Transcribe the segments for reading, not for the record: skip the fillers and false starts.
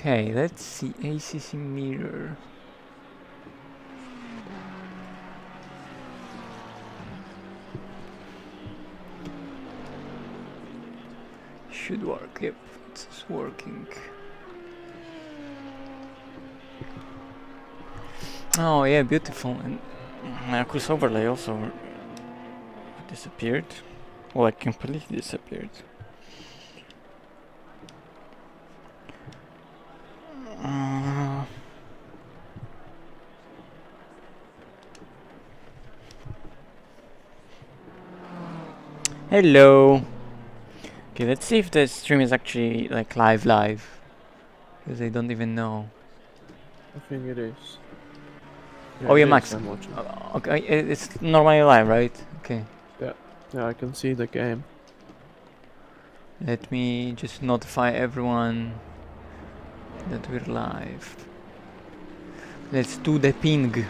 Okay, let's see. ACC mirror. Should work. Yep, it's working. Oh yeah, beautiful. And Oculus overlay also disappeared. Well, like completely disappeared. Hello. Okay, let's see if the stream is actually like live, because I don't even know. I think it is. Yeah, oh yeah, Max. Okay, it's normally live, right? Okay. Yeah, I can see the game. Let me just notify everyone that we're live. Let's do the ping.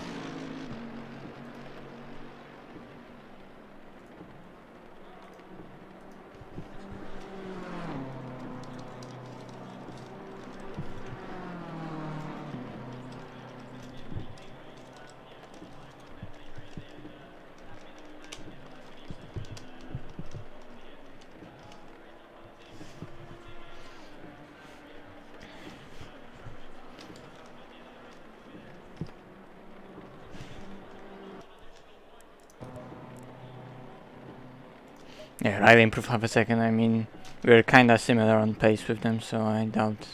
Yeah, Ryzen improved half a second. I mean, we're kinda similar on pace with them, so I doubt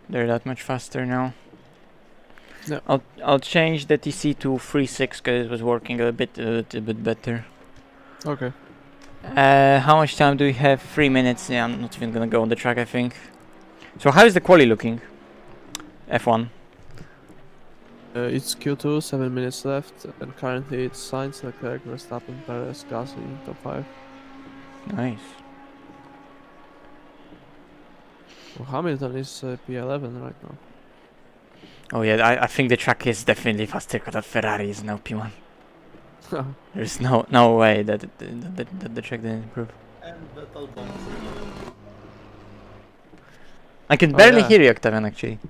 they're that much faster now. No. I'll change the TC to 3.6 because it was working a little bit better. Okay. How much time do we have? 3 minutes. Yeah, I'm not even gonna go on the track, I think. So how is the quali looking? F1. It's Q2, 7 minutes left, and currently it's Sainz, Leclerc, Verstappen, Perez, Gasly in top 5. Nice. Well, Hamilton is P11 right now. Oh yeah, I think the track is definitely faster because that Ferrari is now P1. There's no way that the track didn't improve. And Vettel bombs. I can barely hear you, Octavian, actually.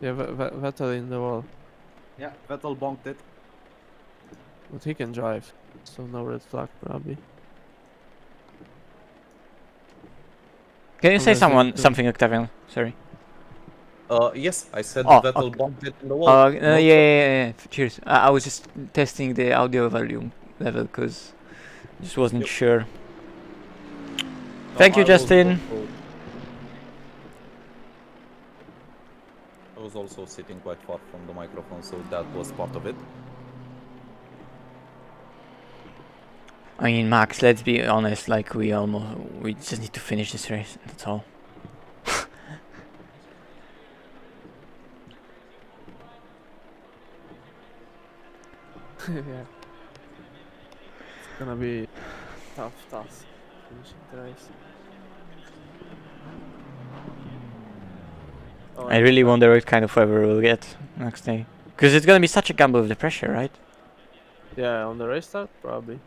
Yeah, Vettel in the wall. Yeah, Vettel bonked it. But he can drive, so no red flag probably. Can you say something, Octavian? Sorry. Yes, I said Vettel bonked it in the wall. Yeah. Cheers. I was just testing the audio volume level because just wasn't sure. Thank you, Justin. I was also sitting quite far from the microphone, so that was part of it. I mean, Max, let's be honest, like we just need to finish this race, that's all. Yeah. It's gonna be tough task finishing the race. Oh, I really wonder what kind of weather we'll get next day. Because it's gonna be such a gamble with the pressure, right? Yeah, on the race start, probably.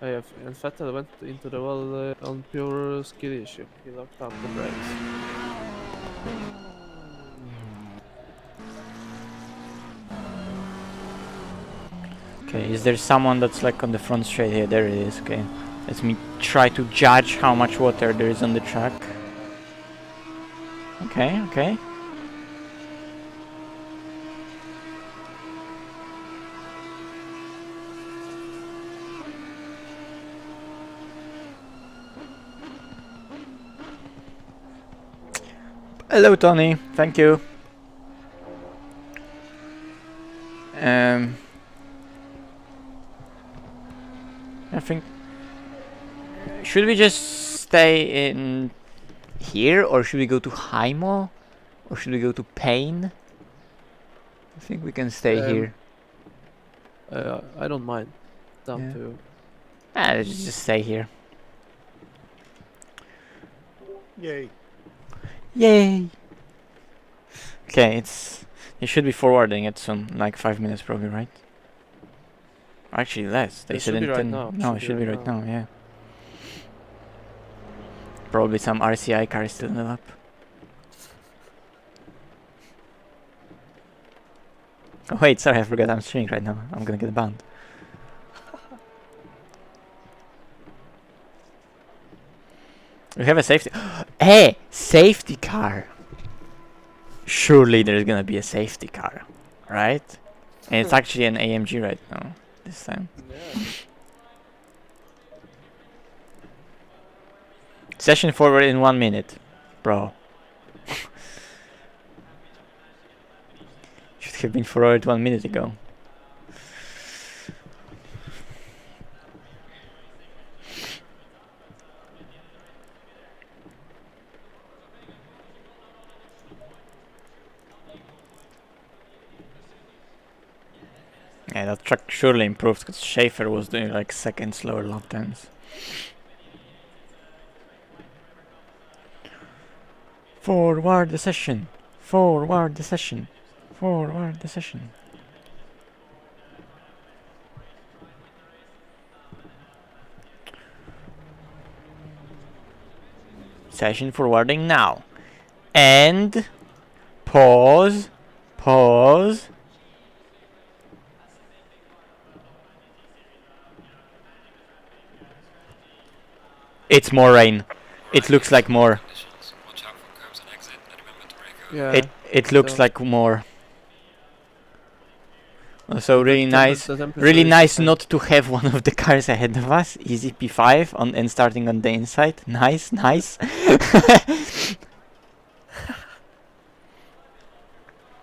And Vettel went into the wall on pure skill issue. He locked up the brakes. Okay, is there someone that's like on the front straight here? There it is, okay. Let me try to judge how much water there is on the track. Okay. Hello, Tony. Thank you. I think... Should we just stay in here, or should we go to Heimo? Or should we go to Payne? I think we can stay here. I don't mind. Down to... Let's just stay here. Yay! Okay, it should be forwarding it soon, like 5 minutes probably, right? Actually less. They said in 10. No, it should be right now, yeah. Probably some RCI car is still in the lap. Oh wait, sorry, I forgot I'm streaming right now. I'm gonna get banned. We have a safety. Hey, safety car. Surely there's gonna be a safety car, right? And it's actually an AMG right now. This time. Yeah. Session forward in 1 minute, bro. Should have been forward 1 minute ago. Yeah, that truck surely improved because Schaefer was doing like second slower lap times. Forward the session. Forward the session. Forward the session. Session forwarding now. And pause. Pause. It's more rain. It looks like more. Yeah. It looks so- like more. So really The nice. temperature Really is the nice same. not to have one of the cars ahead of us. Easy P5 on and starting on the inside. Nice, nice.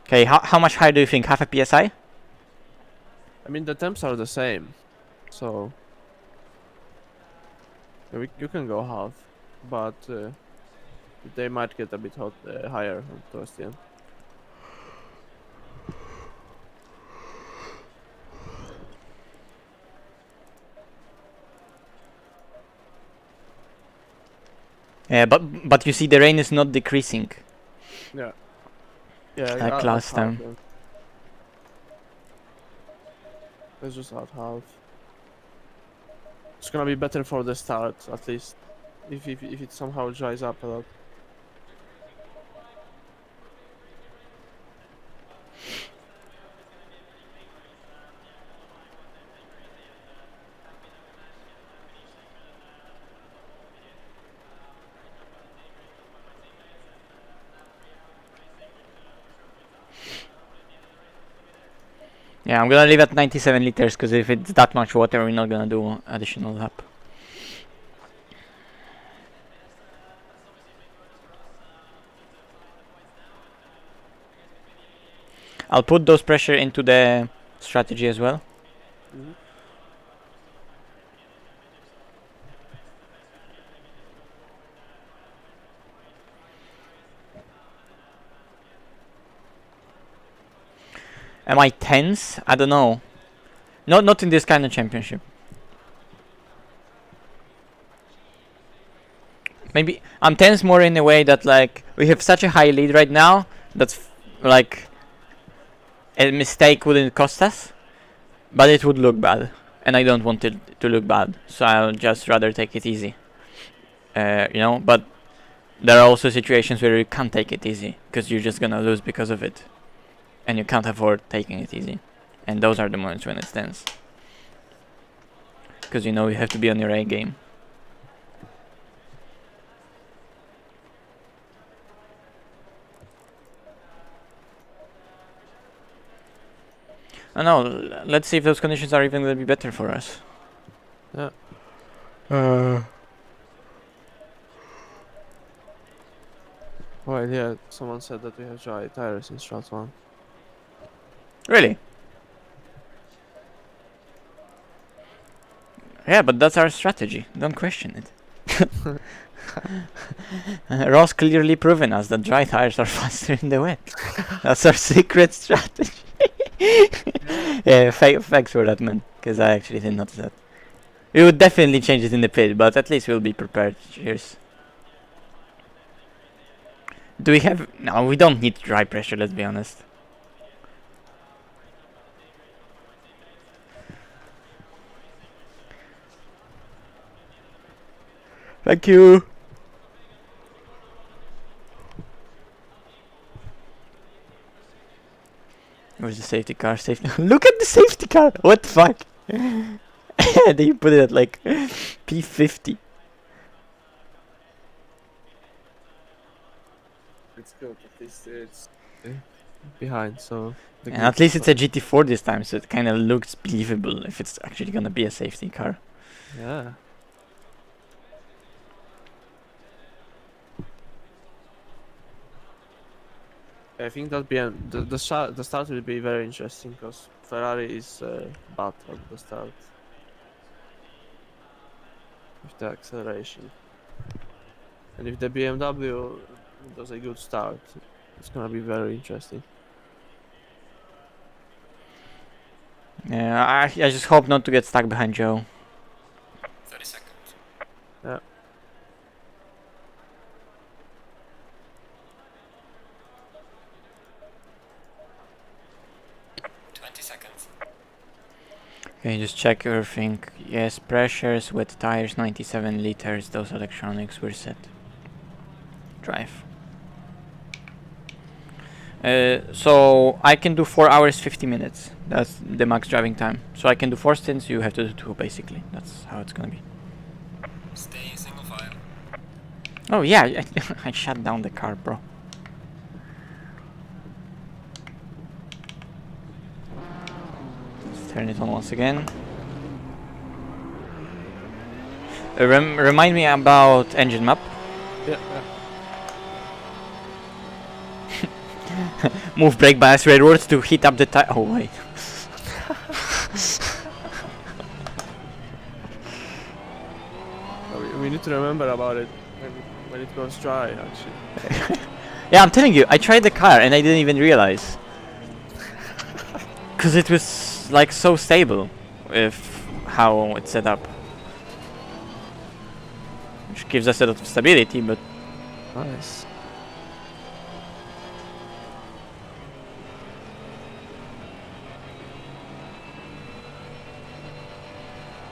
Okay, how much higher do you think? Half a PSI? I mean, the temps are the same, so yeah, you can go half, but they might get a bit hot, higher towards the end. Yeah, but you see the rain is not decreasing. Yeah. Yeah. Like last time. Yeah. Let's just add half. It's gonna be better for the start, at least, if it somehow dries up a lot. Yeah, I'm gonna leave at 97 liters because if it's that much water, we're not gonna do additional lap. I'll put those pressure into the strategy as well. Mhm. Am I tense? I don't know. Not in this kind of championship. Maybe I'm tense more in a way that like we have such a high lead right now that's like a mistake wouldn't cost us, but it would look bad, and I don't want it to look bad, so I'll just rather take it easy. You know, but there are also situations where you can't take it easy because you're just gonna lose because of it, and you can't afford taking it easy, and those are the moments when it's tense. Because you know you have to be on your A game. I know. Let's see if those conditions are even going to be better for us. Yeah. Well, yeah. Someone said that we have dry tires in Strat 1. Really? Yeah, but that's our strategy. Don't question it. Ross clearly proven us that dry tires are faster in the wet. That's our secret strategy. Yeah, thanks for that, man. Because I actually didn't notice that. We would definitely change it in the pit, but at least we'll be prepared. Cheers. Do we have... No, we don't need dry pressure, let's be honest. Thank you. Where's the safety car? Safety. Look at the safety car. What the fuck? They put it at like P50. It's good. At least it's behind, so. The And at least it's a GT4 this time, so it kind of looks believable if it's actually gonna be a safety car. Yeah. I think that the start will be very interesting because Ferrari is bad at the start with the acceleration, and if the BMW does a good start, it's gonna be very interesting. Yeah, I just hope not to get stuck behind Joe. 30 seconds. Yeah. Okay, just check everything. Yes, pressures, wet tires, 97 liters, those electronics were set. Drive. So I can do 4 hours 50 minutes. That's the max driving time. So I can do 4 stints, you have to do 2 basically. That's how it's gonna be. Stay single file. Oh yeah, I shut down the car, bro. Let's turn it on once again. Remind me about engine map. Yeah. Move brake bias rearwards to heat up the tire. Oh wait. We need to remember about it when it goes dry, actually. Yeah, I'm telling you, I tried the car and I didn't even realize. Cause it was like so stable with how it's set up. Which gives us a lot of stability, but Nice.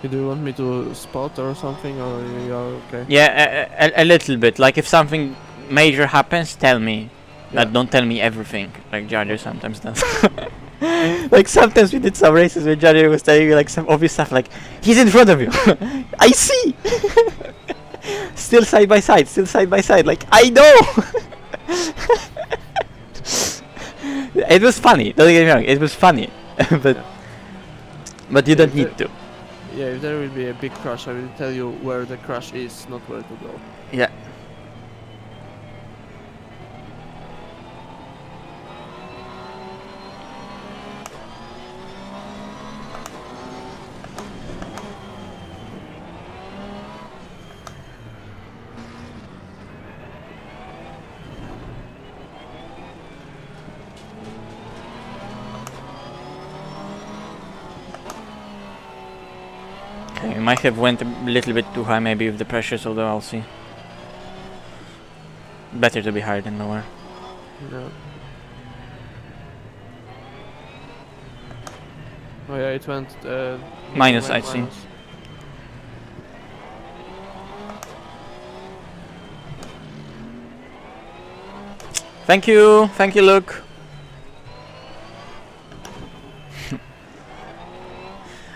Do you want me to spot or something, or you are okay? yeah, a little bit. Like if something major happens, tell me. Yeah. Don't tell me everything, like Jadir sometimes does. Like sometimes we did some races where Jadir was telling you like some obvious stuff like, he's in front of you. I see! Still side by side, like, I know! It was funny, don't get me wrong, it was funny. But you don't need to. Yeah, if there will be a big crash, I will tell you where the crash is, not where to go. Yeah. Okay, we might have went a little bit too high maybe with the pressures, although I'll see. Better to be higher than lower. Yeah. Oh yeah, it went Minus, went I see. minus. Thank you, Luke.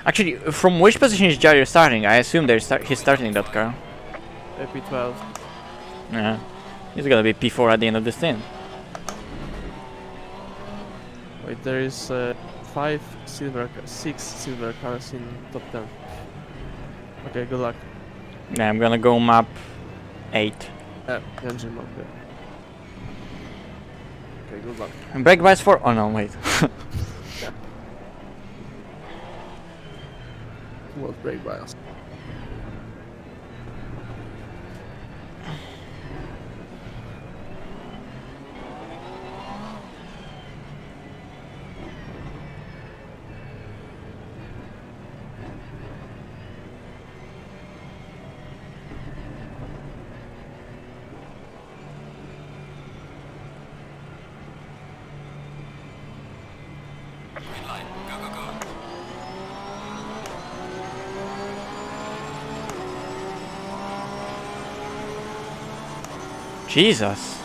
Actually, from which position is Jadir starting? I assume he's starting that car. P12. Yeah, he's gonna be P4 at the end of the stint. Wait, there is 6 silver cars in top 10. Okay, good luck. Yeah, I'm gonna go map 8. Engine map, yeah. Okay, good luck. And brake bias 4? Oh no, wait. What brake bias? Green light. Go, go, go. Jesus.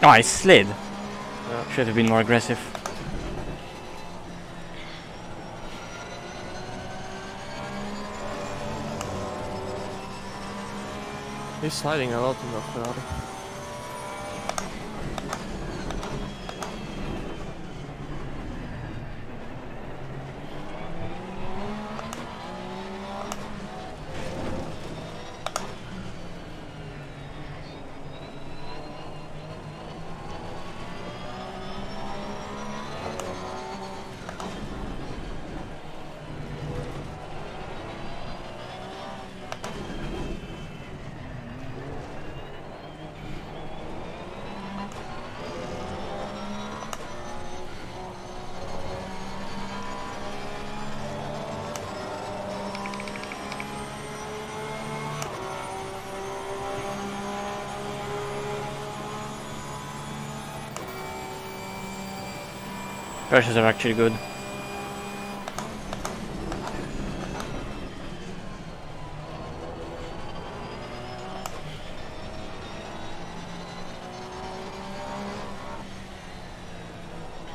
Oh, I slid. Yeah. Should have been more aggressive. He's sliding a lot in the Ferrari. Pressures are actually good.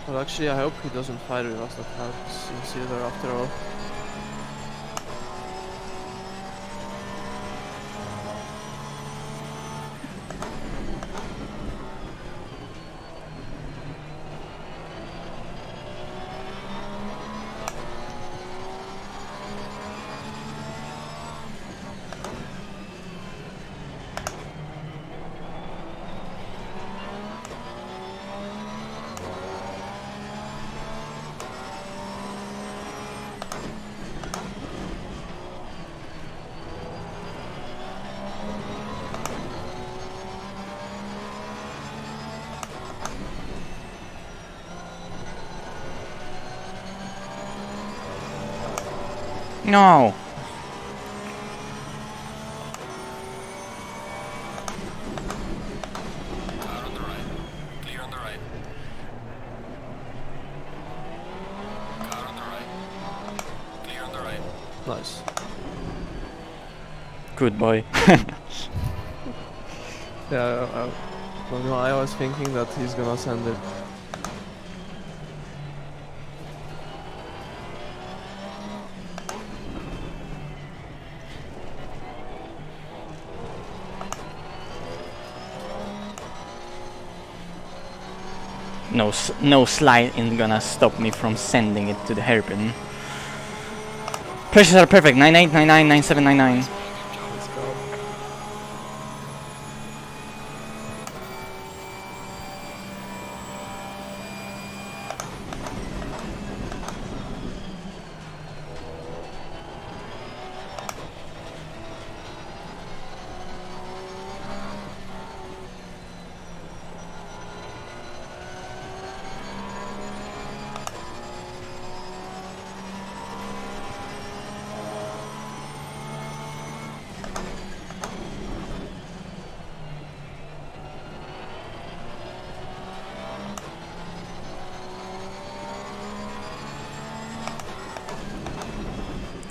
Well, actually, I hope he doesn't fight with us that hard. In silver after all. No! Car on the right. Clear on the right. Car on the right. Clear on the right. Nice. Good boy. Yeah, well, I was thinking that he's gonna send it. No slide ain't gonna stop me from sending it to the hairpin. Pressures are perfect. 98, 99, 97, 99. Let's go.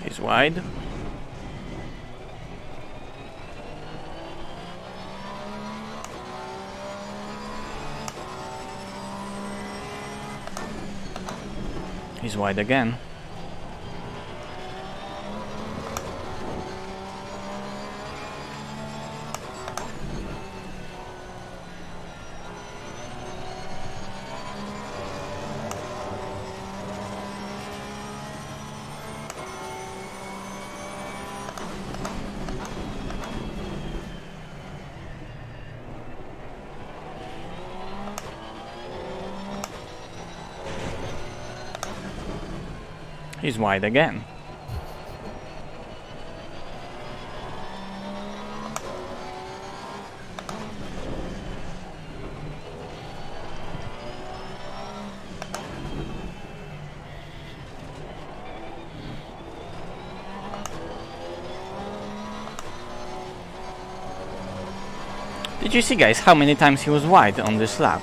He's wide. He's wide again. He's wide again. Did you see, guys, how many times he was wide on this lap?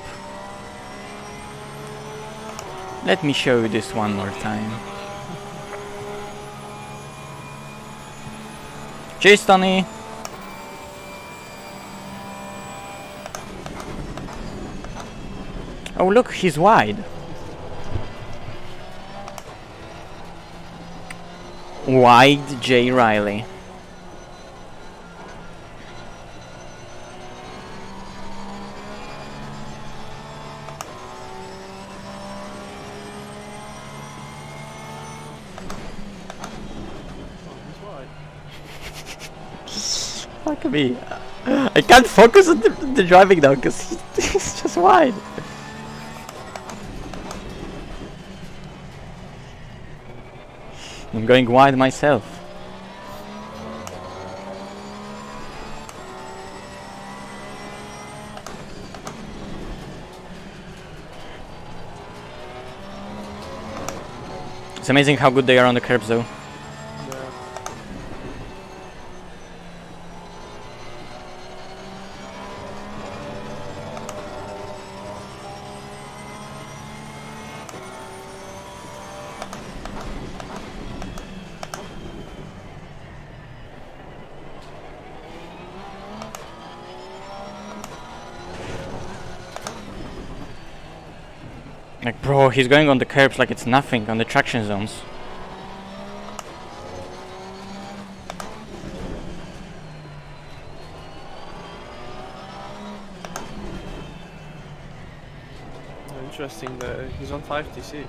Let me show you this one more time. Cheers, Tony! Oh look, he's wide. Wide J. Riley. Fuck me. I can't focus on the driving now because he's just wide. I'm going wide myself. It's amazing how good they are on the curbs though. Yeah. Like, bro, he's going on the curbs like it's nothing on the traction zones. Interesting that he's on 5TC.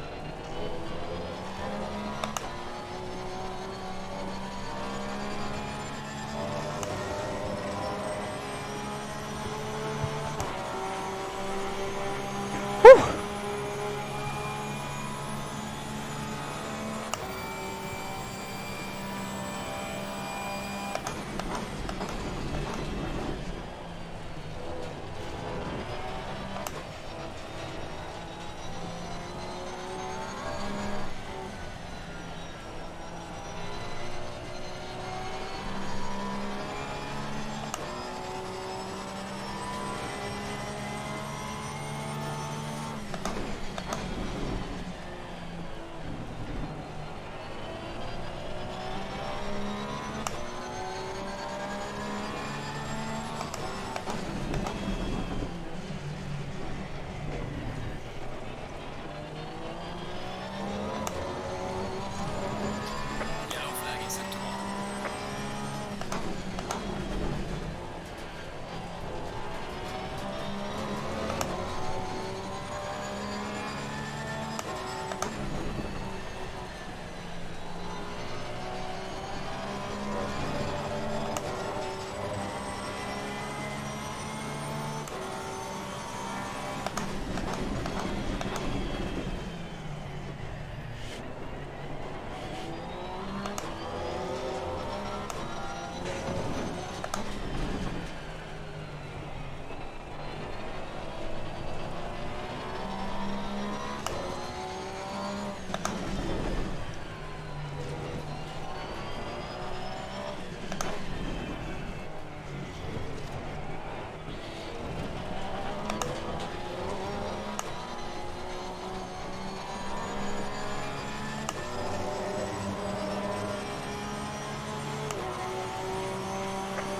Yellow flag is set to on.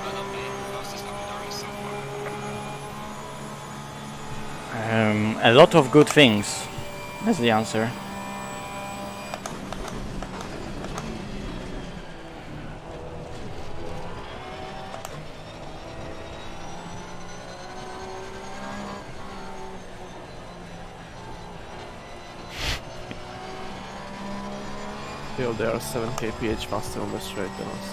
Probably fastest lap in the race so far. A lot of good things. That's the answer. Still, they are 7 kph faster on the straight than us.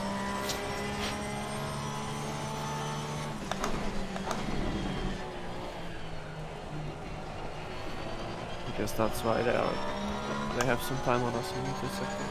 I guess that's why they have some time on us in the sector.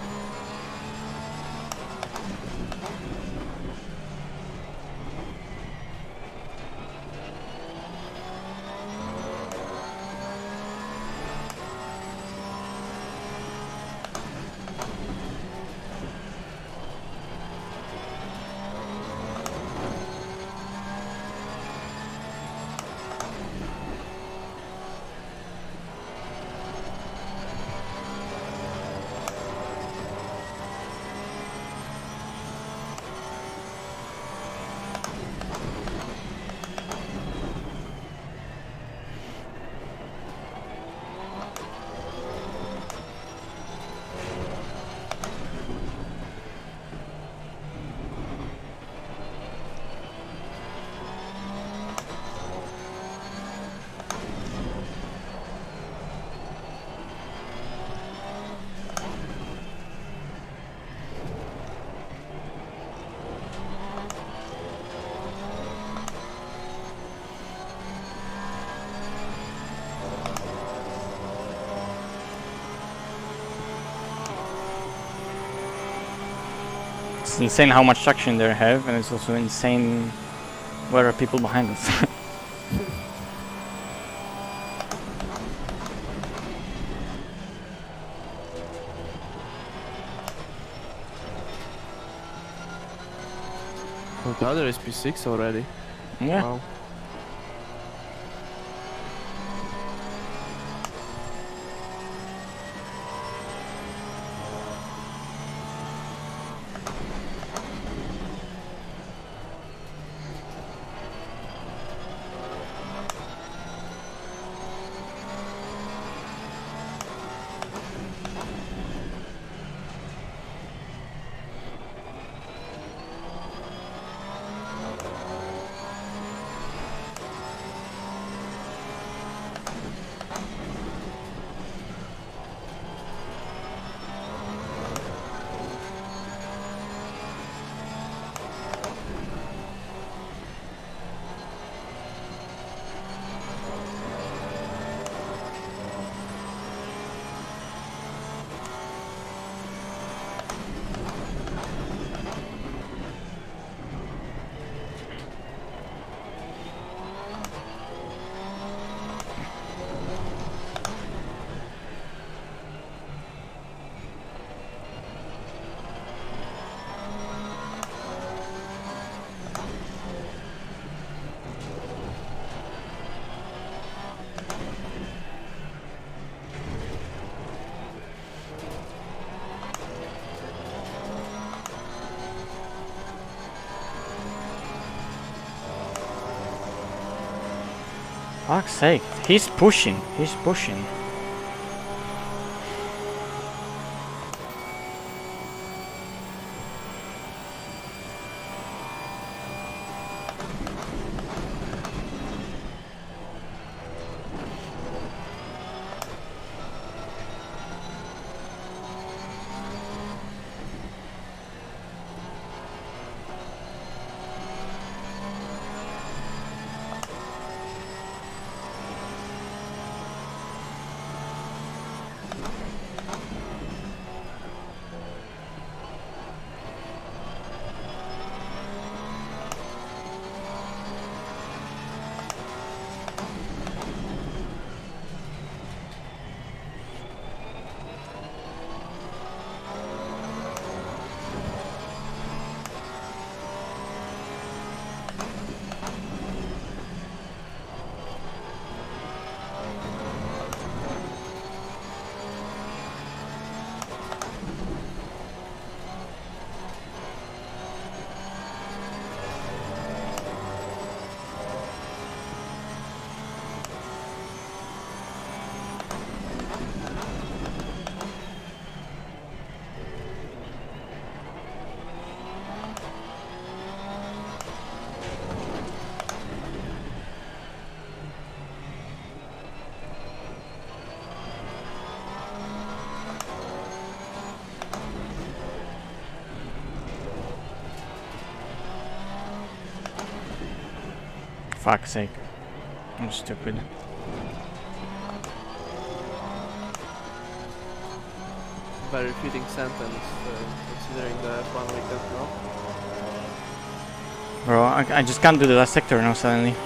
It's insane how much traction they have, and it's also insane where are people behind us. Oh, the other is P6 already. Yeah. Wow. Fuck's sake, he's pushing. Fuck's sake. I'm stupid. Very fitting sentence, considering the F1 weekend now. Bro, I just can't do the last sector now suddenly.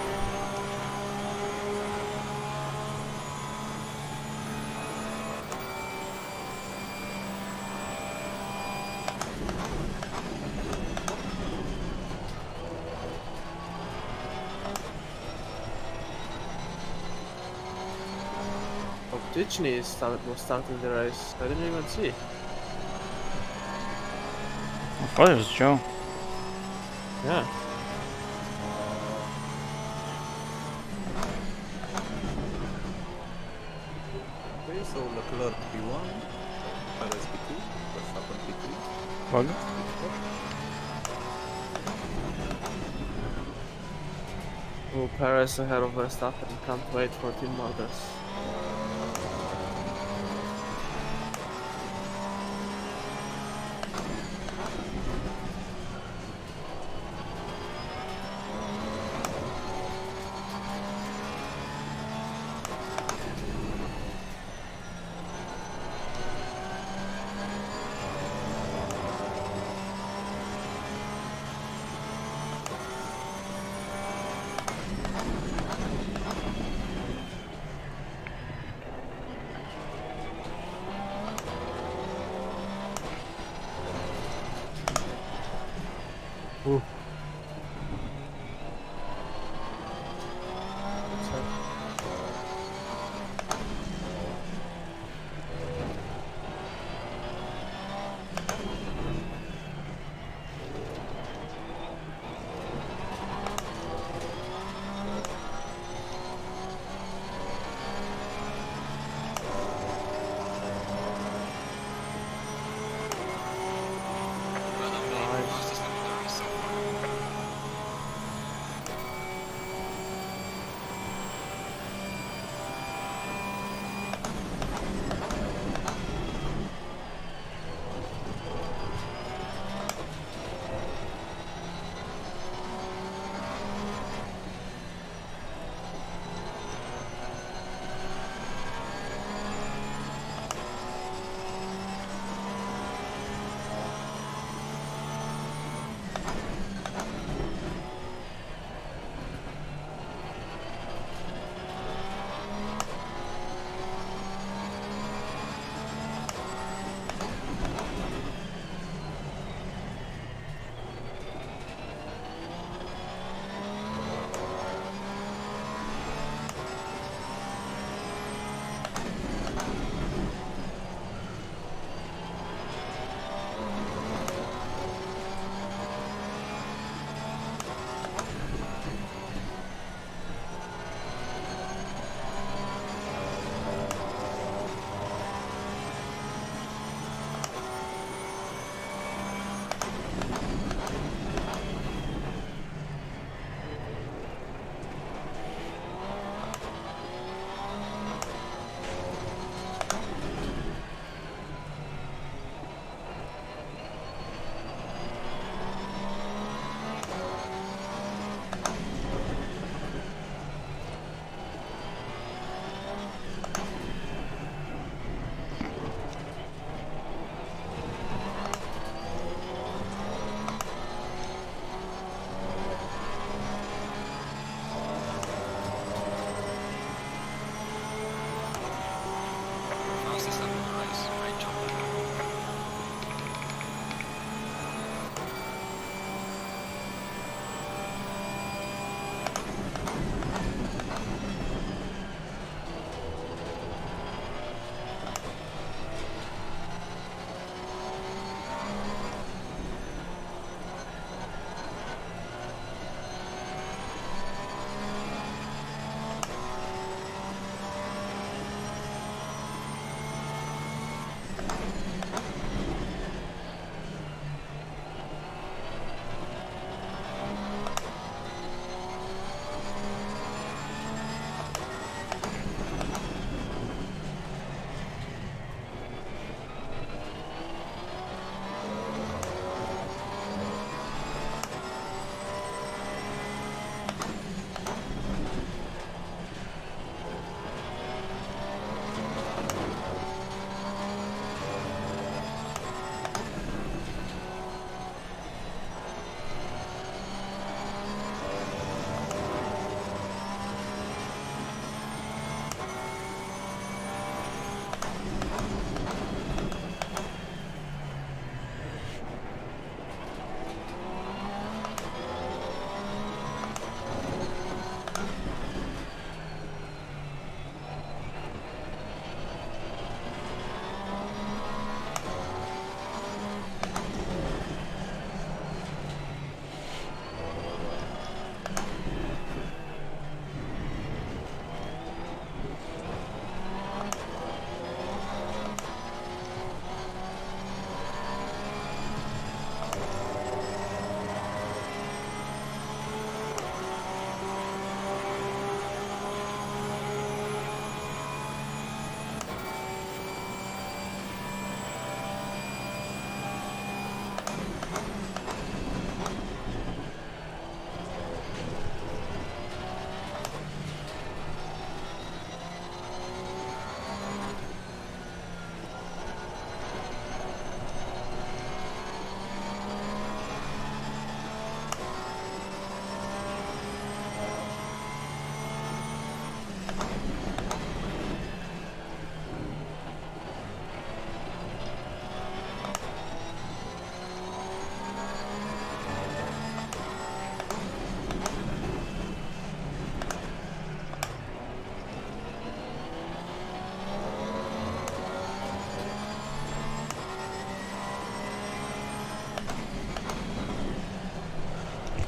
Ditchney was starting the race. I didn't even see. I thought it was Joe. Yeah. Okay, so Leclerc P1, Perez P2, Verstappen P3. Bug. Oh, Perez ahead of Verstappen. Can't wait for team orders. Ooh. What's that? Well, I'm the fastest in the race so far.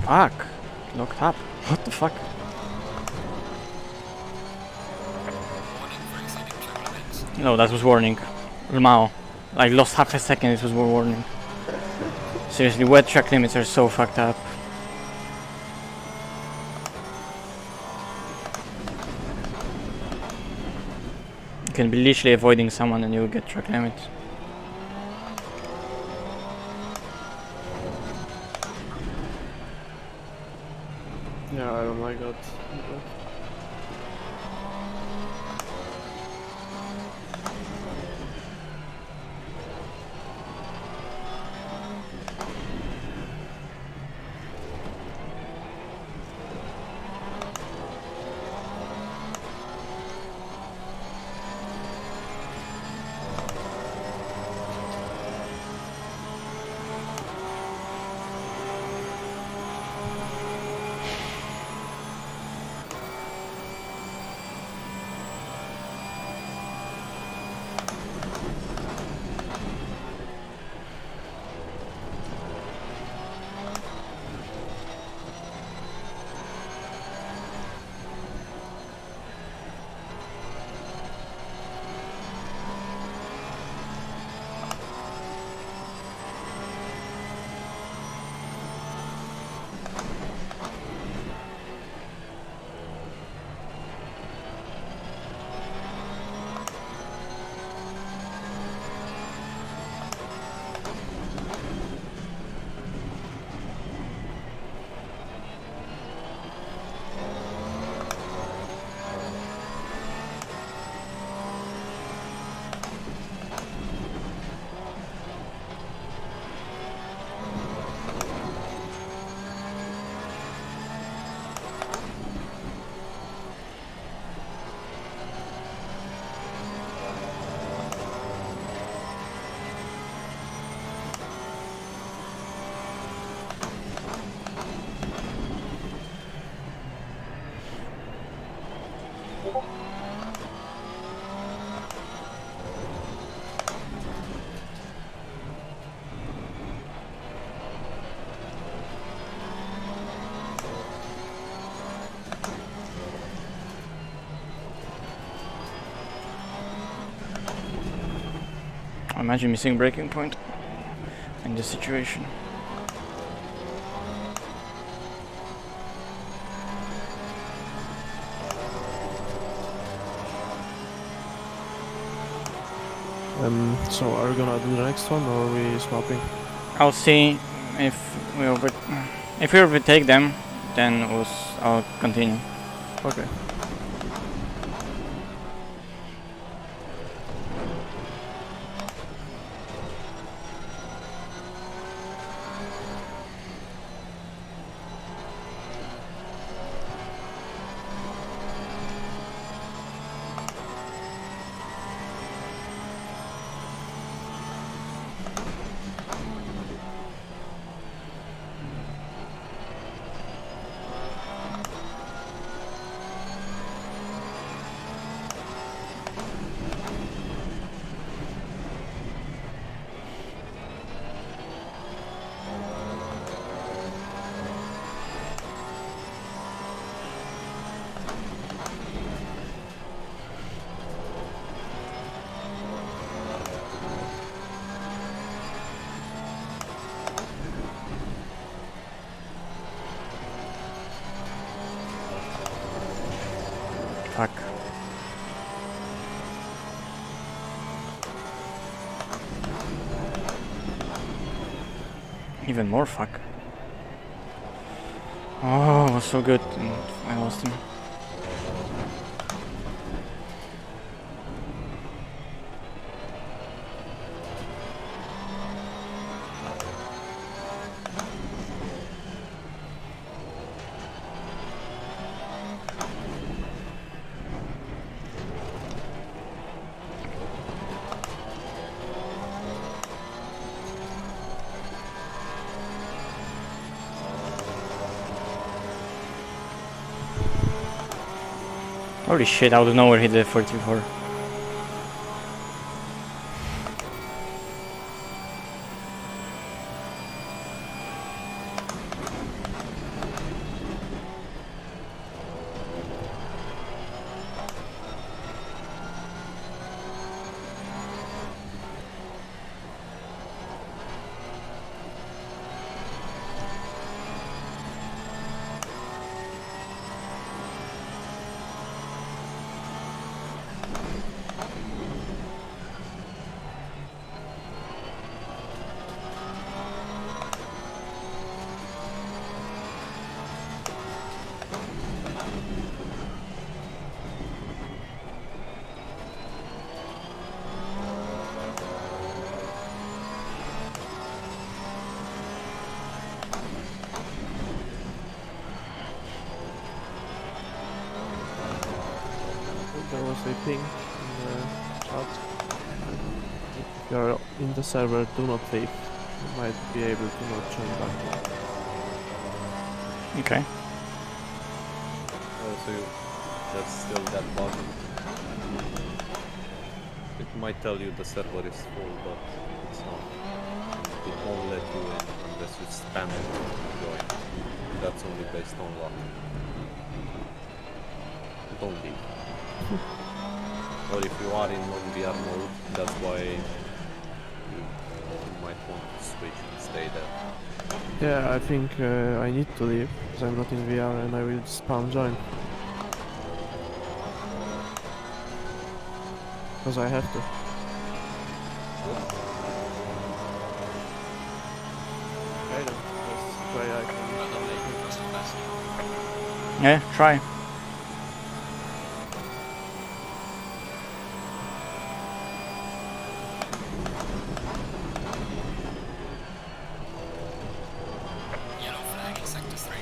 Fuck. Locked up. What the fuck? Warning for exceeding track limits. No, that was warning. Mao. I lost half a second, it was warning. Seriously, wet track limits are so fucked up. You can be literally avoiding someone and you'll get track limits. Yeah, I don't like that. Imagine missing breaking point in this situation. So are we gonna do the next one or are we swapping? I'll see if we overtake them, then I'll continue. Okay. Fuck. Even more fuck. Oh, it was so good and I lost him. Holy shit, out of nowhere hit the 44. a ping in the chat. If you're in the server, do not leave. You might be able to not join back. Okay. So that's still that bug. It might tell you the server is full, but it's not. It won't let you in unless you spam it to join. That's only based on luck. Don't leave. Or if you are in non-VR mode, that's why you might want to switch and stay there. Yeah, I think I need to leave because I'm not in VR and I will spam join. Because I have to. Okay then, let's try I can. Yeah, try. Yellow flag in sector 3.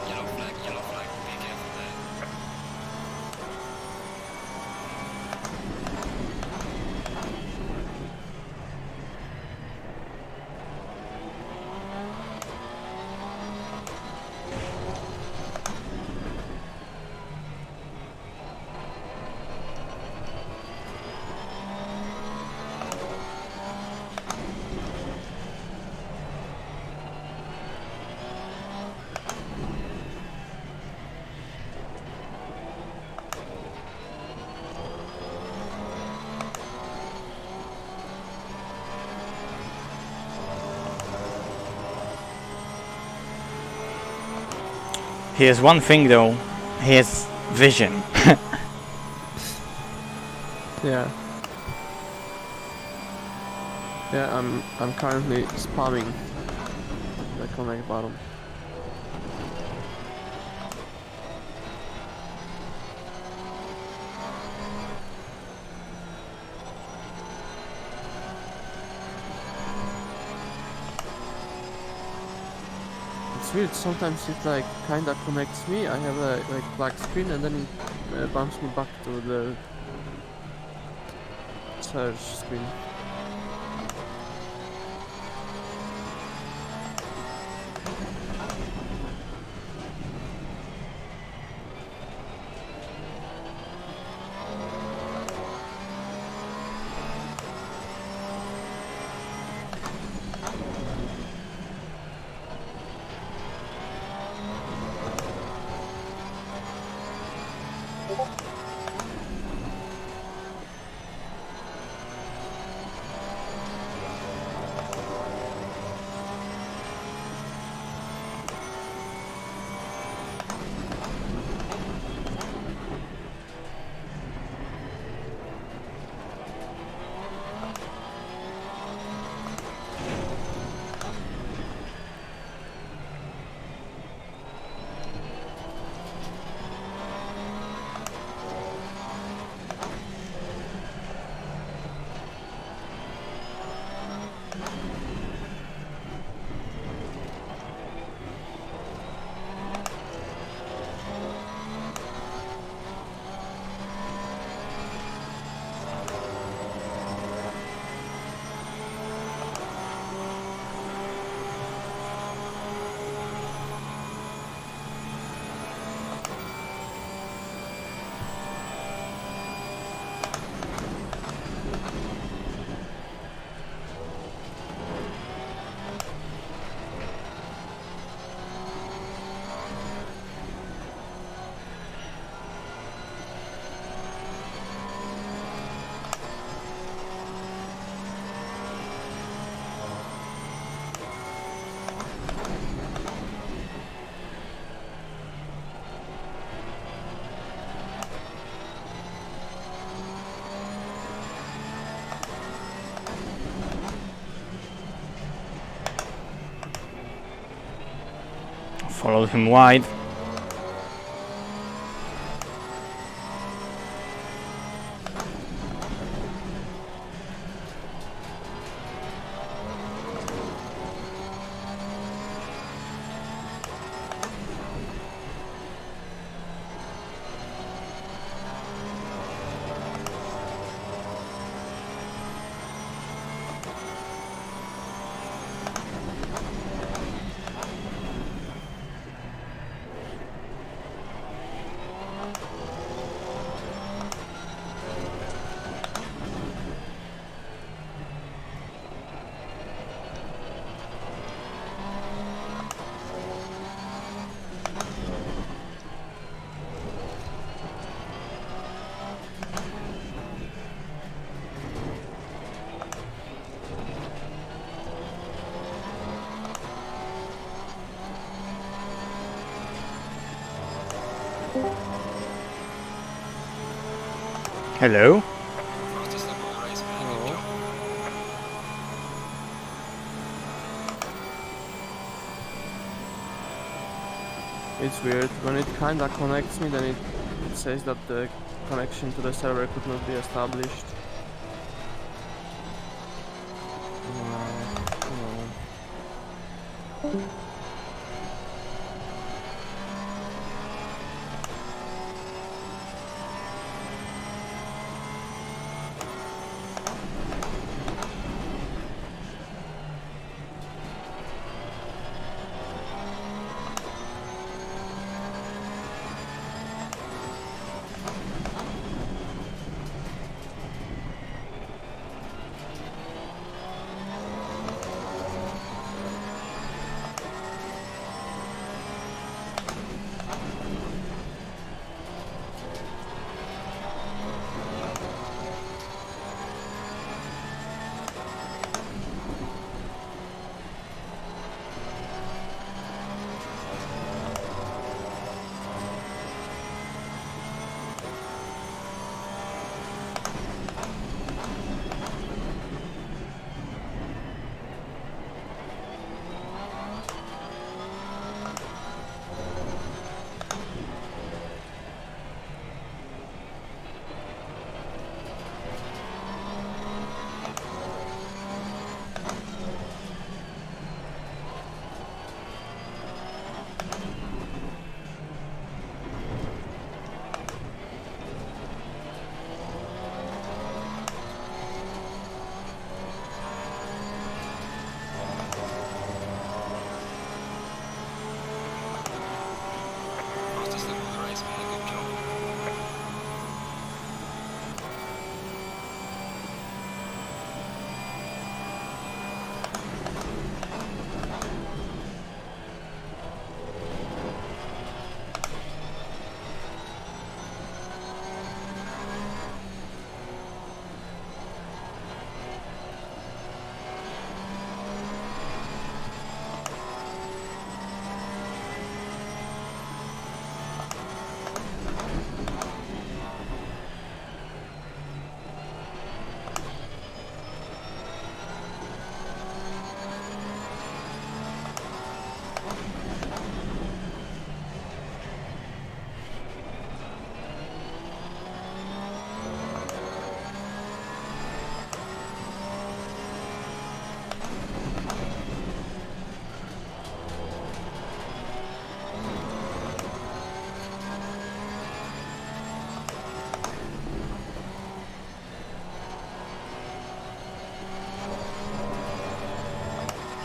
Yellow flag, be careful there. He has one thing though. He has vision. Yeah. Yeah, I'm currently spamming the connect button. It's weird. Sometimes it like kinda connects me. I have a like black screen, and then it bumps me back to the search screen. Followed him wide. Hello? Fastest lap of the race, man. Good Oh. job. It's weird. When it kinda connects me, then it says that the connection to the server could not be established. No.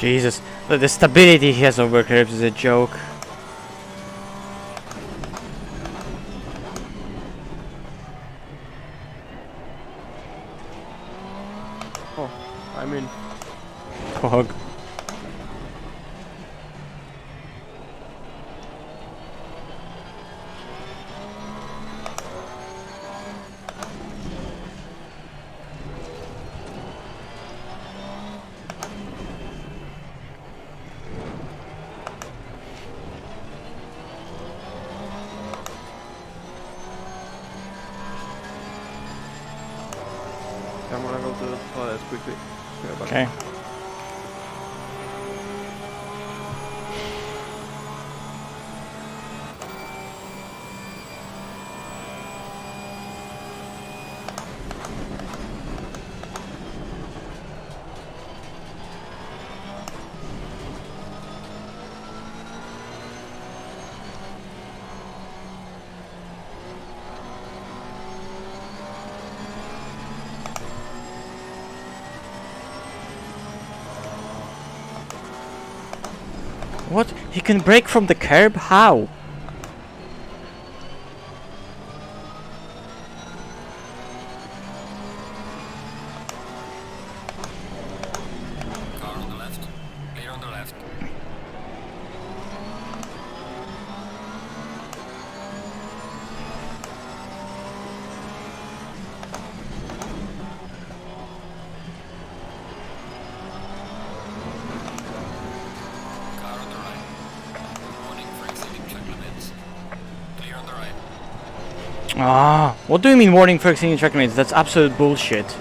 Jesus, the stability he has over curbs is a joke. Oh, I mean, Fog. I'm gonna go to the toilet quickly. Yeah, but Okay. What? He can brake from the curb? How? Car on the left. Clear on the left. Car on the right. Warning for exceeding track limits. Clear on the right. Ah, what do you mean warning for exceeding track limits? That's absolute bullshit.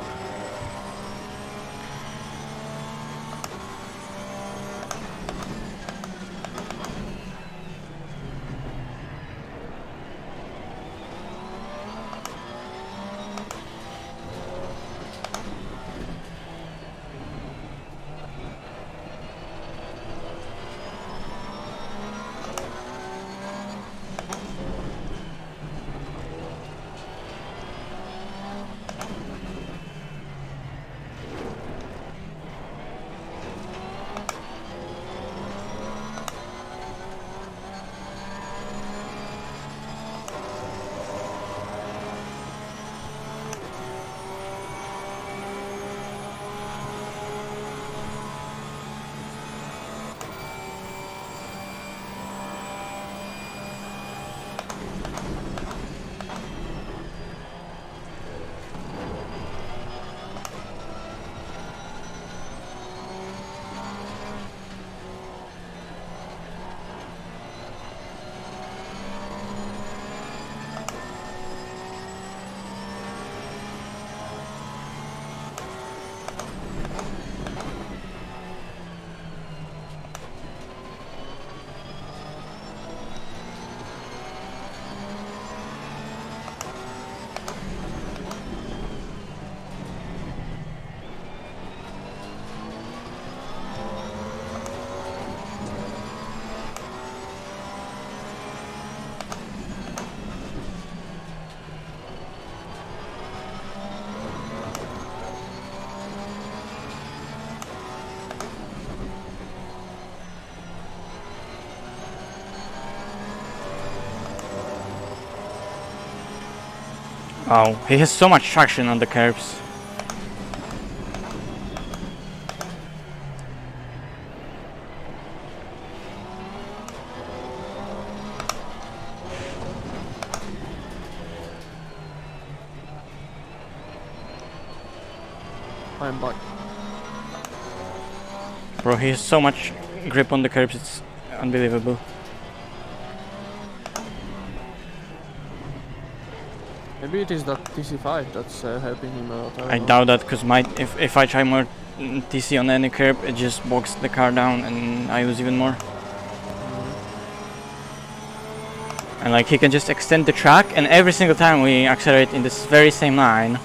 Oh, he has so much traction on the curbs. I'm back. Bro, he has so much grip on the curbs, it's unbelievable. Maybe it is that TC5 that's helping him out. I don't know. doubt that, because if I try more TC on any curb, it just bogs the car down and I lose even more. And like he can just extend the track, and every single time we accelerate in this very same line,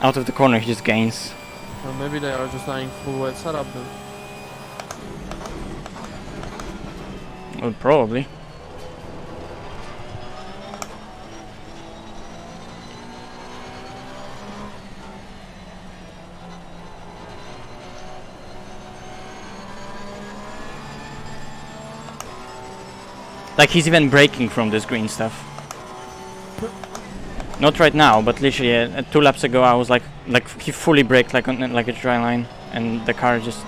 out of the corner he just gains. Or maybe they are just lying full wet setup then. Well, probably. Like he's even braking from this green stuff. Not right now, but literally 2 laps ago I was like he fully braked like on like a dry line, and the car just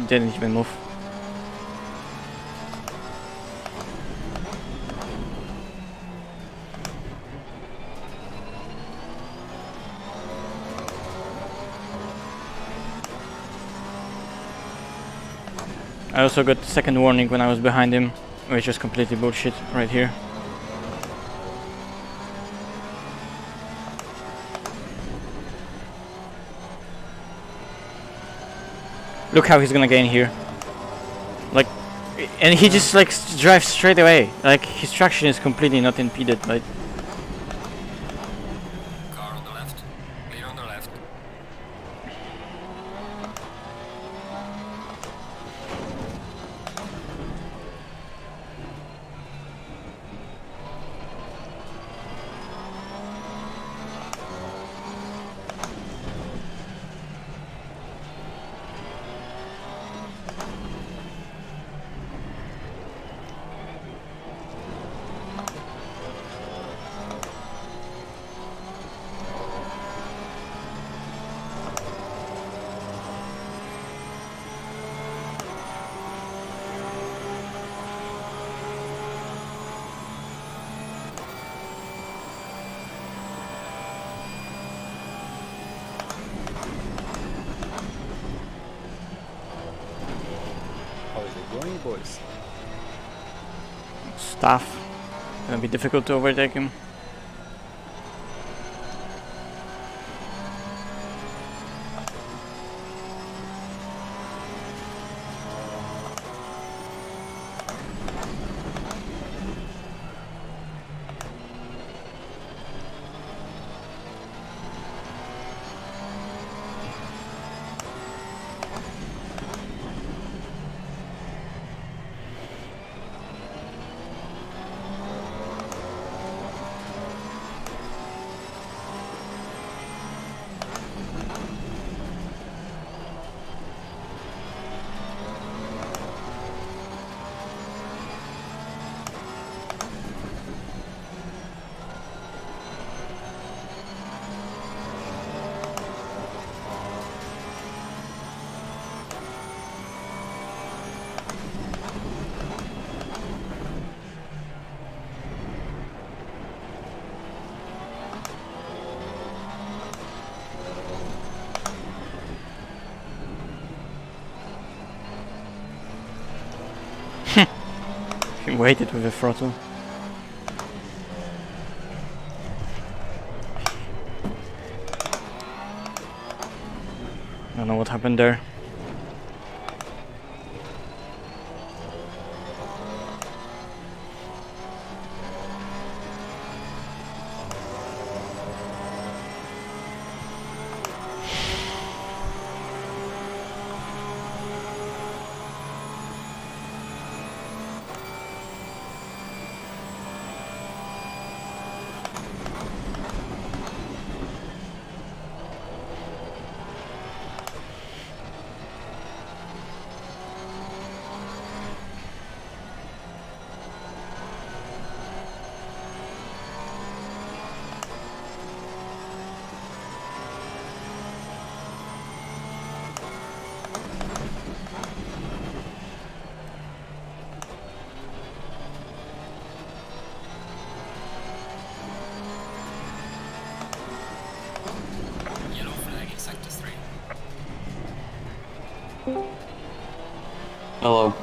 didn't even move. I also got second warning when I was behind him, which is completely bullshit right here. Look how he's gonna gain here. Like, and he just like drives straight away. Like his traction is completely not impeded by. Car on the left. Clear on the left. How is it going, boys? Stuff. Gonna be difficult to overtake him. He waited with the throttle. Don't know what happened there. Yellow flag in sector 3. Hello.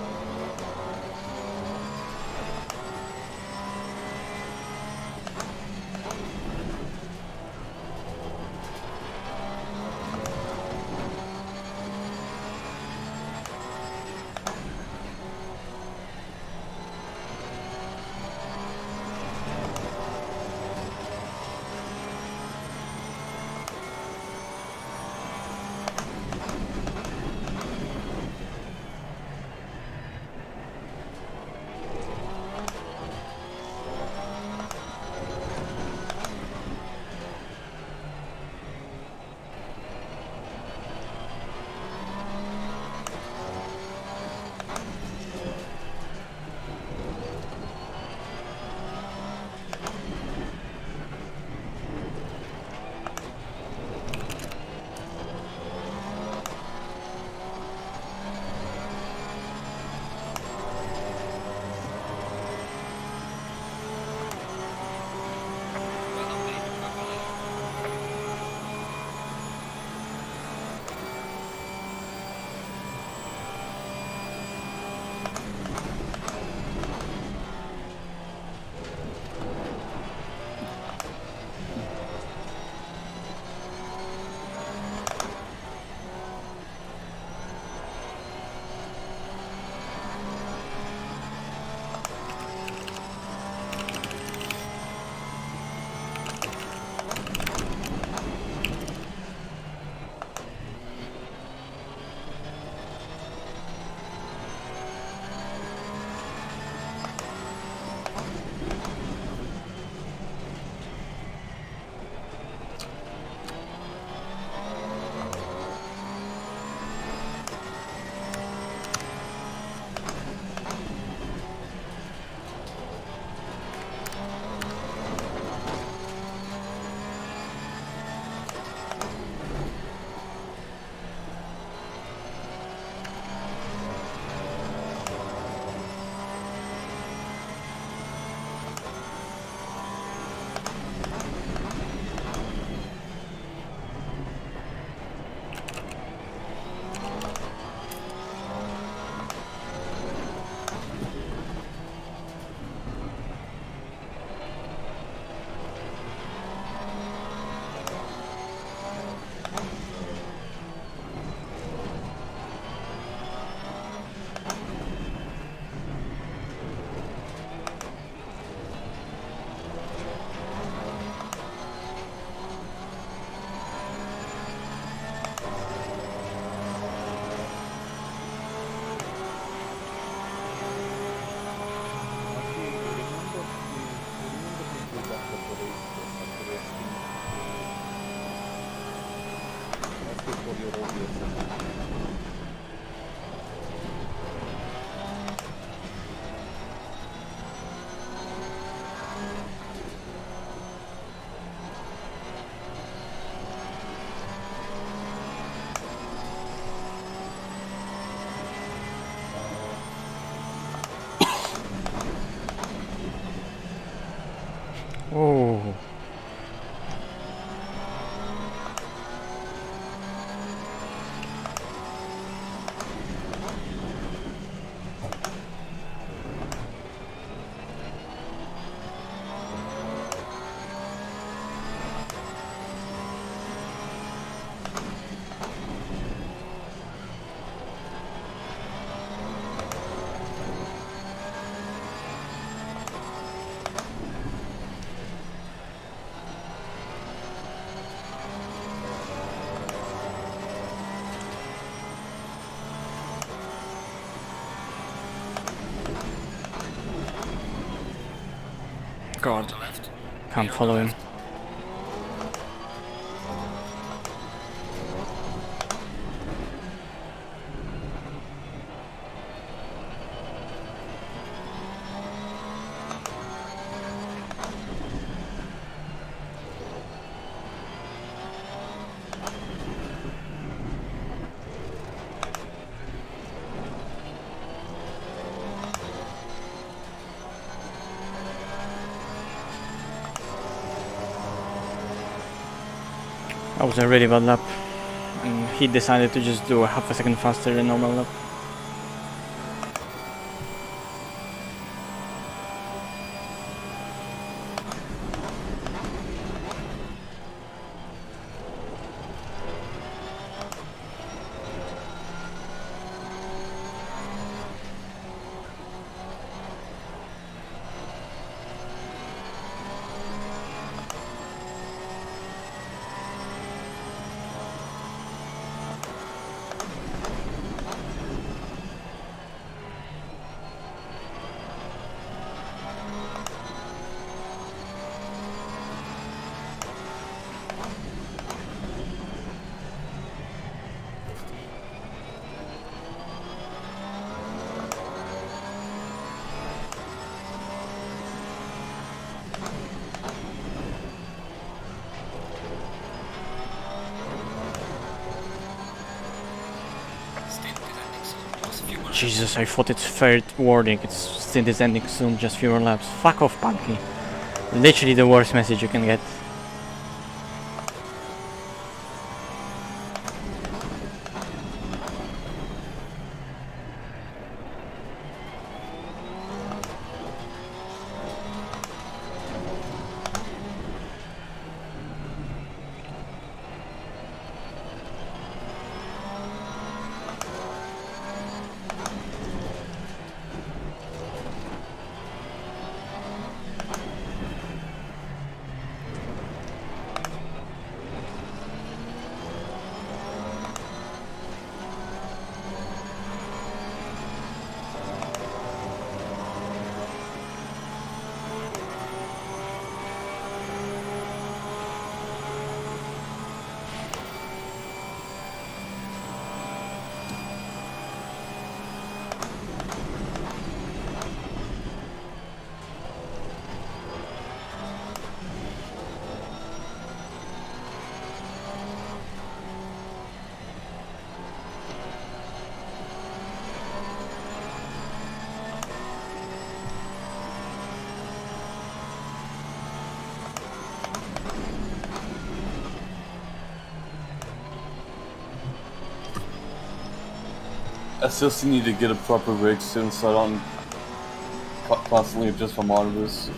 for your audio. Oh. God, To left. can't follow him. That was a really bad lap, and he decided to just do a half a second faster than normal lap. Stint is ending soon. Just a few more Jesus, I thought it's third warning. It's stint is ending soon, just fewer laps. Fuck off, Punky. Literally the worst message you can get. I still need to get a proper rig soon so I don't constantly adjust my monitors.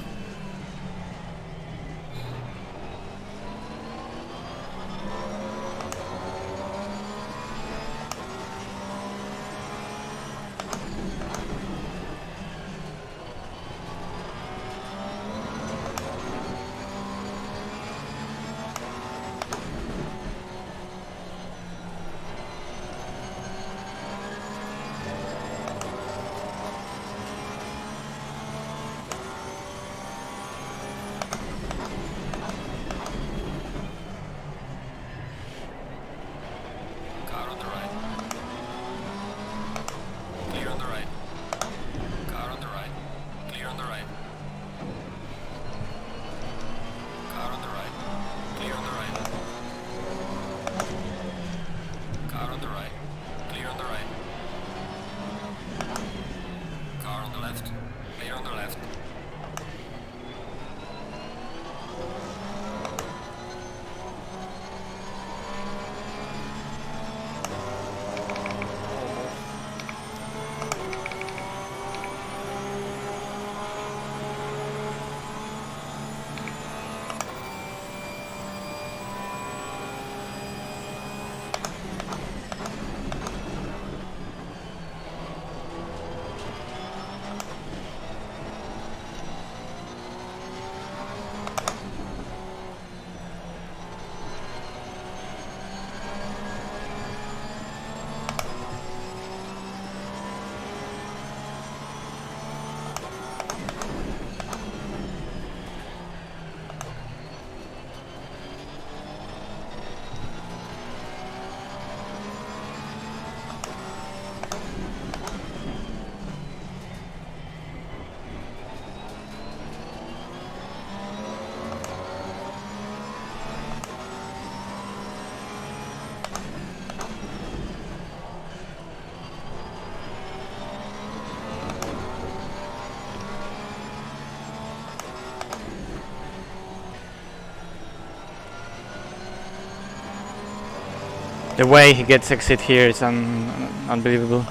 The way he gets exit here is unbelievable.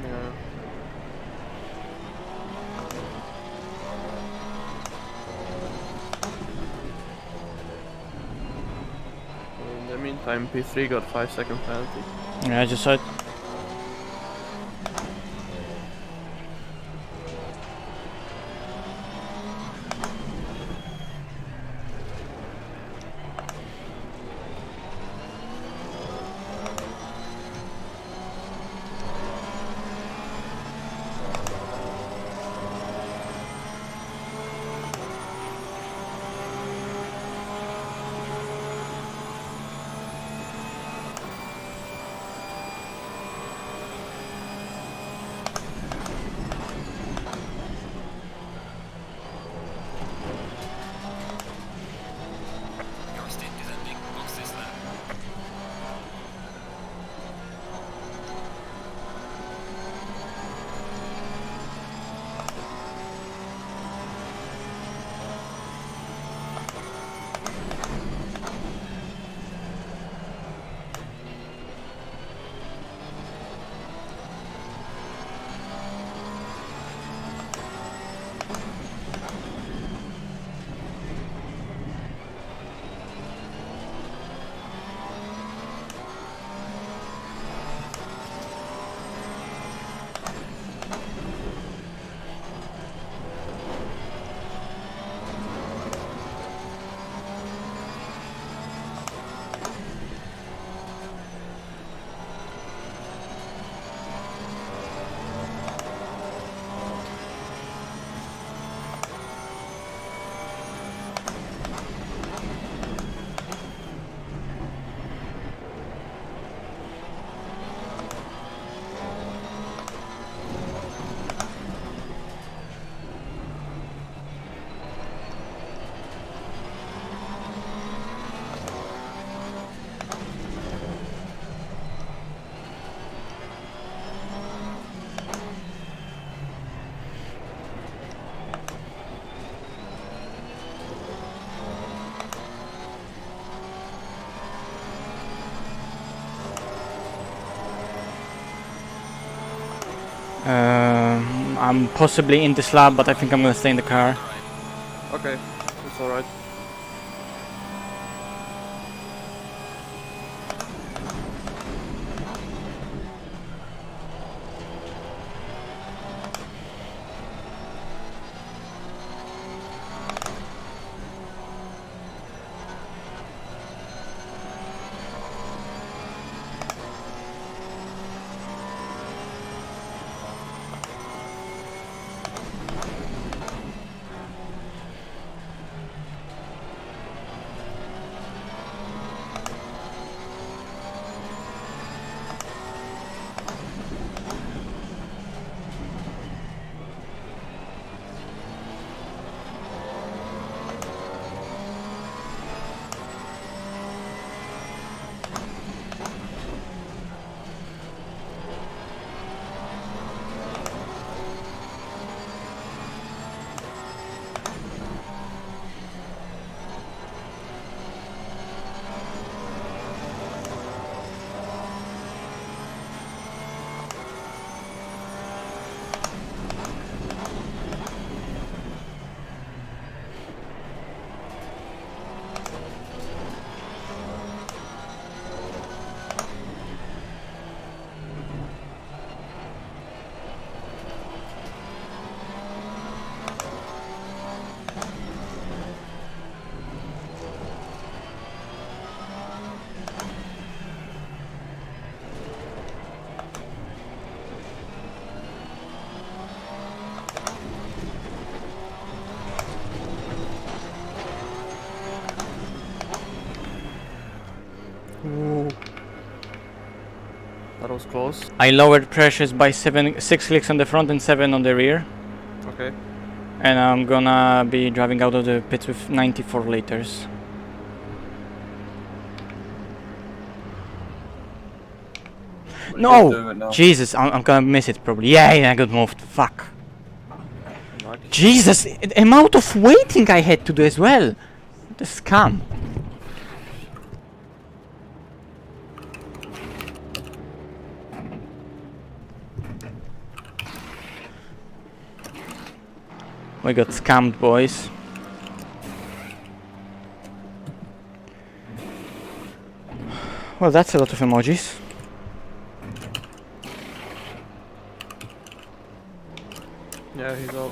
Yeah. In the meantime, P3 got 5-second penalty. Yeah, I just saw it. Your stint is ending. Box this lap. I'm possibly in this lab, but I think I'm gonna stay in the car. Okay, it's alright. That was close. I lowered pressures by 6 clicks on the front and 7 on the rear. Okay. And I'm gonna be driving out of the pits with 94 liters. What are you No! doing now? Jesus, I'm gonna miss it probably. Yeah, I got moved. Fuck. Lucky. Jesus, the amount of waiting I had to do as well. The scam. We got scammed, boys. Well, that's a lot of emojis. Yeah, he's out.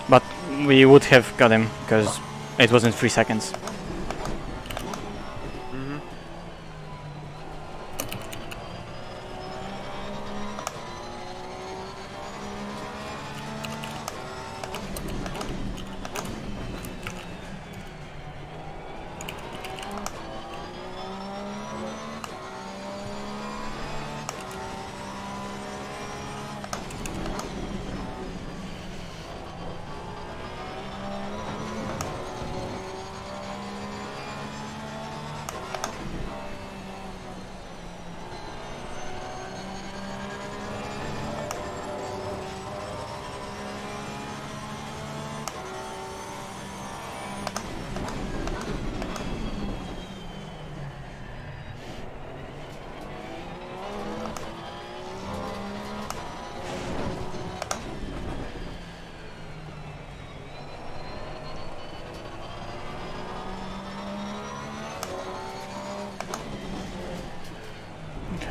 But we would have got him, because it wasn't 3 seconds.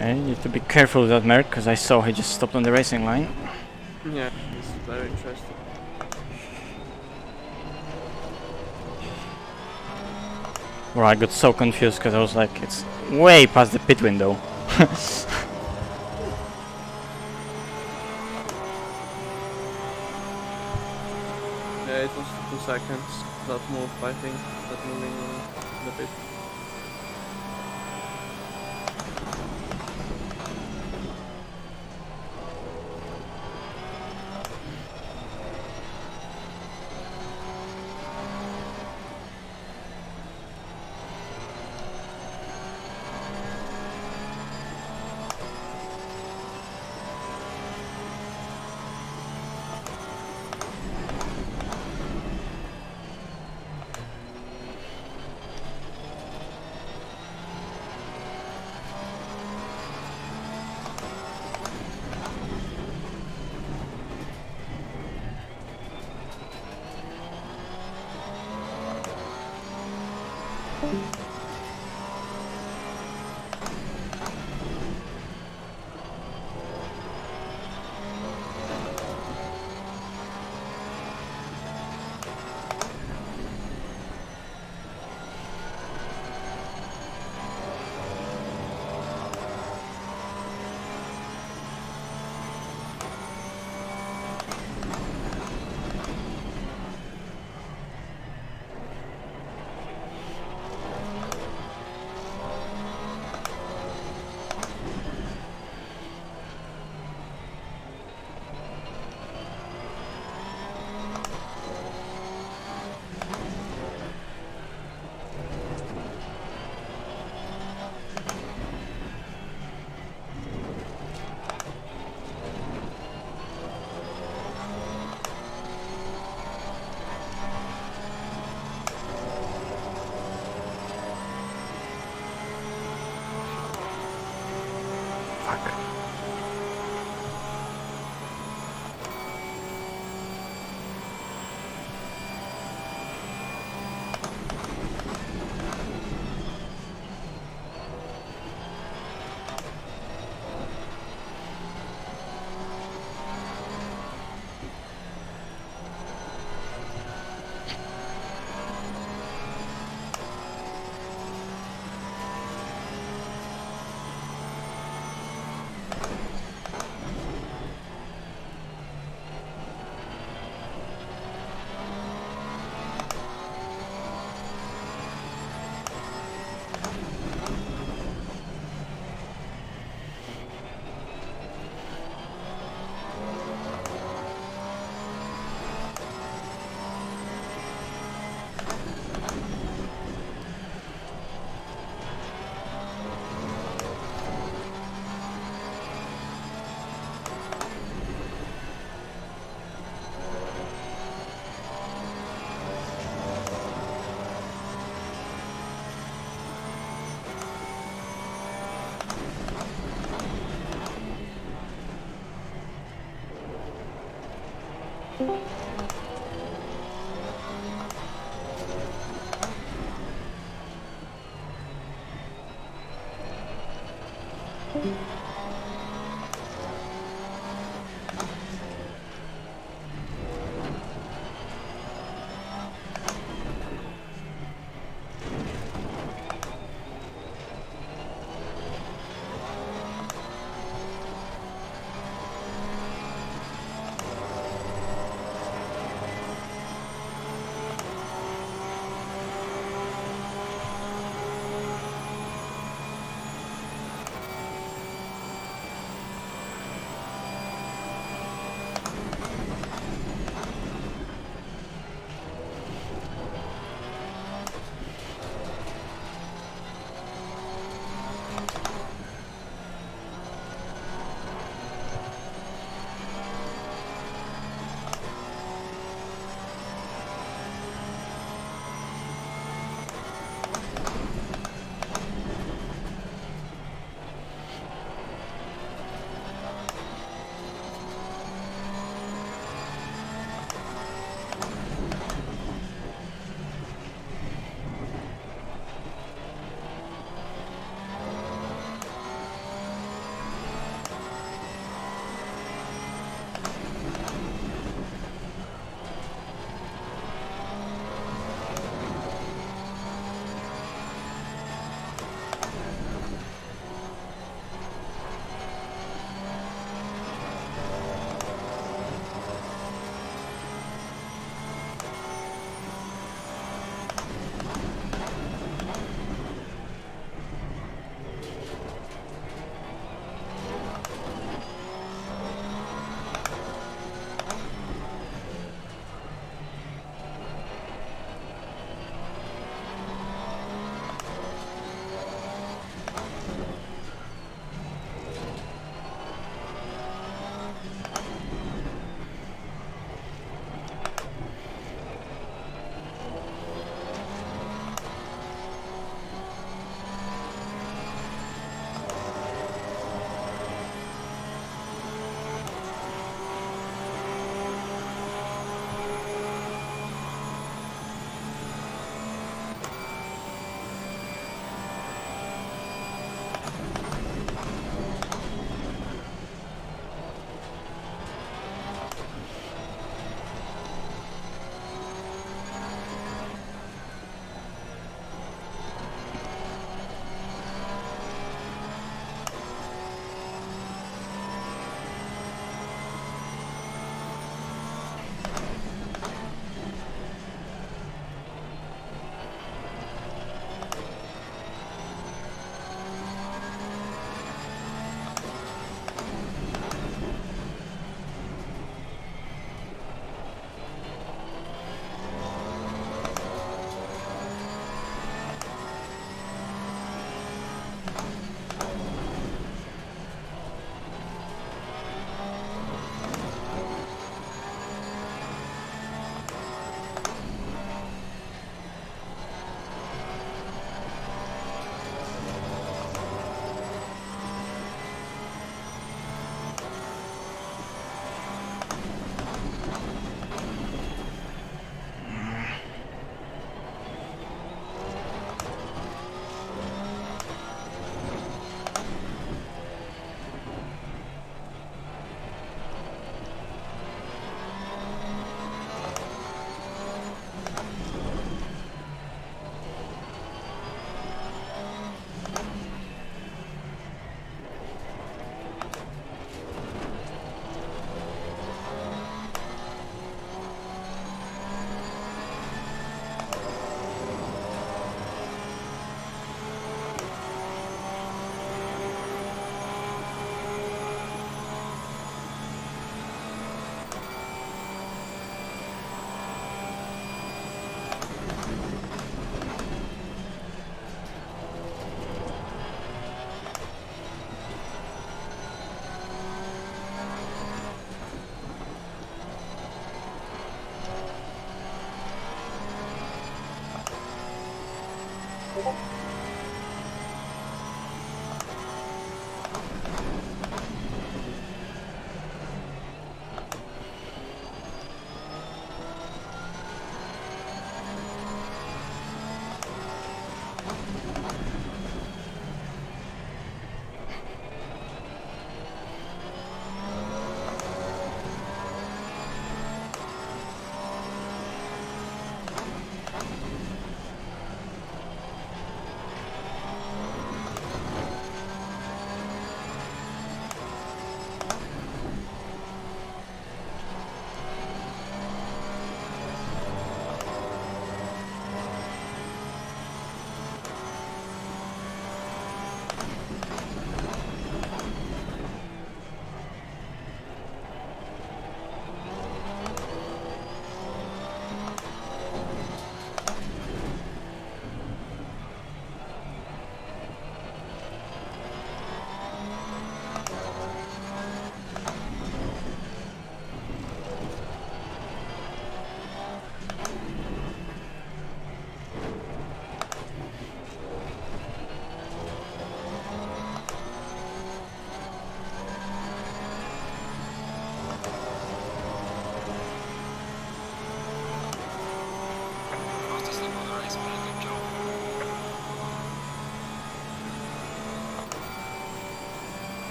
Okay, you have to be careful with that Merc, because I saw he just stopped on the racing line. Yeah, he's very interesting. Where I got so confused, because I was like, it's way past the pit window. Yeah, it was 2 seconds that move, I think, that moving the pit.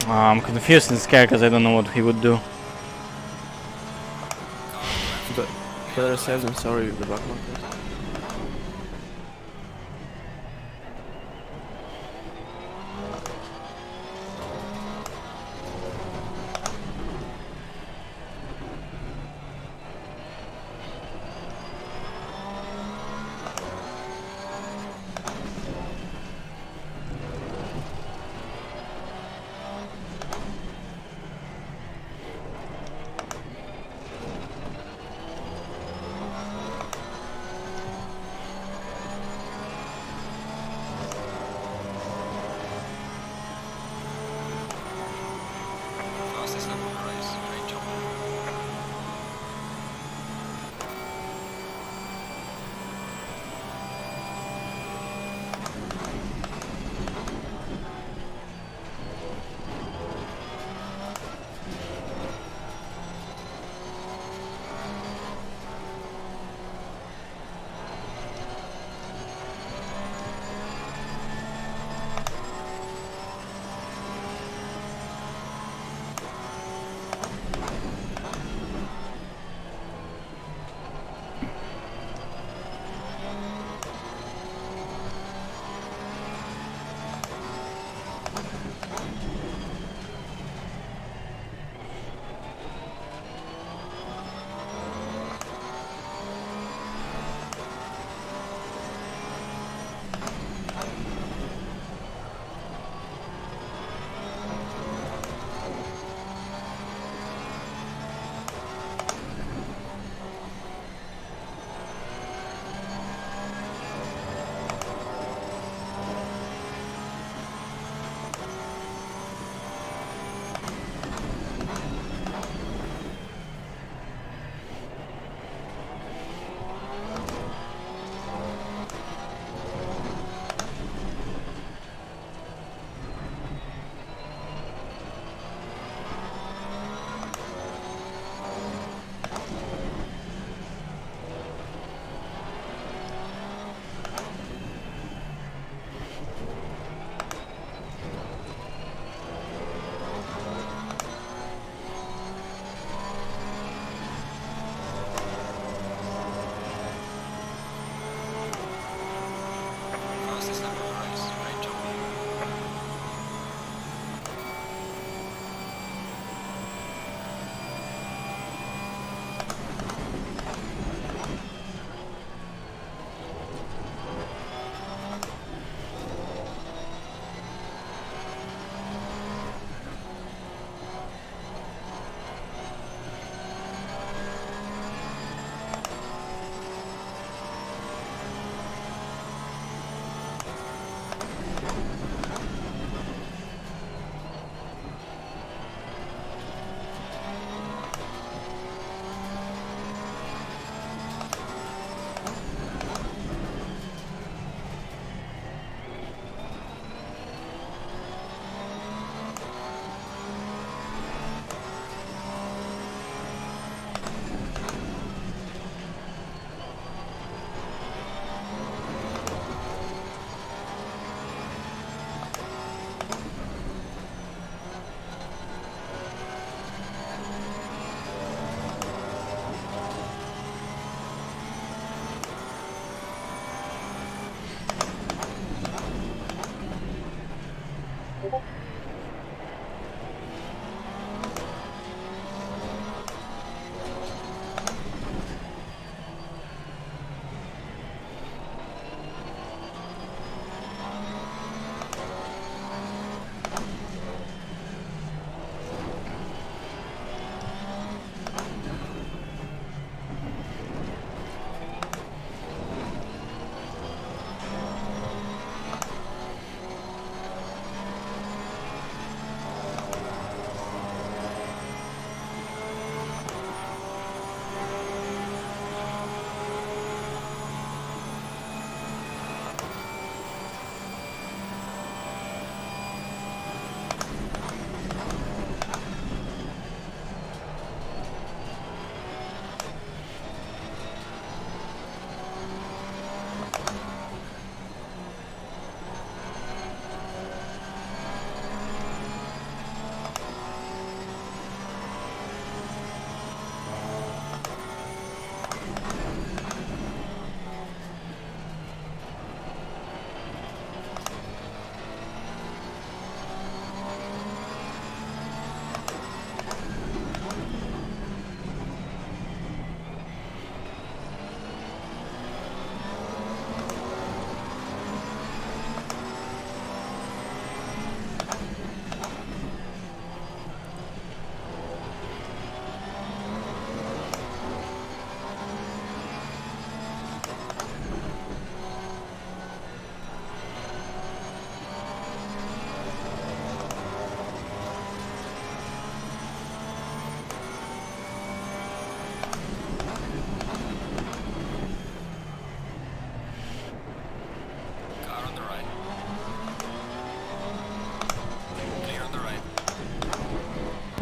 I'm confused and scared because I don't know what he would do. But better safe than sorry with the back market.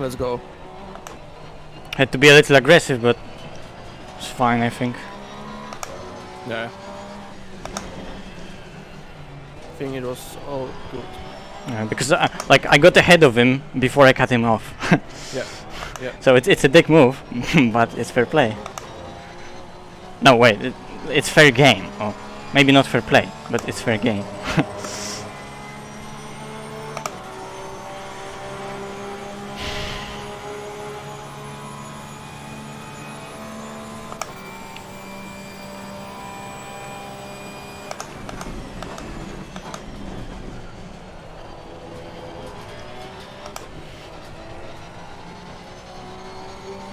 Let's go. Had to be a little aggressive, but it's fine, I think. Yeah. I think it was all good. Because like I got ahead of him before I cut him off. Yeah. Yeah. So it's a dick move, but it's fair play. No, wait, it's fair game. Oh, maybe not fair play, but it's fair game.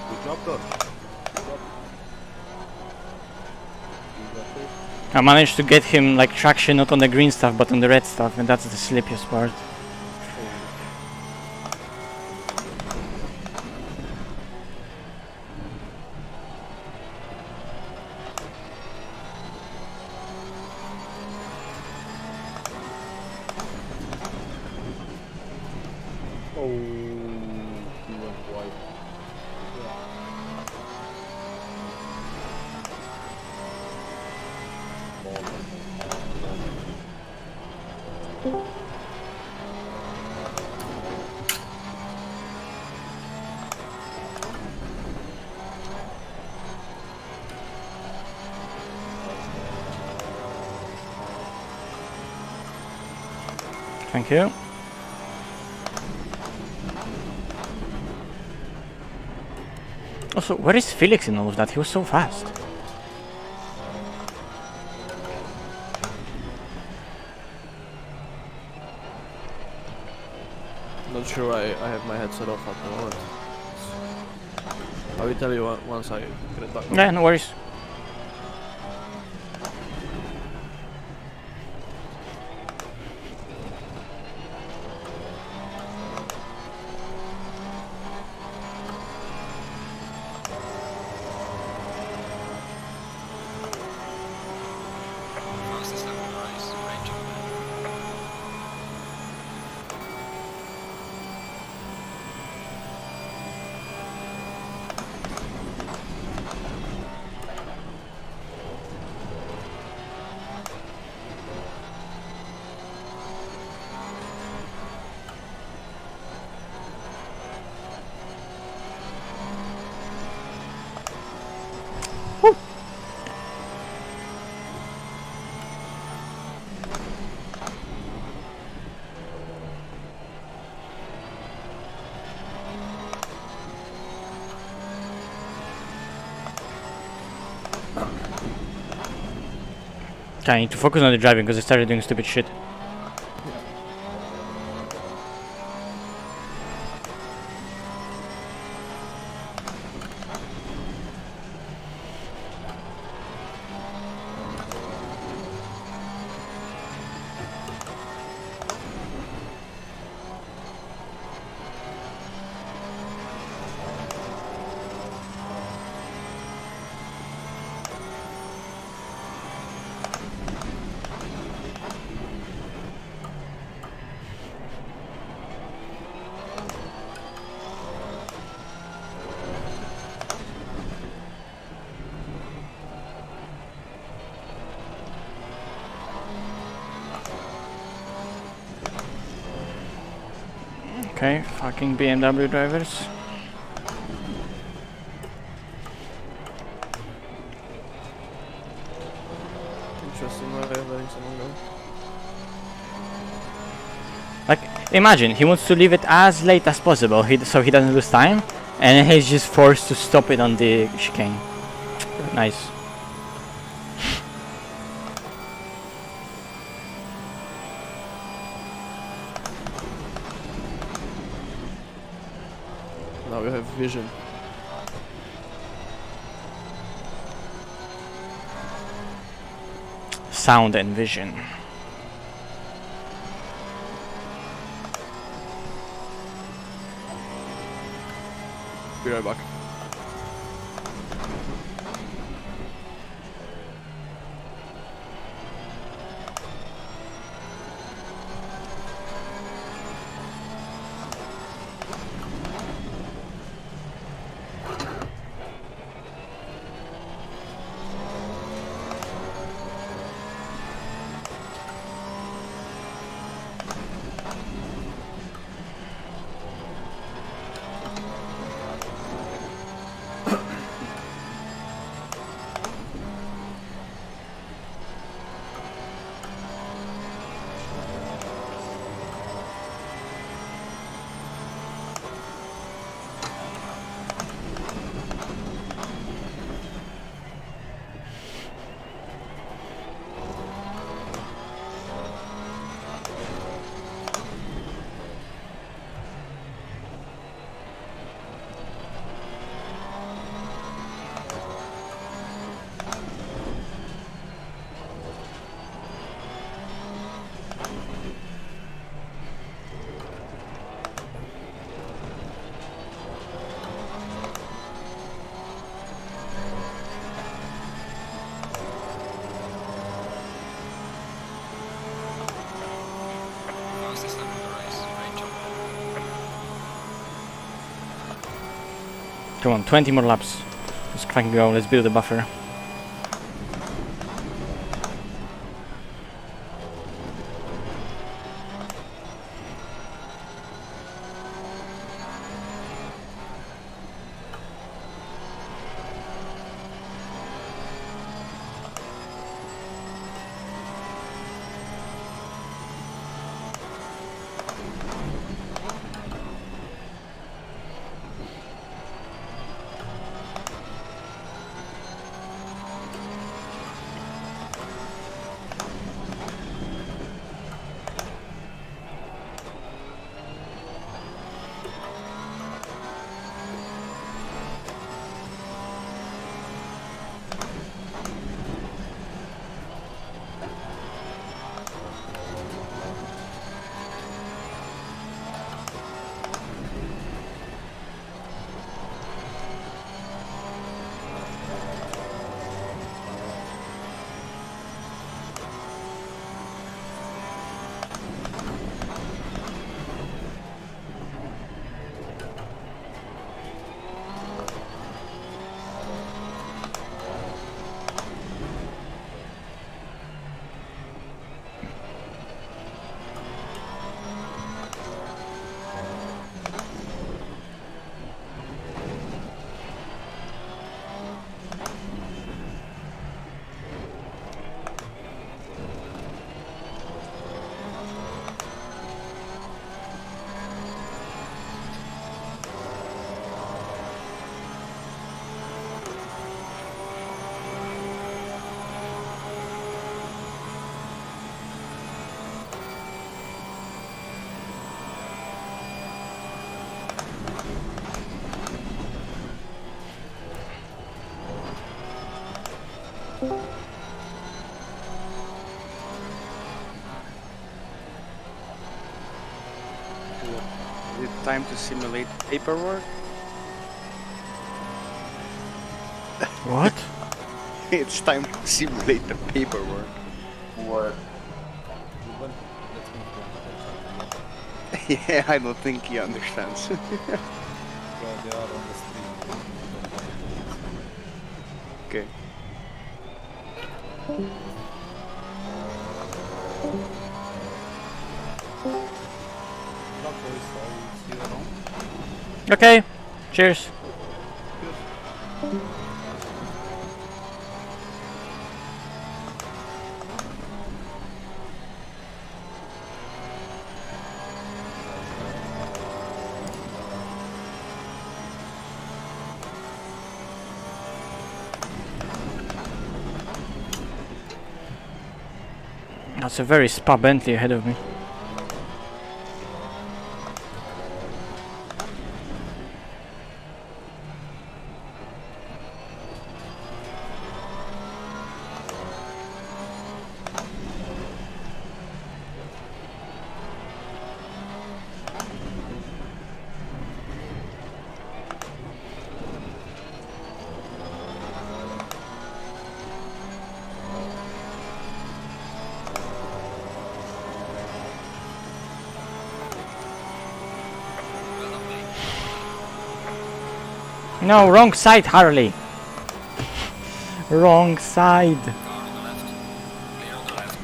Good job, George. I managed to get him like traction not on the green stuff but on the red stuff, and that's the slippiest part. Oh, he went wide. Thank you. Also, where is Felix in all of that? He was so fast. Not sure I have my headset off at the moment. I will tell you once I get it back. Yeah, no worries. Fastest lap of the race. Great job, man. Okay, I need to focus on the driving because I started doing stupid shit. Okay, fucking BMW drivers. Interesting way of letting someone go. Like, imagine, he wants to leave it as late as possible so he doesn't lose time, and he's just forced to stop it on the chicane. Nice. Now we have vision. Sound and vision. Be right back. 67 for the race. Great job. Come on, 20 more laps. Let's crank and go. Let's build a buffer. Is it time to simulate paperwork? What? It's time to simulate the paperwork. What? Ruben, let's move to another chapter. Yeah, I don't think he understands. Well, they are on the street. Okay. Rock boys, I will see you around. Okay. Cheers. That's a very spa Bentley ahead of me. No, wrong side, Harley. Wrong side. Car on the left. Clear on the left.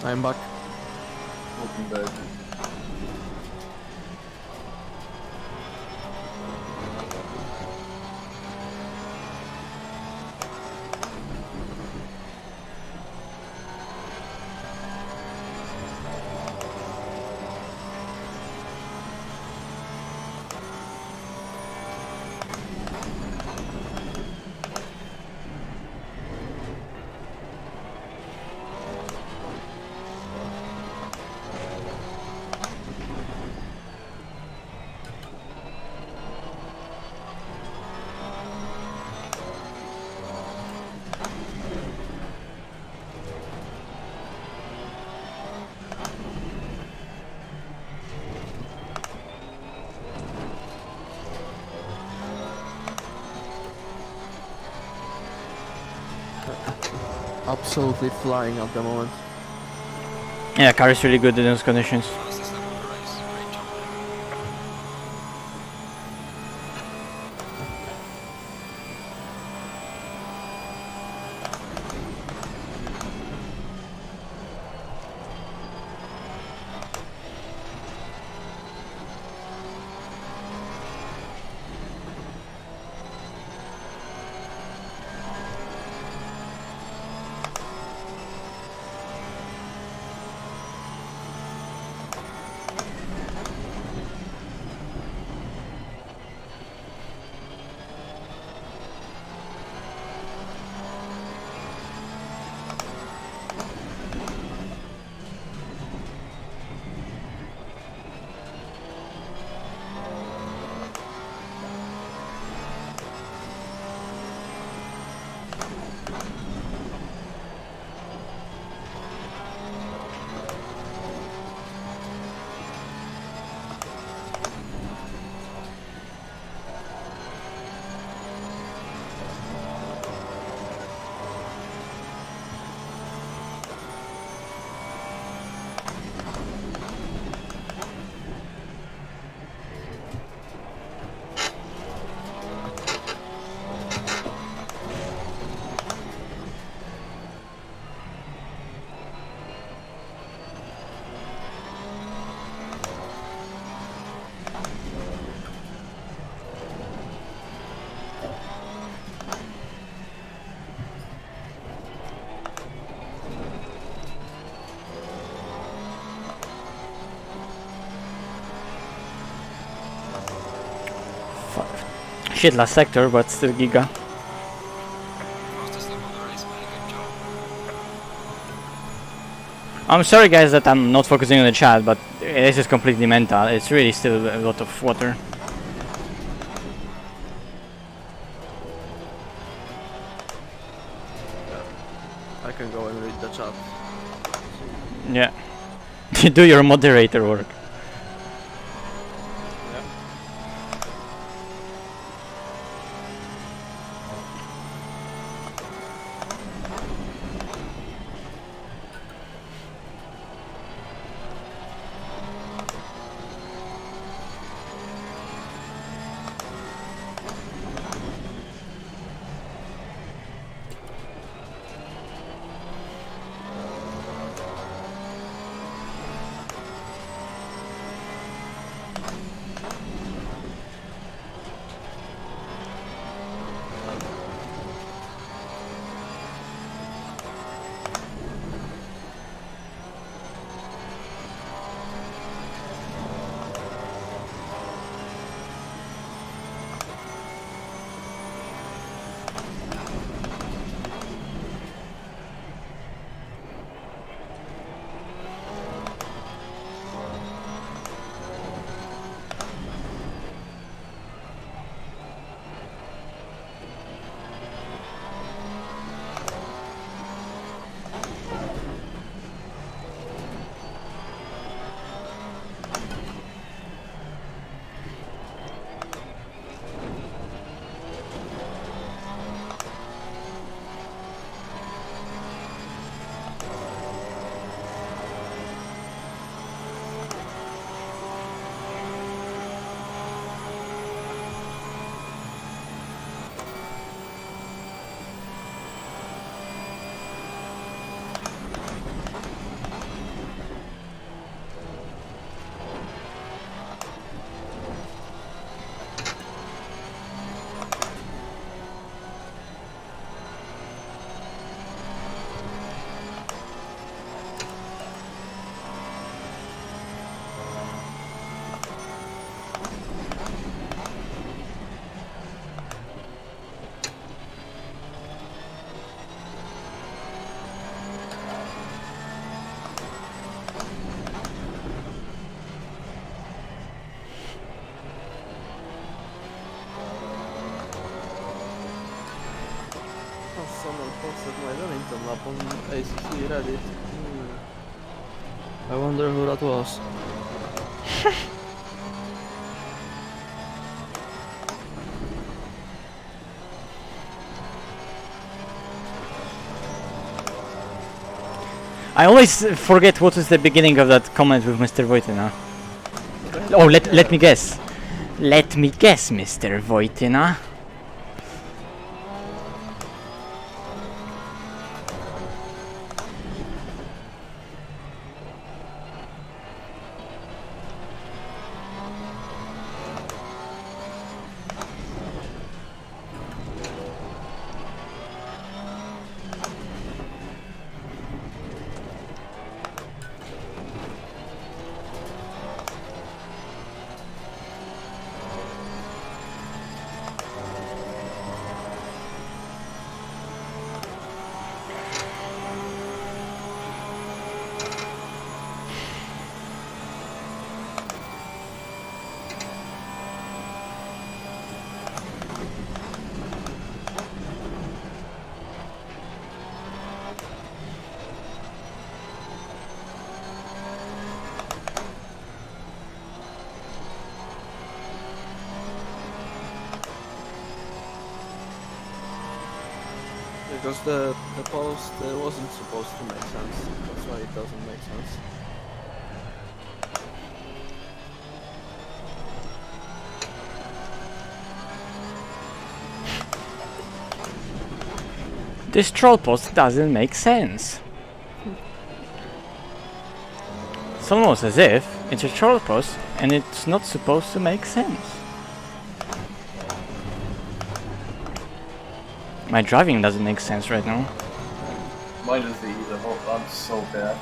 I'm back. Welcome back. absolutely flying at the moment. Yeah, car is really good in those conditions. Fastest lap of the race. Great job there. Shit, last sector, but still giga. Fastest lap of the race, man. Good job. I'm sorry guys that I'm not focusing on the chat, but this is completely mental. It's really still a lot of water. I can go and read the chat. Yeah. Do your moderator work. Someone posted my Wellington lap on ACC Reddit. I wonder who that was. I always forget what is the beginning of that comment with Mr. Wojtyna. Oh, let me guess. Let me guess, Mr. Wojtyna. Because the post wasn't supposed to make sense. That's why it doesn't make sense. This troll post doesn't make sense. It's almost as if it's a troll post and it's not supposed to make sense. My driving doesn't make sense right now. Mine doesn't either. Oh, I'm so bad.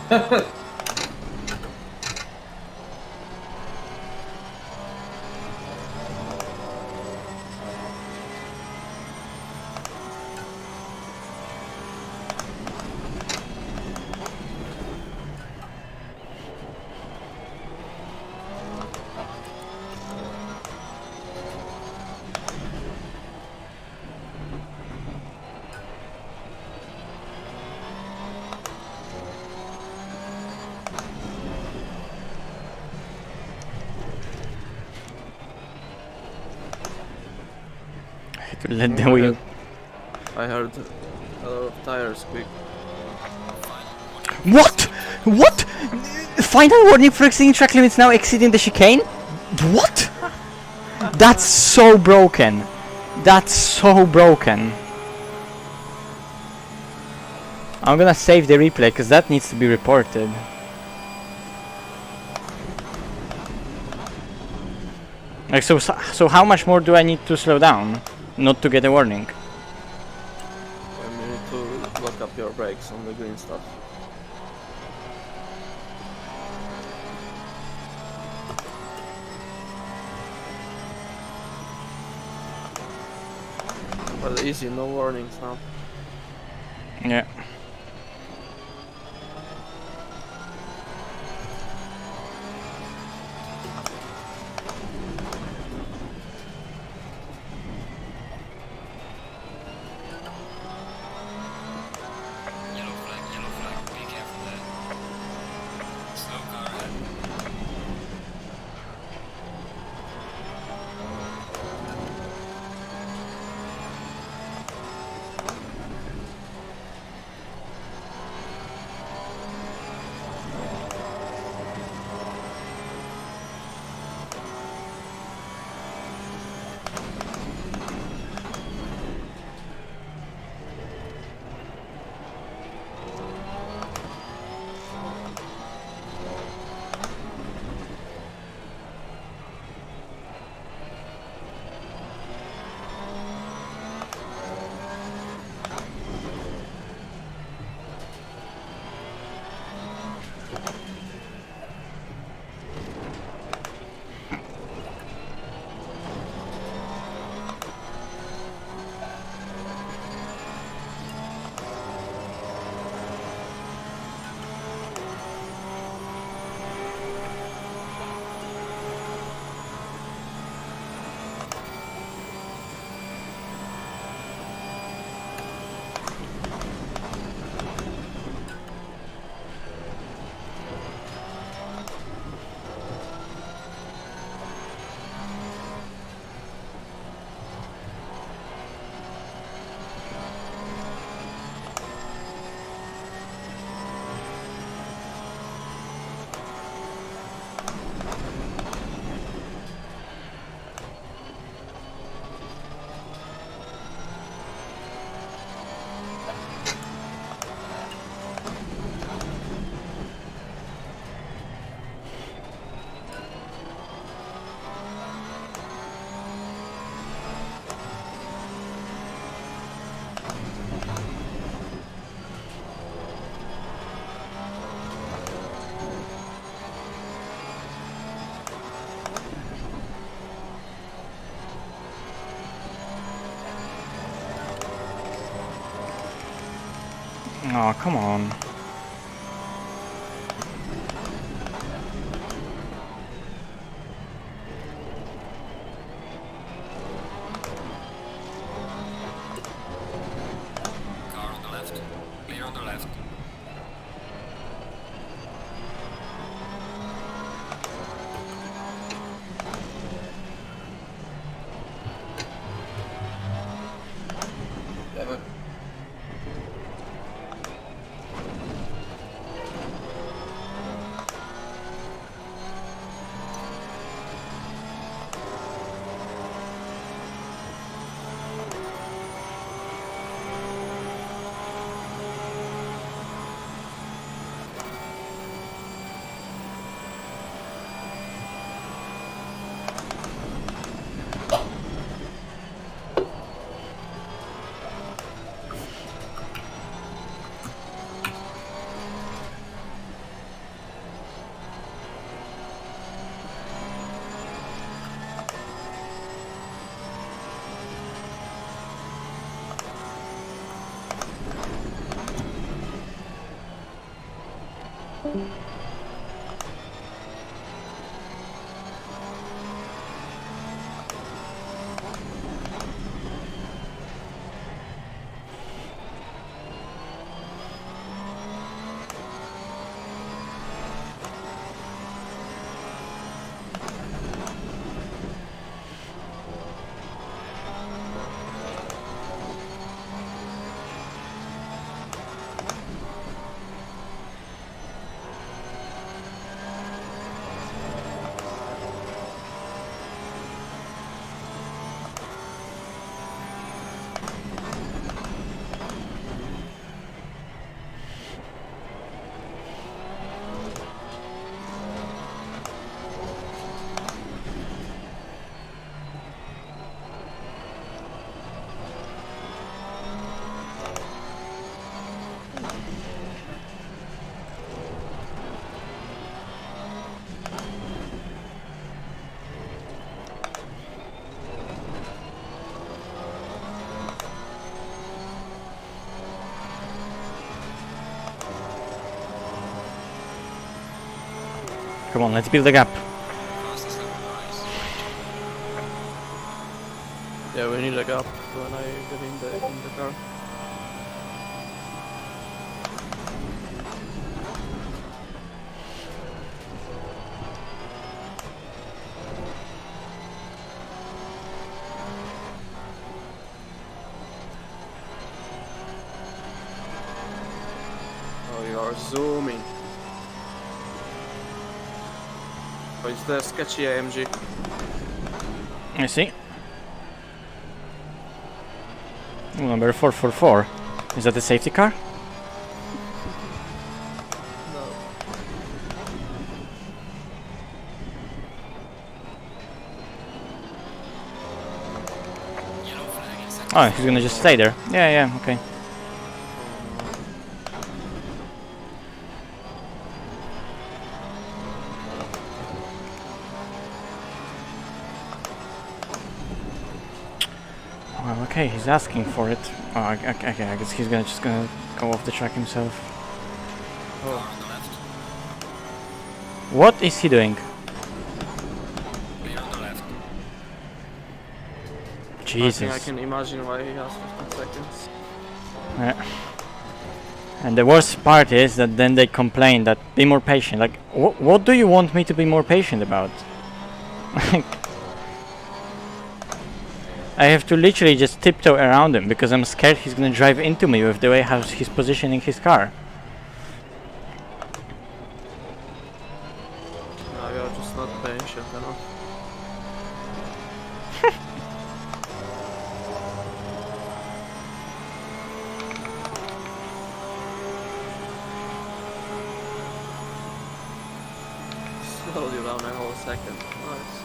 To let the wheel. I heard a lot of tires squeak. What? What? Final warning for exceeding track limits now exceeding the chicane? What? That's so broken. That's so broken. I'm gonna save the replay because that needs to be reported. Like so how much more do I need to slow down not to get a warning? And you need to lock up your brakes on the green stuff. Well, easy, no warnings now. Yeah. Yellow flag, be careful there. Slow car ahead. Oh, come on. Car on the left. Clear on the left. Come on, let's build a gap. Fastest lap on the race. Yeah, we need a gap when I get in the car. Oh, you are zooming. Oh, it's the sketchy AMG. I see. Ooh, number 444. Is that the safety car? No. Yellow flag in second. Oh, he's gonna just stay there. Yeah, okay. Well, okay, he's asking for it. Oh, okay, I guess he's just gonna go off the track himself. Car on the left. What is he doing? Clear on the left. I Jesus. think I can imagine why he has 15 seconds. Yeah. And the worst part is that then they complain that be more patient. Like, what do you want me to be more patient about? I have to literally just tiptoe around him because I'm scared he's gonna drive into me with the way how he's positioning his car. No, you're just not patient enough. Slowed you down a whole second. Nice.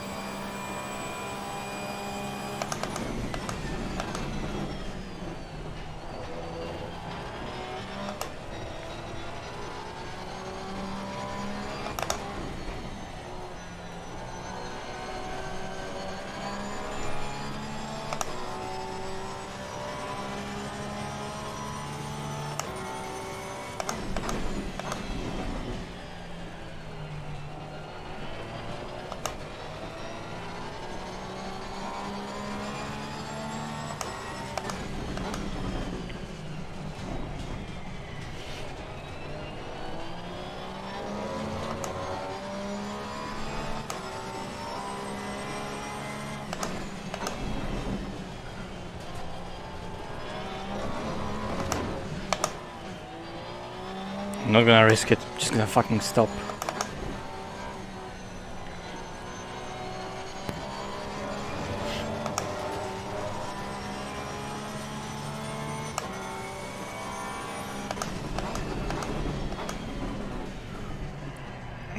not gonna risk it. Just gonna fucking stop.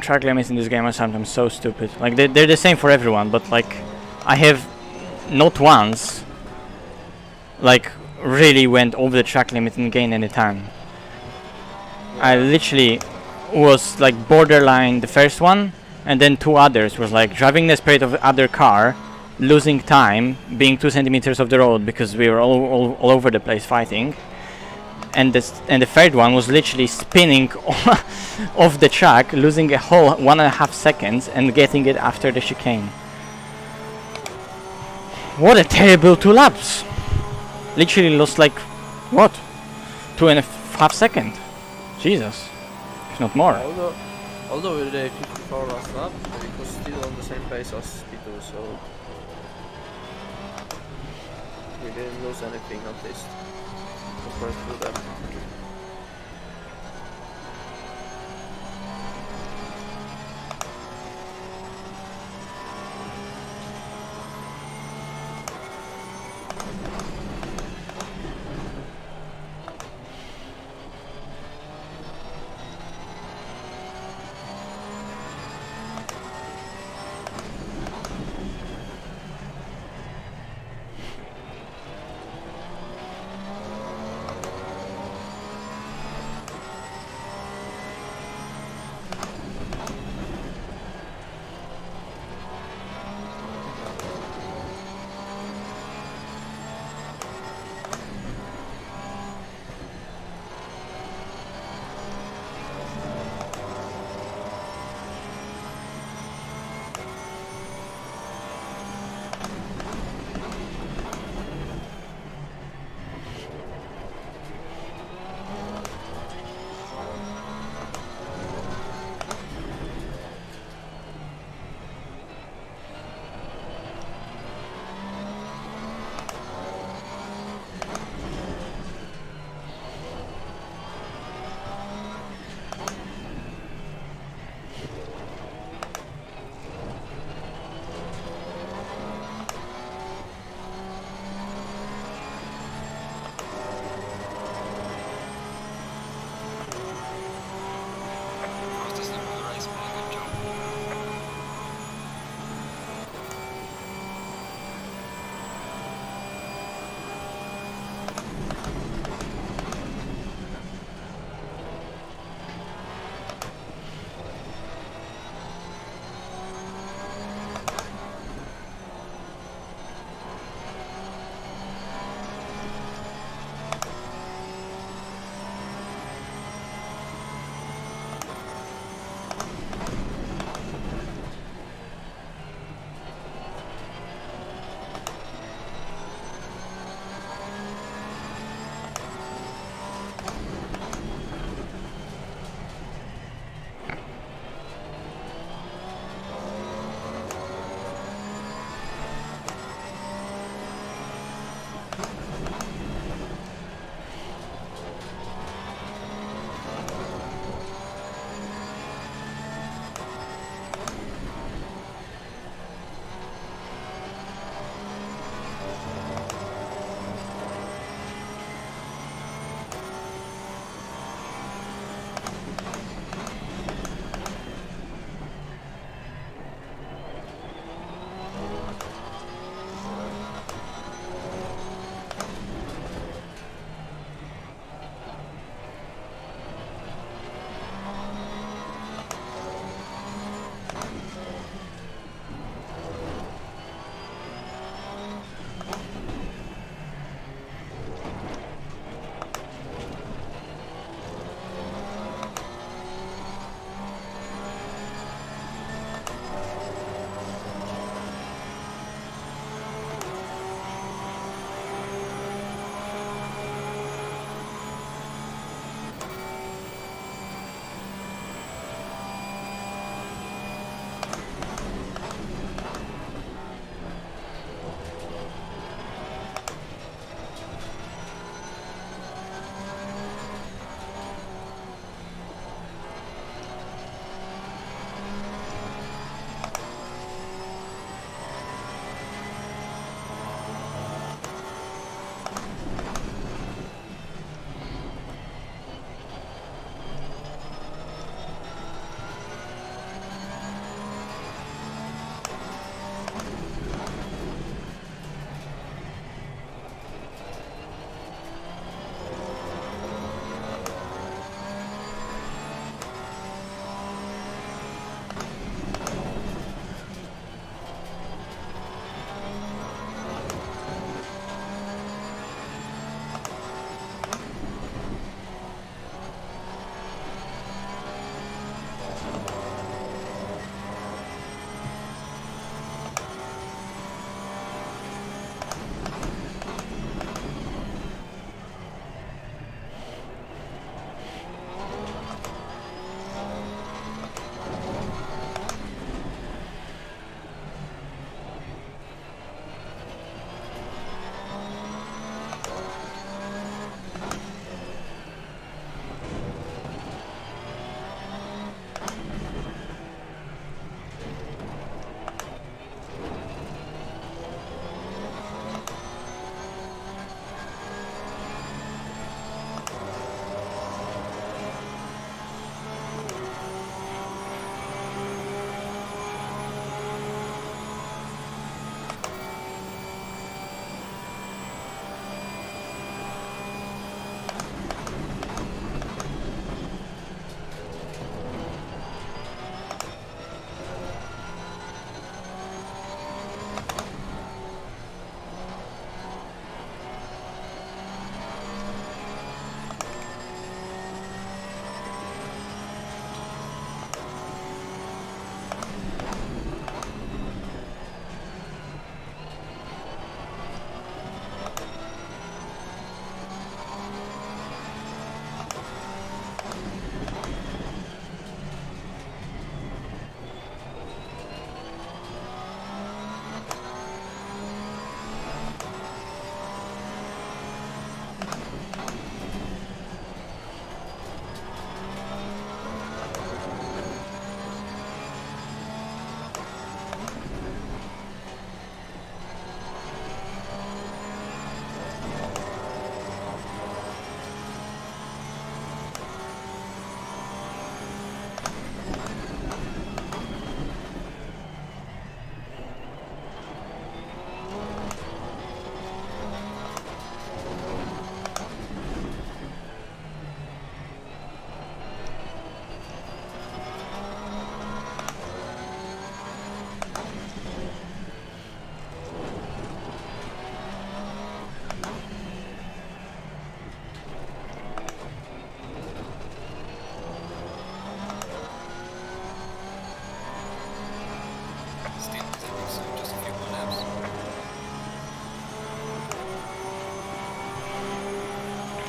Track limits in this game are sometimes so stupid. Like they're the same for everyone, but like I have not once like really went over the track limit and gained any time. I literally was like borderline the first one, and then 2 others was like driving the speed of the other car, losing time, being 2 centimeters off the road because we were all over the place fighting. And the third one was literally spinning off the track, losing a whole 1.5 seconds and getting it after the chicane. What a terrible 2 laps! Literally lost like, what? 2.5 seconds. Jesus. If not more. Although with the 54 last lap, it was still on the same pace as P2, so we didn't lose anything at least compared to them.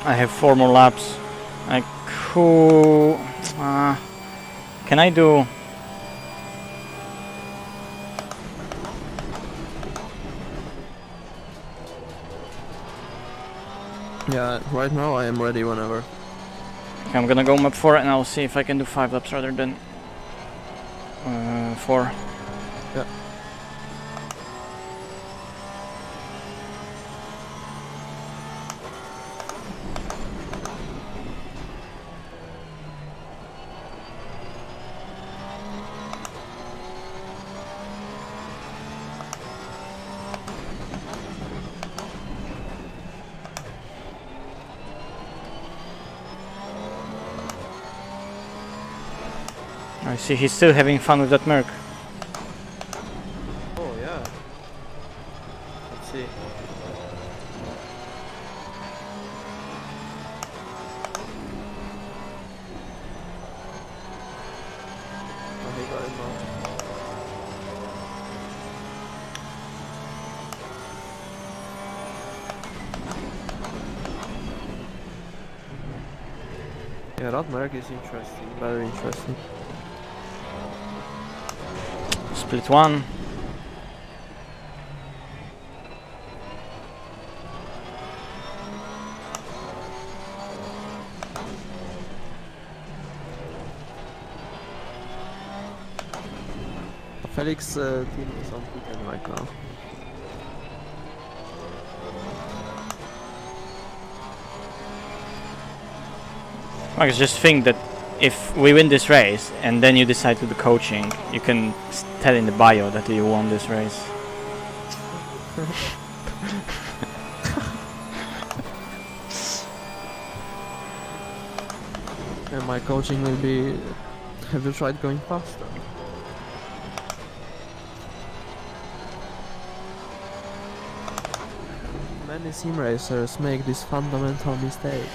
I have 4 more laps. I could... can I do... Yeah, right now I am ready whenever. I'm gonna go map 4 and I'll see if I can do 5 laps rather than 4. Yeah. I see he's still having fun with that Merc. Oh yeah. Let's see. Oh, he got it now. Yeah, that Merc is interesting, very interesting. Split 1. Felix team is on P10 right now. I just think that if we win this race and then you decide to do coaching, you can tell in the bio that you won this race. And my coaching will be, have you tried going faster? Many sim racers make this fundamental mistake.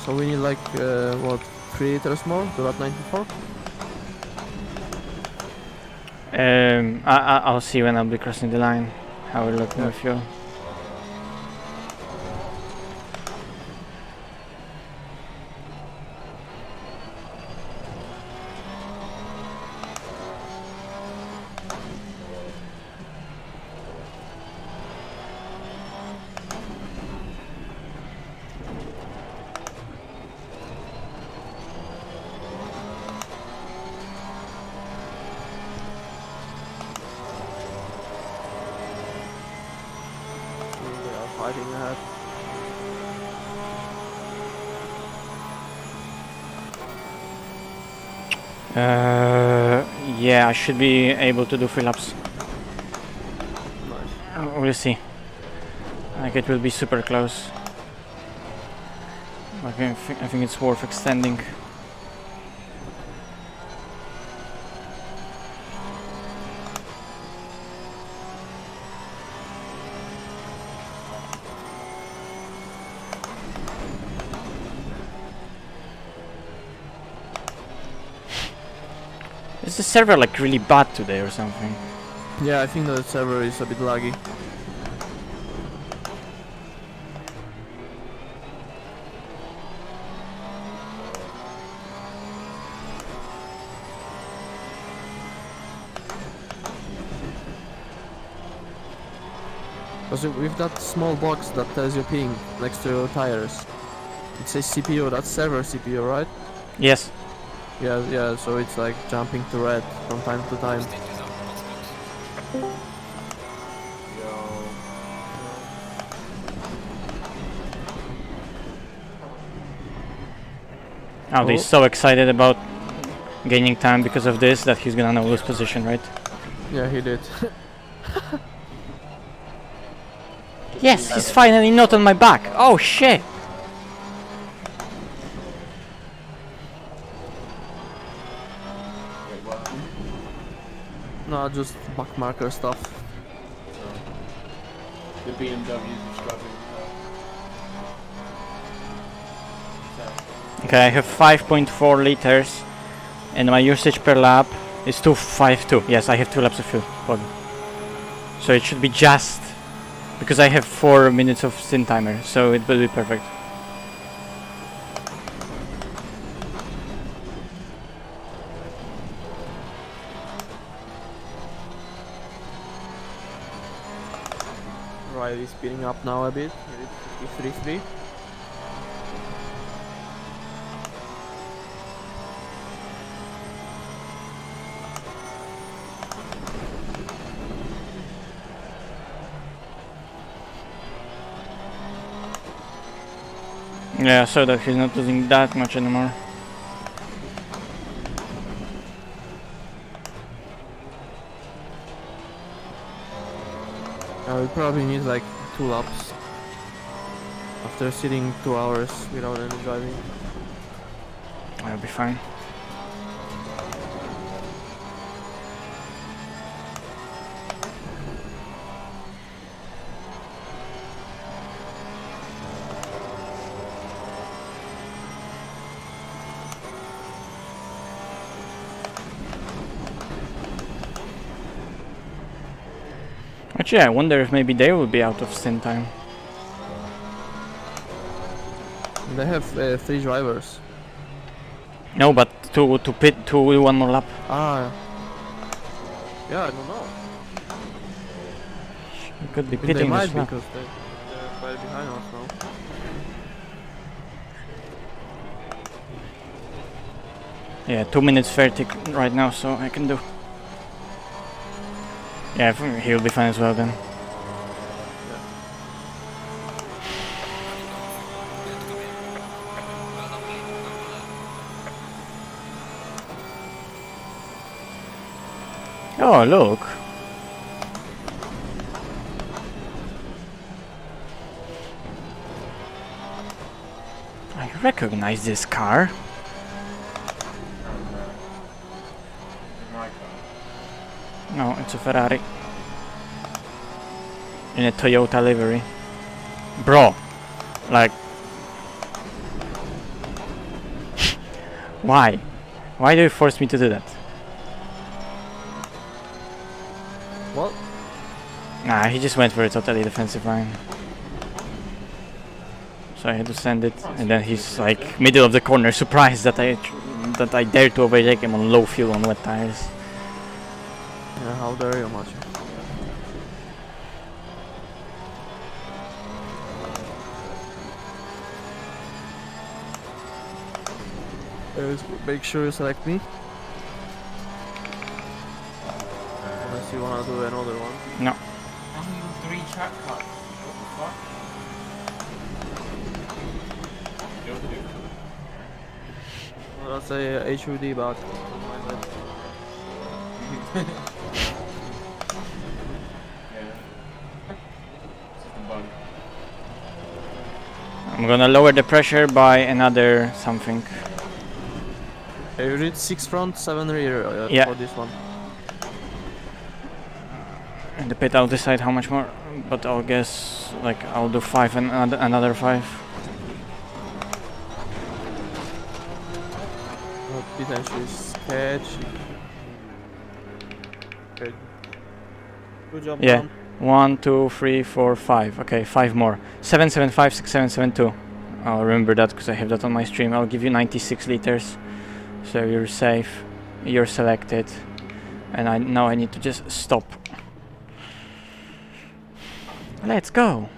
So we need like, what, 3 liters more to that 94? I'll see when I'll be crossing the line how we look with fuel. They are fighting ahead. Yeah, I should be able to do 3 laps. Nice. We'll see. Like it will be super close. I think it's worth extending. Is the server like really bad today or something? Yeah, I think the server is a bit laggy. Because with that small box that tells you ping next to your tires, it says CPU, that's server CPU, right? Yes. Yeah, so it's like jumping to red from time to time. Stage is up, what's good? Oh, he's so excited about gaining time because of this that he's gonna now lose position, right? Yeah, he did. Yes, he's finally not on my back. Oh shit! No, just back marker stuff. The BMWs are struggling. Okay, I have 5.4 liters and my usage per lap is 252. Yes, I have 2 laps of fuel. So it should be just because I have 4 minutes of stint timer, so it will be perfect. Riley's speeding up now a bit. 53.3. Yeah, so that he's not losing that much anymore. We probably need like 2 laps after sitting 2 hours without any driving. I'll be fine. Actually, I wonder if maybe they will be out of stint time. They have 3 drivers. No, but to pit to 1 more lap. Ah. Yeah, I don't know. You could be They pitting might this lap. because they're right behind us now. Yeah, 2 minutes 30 right now, so I can do. Yeah, he'll be fine as well then. Oh, look. I recognize this car. No, it's a Ferrari. In a Toyota livery. Bro, like... Why? Why do you force me to do that? What? Nah, he just went for a totally defensive line. So I had to send it, and then he's like middle of the corner, surprised that I dared to overtake him on low fuel on wet tires. Yeah, how dare you, Macho? Make sure you select me. Unless you wanna do another one. No. Only 3 track cuts. What the fuck? Well, that's a HUD bug. I'm gonna lower the pressure by another something. You did 6 front, 7 rear Yeah. for this one. In the pit I'll decide how much more, but I'll guess like I'll do 5 and another 5. Potentially sketch. Okay. Good job, Yeah. man. 1, 2, 3, 4, 5. Okay, 5 more. 775, 6772. I'll remember that because I have that on my stream. I'll give you 96 liters. So you're safe. You're selected. And now I need to just stop. Let's go.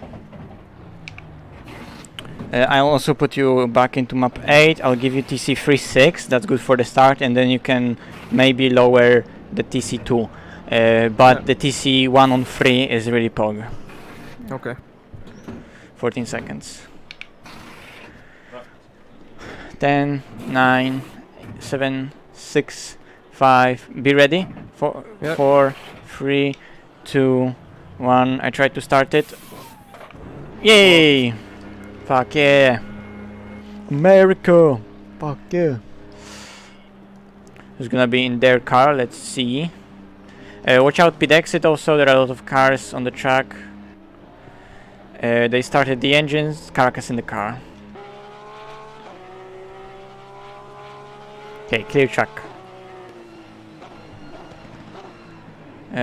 I'll also put you back into map 8. I'll give you TC36. That's good for the start. And then you can maybe lower the TC2. But the TC1 on 3 is really pog. Okay. 14 seconds. 10, 9, 7, 6, 5. Be ready. 4, Yep. 4, 3, 2, 1. I tried to start it. Yay! Fuck yeah! America! Fuck yeah! Who's gonna be in their car? Let's see. Watch out, pit exit also. There are a lot of cars on the track. They started the engines. Carcass in the car. Okay, clear track.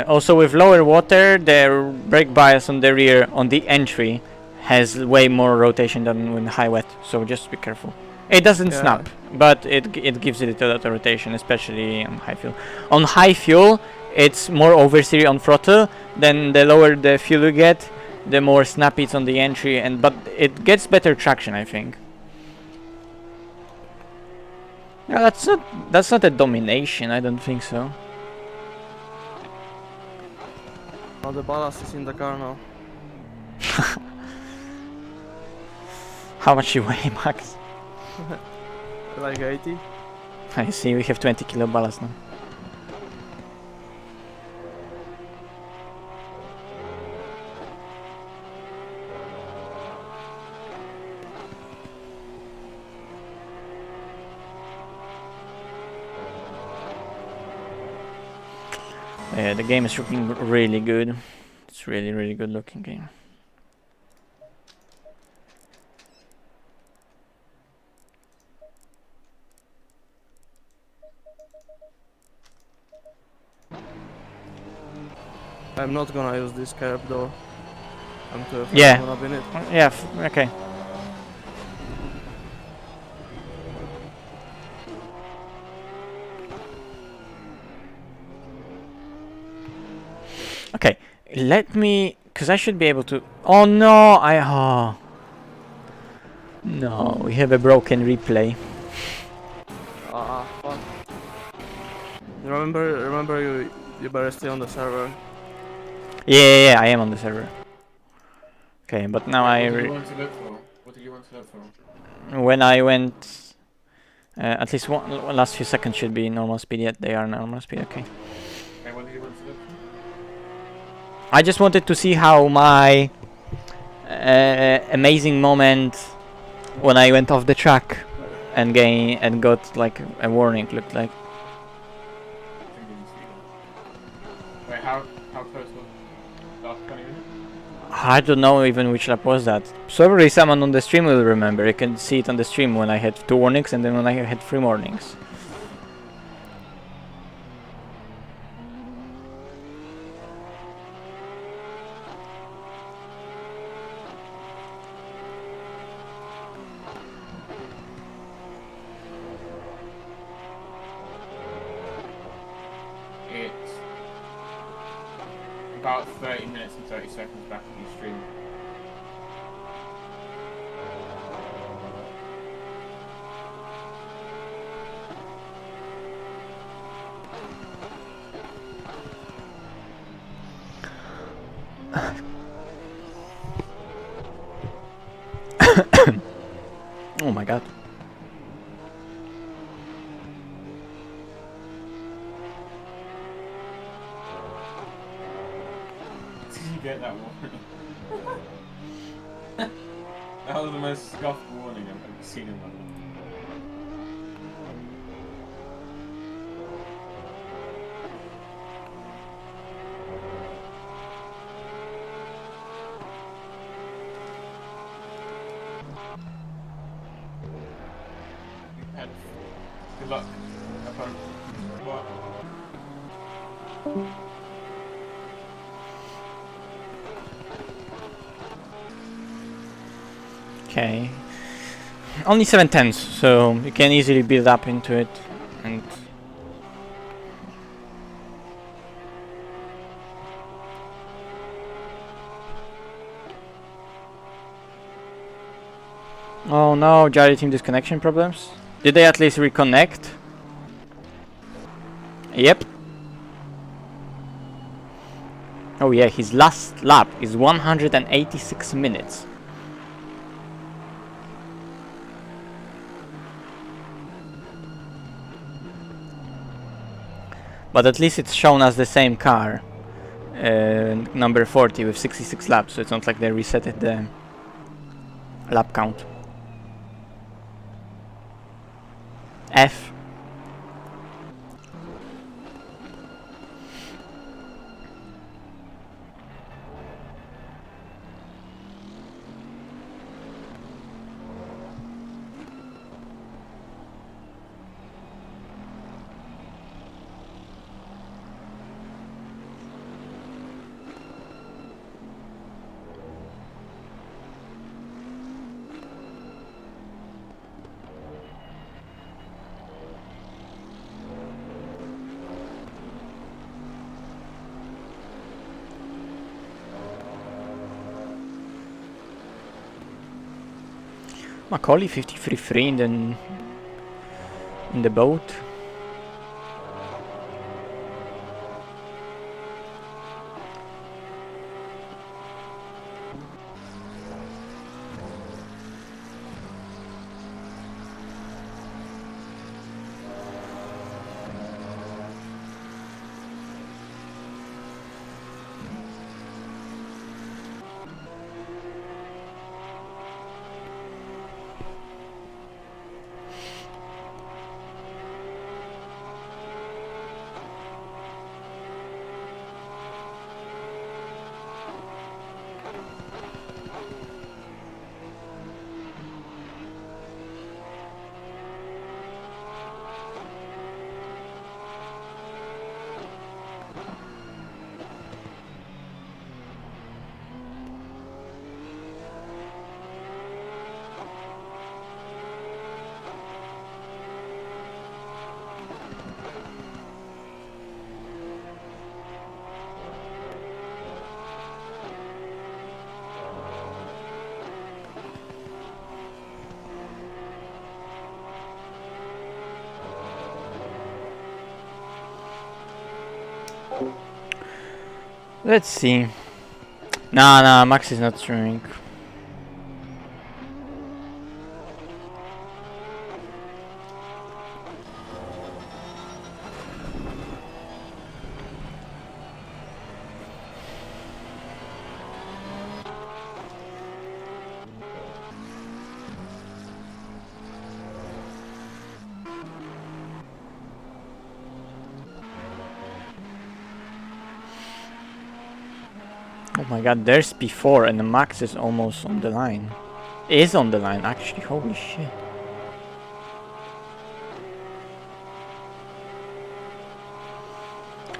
Also with lower water, the brake bias on the rear, on the entry, has way more rotation than with high wet, so just be careful. It doesn't snap, but it gives it a lot of rotation, especially on high fuel. On high fuel, it's more oversteer on throttle. Then the lower the fuel you get, the more snappy it's on the entry, but it gets better traction, I think. Yeah, that's not a domination. I don't think so. Now the ballast is in the car now. How much you weigh, Max? Like 80. I see, we have 20 kilo ballast now. Yeah, the game is looking really good. It's really good looking game. I'm not gonna use this curb though. I'm too afraid Yeah. I'm gonna win it. Yeah, okay. Okay, let me, cause I should be able to. Oh no, no, we have a broken replay. Fuck. Remember you better stay on the server. Yeah, I am on the server. Okay, but now What did you want to look for? What did you want to look for? when I went, at least one last few seconds should be normal speed. Yet they are normal speed. Okay. Okay, what did you want to look for? I just wanted to see how my amazing moment when I went off the track and got like a warning looked like. I think you can see that. Wait, how close was the last 20 minutes? I don't know even which lap was that. Probably someone on the stream will remember. You can see it on the stream when I had 2 warnings and then when I had 3 warnings. It's about 30 minutes and 30 seconds back on your stream. Oh my god. Did you get that warning? That was the most scuffed warning I've ever seen in my life. Good luck. Have fun. Bye. Okay. Only 7/10, so you can easily build up into it and oh no, Jari team disconnection problems. Did they at least reconnect? Yep. Oh yeah, his last lap is 186 minutes. But at least it's shown as the same car. Number 40 with 66 laps, so it's not like they resetted the lap count. F. Macaulay 53.3 in the boat. Let's see. Nah, Max is not streaming. Oh my god, there's P4 and the Max is almost on the line. Is on the line actually, holy shit.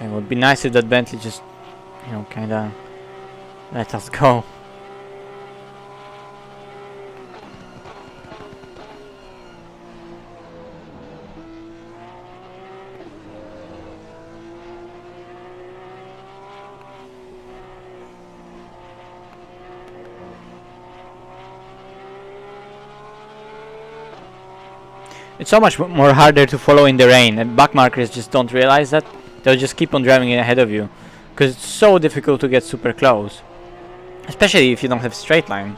It would be nice if that Bentley just, you know, kinda let us go. It's so much more harder to follow in the rain, and backmarkers just don't realize that. They'll just keep on driving ahead of you, because it's so difficult to get super close, especially if you don't have straight line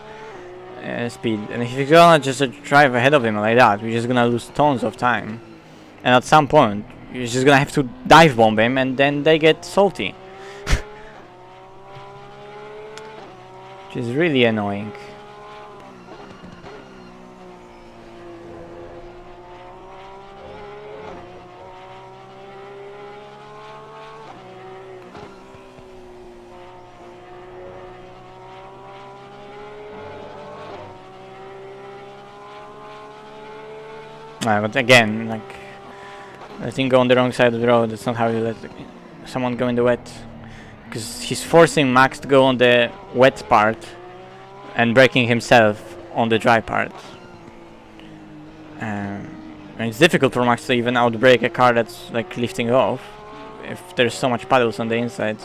speed. And if you're gonna just drive ahead of him like that, you're just gonna lose tons of time, and at some point you're just gonna have to dive bomb him, and then they get salty. Which is really annoying. But again, like, letting go on the wrong side of the road, that's not how you let someone go in the wet. Because he's forcing Max to go on the wet part and braking himself on the dry part. And it's difficult for Max to even outbrake a car that's like lifting off if there's so much paddles on the inside.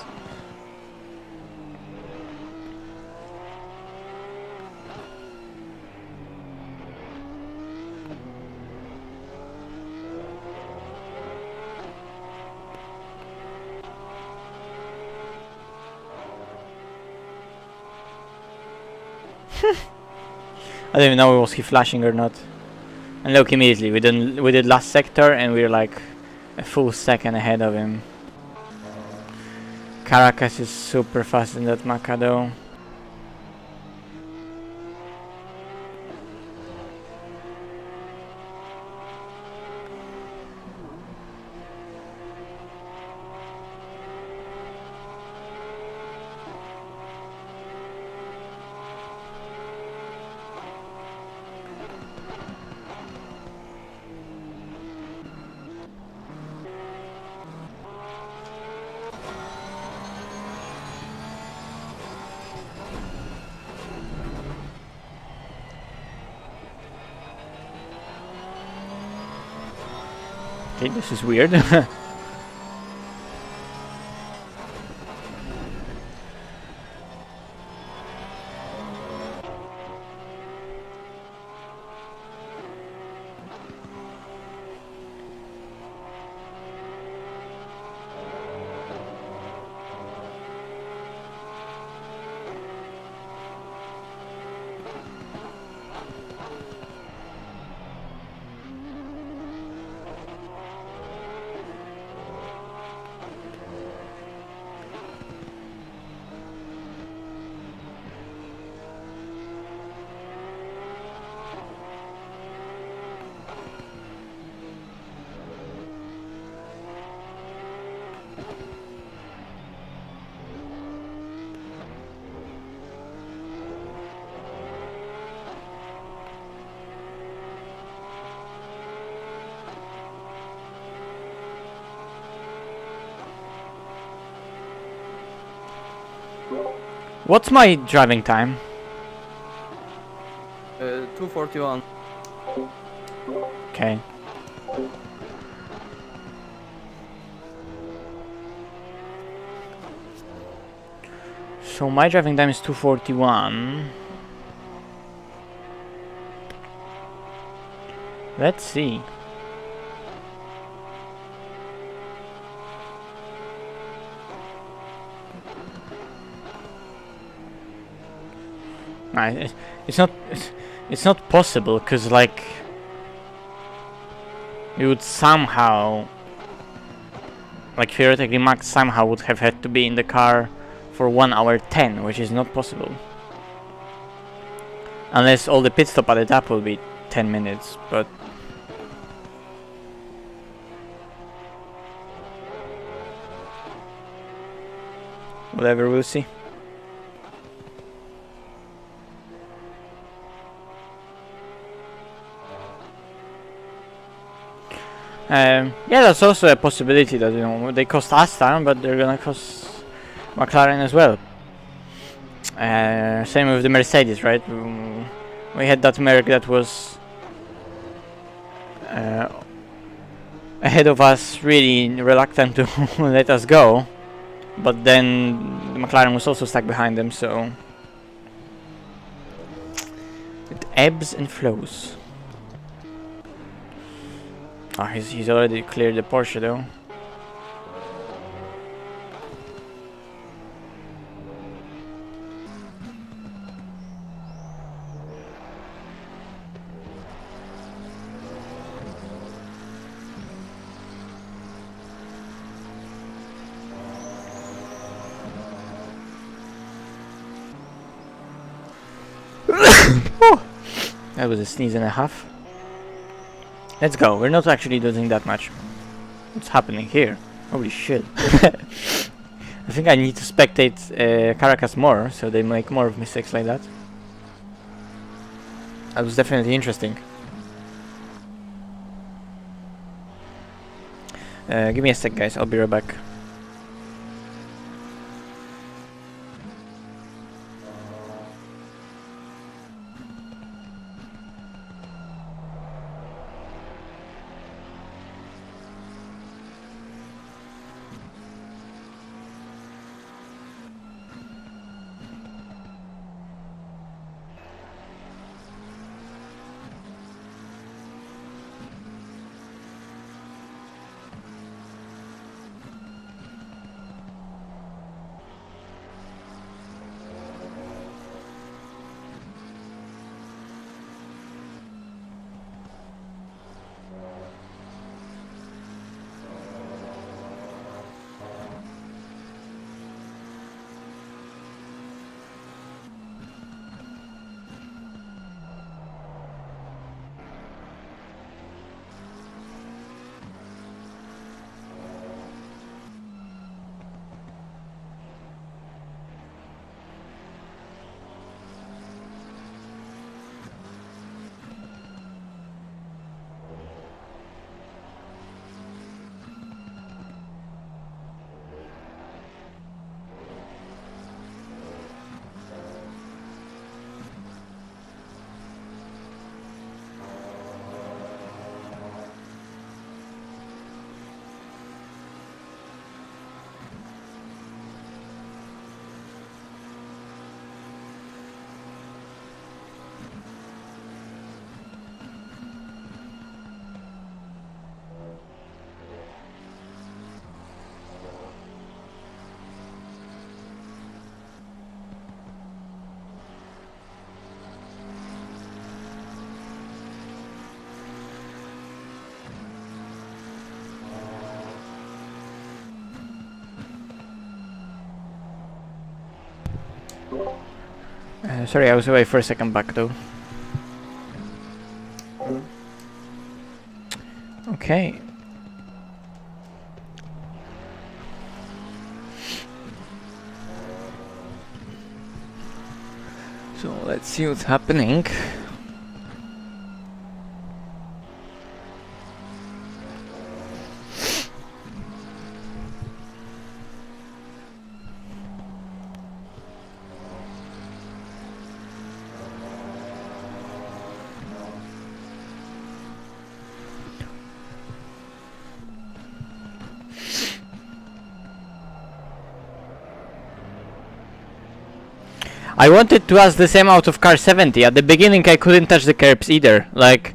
I don't even know was he flashing or not. And look, immediately we did last sector and we're like a full second ahead of him. Caracas is super fast in that Maca though. Okay, this is weird. What's my driving time? 241. Okay. So my driving time is 241. Let's see. Nah, it's not possible, because like we would somehow, like theoretically Max somehow would have had to be in the car for 1 hour 10, which is not possible. Unless all the pit stop added up will be 10 minutes, but whatever, we'll see. Yeah, that's also a possibility that, you know, they cost us time, but they're gonna cost McLaren as well. Same with the Mercedes, right? We had that Merc that was ahead of us, really reluctant to let us go, but then the McLaren was also stuck behind them, so it ebbs and flows. Oh, he's already cleared the Porsche though. That was a sneeze and a half. Let's go. We're not actually losing that much. What's happening here? Holy shit. I think I need to spectate Caracas more, so they make more of mistakes like that. That was definitely interesting. Give me a sec, guys. I'll be right back. Sorry, I was away for a second back though. Okay. So let's see what's happening. I wanted to ask the same out of car 70. At the beginning I couldn't touch the curbs either. Like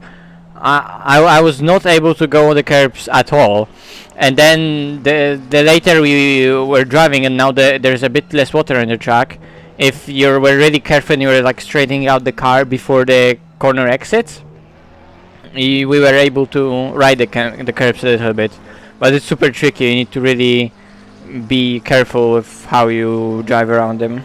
I was not able to go on the curbs at all. And then the later we were driving and now there's a bit less water in the track. If you were really careful and you were like straightening out the car before the corner exits, we were able to ride the curbs a little bit. But it's super tricky, you need to really be careful with how you drive around them.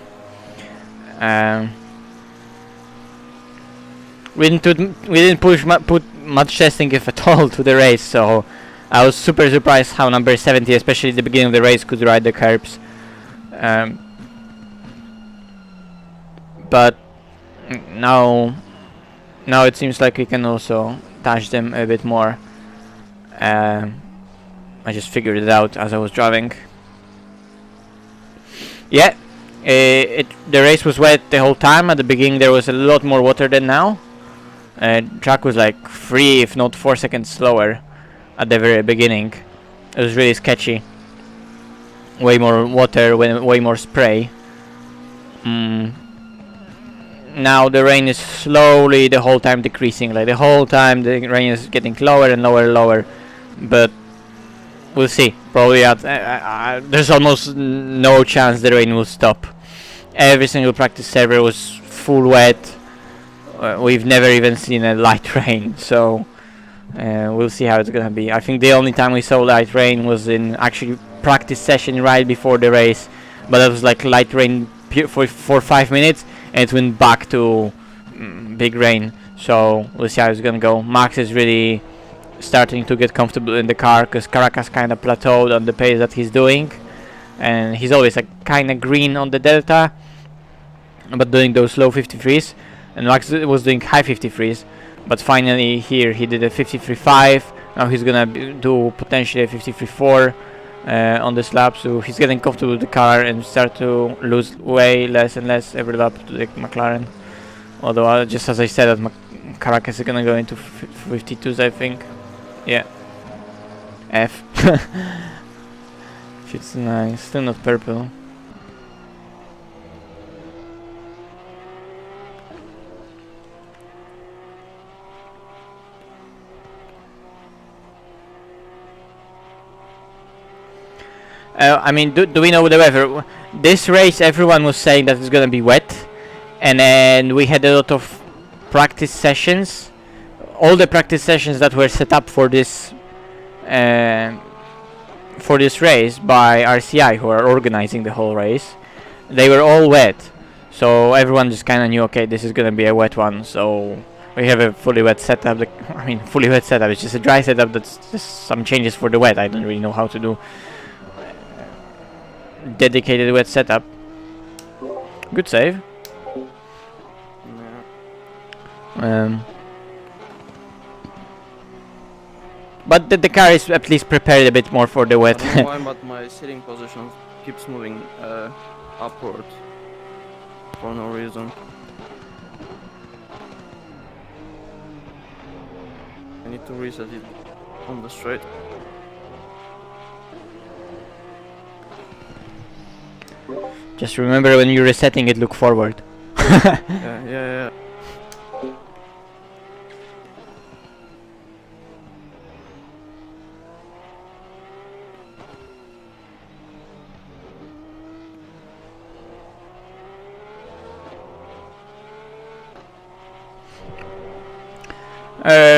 We didn't put much testing if at all to the race, so I was super surprised how number 70, especially at the beginning of the race, could ride the curbs. But now it seems like we can also touch them a bit more. I just figured it out as I was driving. Yeah. The race was wet the whole time. At the beginning there was a lot more water than now. Track was like 3 if not 4 seconds slower at the very beginning. It was really sketchy. Way more water, way more spray. Now the rain is slowly the whole time decreasing. Like the whole time the rain is getting lower and lower and lower. But we'll see. Probably there's almost no chance the rain will stop. Every single practice server was full wet. We've never even seen a light rain, so we'll see how it's gonna be. I think the only time we saw light rain was in actually practice session right before the race, but that was like light rain for 5 minutes, and it went back to big rain. So we'll see how it's gonna go. Max is really starting to get comfortable in the car because Caracas kind of plateaued on the pace that he's doing, and he's always like kind of green on the delta but doing those low 53s, and Max was doing high 53s, but finally here he did a 53.5. Now he's gonna do potentially a 53.4 on this lap, so he's getting comfortable with the car and start to lose way less and less every lap to the McLaren. Although just as I said, that Caracas is gonna go into 52s, I think. Yeah. F. It's nice. Still not purple. I mean, do we know the weather? This race, everyone was saying that it's gonna be wet, and then we had a lot of practice sessions. All the practice sessions that were set up for this race by RCI, who are organizing the whole race, they were all wet. So everyone just kind of knew, okay, this is gonna be a wet one. So we have a fully wet setup. I mean, fully wet setup. It's just a dry setup. That's just some changes for the wet. I don't really know how to do dedicated wet setup. Good save. But the car is at least prepared a bit more for the wet. I don't know why, but my sitting position keeps moving upward for no reason. I need to reset it on the straight. Just remember, when you're resetting it, look forward. Yeah.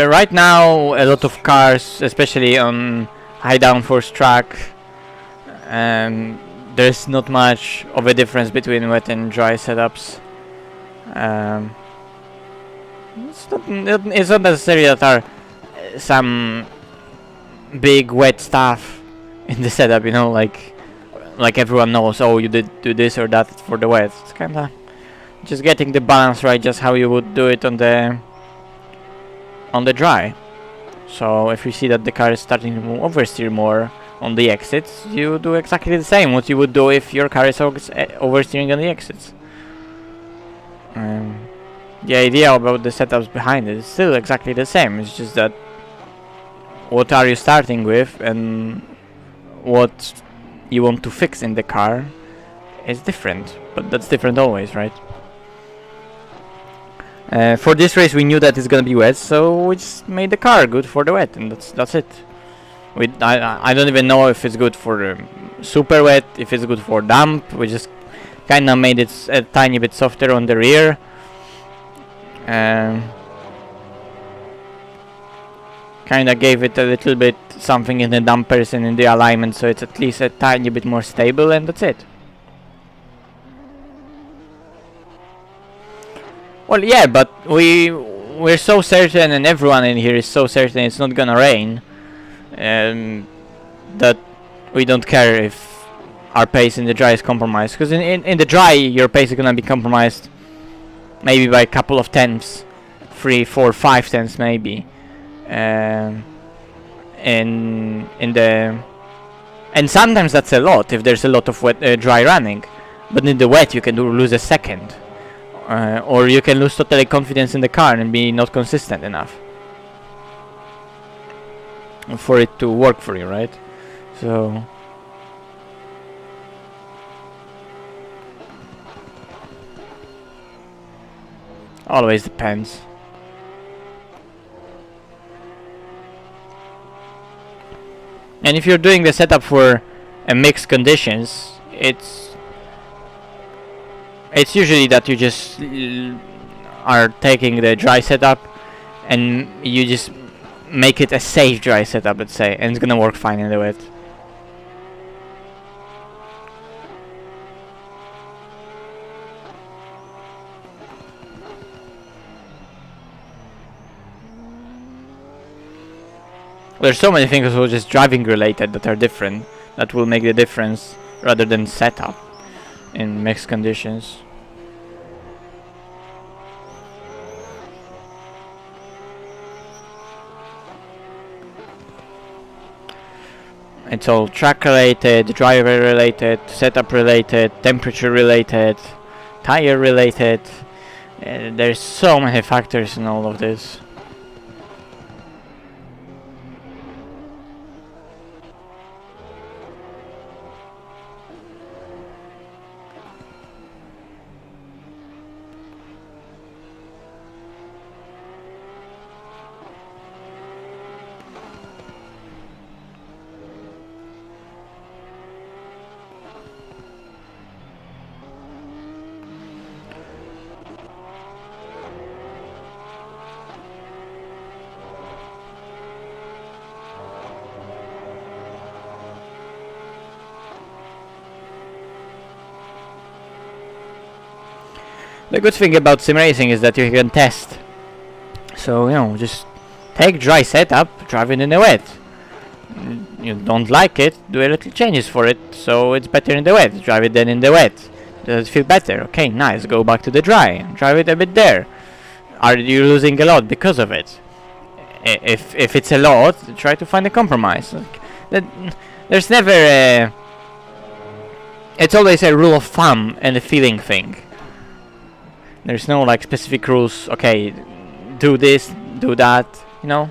Right now, a lot of cars, especially on high downforce track, there's not much of a difference between wet and dry setups. It's not necessary that are some big wet stuff in the setup, you know, like everyone knows, oh, you did do this or that for the wet. It's kinda just getting the balance right, just how you would do it on the dry. So if you see that the car is starting to oversteer more on the exits, you do exactly the same what you would do if your car is oversteering on the exits. The idea about the setups behind it is still exactly the same. It's just that what are you starting with and what you want to fix in the car is different, but that's different always, right? For this race we knew that it's gonna be wet, so we just made the car good for the wet, and that's it. I don't even know if it's good for super wet, if it's good for damp. We just kinda made it a tiny bit softer on the rear. Kinda gave it a little bit something in the dampers and in the alignment, so it's at least a tiny bit more stable, and that's it. Well, yeah, but we're so certain, and everyone in here is so certain it's not gonna rain, that we don't care if our pace in the dry is compromised. Because in the dry, your pace is gonna be compromised maybe by a couple of tenths, 3, 4, 5 tenths maybe. And sometimes that's a lot if there's a lot of wet, dry running. But in the wet, you can lose a second. Or you can lose totally confidence in the car and be not consistent enough for it to work for you, right? So always depends. And if you're doing the setup for mixed conditions, it's usually that you just are taking the dry setup and you just make it a safe dry setup, let's say, and it's gonna work fine in the wet. There's so many things also just driving related that are different, that will make the difference rather than setup in mixed conditions. It's all track related, driver related, setup related, temperature related, tire related. There's so many factors in all of this. The good thing about sim racing is that you can test. So, you know, just take dry setup, drive it in the wet. You don't like it, do a little changes for it, so it's better in the wet. Drive it then in the wet. Does it feel better? Okay, nice, go back to the dry. Drive it a bit there. Are you losing a lot because of it? If it's a lot, try to find a compromise. There's never a... It's always a rule of thumb and a feeling thing. There's no like specific rules, okay, do this, do that, you know?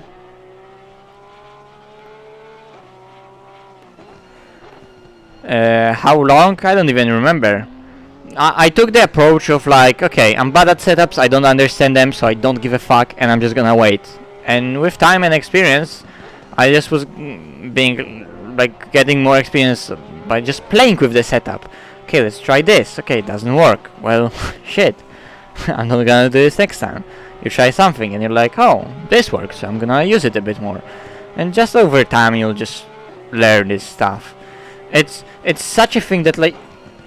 How long? I don't even remember. I took the approach of like, okay, I'm bad at setups, I don't understand them, so I don't give a fuck, and I'm just gonna wait. And with time and experience, I just was being like getting more experience by just playing with the setup. Okay, let's try this. Okay, it doesn't work. Well, shit. I'm not gonna do this next time. You try something and you're like, oh, this works, so I'm gonna use it a bit more. And just over time you'll just learn this stuff. It's such a thing that like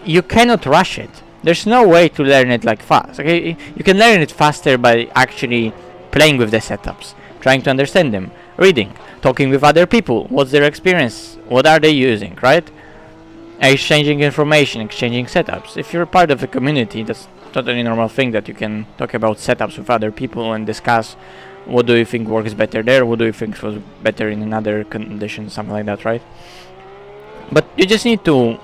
you cannot rush it. There's no way to learn it like fast. Okay, you can learn it faster by actually playing with the setups, trying to understand them, reading, talking with other people. What's their experience? What are they using? Right? Exchanging information, exchanging setups. If you're part of a community, that's totally normal thing that you can talk about setups with other people and discuss what do you think works better there, what do you think was better in another condition, something like that, right? But you just need to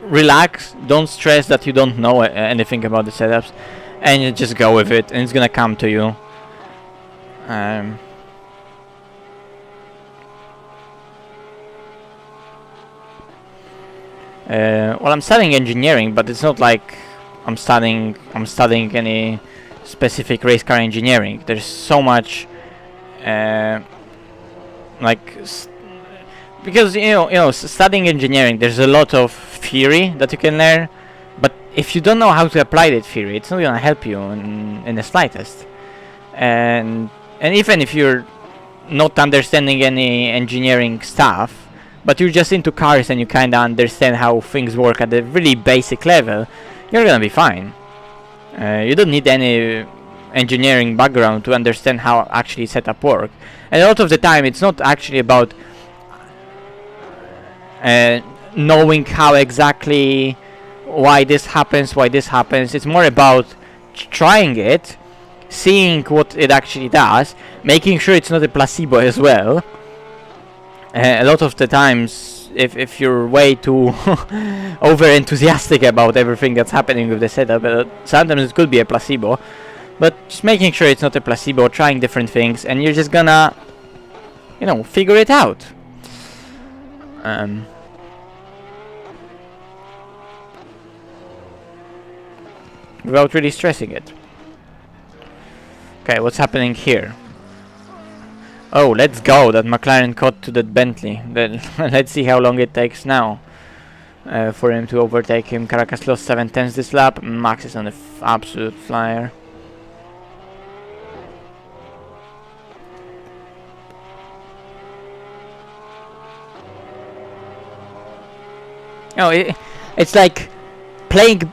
relax, don't stress that you don't know anything about the setups, and you just go with it, and it's gonna come to you. Well, I'm studying engineering, but it's not like I'm studying any specific race car engineering. There's so much, because studying engineering, there's a lot of theory that you can learn, but if you don't know how to apply that theory, it's not gonna help you in the slightest. And even if you're not understanding any engineering stuff, but you're just into cars and you kinda understand how things work at a really basic level, you're gonna be fine. You don't need any engineering background to understand how actually setup work. And a lot of the time it's not actually about knowing how exactly why this happens, it's more about trying it, seeing what it actually does, making sure it's not a placebo as well. A lot of the times, if you're way too over enthusiastic about everything that's happening with the setup, sometimes it could be a placebo, but just making sure it's not a placebo, trying different things, and you're just gonna, figure it out. Without really stressing it. Okay, what's happening here? Oh, let's go! That McLaren caught to that Bentley. Then let's see how long it takes now for him to overtake him. Caracas lost 7/10 this lap. Max is on the absolute flyer. It's like playing.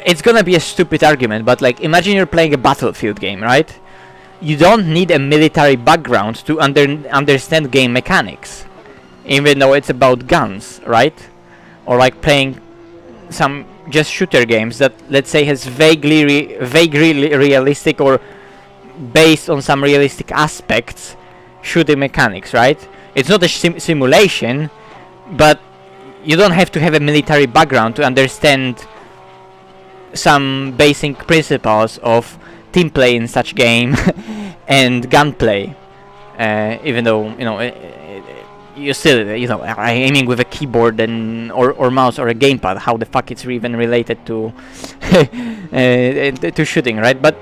It's gonna be a stupid argument, but like imagine you're playing a Battlefield game, right? You don't need a military background to understand game mechanics, even though it's about guns, right? Or like playing some just shooter games that, let's say, has vaguely realistic or based on some realistic aspects shooting mechanics, right? It's not a simulation, but you don't have to have a military background to understand some basic principles of team play in such game and gunplay, even though you still are aiming with a keyboard and or mouse or a gamepad. How the fuck it's even related to to shooting, right? But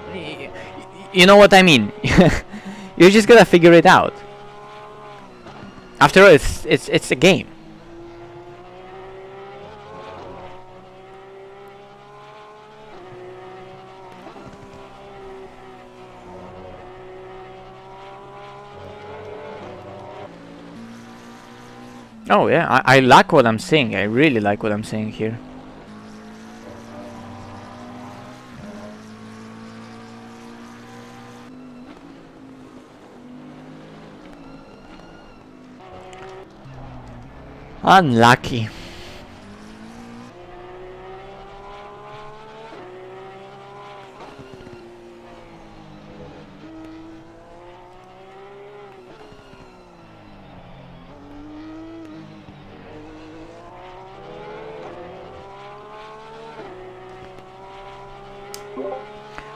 you know what I mean. You're just gonna figure it out. After all, it's a game. Oh yeah, I like what I'm seeing. I really like what I'm seeing here. Unlucky.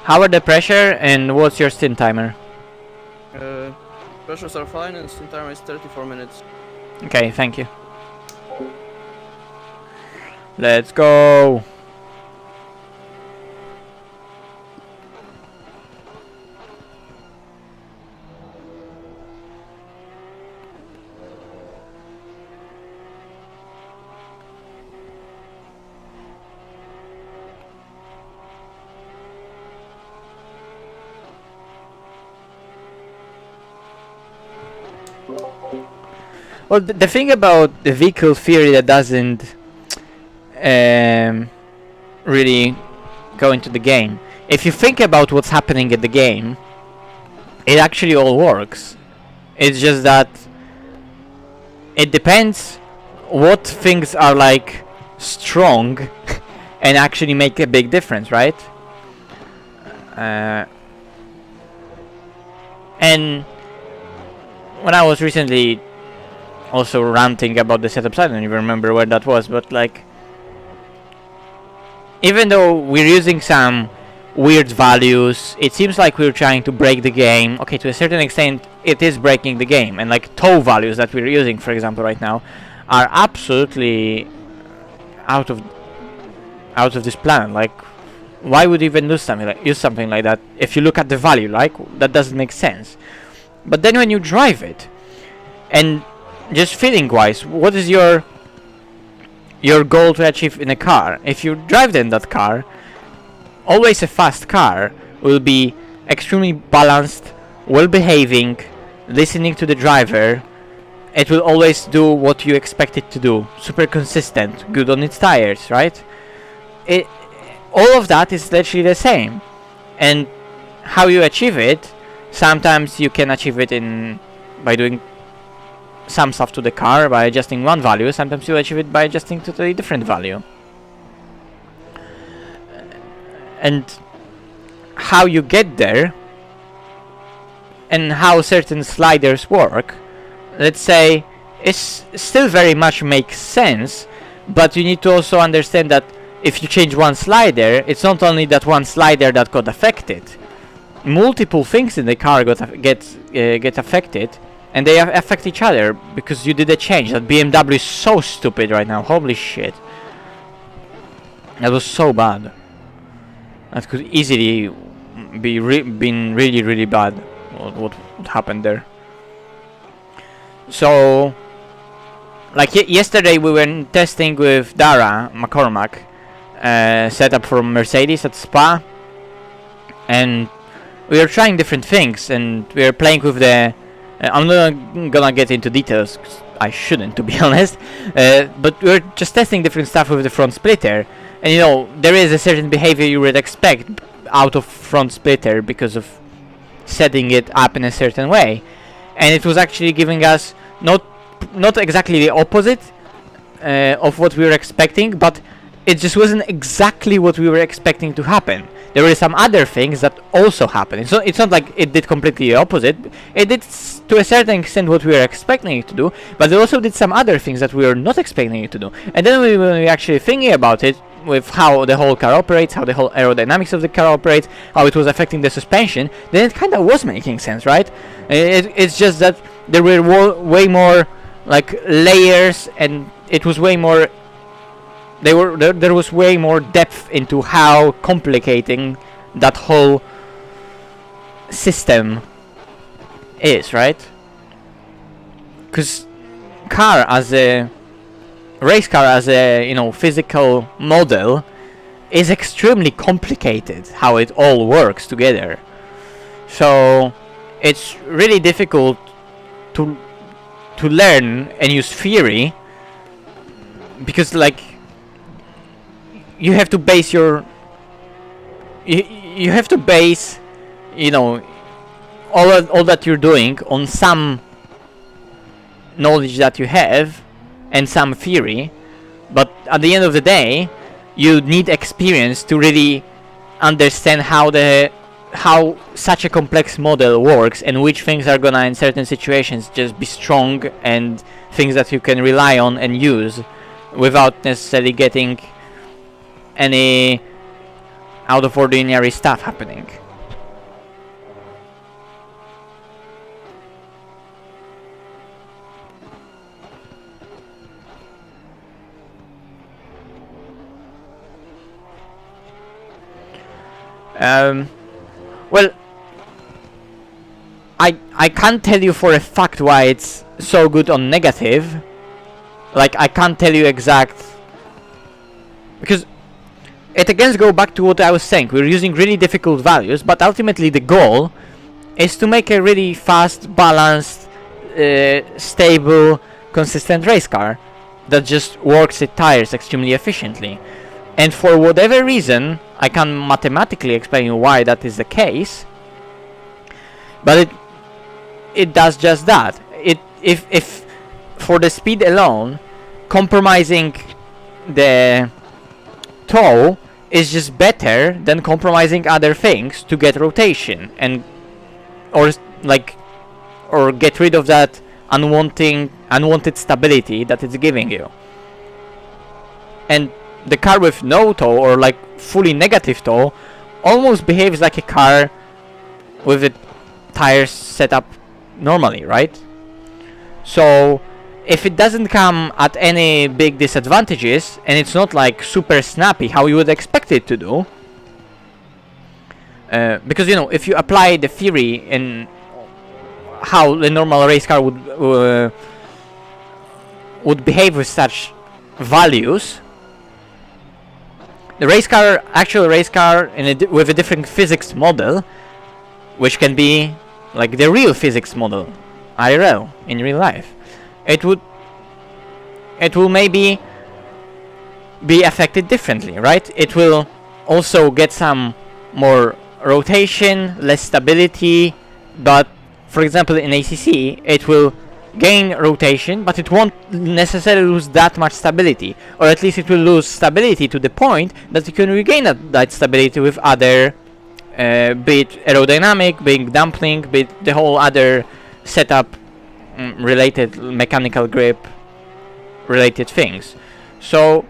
How are the pressure and what's your stint timer? Pressures are fine and stint timer is 34 minutes. Okay, thank you. Let's go! Well, the thing about the vehicle theory that doesn't really go into the game, if you think about what's happening in the game, it actually all works. It's just that it depends what things are like strong and actually make a big difference, right? And when I was recently also ranting about the setup side, I don't even remember where that was, but like, even though we're using some weird values, it seems like we're trying to break the game. Okay, to a certain extent it is breaking the game, and like toe values that we're using, for example, right now are absolutely out of this planet. Like, why would you even use something like that if you look at the value? Like, that doesn't make sense. But then when you drive it, and just feeling wise, what is your goal to achieve in a car? If you drive in that car, always a fast car will be extremely balanced, well behaving, listening to the driver. It will always do what you expect it to do, super consistent, good on its tires, right? All of that is literally the same, and how you achieve it, sometimes you can achieve it by doing some stuff to the car, by adjusting one value. Sometimes you achieve it by adjusting to a different value. And how you get there and how certain sliders work, let's say, is still very much makes sense, but you need to also understand that if you change one slider, it's not only that one slider that got affected. Multiple things in the car get affected, and they affect each other because you did a change. That BMW is so stupid right now. Holy shit. That was so bad. That could easily been really, really bad. What happened there? So, like yesterday we were testing with Dara McCormack, setup from Mercedes at Spa, and we were trying different things, and we were playing with the I'm not gonna get into details, 'cause I shouldn't, to be honest, but we were just testing different stuff with the front splitter, and you know, there is a certain behavior you would expect out of front splitter because of setting it up in a certain way, and it was actually giving us not exactly the opposite of what we were expecting, but it just wasn't exactly what we were expecting to happen. There were some other things that also happened. It's not like it did completely the opposite. It did to a certain extent what we were expecting it to do, but it also did some other things that we were not expecting it to do. And then when we actually thinking about it, with how the whole car operates, how the whole aerodynamics of the car operates, how it was affecting the suspension, then it kind of was making sense, right? It's just that there were way more like layers, and it was way more. There was way more depth into how complicating that whole system is, right? Because race car as a physical model is extremely complicated, how it all works together. So it's really difficult to learn and use theory, because like you have to base all that you're doing on some knowledge that you have and some theory, but at the end of the day you need experience to really understand how such a complex model works, and which things are gonna in certain situations just be strong, and things that you can rely on and use without necessarily getting any out of ordinary stuff happening. Well, I can't tell you for a fact why it's so good on negative. Like, I can't tell you exact, because it again goes back to what I was saying. We're using really difficult values, but ultimately the goal is to make a really fast, balanced, stable, consistent race car that just works its tires extremely efficiently. And for whatever reason, I can't mathematically explain why that is the case, but it does just that. If for the speed alone, compromising the toe is just better than compromising other things to get rotation and or get rid of that unwanted stability that it's giving you. And the car with no toe or like fully negative toe almost behaves like a car with the tires set up normally, right? So if it doesn't come at any big disadvantages and it's not like super snappy how you would expect it to do, because you know, if you apply the theory in how the normal race car would behave with such values, the actual race car with a different physics model, which can be like the real physics model, IRL, in real life, it will maybe be affected differently, right? It will also get some more rotation, less stability, but for example in ACC it will gain rotation, but it won't necessarily lose that much stability, or at least it will lose stability to the point that you can regain that stability with other be it aerodynamic, be it damping, be it the whole other setup related mechanical grip related things. So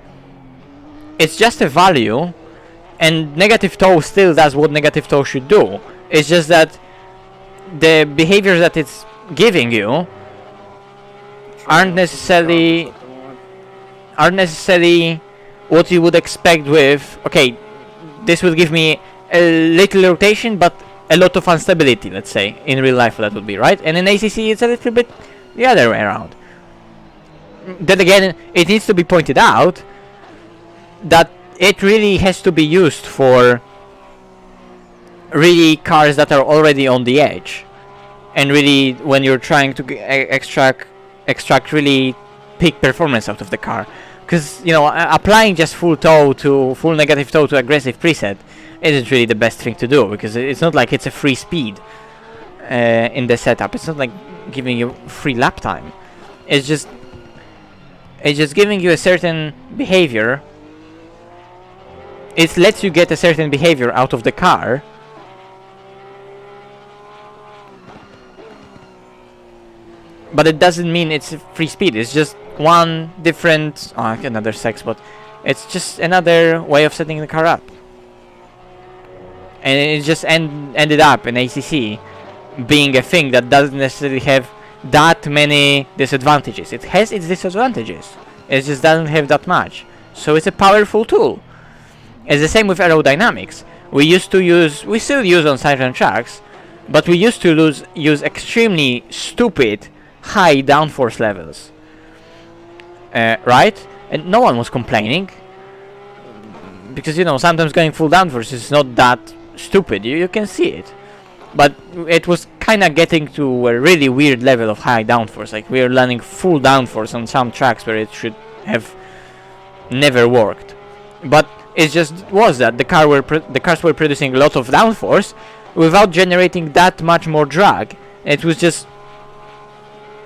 it's just a value, and negative toe still does what negative toe should do. It's just that the behaviors that it's giving you aren't necessarily what you would expect with, okay, this will give me a little rotation but a lot of instability, let's say, in real life that would be, right? And in ACC it's a little bit the other way around. Then again, it needs to be pointed out that it really has to be used for really cars that are already on the edge, and really when you're trying to extract really peak performance out of the car. Because, you know, applying just full negative toe to aggressive preset isn't really the best thing to do, because it's not like it's a free speed in the setup. It's not like giving you free lap time. It's just giving you a certain behavior. It lets you get a certain behavior out of the car, but it doesn't mean it's free speed. It's just one different another sex, but it's just another way of setting the car up. And it just ended up in ACC being a thing that doesn't necessarily have that many disadvantages. It has its disadvantages, it just doesn't have that much. So it's a powerful tool. It's the same with aerodynamics. We still use on Siren tracks, but we used to use extremely stupid high downforce levels, right? And no one was complaining, because, you know, sometimes going full downforce is not that stupid. You can see it, but it was kind of getting to a really weird level of high downforce. Like, we are landing full downforce on some tracks where it should have never worked. But it just was that the cars were producing a lot of downforce without generating that much more drag. It was just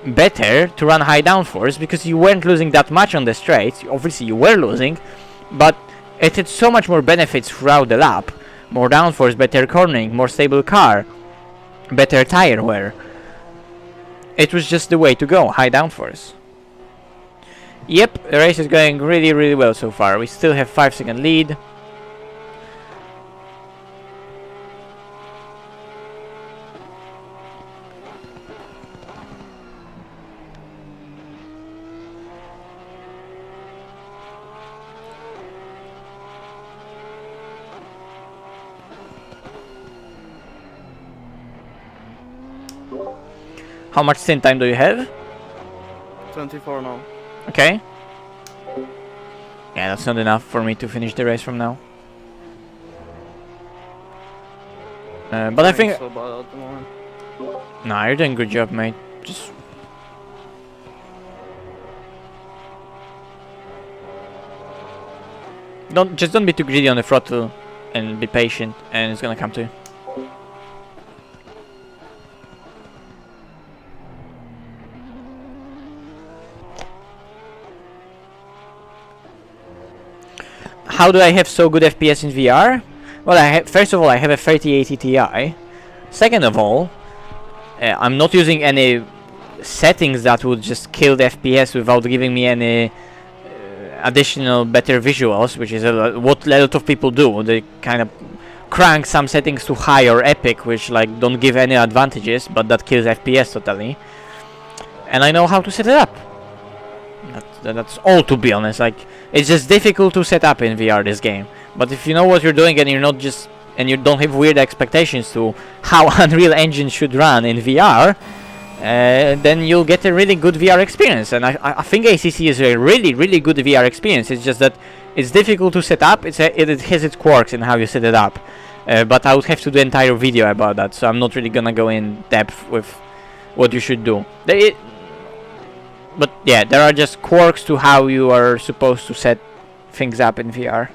better to run high downforce because you weren't losing that much on the straights. Obviously you were losing, but it had so much more benefits throughout the lap. More downforce, better cornering, more stable car, better tire wear. It was just the way to go, high downforce. Yep, the race is going really, really well so far. We still have 5-second lead. How much stint time do you have? 24 now. Okay. Yeah, that's not enough for me to finish the race from now. But I think... so bad at the moment. Nah, you're doing a good job, mate. Just... don't be too greedy on the throttle, and be patient, and it's gonna come to you. How do I have so good FPS in VR? Well, first of all, I have a 3080 Ti. Second of all, I'm not using any settings that would just kill the FPS without giving me any additional better visuals, which is what a lot of people do. They kind of crank some settings to high or epic, which like don't give any advantages, but that kills FPS totally. And I know how to set it up. That's all, to be honest. Like, it's just difficult to set up in VR this game. But if you know what you're doing and you're not just you don't have weird expectations to how Unreal Engine should run in VR, then you'll get a really good VR experience. And I think ACC is a really good VR experience. It's just that it's difficult to set up. It has its quirks in how you set it up. But I would have to do an entire video about that, so I'm not really gonna go in depth with what you should do. But yeah, there are just quirks to how you are supposed to set things up in VR.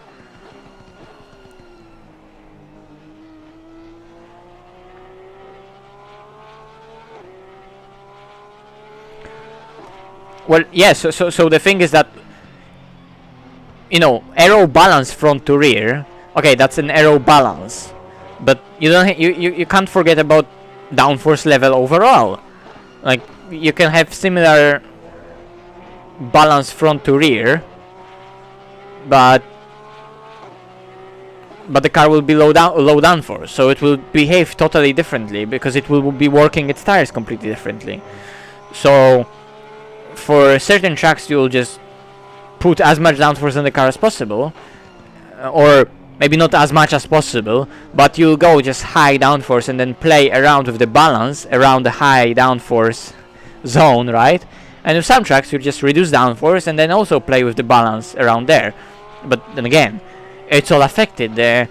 Well, yeah, so the thing is that, you know, aero balance front to rear, okay, that's an aero balance, but you can't forget about downforce level overall. Like, you can have similar balance front to rear, but the car will be low downforce, so it will behave totally differently because it will be working its tires completely differently. So for certain tracks you'll just put as much downforce in the car as possible, or maybe not as much as possible, but you'll go just high downforce and then play around with the balance around the high downforce zone, right? And with some tracks you just reduce downforce and then also play with the balance around there. But then again, it's all affected. The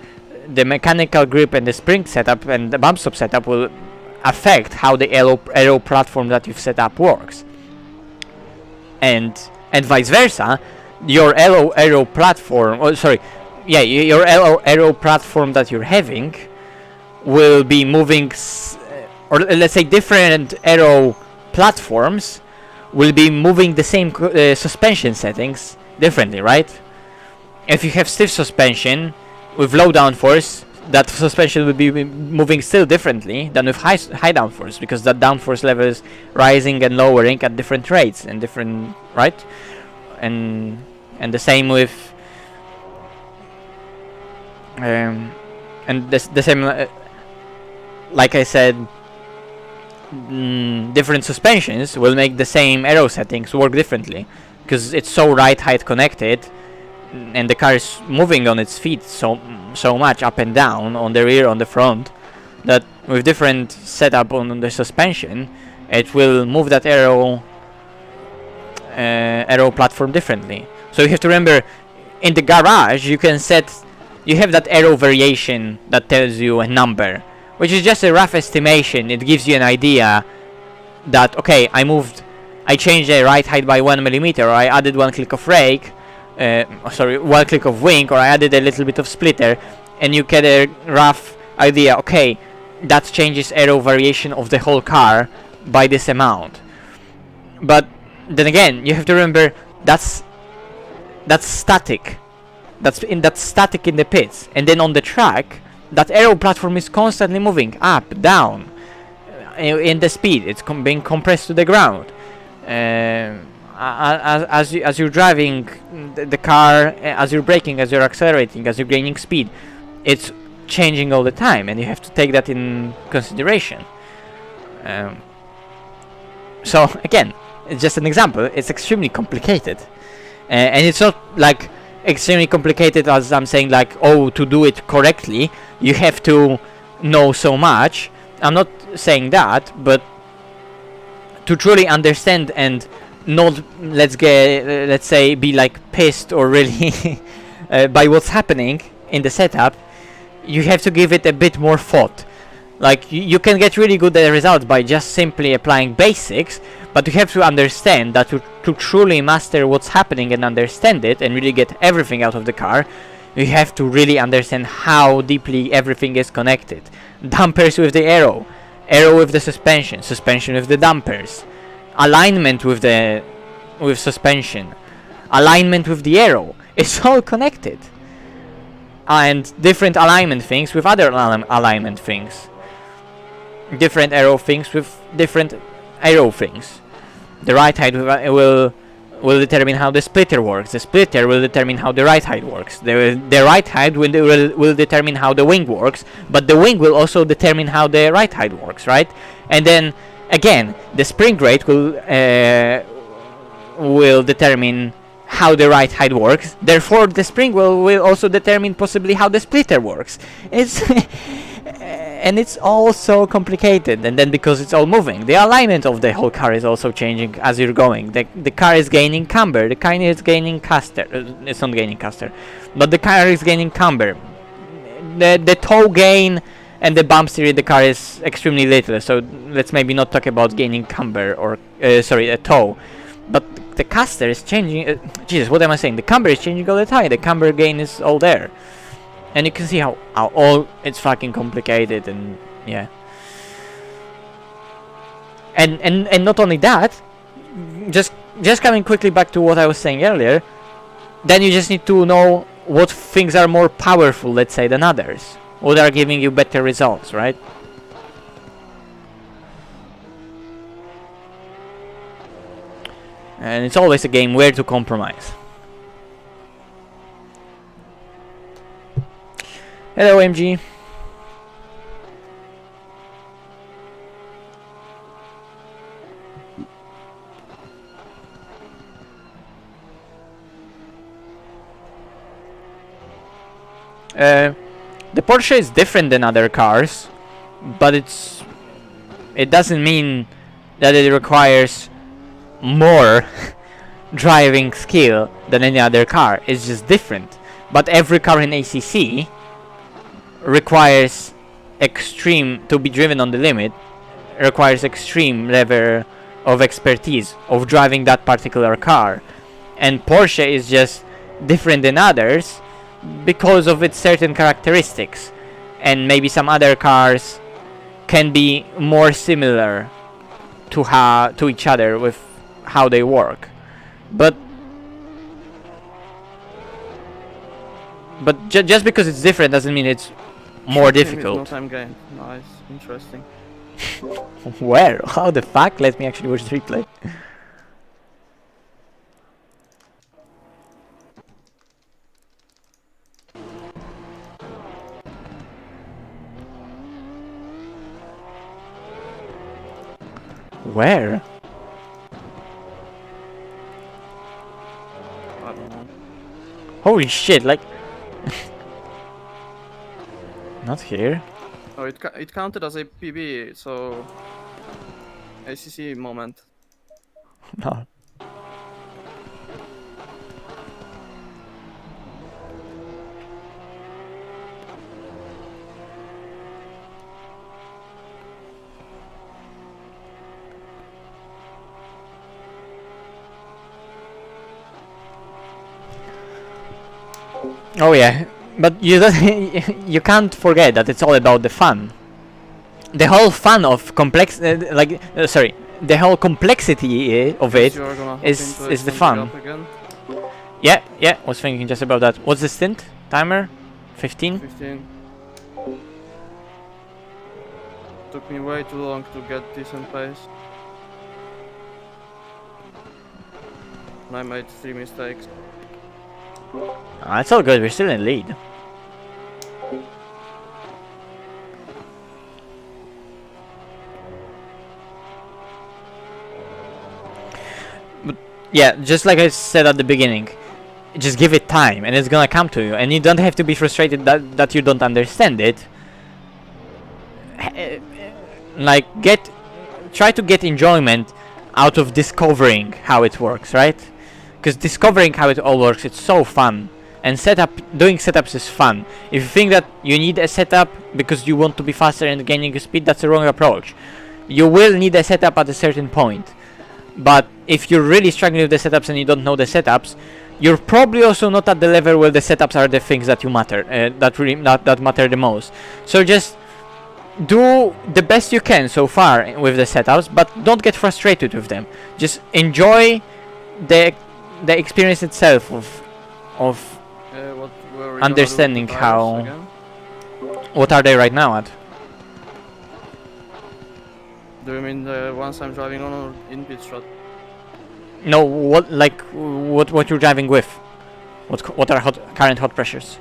mechanical grip and the spring setup and the bump stop setup will affect how the aero platform that you've set up works. And vice versa, your aero platform, your aero platform that you're having will be moving, or let's say different aero platforms will be moving the same suspension settings differently, right? If you have stiff suspension with low downforce, that suspension will be moving still differently than with high downforce, because that downforce level is rising and lowering at different rates and different, right? And the same with and the same, like I said, different suspensions will make the same aero settings work differently, because it's so right height connected and the car is moving on its feet so much up and down, on the rear, on the front, that with different setup on the suspension it will move that aero platform differently. So you have to remember, in the garage you have that aero variation that tells you a number, which is just a rough estimation. It gives you an idea that, okay, I changed the right height by 1 millimeter, or I added 1 click of rake, 1 click of wing, or I added a little bit of splitter, and you get a rough idea, okay, that changes aero variation of the whole car by this amount. But then again, you have to remember that's static. That's static in the pits, and then on the track, that aero platform is constantly moving up, down, in the speed. It's being compressed to the ground. As you're driving the car, as you're braking, as you're accelerating, as you're gaining speed, it's changing all the time, and you have to take that in consideration. So again, it's just an example. It's extremely complicated, and it's not like extremely complicated as I'm saying, like, oh, to do it correctly you have to know so much. I'm not saying that, but to truly understand and not, let's say, be like pissed or really by what's happening in the setup, you have to give it a bit more thought. Like, you can get really good results by just simply applying basics, but you have to understand that to truly master what's happening and understand it and really get everything out of the car, You have to really understand how deeply everything is connected. Dampers with the aero, aero with the suspension, suspension with the dampers, alignment with suspension, alignment with the aero. It's all connected. And different alignment things with other alignment things. Different aero things with different aero things. The right height will determine how the splitter works. The splitter will determine how the right height works. The right height will determine how the wing works, but the wing will also determine how the right height works, right? And then again, the spring rate will determine how the right height works. Therefore, the spring will also determine possibly how the splitter works. It's and it's all so complicated. And then because it's all moving, the alignment of the whole car is also changing as you're going. The car is gaining camber. The car is gaining caster. It's not gaining caster, but the car is gaining camber. The toe gain and the bump steer in the car is extremely little. So let's maybe not talk about gaining camber or a toe. But the caster is changing. Jesus, what am I saying? The camber is changing all the time. The camber gain is all there. And you can see how all it's fucking complicated, and yeah. And not only that, just coming quickly back to what I was saying earlier, then you just need to know what things are more powerful, let's say, than others. What are giving you better results, right? And it's always a game where to compromise. Hello, MG. The Porsche is different than other cars, but it doesn't mean that it requires more driving skill than any other car. It's just different. But every car in ACC requires extreme, to be driven on the limit, requires extreme level of expertise of driving that particular car. And Porsche is just different than others because of its certain characteristics, and maybe some other cars can be more similar to each other with how they work. But just because it's different doesn't mean it's more difficult. No time gain. Nice, interesting. Where? How the fuck? Let me actually watch the replay. Where? I don't know. Holy shit, like... Not here. Oh, it counted as a PB, so ACC moment. No. Oh yeah, but you don't you can't forget that it's all about the fun. The whole fun of the whole complexity of it is the fun. Yeah, was thinking just about that. What's the stint timer? 15? 15. Took me way too long to get decent pace. And I made 3 mistakes. It's all good, we're still in lead. But yeah, just like I said at the beginning, just give it time and it's gonna come to you, and you don't have to be frustrated that you don't understand it. Like, try to get enjoyment out of discovering how it works, right? Because discovering how it all works, it's so fun. And doing setups is fun. If you think that you need a setup because you want to be faster and gaining speed, that's the wrong approach. You will need a setup at a certain point. But if you're really struggling with the setups and you don't know the setups, you're probably also not at the level where the setups are the things that you matter, that matter the most. So just do the best you can so far with the setups, but don't get frustrated with them. Just enjoy the experience itself of What were we understanding gonna do with the how. tires again? What are they right now at? Do you mean the ones I'm driving on or in pit stop? No, what you're driving with? What are current hot pressures?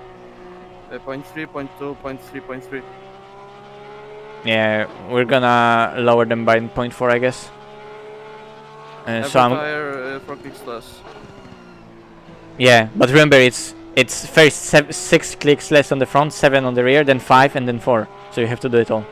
0.3, 0.2, 0.3, 0.3. Yeah, we're gonna lower them by 0.4, I guess. Every So I'm. tire 4 clicks less. Yeah, but remember it's first 6 clicks less on the front, 7 on the rear, then 5, and then 4. So you have to do it all.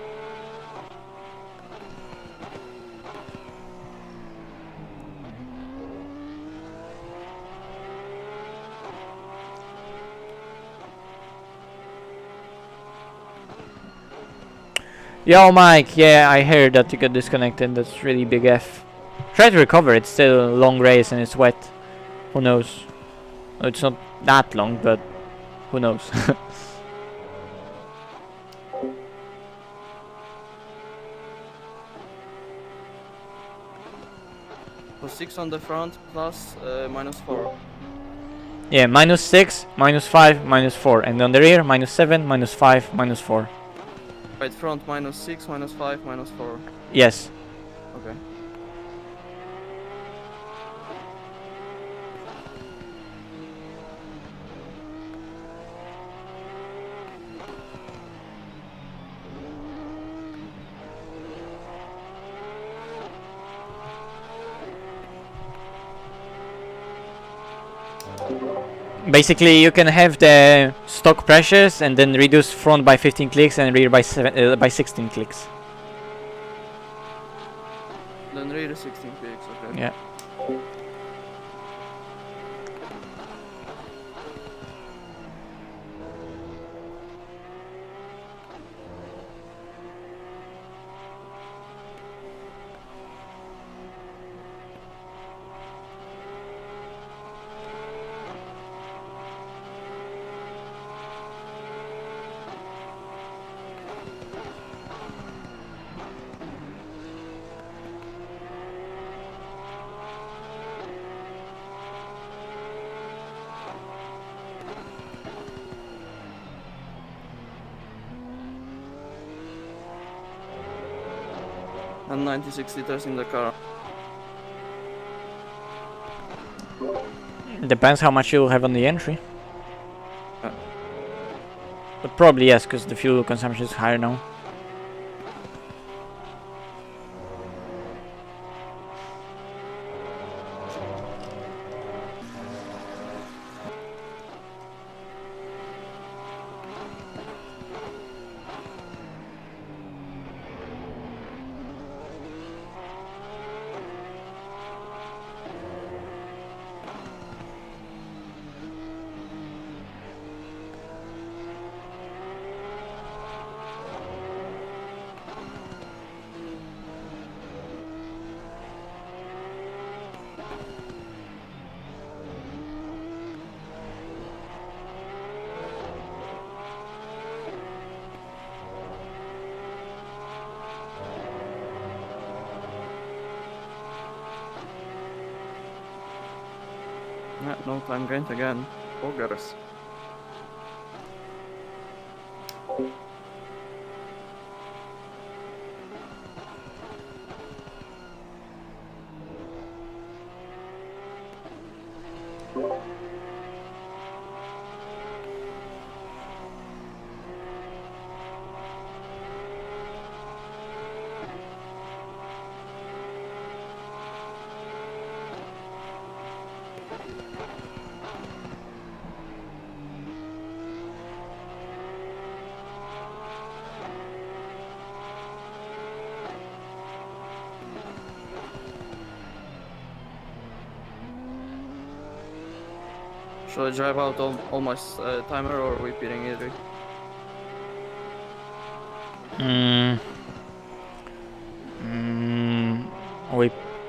Yo, Mike, yeah, I heard that you got disconnected. That's really big F. Try to recover. It's still a long race and it's wet. Who knows? Well, it's not that long, but who knows? So 6 on the front plus -4. Yeah, -6, -5, -4, and on the rear -7, -5, -4. Right front -6, -5, -4. Yes. Okay. Basically, you can have the stock pressures and then reduce front by 15 clicks and rear by 16 clicks. Then rear 16 clicks, okay. Yeah. And 96 liters in the car. Depends how much you'll have on the entry. Uh. But probably yes, because the fuel consumption is higher now. Yeah, no time gained again. Poggers. Should I drive out all my timer or are we pitting either?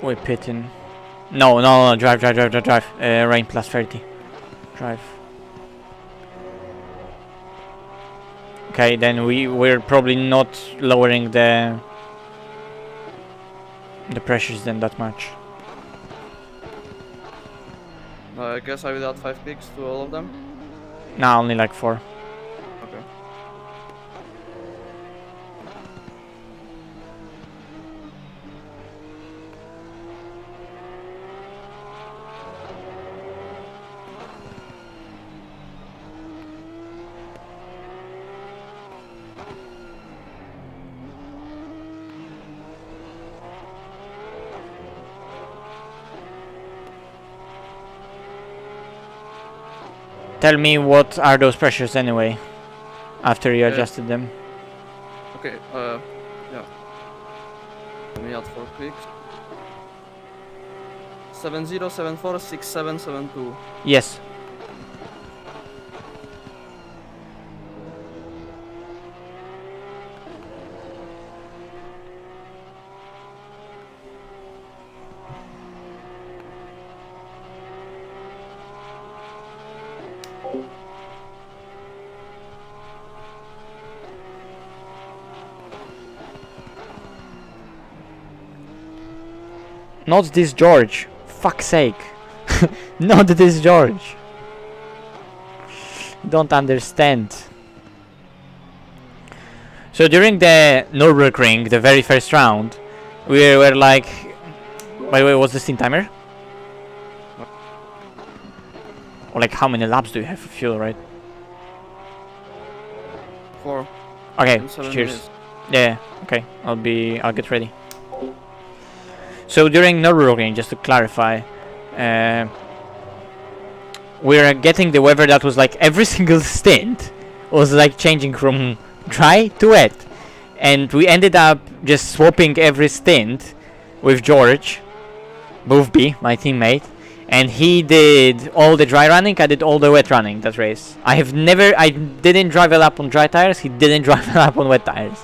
We pitting. No, drive. Rain plus 30. drive. Okay, then we're probably not lowering the pressures then that much. I guess I will add 5 peaks to all of them. Nah, only like 4. Okay. Tell me what are those pressures anyway, after you Uh, adjusted them. Okay, yeah. Let me add 4 peaks. 70746772. Yes. Not this George. Fuck's sake. Not this George. Don't understand. So during the Nürburgring, the very first round, we were like... By the way, what's the stint timer? Or like how many laps do you have for fuel, right? 4. Okay, in 7 cheers. minutes. Yeah, okay. I'll get ready. So during Nürburgring, just to clarify, we're getting the weather that was like every single stint was like changing from dry to wet, and we ended up just swapping every stint with George, Boofby, my teammate, and he did all the dry running, I did all the wet running that race. I didn't drive a lap on dry tires, he didn't drive a lap on wet tires.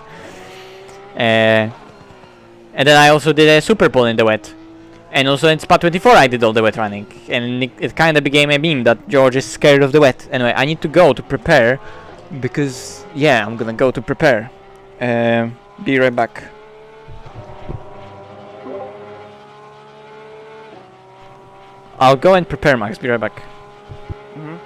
And then I also did a Super Bowl in the wet. And also in Spa 24 I did all the wet running. And it kind of became a meme that George is scared of the wet. Anyway, I need to go to prepare. Because, yeah, I'm gonna go to prepare. Be right back. I'll go and prepare, Max. Be right back. Mhm.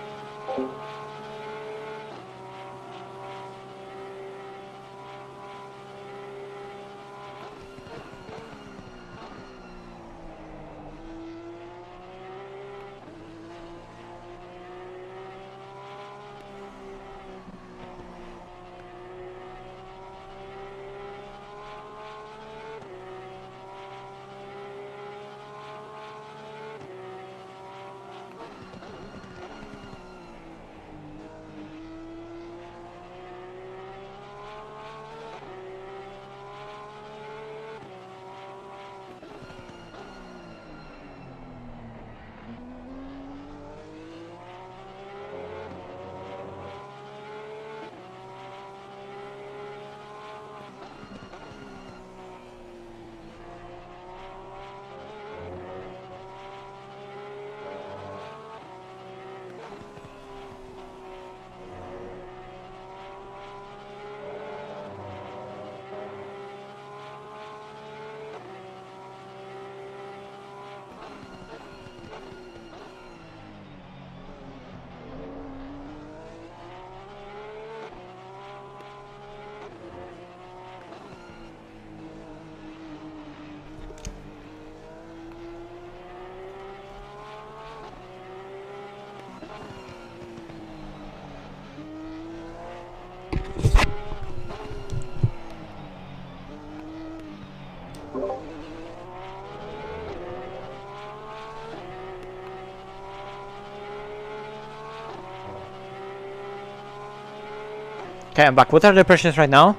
Okay, I'm back. What are the pressures right now?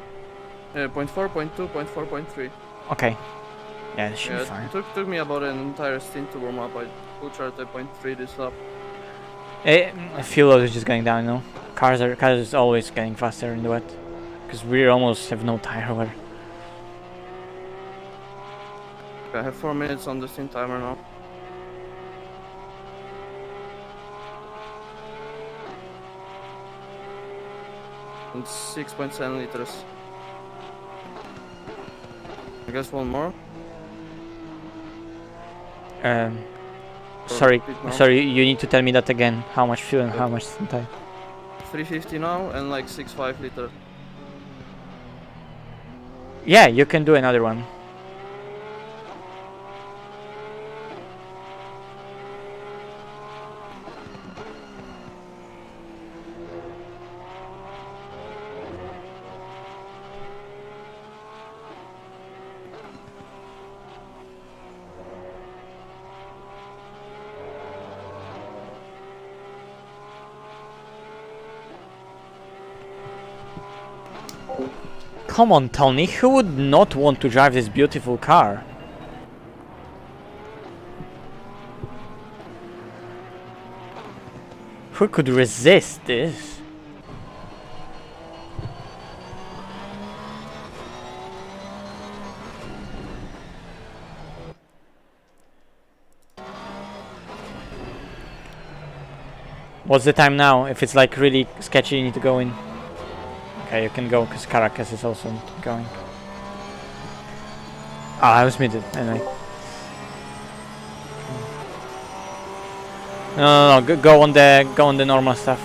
0.4, 0.2, 0.4, 0.3. Okay. Yeah, that should Yeah, be fine. it took me about an entire stint to warm up. I will try to 0.3 this lap. Fuel load is just going down, you know. Cars is always getting faster in the wet. Because we almost have no tire wear. I have 4 minutes on the stint timer now. and 6.7 liters. I guess one more. Sorry, bit more. sorry. You need to tell me that again. How much fuel and how much time? 350 now and like 6.5 liter. Yeah, you can do another one. Come on, Tony, who would not want to drive this beautiful car? Who could resist this? What's the time now? If it's like really sketchy, you need to go in. Okay, you can go because Caracas is also going. Ah, I was muted. Anyway. No, go on the normal stuff.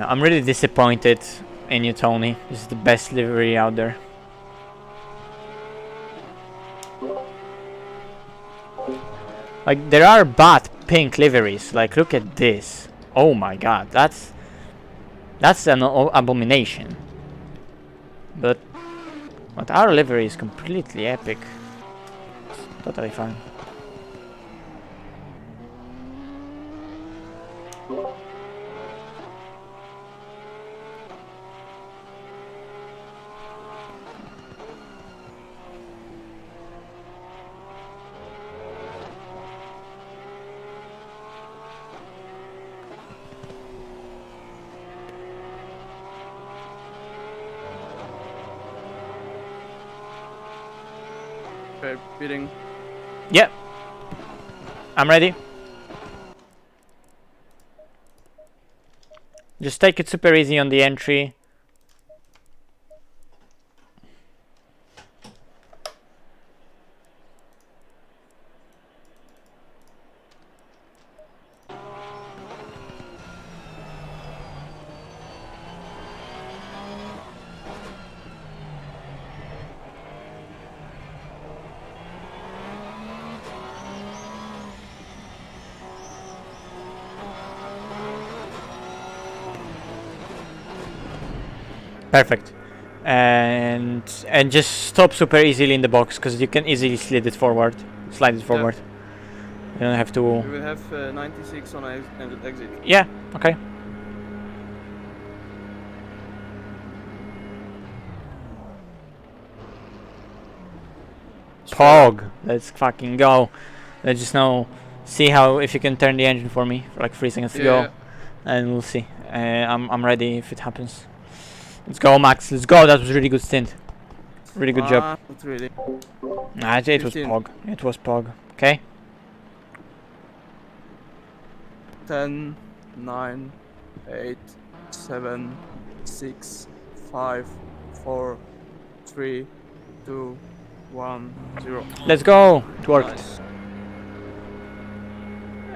I'm really disappointed in you, Tony. This is the best livery out there. Like, there are bad pink liveries. Like, look at this. Oh my god, that's an abomination. But our livery is completely epic. It's totally fine. Okay, beating. Yep. I'm ready. Just take it super easy on the entry. Perfect. And just stop super easily in the box because you can easily slide it forward. You don't have to. We will have 96 on exit. Yeah. Okay. Pog. Let's fucking go. Let's just now see how if you can turn the engine for me for like 3 seconds to go, and we'll see. I'm ready if it happens. Let's go, Max. Let's go. That was a really good stint. Really good job. Not really. Nah, it was 15. Pog. It was Pog. Okay. 10, 9, 8, 7, 6, 5, 4, 3, 2, 1, 0. Let's go. It worked. Nice.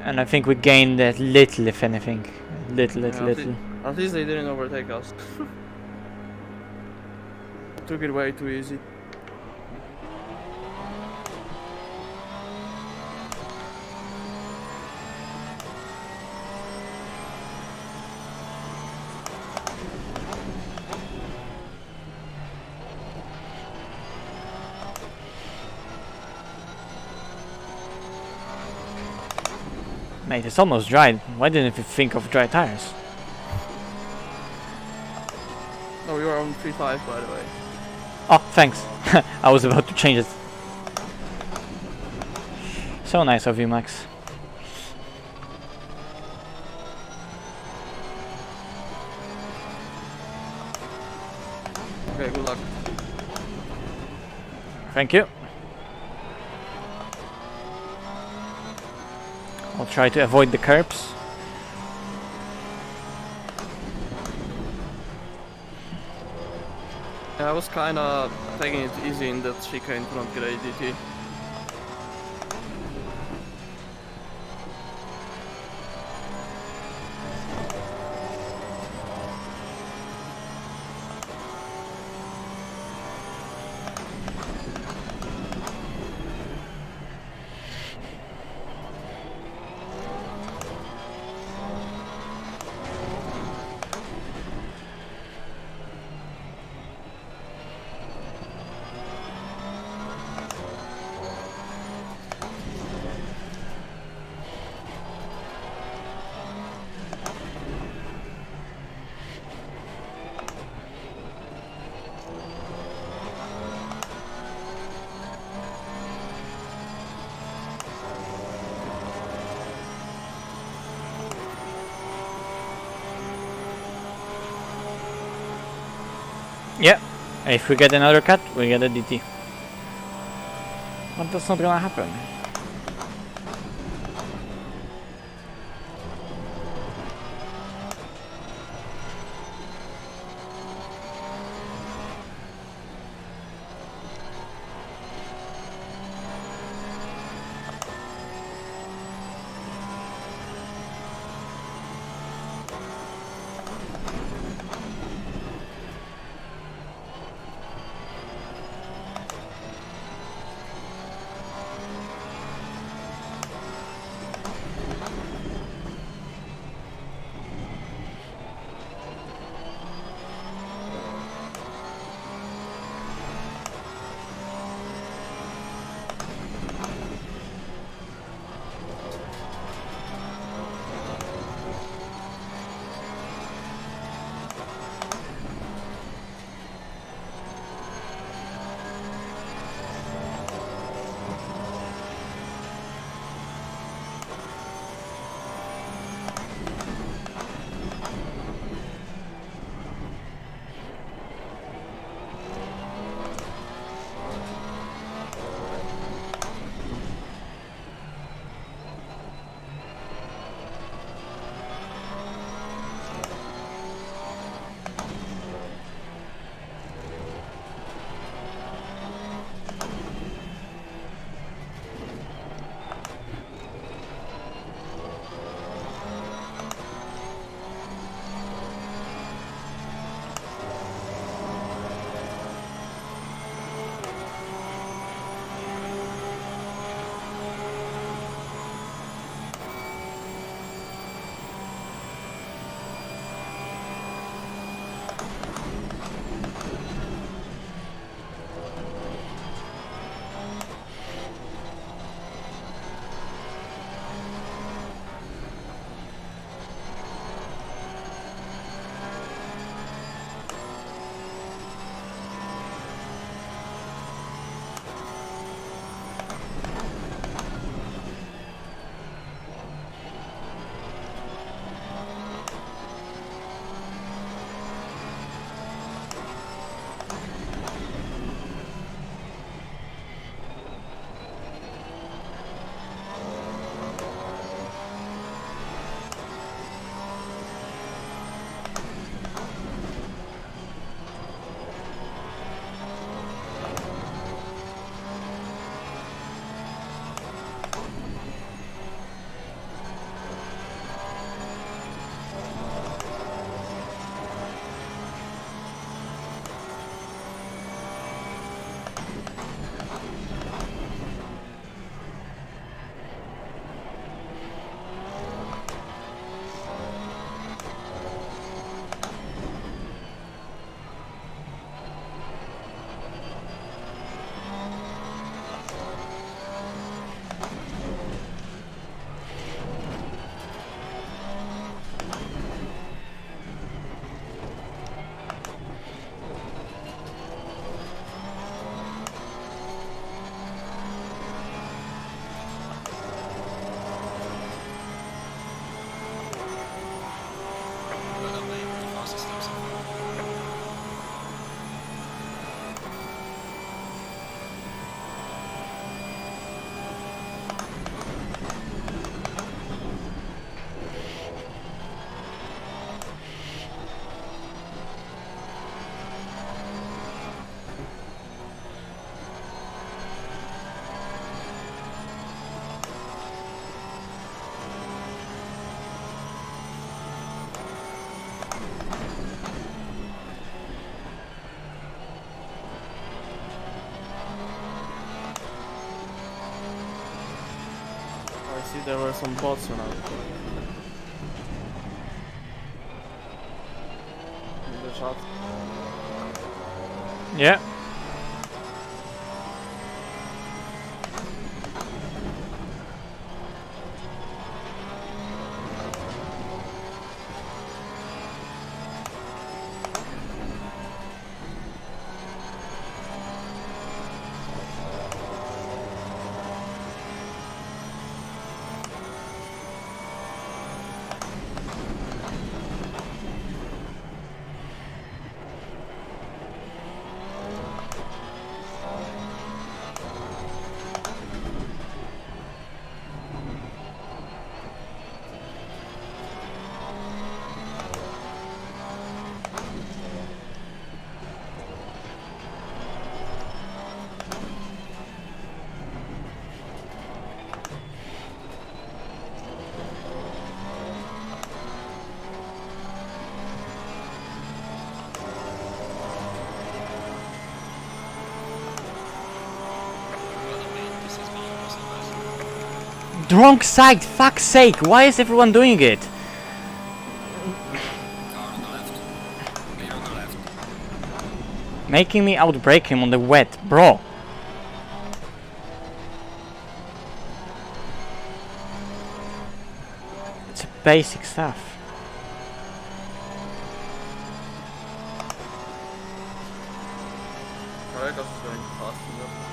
And I think we gained a little, if anything. Little. At least they didn't overtake us. Took it way too easy. Mate, it's almost dried. Why didn't you think of dry tires? No, you are on 3.5 by the way. Oh, thanks. I was about to change it. So nice of you, Max. Okay, good luck. Thank you. I'll try to avoid the curbs. I was kinda taking it easy in that chicane to not get ADT. Yeah, if we get another cut, we get a DT. But that's not gonna happen. see there were some bots on out. In the shot. Yeah. The wrong side, fuck's sake, why is everyone doing it? Car on the left. Clear on the left. Making me outbrake him on the wet, bro. It's basic stuff. Alright, that's going fast enough.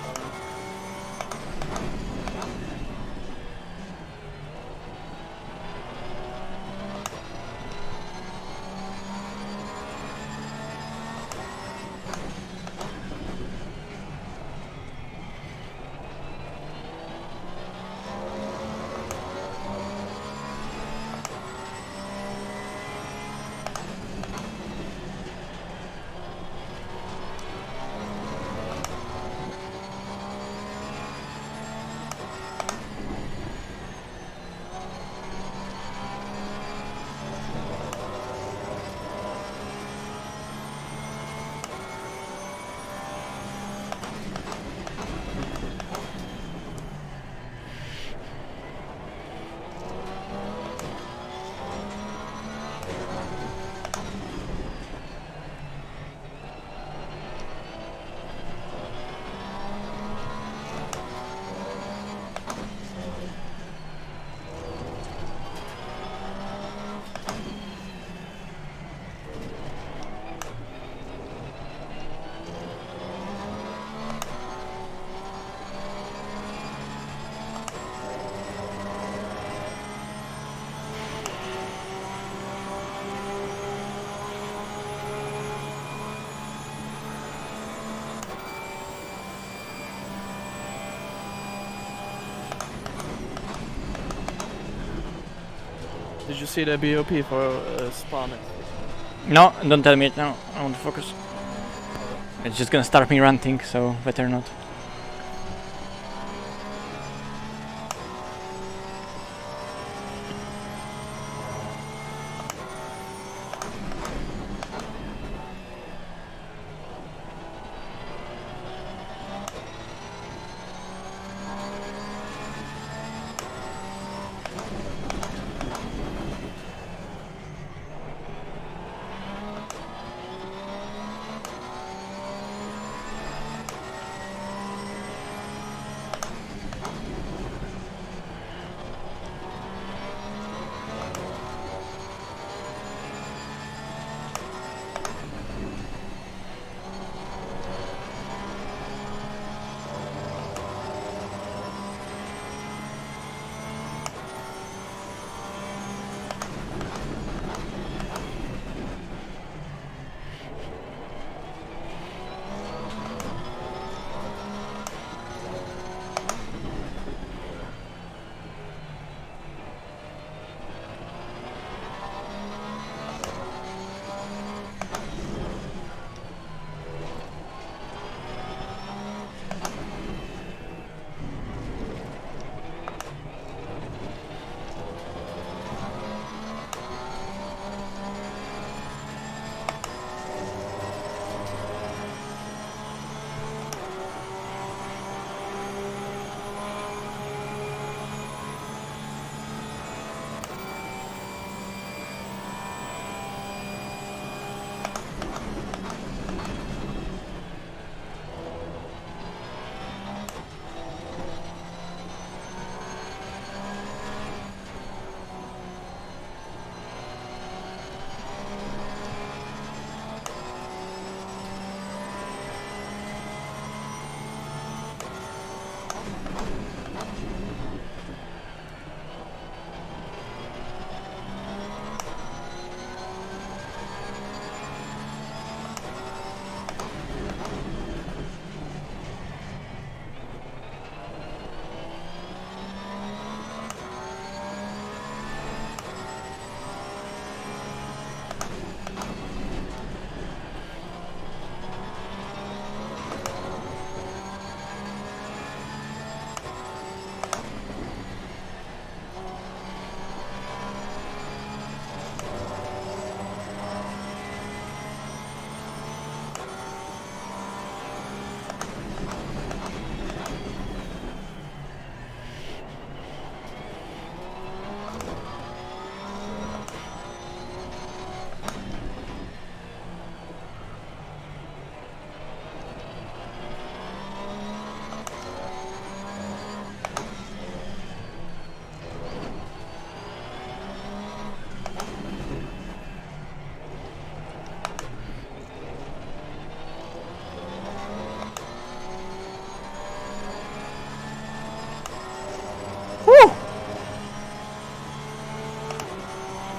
Did you see the BOP for spawning? No, don't tell me it now, I want to focus. It's just gonna start me ranting, so better not.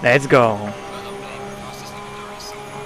Let's go. But I'm playing the fastest limit there is so far.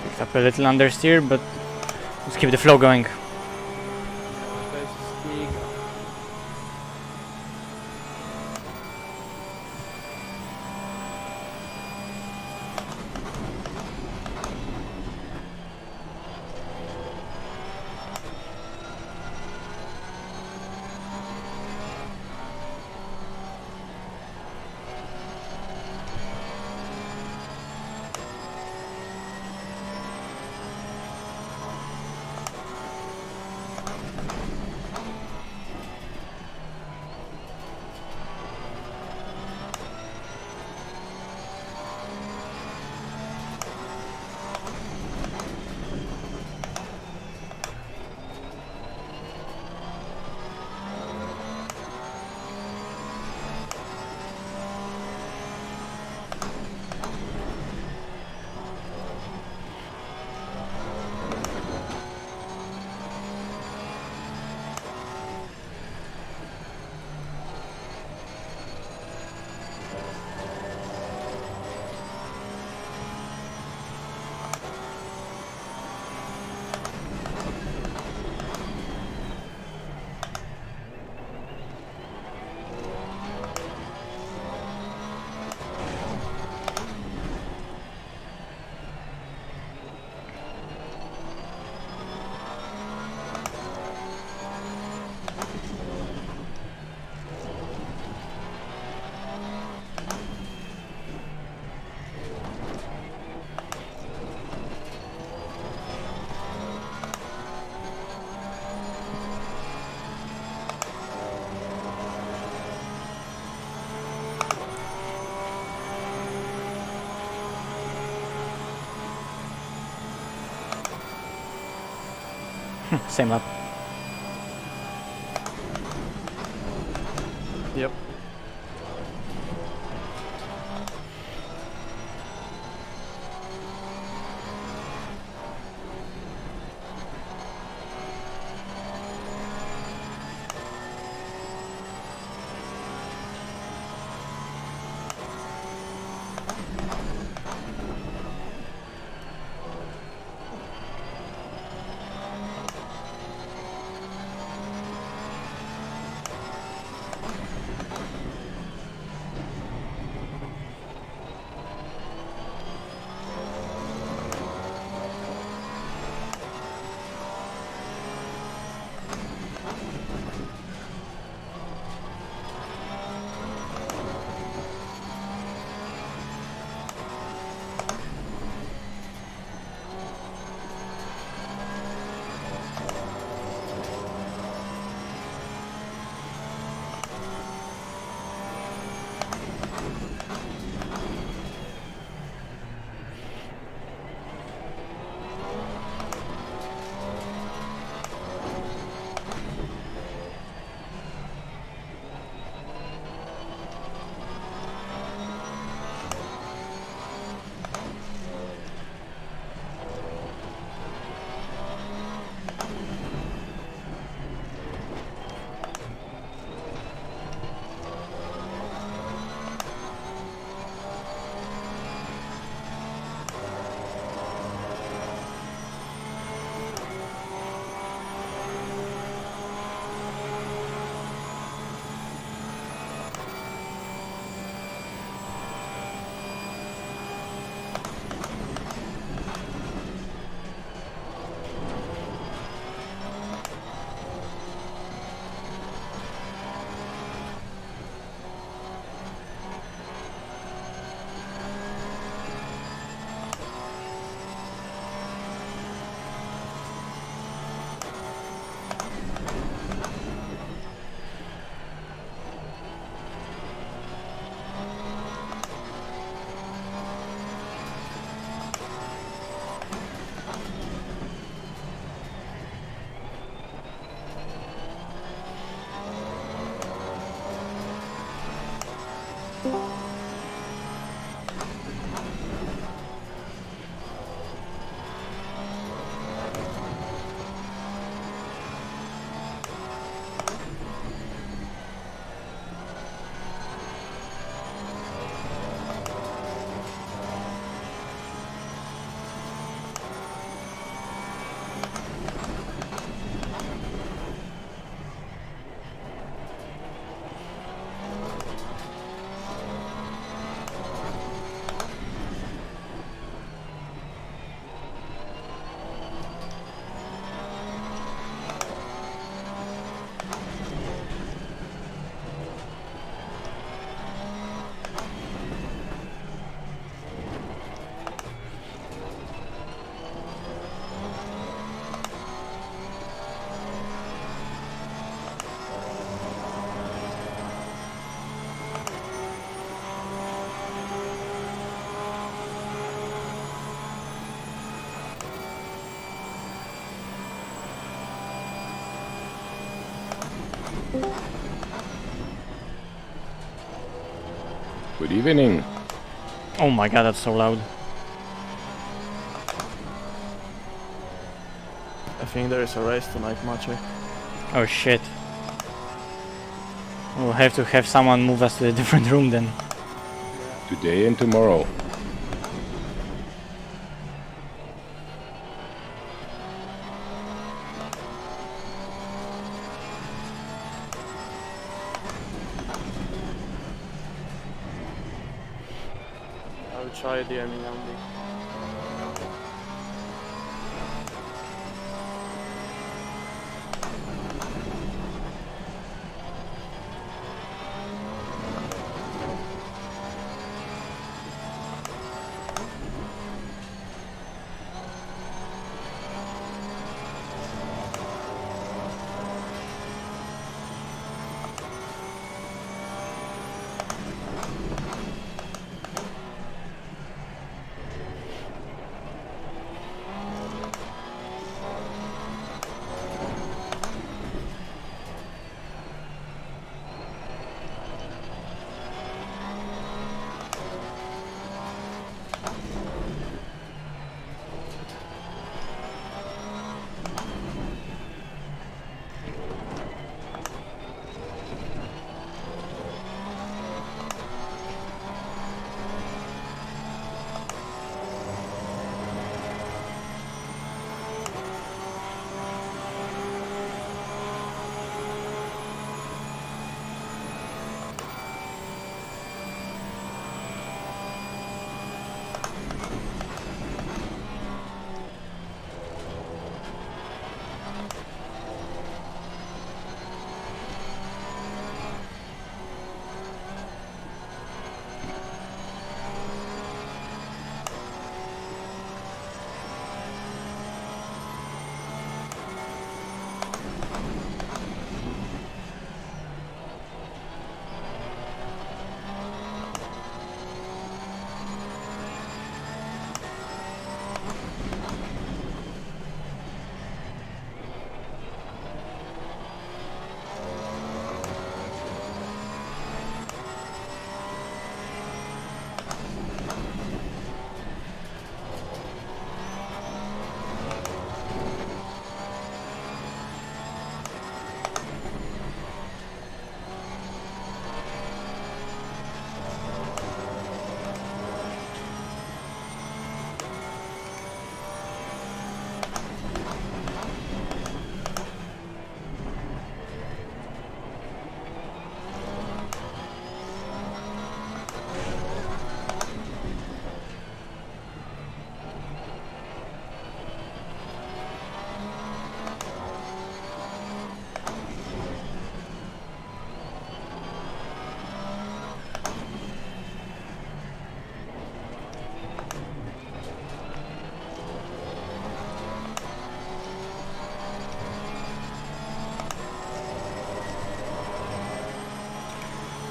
Picked up a little understeer, but let's keep the flow going. There's skiing. Same up. Yep. Good evening. Oh my god, that's so loud. I think there is a race tonight, Maciej. Oh shit. We'll have to have someone move us to a different room then. Today and tomorrow. I'll try the Eminenti.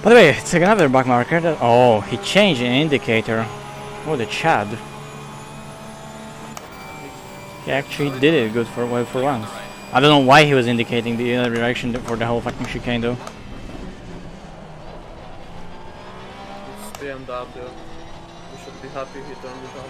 By the way, it's another bug marker that... Oh, he changed an indicator. Oh, the Chad. He actually did it good for well for once. I don't know why he was indicating the other direction for the whole fucking chicane though. It's BMW. We should be happy he turned it on.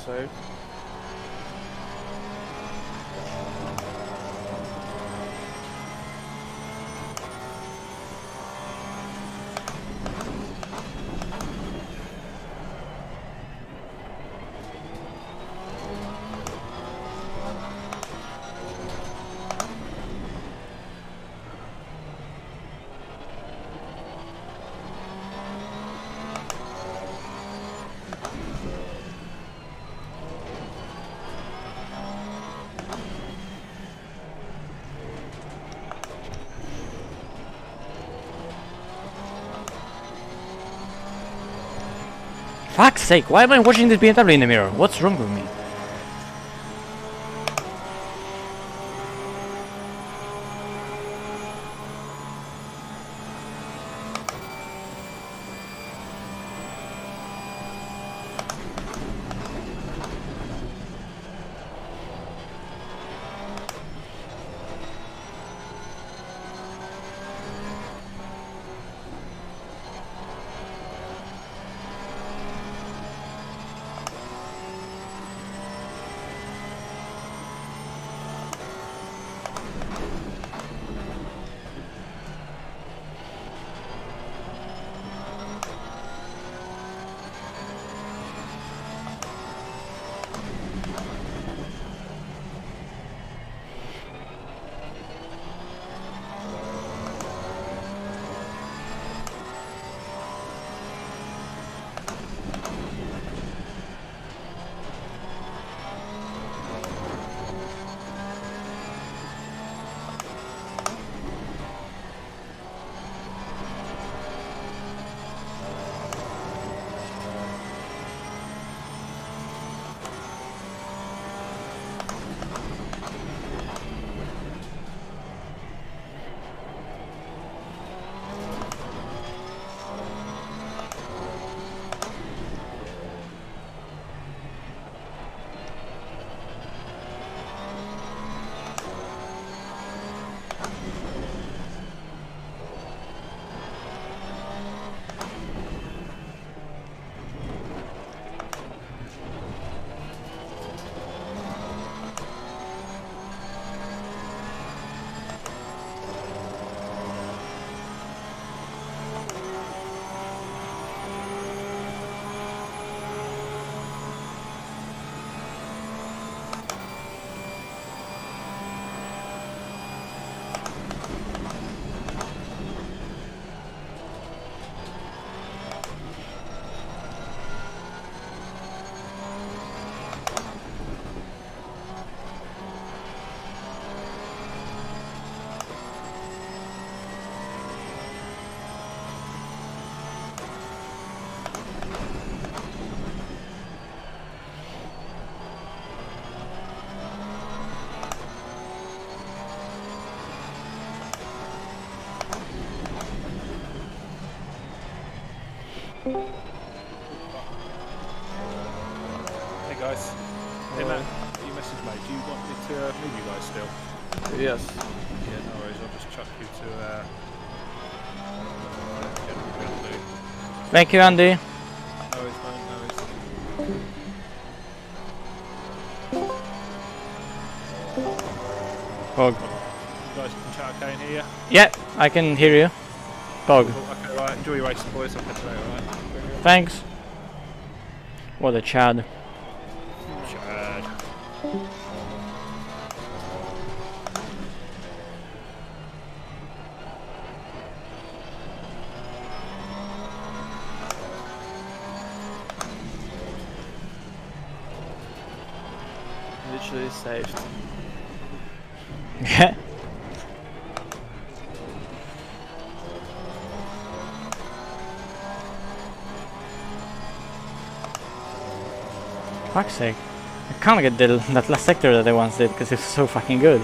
Safe. Fuck's sake, why am I watching this BMW in the mirror? What's wrong with me? Hey guys. Hey man, you messaged me. Do you want me to move you guys still? Yes. Yeah, no worries. I'll just chuck you to Thank you, Andy. no worries, man. No worries. Pog. You guys can chat okay in here? Yeah, I can hear you. Pog. Cool. Okay, right. Enjoy your race, boys. I'll catch you later, alright? Thanks. What a Chad. Chad. Literally saved. Yeah. Fuck's sake. I can't get that last sector that I once did because it's so fucking good.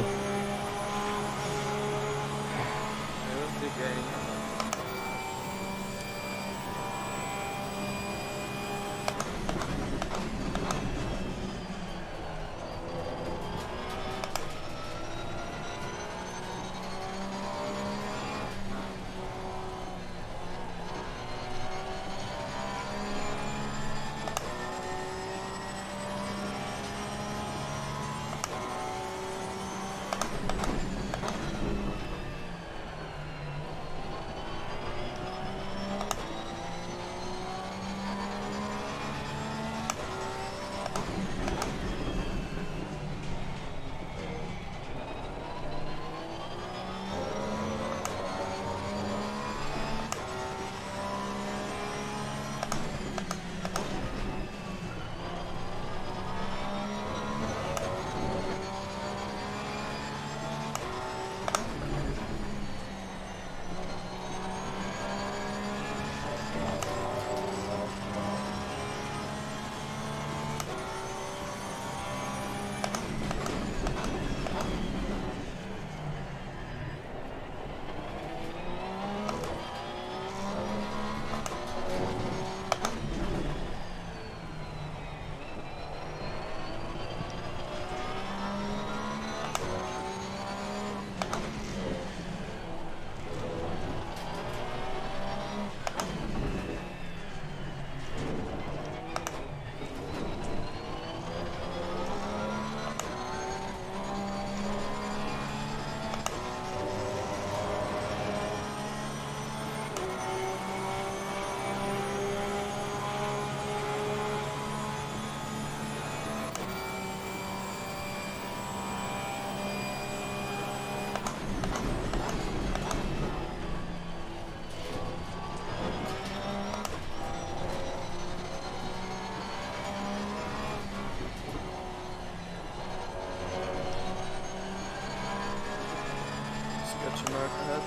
merge ahead.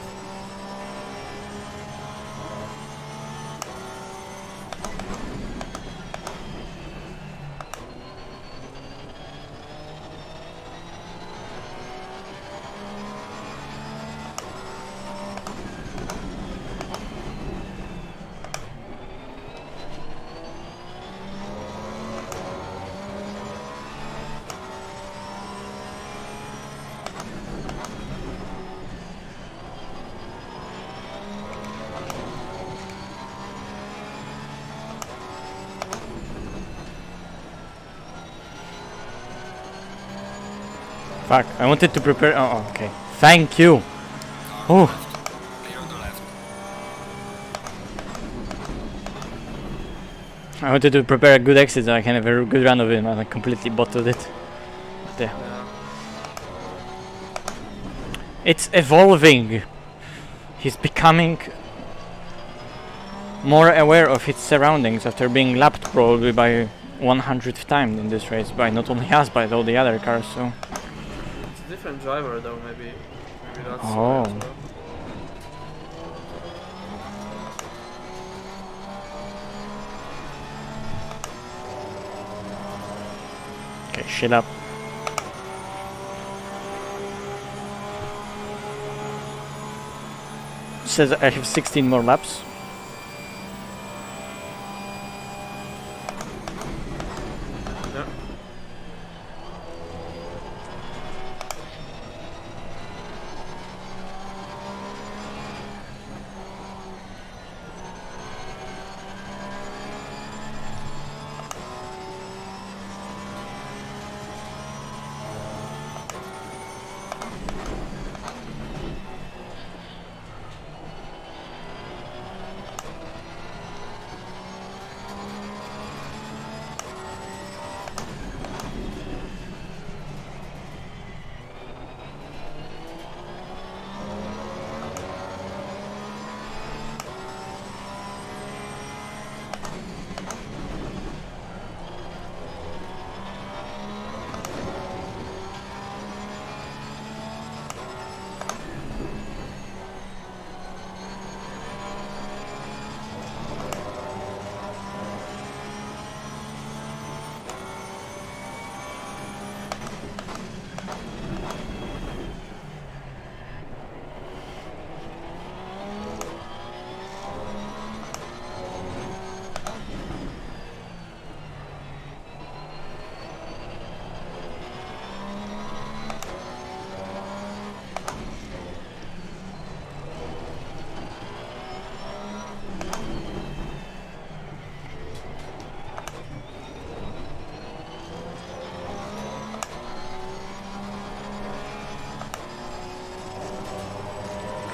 Fuck, I wanted to prepare. Oh, okay. Thank you. Oh. Clear on the left. I wanted to prepare a good exit so I can have a good run of it, and I completely bottled it. But yeah. Yeah. It's evolving. He's becoming more aware of his surroundings after being lapped probably by 100th time in this race by not only us but all the other cars. So. It's a different driver though, maybe that's why Oh. as well. Okay, shut up. Says I have 16 more laps. Yeah.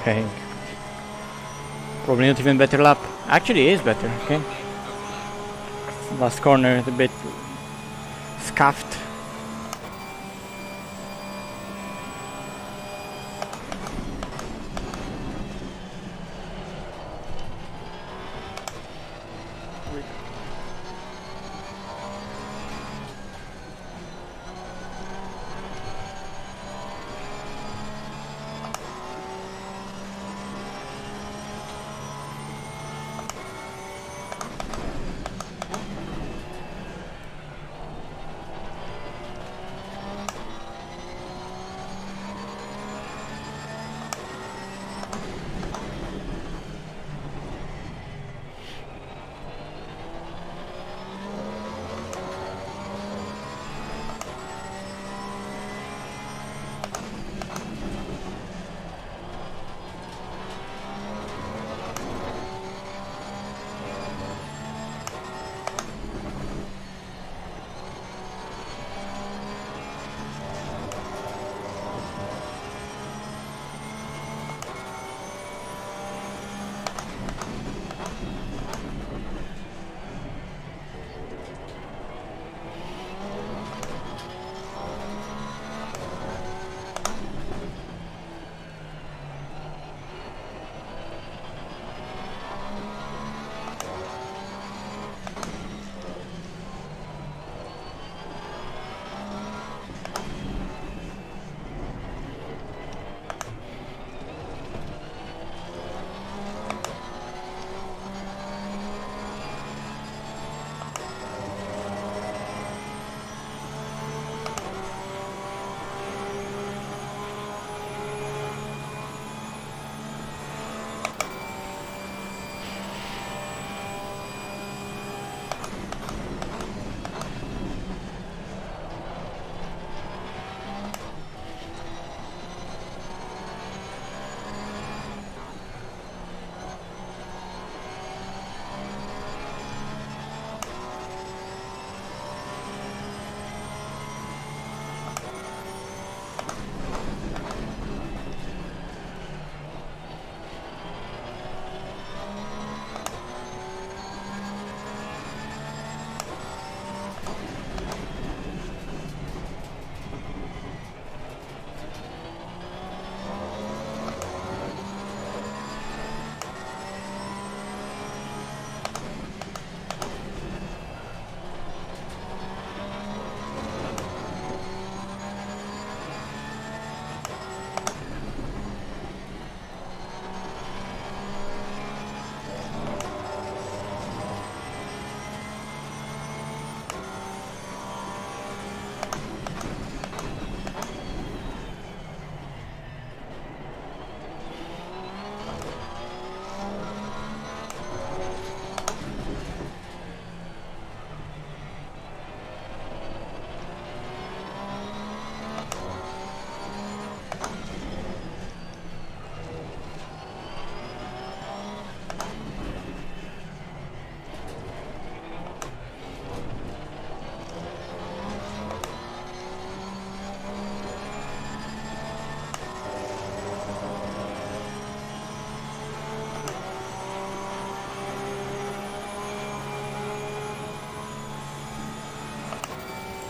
Okay. Probably not even better lap. Actually, it is better. Okay. Last corner, a bit scuffed.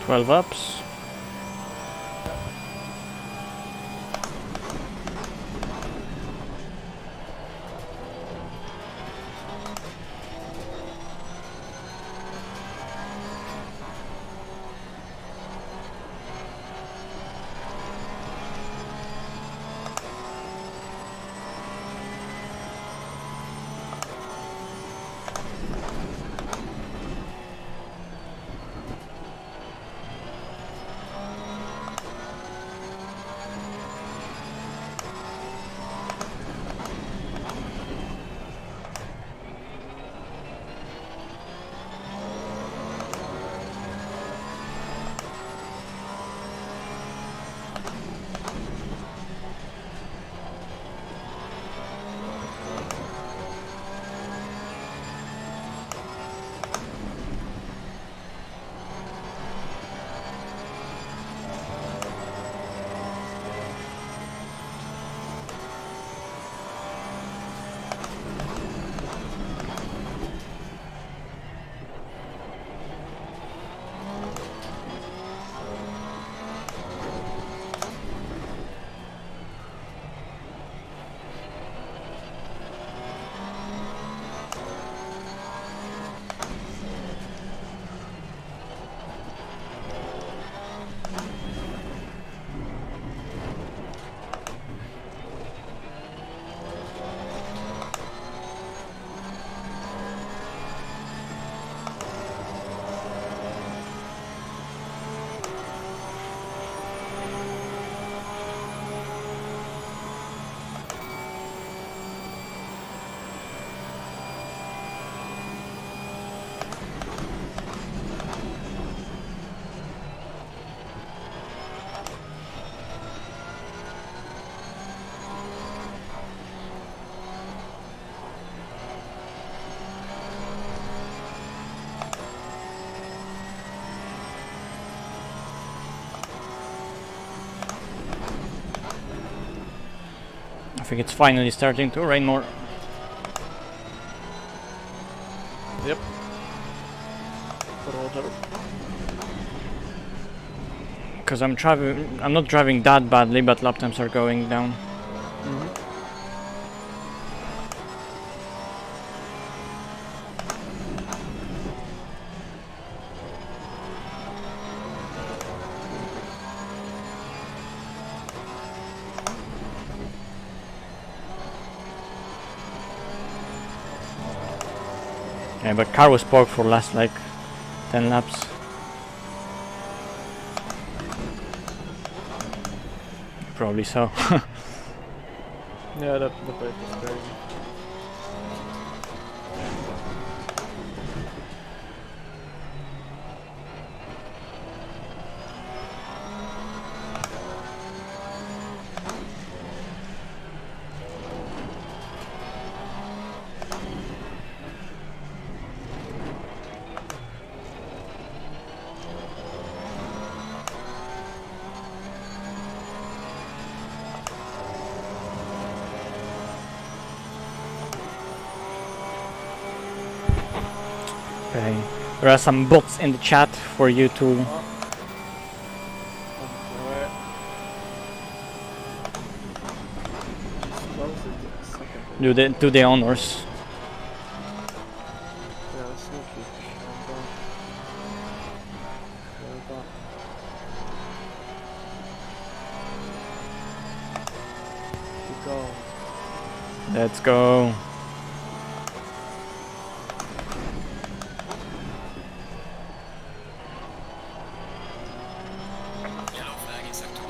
12 ups. I think it's finally starting to rain more. Yep. Roger. Because I'm not driving that badly, but lap times are going down. Yeah, but car was parked for last like 10 laps. Probably so. Yeah, the brake is crazy. Okay. There are some bots in the chat for you to do the honors. Yeah, sneaky. Keep going. Let's go. Yellow flag in sector 1.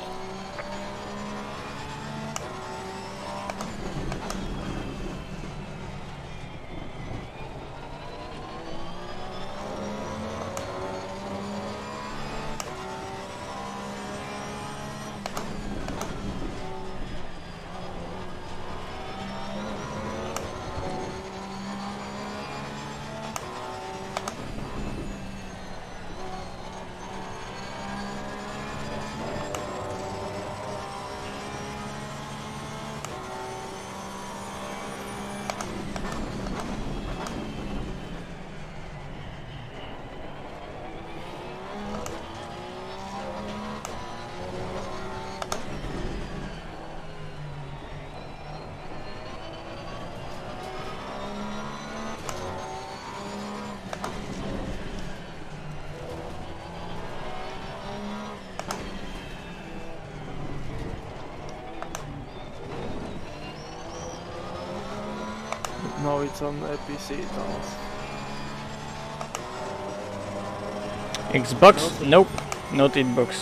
No, it's on PC, Thomas. Xbox? Nope, not Xbox.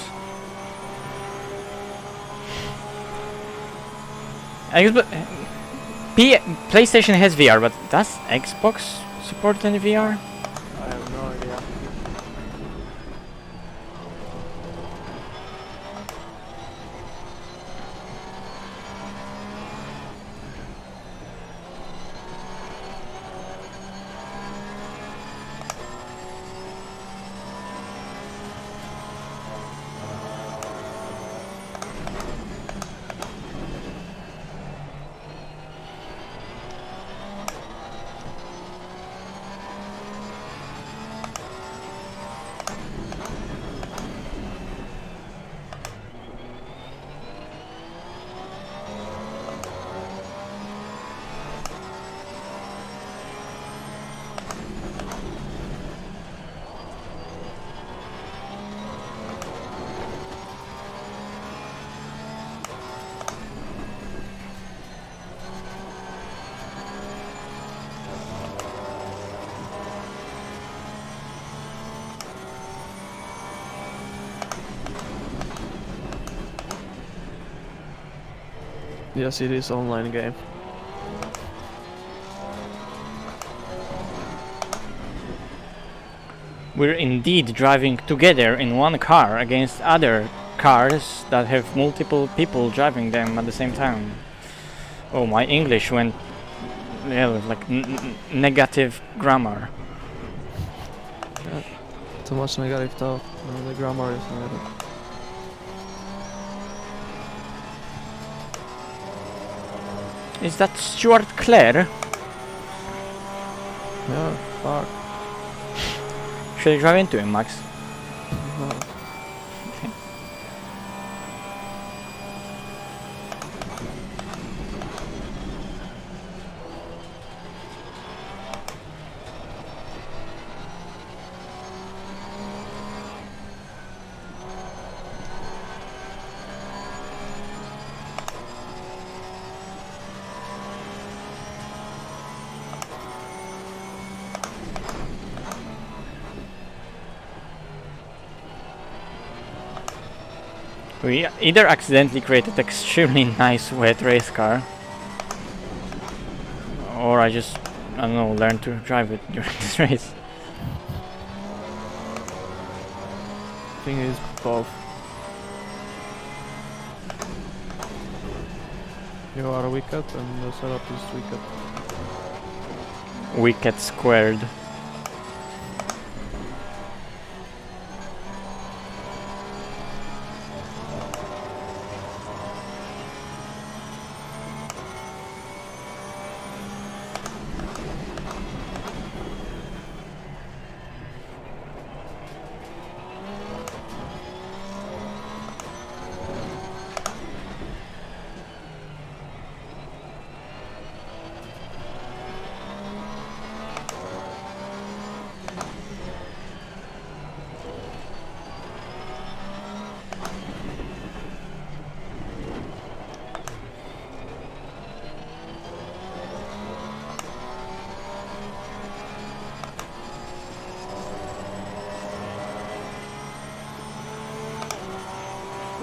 PlayStation has VR, but does Xbox support any VR? I have no idea. Yes, it is online game. We're indeed driving together in one car against other cars that have multiple people driving them at the same time. Oh, my English went like negative grammar. Yeah, too much negative talk. No, the grammar is negative. Is that Stuart Clare? Yeah, fuck. Should I drive into him, Max? No. We either accidentally created extremely nice wet race car, or I just, I don't know, learned to drive it during this race. Thing is both. You are wicked and the setup is wicked. Wicked squared.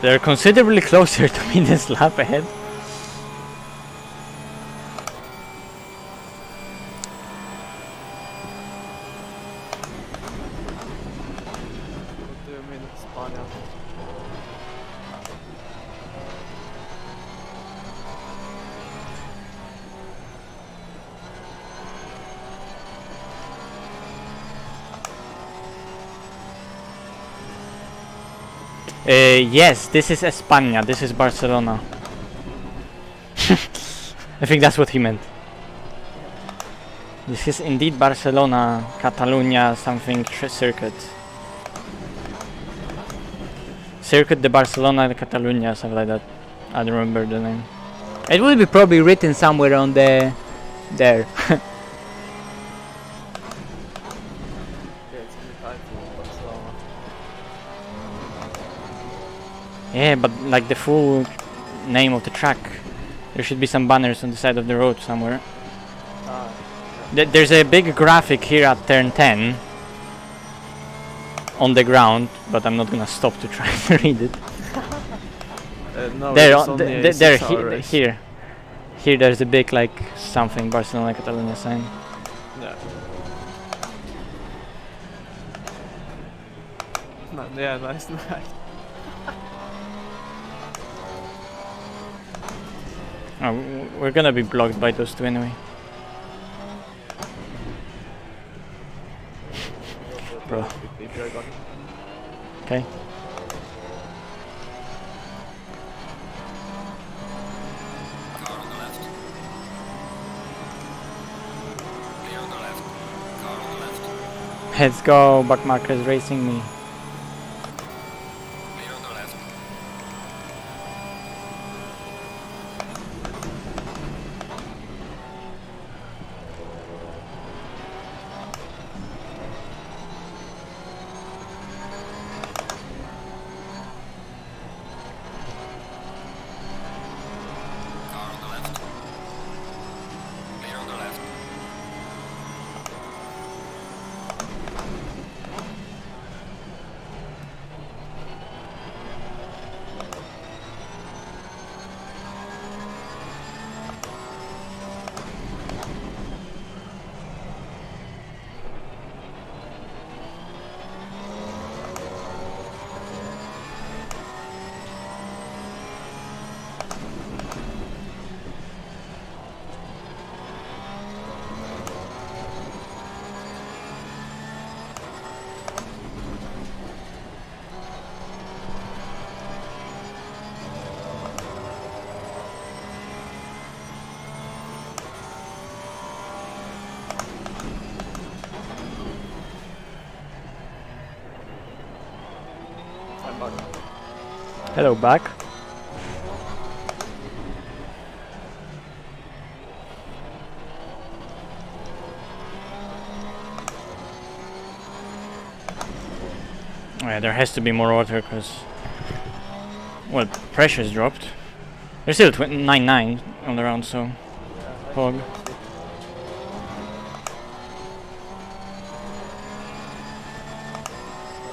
They're considerably closer to me this lap ahead. What do you mean Spania? Yes, this is España, this is Barcelona. I think that's what he meant. This is indeed Barcelona, Catalunya, something circuit. Circuit de Barcelona de Catalunya, something like that. I don't remember the name. It will be probably written somewhere on the... there. Yeah, but like the full name of the track. There should be some banners on the side of the road somewhere. There's a big graphic here at turn 10 on the ground, but I'm not gonna stop to try to read it. No, There, it's only a there, 6-hour race. here. Here, there's a big like something Barcelona Catalonia sign. Yeah. Yeah, nice, nice. Oh, we're gonna be blocked by those two anyway. Bro. Okay. Car on the left. Clear on the left. Car on the left. Let's go, Backmarker's racing me. Clear on the left. Car on the left. Clear on the left. I'm back. Hello, back. Yeah, there has to be more water because, well, pressure's dropped. There's still 9.9 all around, so fog.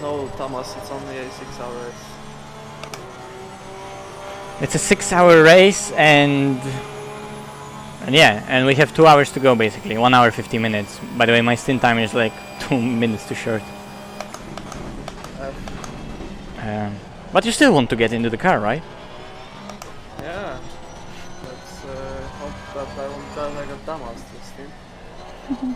No, Thomas, it's only a 6-hour race. It's a 6-hour race, and yeah, and we have 2 hours to go basically. 1 hour 50 minutes. By the way, my stint time is like 2 minutes too short. But you still want to get into the car, right? Yeah. Let's hope that I won't drive like a Thomas this team.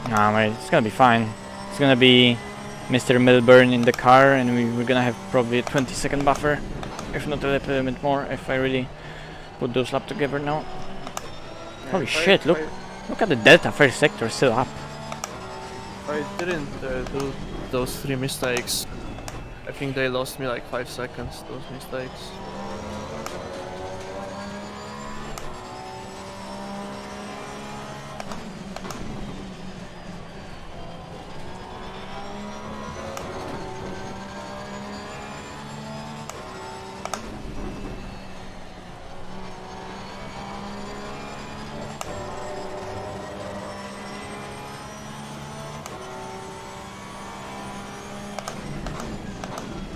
Nah, mate, it's gonna be fine. It's gonna be Mr. Milburn in the car, and we're gonna have probably a 20-second buffer, if not a little bit more, if I really put those laps together now. Yeah, Holy if shit, look at the delta first sector still up. I didn't do those 3 mistakes. I think they lost me like 5 seconds, those mistakes.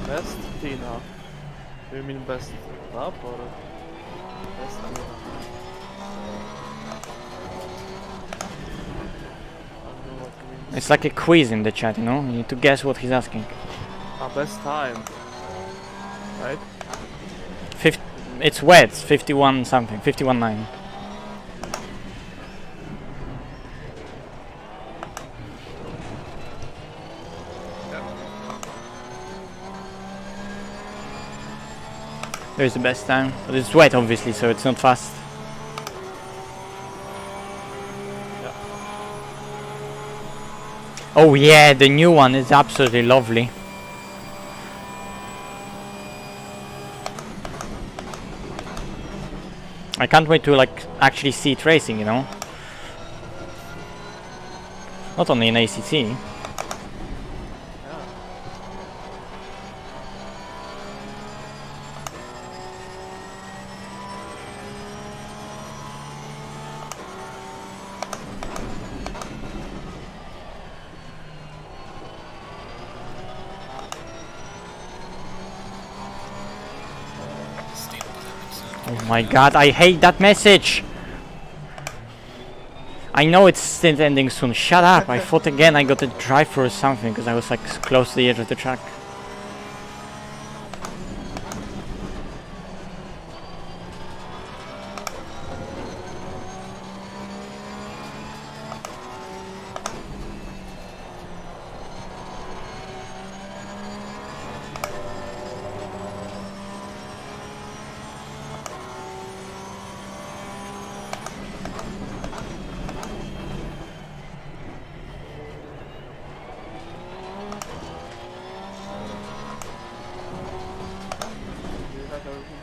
Best Tina. Do you mean best lap or best Tina? I don't know what you mean. It's like a quiz in the chat, you know? You need to guess what he's asking. Best time. Right? It's wet, 51 something, 51.9. There's the best time, but it's wet obviously, so it's not fast. Yeah. Oh yeah, the new one is absolutely lovely. I can't wait to like actually see it racing, you know? Not only in ACC. Oh my god, I hate that message! I know it's stint ending soon. Shut up! I thought again I got a drive through or something because I was like close to the edge of the track.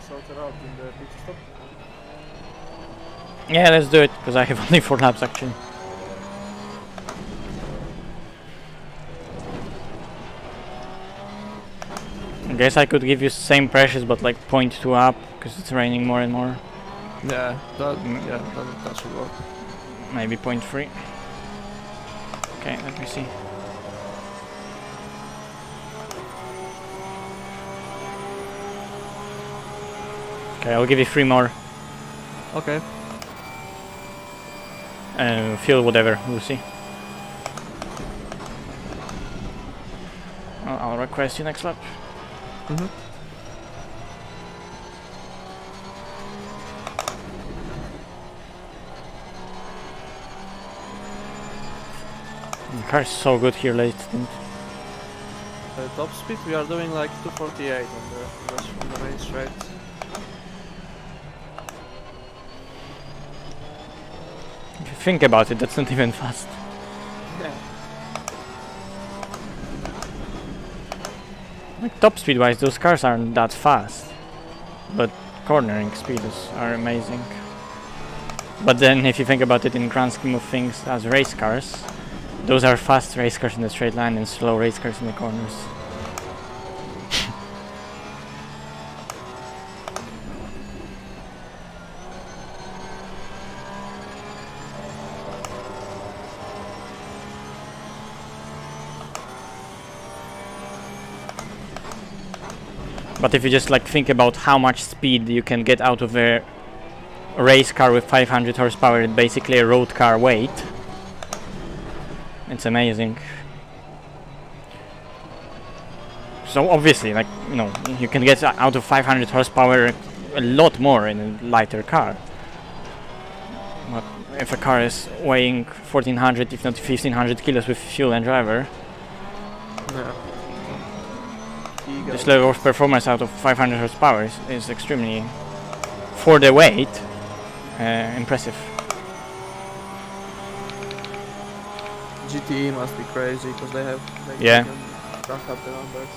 Sorted out in the pit stop. Yeah, let's do it because I have only 4 laps actually. I guess I could give you same pressures but like 0.2 up because it's raining more and more. Yeah, that should work. Maybe 0.3. Okay, let me see. Okay, I'll give you 3 more. Okay. Fuel whatever, we'll see. I'll request you next lap. Mm-hmm. The car is so good here late stint. Top speed we are doing like 248 on the main straight. If you think about it, that's not even fast. Yeah. Like top speed wise, those cars aren't that fast, but cornering speeds are amazing. But then if you think about it in grand scheme of things as race cars, those are fast race cars in the straight line and slow race cars in the corners. But if you just like think about how much speed you can get out of a race car with 500 horsepower at basically a road car weight, it's amazing. So obviously, like, you know, you can get out of 500 horsepower a lot more in a lighter car. But if a car is weighing 1400 if not 1500 kilos with fuel and driver, Yeah. this level of performance out of 500 horsepower is extremely, for the weight, impressive. GTE must be crazy because they have like, Yeah. they can rack up the numbers.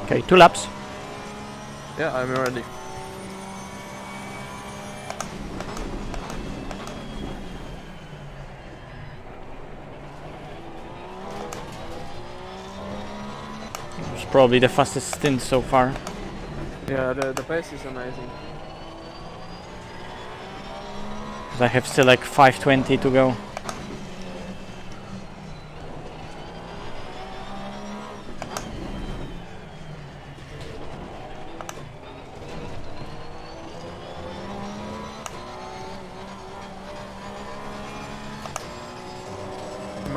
Okay, 2 laps. Yeah, I'm ready. It's probably the fastest stint so far. Yeah, the pace is amazing. 'Cause I have still like 520 to go.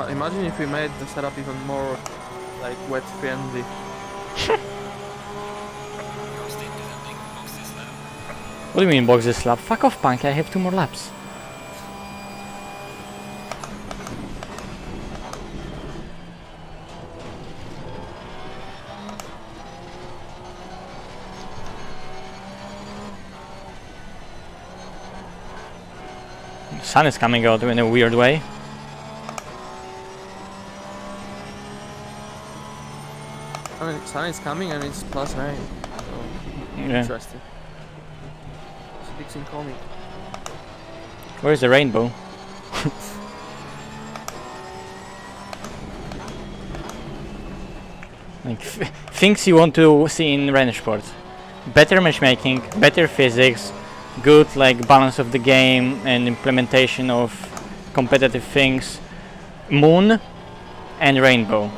Imagine if we made the setup even more like wet friendly. Your stint is ending. What do you mean box this lap? Fuck off, punk, I have 2 more laps. The sun is coming out in a weird way. I mean, sun is coming and it's plus rain. So, Yeah. interesting. It's a Dixon comic. Where's the rainbow? Like things you want to see in Rennsport. Better matchmaking, better physics, good like balance of the game and implementation of competitive things. Moon and rainbow.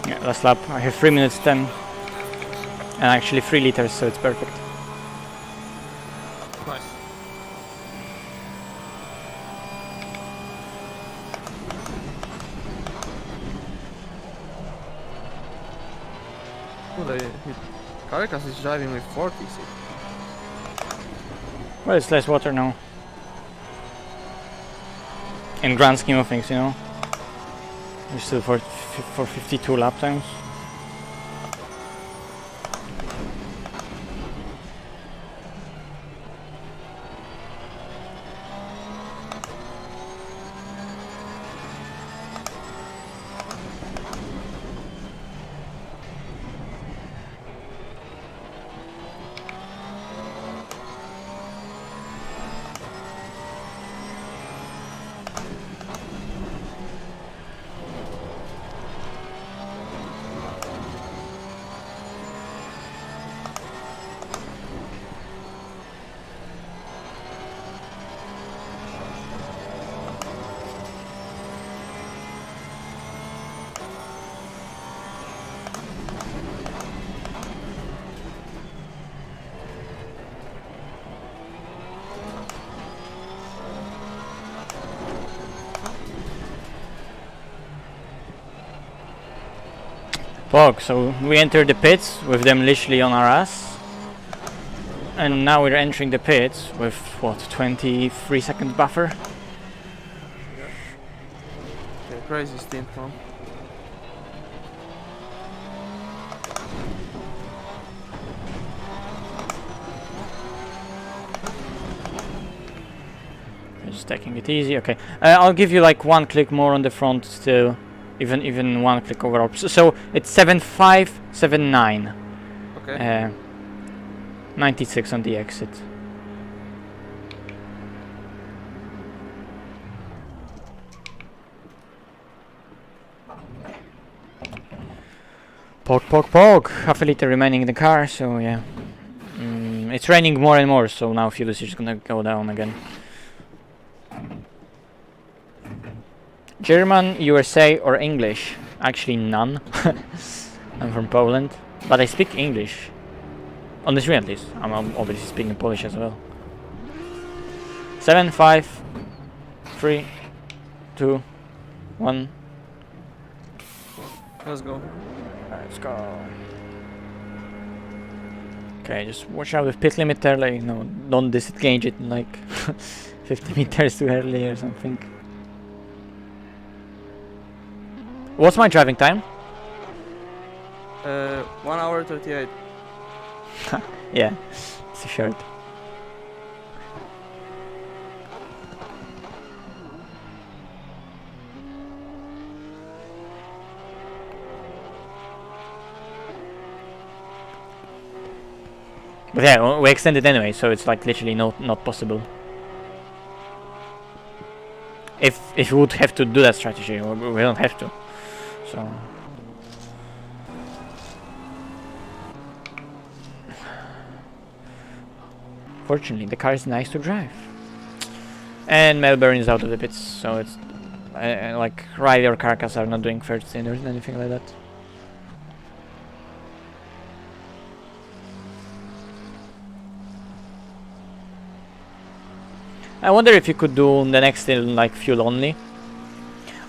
Yeah, last lap. I have 3 minutes 10. And actually 3 liters, so it's perfect. Nice. Oh, Caracas is driving with 40. Well, it's less water now. In grand scheme of things, you know. We're still for 52 lap times. Pog, so we entered the pits with them literally on our ass. And now we're entering the pits with, what, 23 seconds buffer? Okay, crazy stint, man. Just taking it easy, okay. I'll give you like 1 click more on the front still. Even 1 click overall. So it's 7579. Okay. 96 on the exit. Pog. Half a liter remaining in the car, so yeah. It's raining more and more, so now fuel usage is gonna go down again. German, USA or English? Actually none. I'm from Poland, but I speak English. On the stream at least. I'm obviously speaking Polish as well. 7, 5, 3, 2, 1. Let's go. Let's go. Okay, just watch out with pit limiter, like, no, don't disengage it like 50 meters too early or something. What's my driving time? 1 hour 38. Yeah, it's short. But yeah, we extended anyway, so it's like literally not possible. If we would have to do that strategy, we don't have to. So fortunately, the car is nice to drive. And Melbourne is out of the pits, so it's like Riley or Carcass are not doing first cylinders and anything like that. I wonder if you could do the next in like fuel only.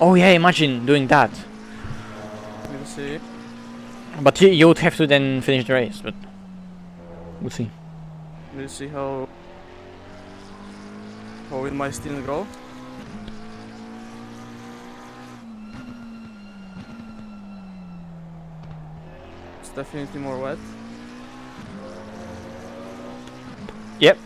Oh yeah, imagine doing that. We'll see. But you would have to then finish the race, but we'll see. We'll see how will my steel go. It's definitely more wet. Yep.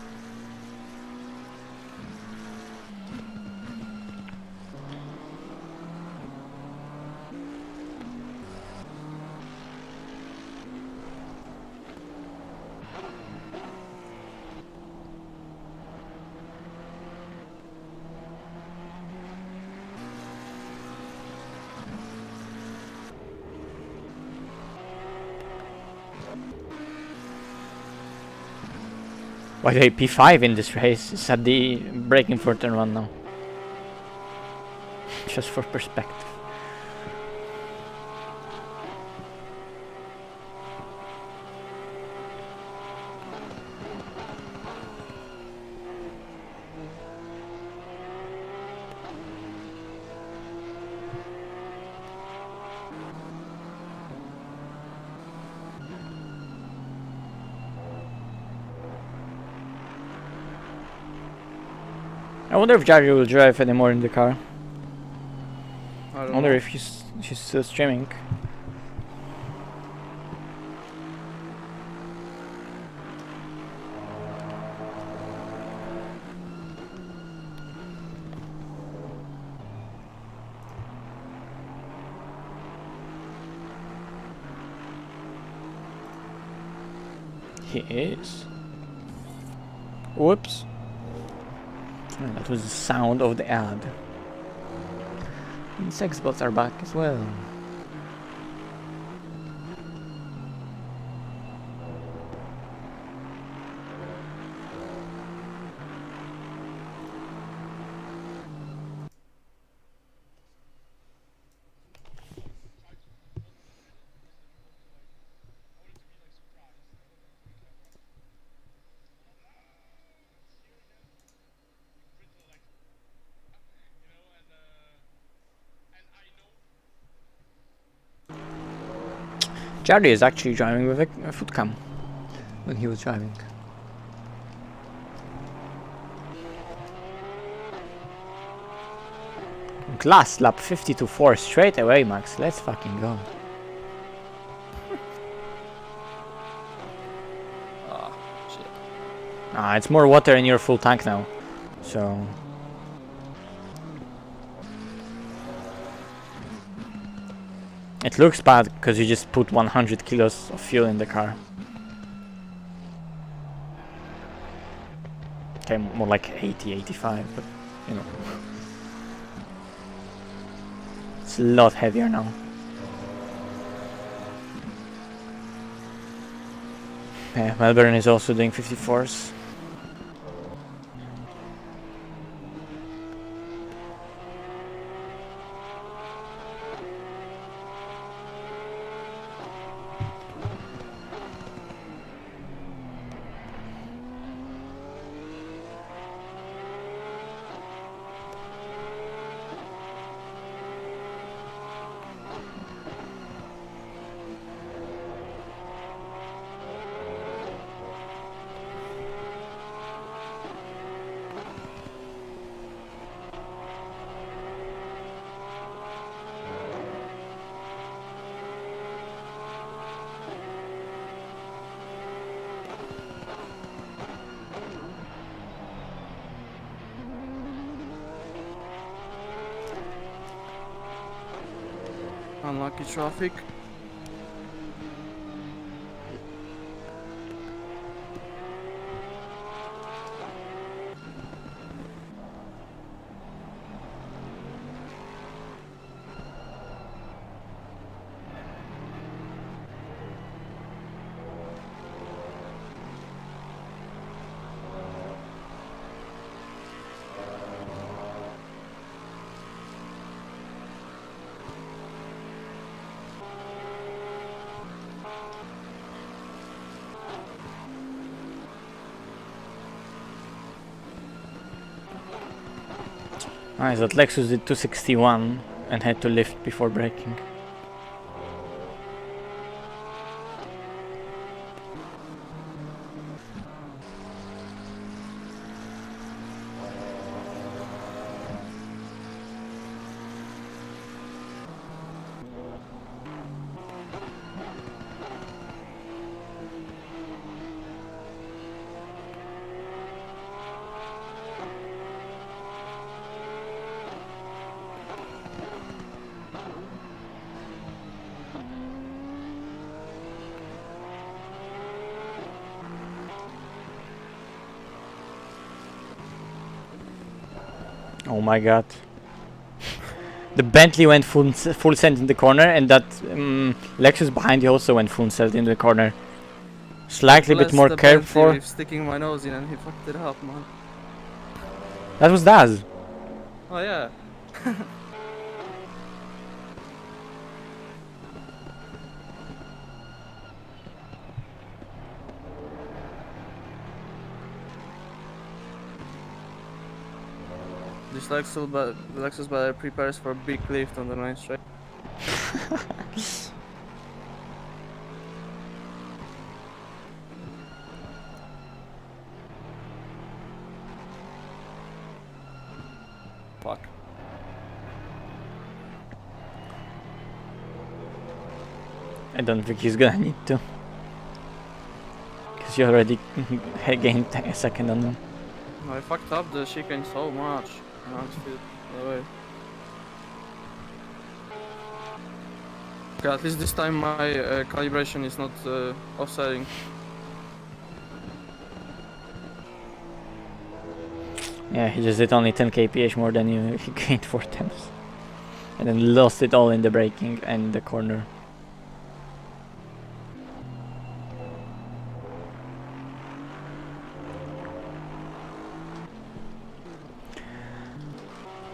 By the way, P5 in this race is at the braking for turn 1 now. Just for perspective. I wonder if Jari will drive anymore in the car. I I wonder if she's still streaming. He is. Whoops. Oh, that was the sound of the ad. And sex bots are back as well. Jardy is actually driving with a foot cam when he was driving. Glass lap 52.4 straight away, Max. Let's fucking go. Ah, it's more water in your full tank now, so. It looks bad because you just put 100 kilos of fuel in the car. Okay, more like 80, 85, but you know. It's a lot heavier now. Yeah, Melbourne is also doing 54s. Unlucky traffic. Nice, that Lexus did 261 and had to lift before braking. Oh my god. The Bentley went full send in the corner, and that Lexus behind you also went full send in the corner. Slightly bit more curved for. Sticking my nose in and he fucked it up, man. That was Daz. Oh yeah. This Lexus battery prepares for a big lift on the main straight. Fuck. I don't think he's gonna need to. Because you already gained a second on them. I fucked up the chicane so much. Now it's still away. Okay, at least this time my calibration is not offsetting. Yeah, he just did only 10 kph more than you. He gained 4 times. And then lost it all in the braking and the corner.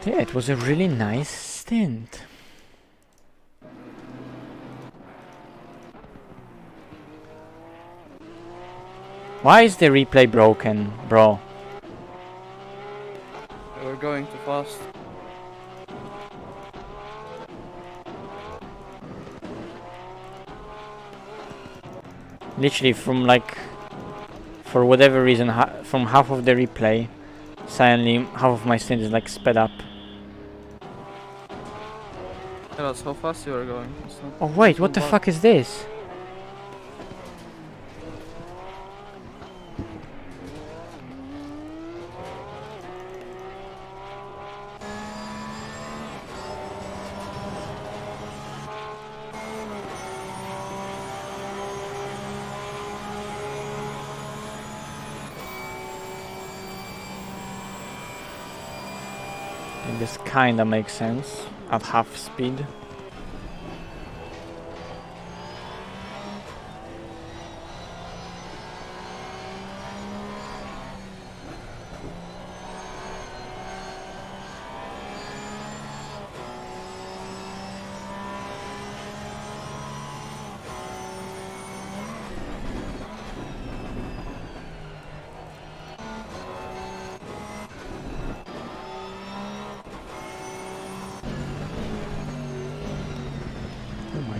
Yeah, it was a really nice stint. Why is the replay broken, bro? We're going too fast. Literally from like, for whatever reason, from half of the replay, suddenly half of my stint is like sped up. Yeah, that's how fast you are going. Oh wait, what the fuck is this? And this kinda makes sense at half speed.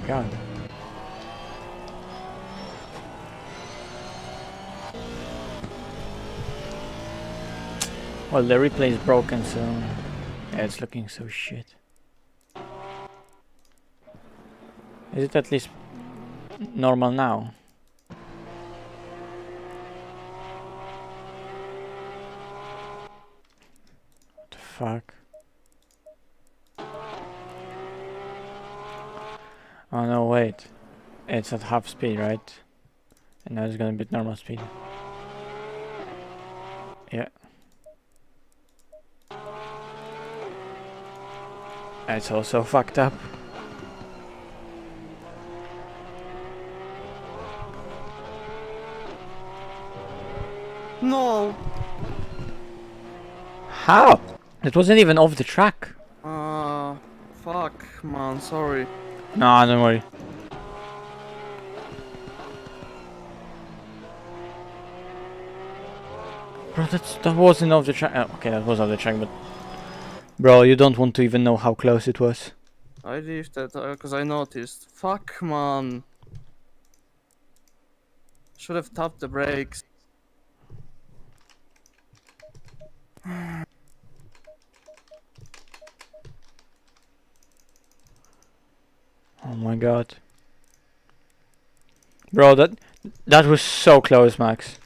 God. Well, the replay is broken, so yeah, it's looking so shit. Is it at least normal now? What the fuck? Oh no, wait. It's at half speed, right? And now it's gonna be at normal speed. Yeah. It's also fucked up. No! How? It wasn't even off the track. Fuck, man, sorry. No, don't worry. Bro, that wasn't off the track. Oh, okay, that was off the track, but Bro, you don't want to even know how close it was. I leave that because I noticed. Fuck, man. Should have tapped the brakes. Oh my god. Bro, that was so close, Max.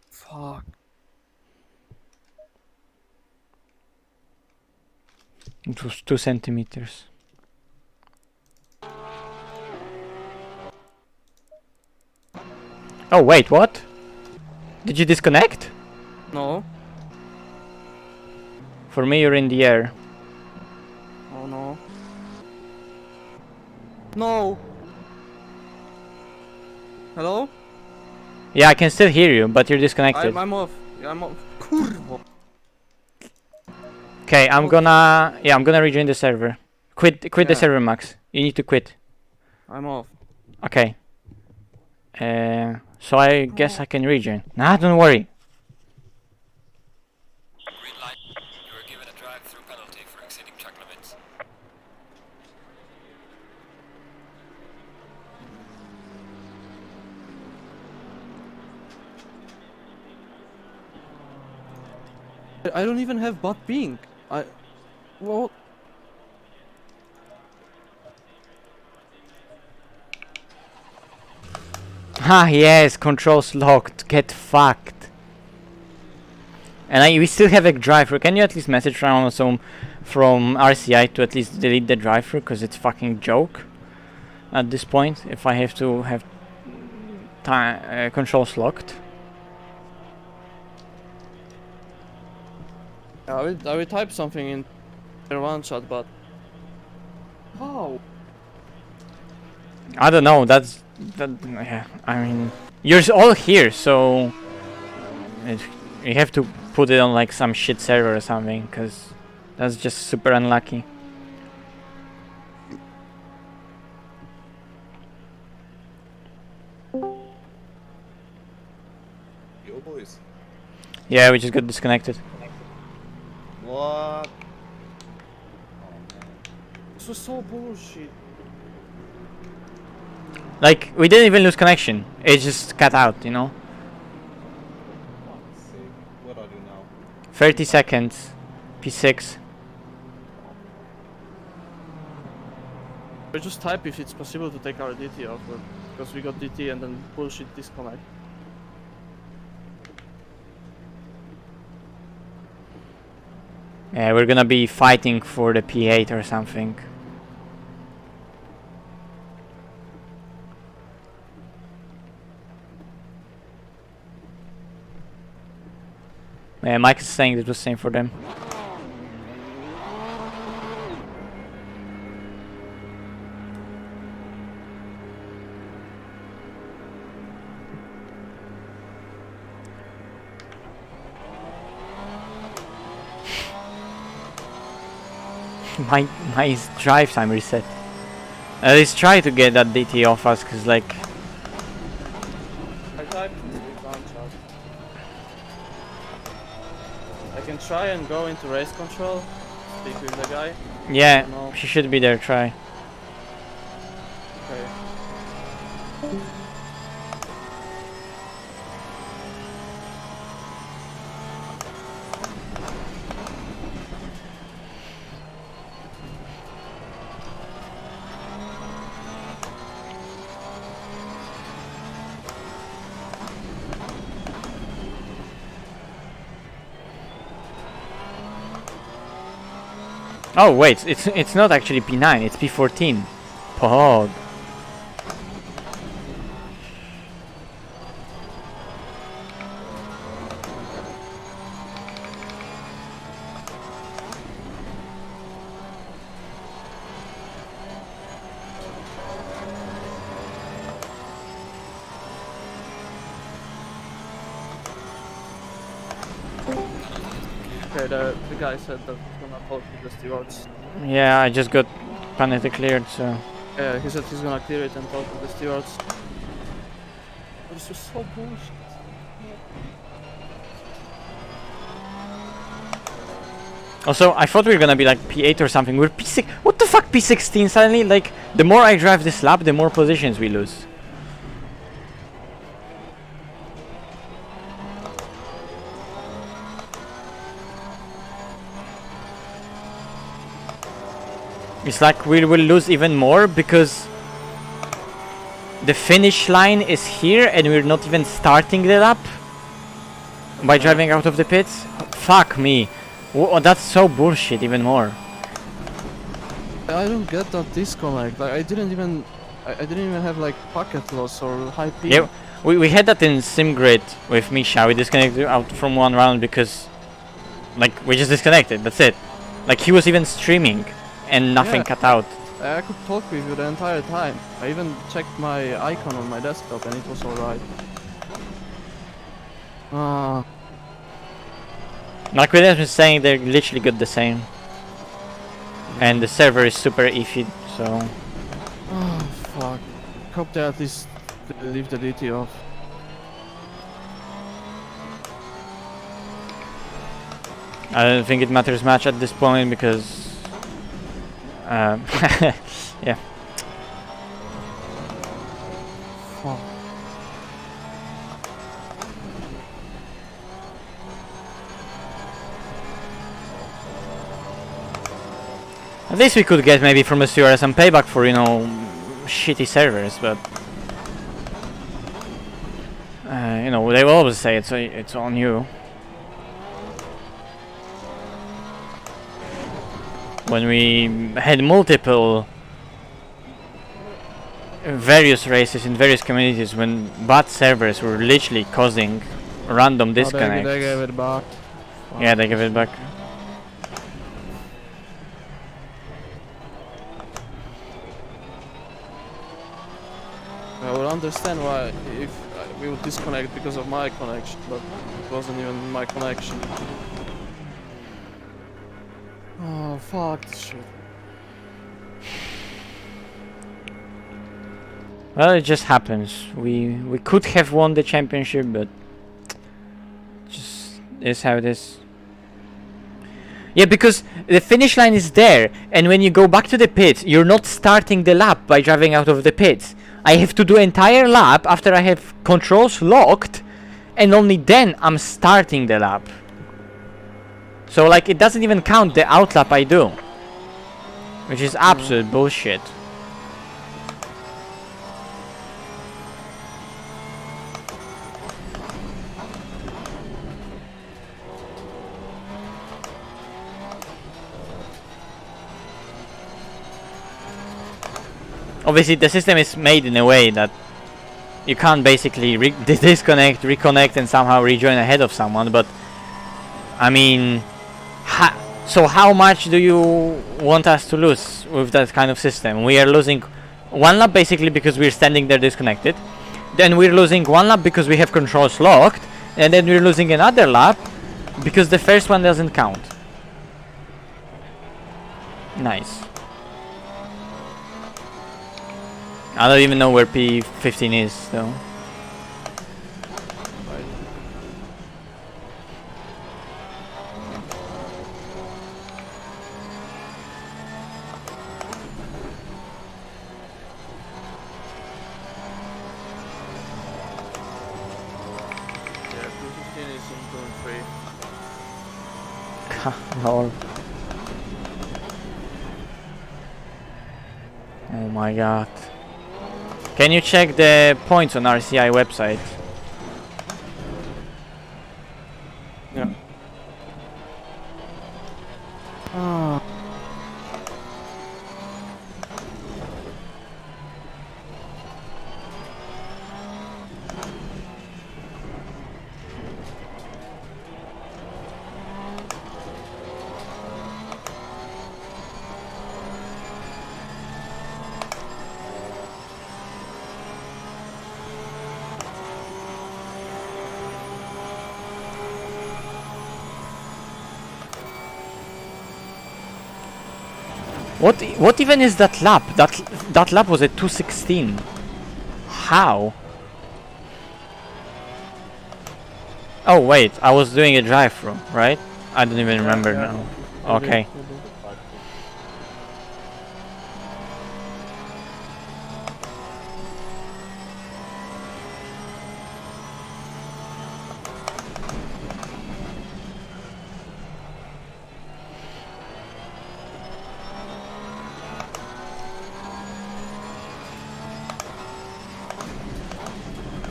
Fuck. It was 2 centimeters. Oh wait, what? Did you disconnect? No. For me, you're in the air. Oh no. No. Hello? Yeah, I can still hear you, but you're disconnected. I'm off. Yeah, I'm off. Kurwa. Okay, I'm gonna rejoin the server. Quit the Yeah. server, Max. You need to quit. I'm off. Okay. So I guess I can rejoin. Nah, don't worry. Green light. You were given a drive-through penalty for exceeding track limits. I don't even have butt ping. Well. Ah, yes, controls locked. Get fucked. And we still have a drive-through. Can you at least message around some from RCI to at least delete the drive-through? Because it's fucking joke at this point. If I have to have controls locked. I will type something in their one shot, but how? I don't know. Yeah, I mean, you're all here, so you have to put it on like some shit server or something, because that's just super unlucky. Yo, boys. Yeah, we just got disconnected. What? This was so bullshit. Like, we didn't even lose connection. It just cut out, you know? What are you now? 30 seconds. P6. We just type if it's possible to take our DT off, because we got DT and then bullshit disconnect. Yeah, we're gonna be fighting for the P8 or something. Yeah, Mike is saying it was same for them. my drive time reset. At least try to get that DT off us, cause like I typed in the one shot. I can try and go into race control, speak with the guy. yeah, No. she should be there. Try. Okay. Oh wait, it's not actually P9, it's P14. Pog. Okay, the guy said that he's gonna talk with the stewards. Yeah, I just got penalty cleared, so Yeah, he said he's gonna clear it and talk with the stewards. This is so bullshit. Also, I thought we were gonna be like P8 or something. We're P6. What the fuck, P16 suddenly? Like, the more I drive this lap, the more positions we lose. It's like we will lose even more because the finish line is here and we're not even starting the lap by driving out of the pits. Fuck me. That's so bullshit even more. I don't get that disconnect. Like I didn't even have like packet loss or high peak. Yeah, we had that in SimGrid with Misha. We disconnected out from one round because like we just disconnected, that's it. Like he was even streaming and nothing cut out. I could talk with you the entire time. I even checked my icon on my desktop and it was alright. Like we was saying, they're literally good the same. And the server is super iffy, so... Oh fuck. Hope they at least leave the DT off. I don't think it matters much at this point because... yeah. Fuck. At least we could get maybe from a steward some payback for, you know, shitty servers, but... you know, they will always say it's on you. When we had multiple various races in various communities, when bad servers were literally causing random disconnects. They gave it back. Yeah, they gave it back. I would understand why if we would disconnect because of my connection, but it wasn't even my connection. Oh fuck this shit. Well, it just happens. We could have won the championship, but just is how it is. Yeah, because the finish line is there, and when you go back to the pits, you're not starting the lap by driving out of the pits. I have to do entire lap after I have controls locked, and only then I'm starting the lap. So like it doesn't even count the out lap I do, which is absolute bullshit. Obviously the system is made in a way that you can't basically disconnect, reconnect and somehow rejoin ahead of someone, but I mean, so how much do you want us to lose with that kind of system? We are losing one lap basically because we're standing there disconnected, then we're losing one lap because we have controls locked, and then we're losing another lap because the first one doesn't count. Nice. I don't even know where P15 is though. Lol. Oh my god. Can you check the points on RCI website? Yeah. What even is that lap? That lap was at 2:16. How? Oh wait, I was doing a drive-through, right? I don't even remember yeah. now. You did, Okay. you did.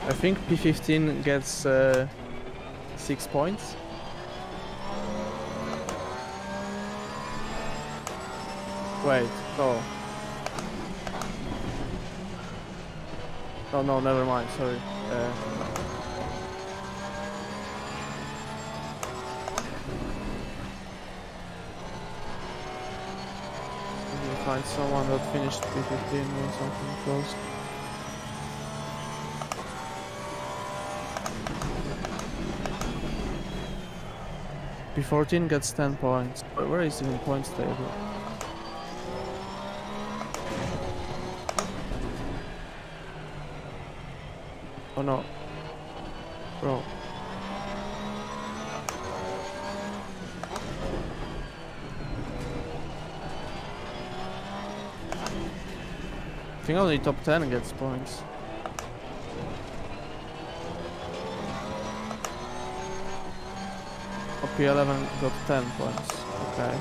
I think P15 gets 6 points. Wait, no. No, never mind, sorry. Let me find someone that finished P15 or something close. P14 gets 10 points. Where is even points table? Oh no. Bro. I think only top 10 gets points. P11 got 10 points. Okay.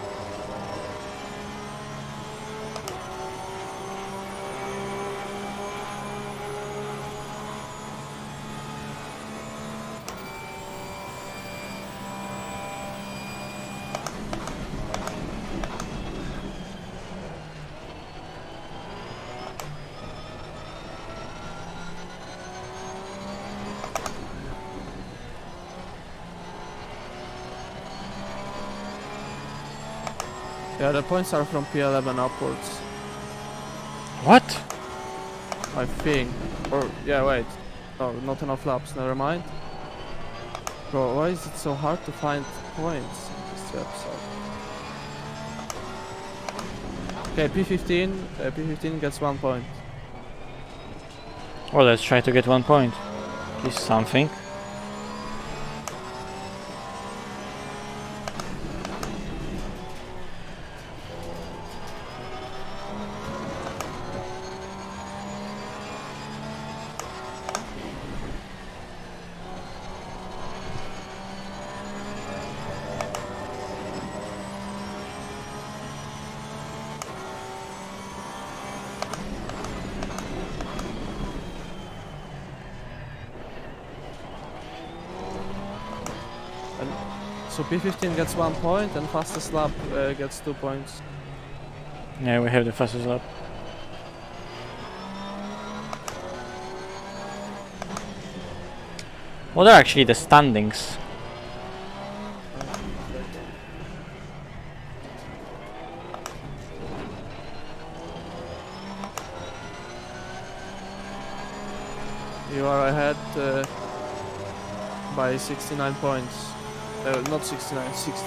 Yeah, the points are from P11 upwards, What? I think. Or, yeah, wait. No, not enough laps, never mind. Bro, why is it so hard to find points in this website? Okay, P15 gets 1 point. Well, let's try to get 1 point. At least something. So P15 gets 1 point and fastest lap gets 2 points. Yeah, we have the fastest lap. What are actually the standings? You are ahead by 69 points. Not 69, 60.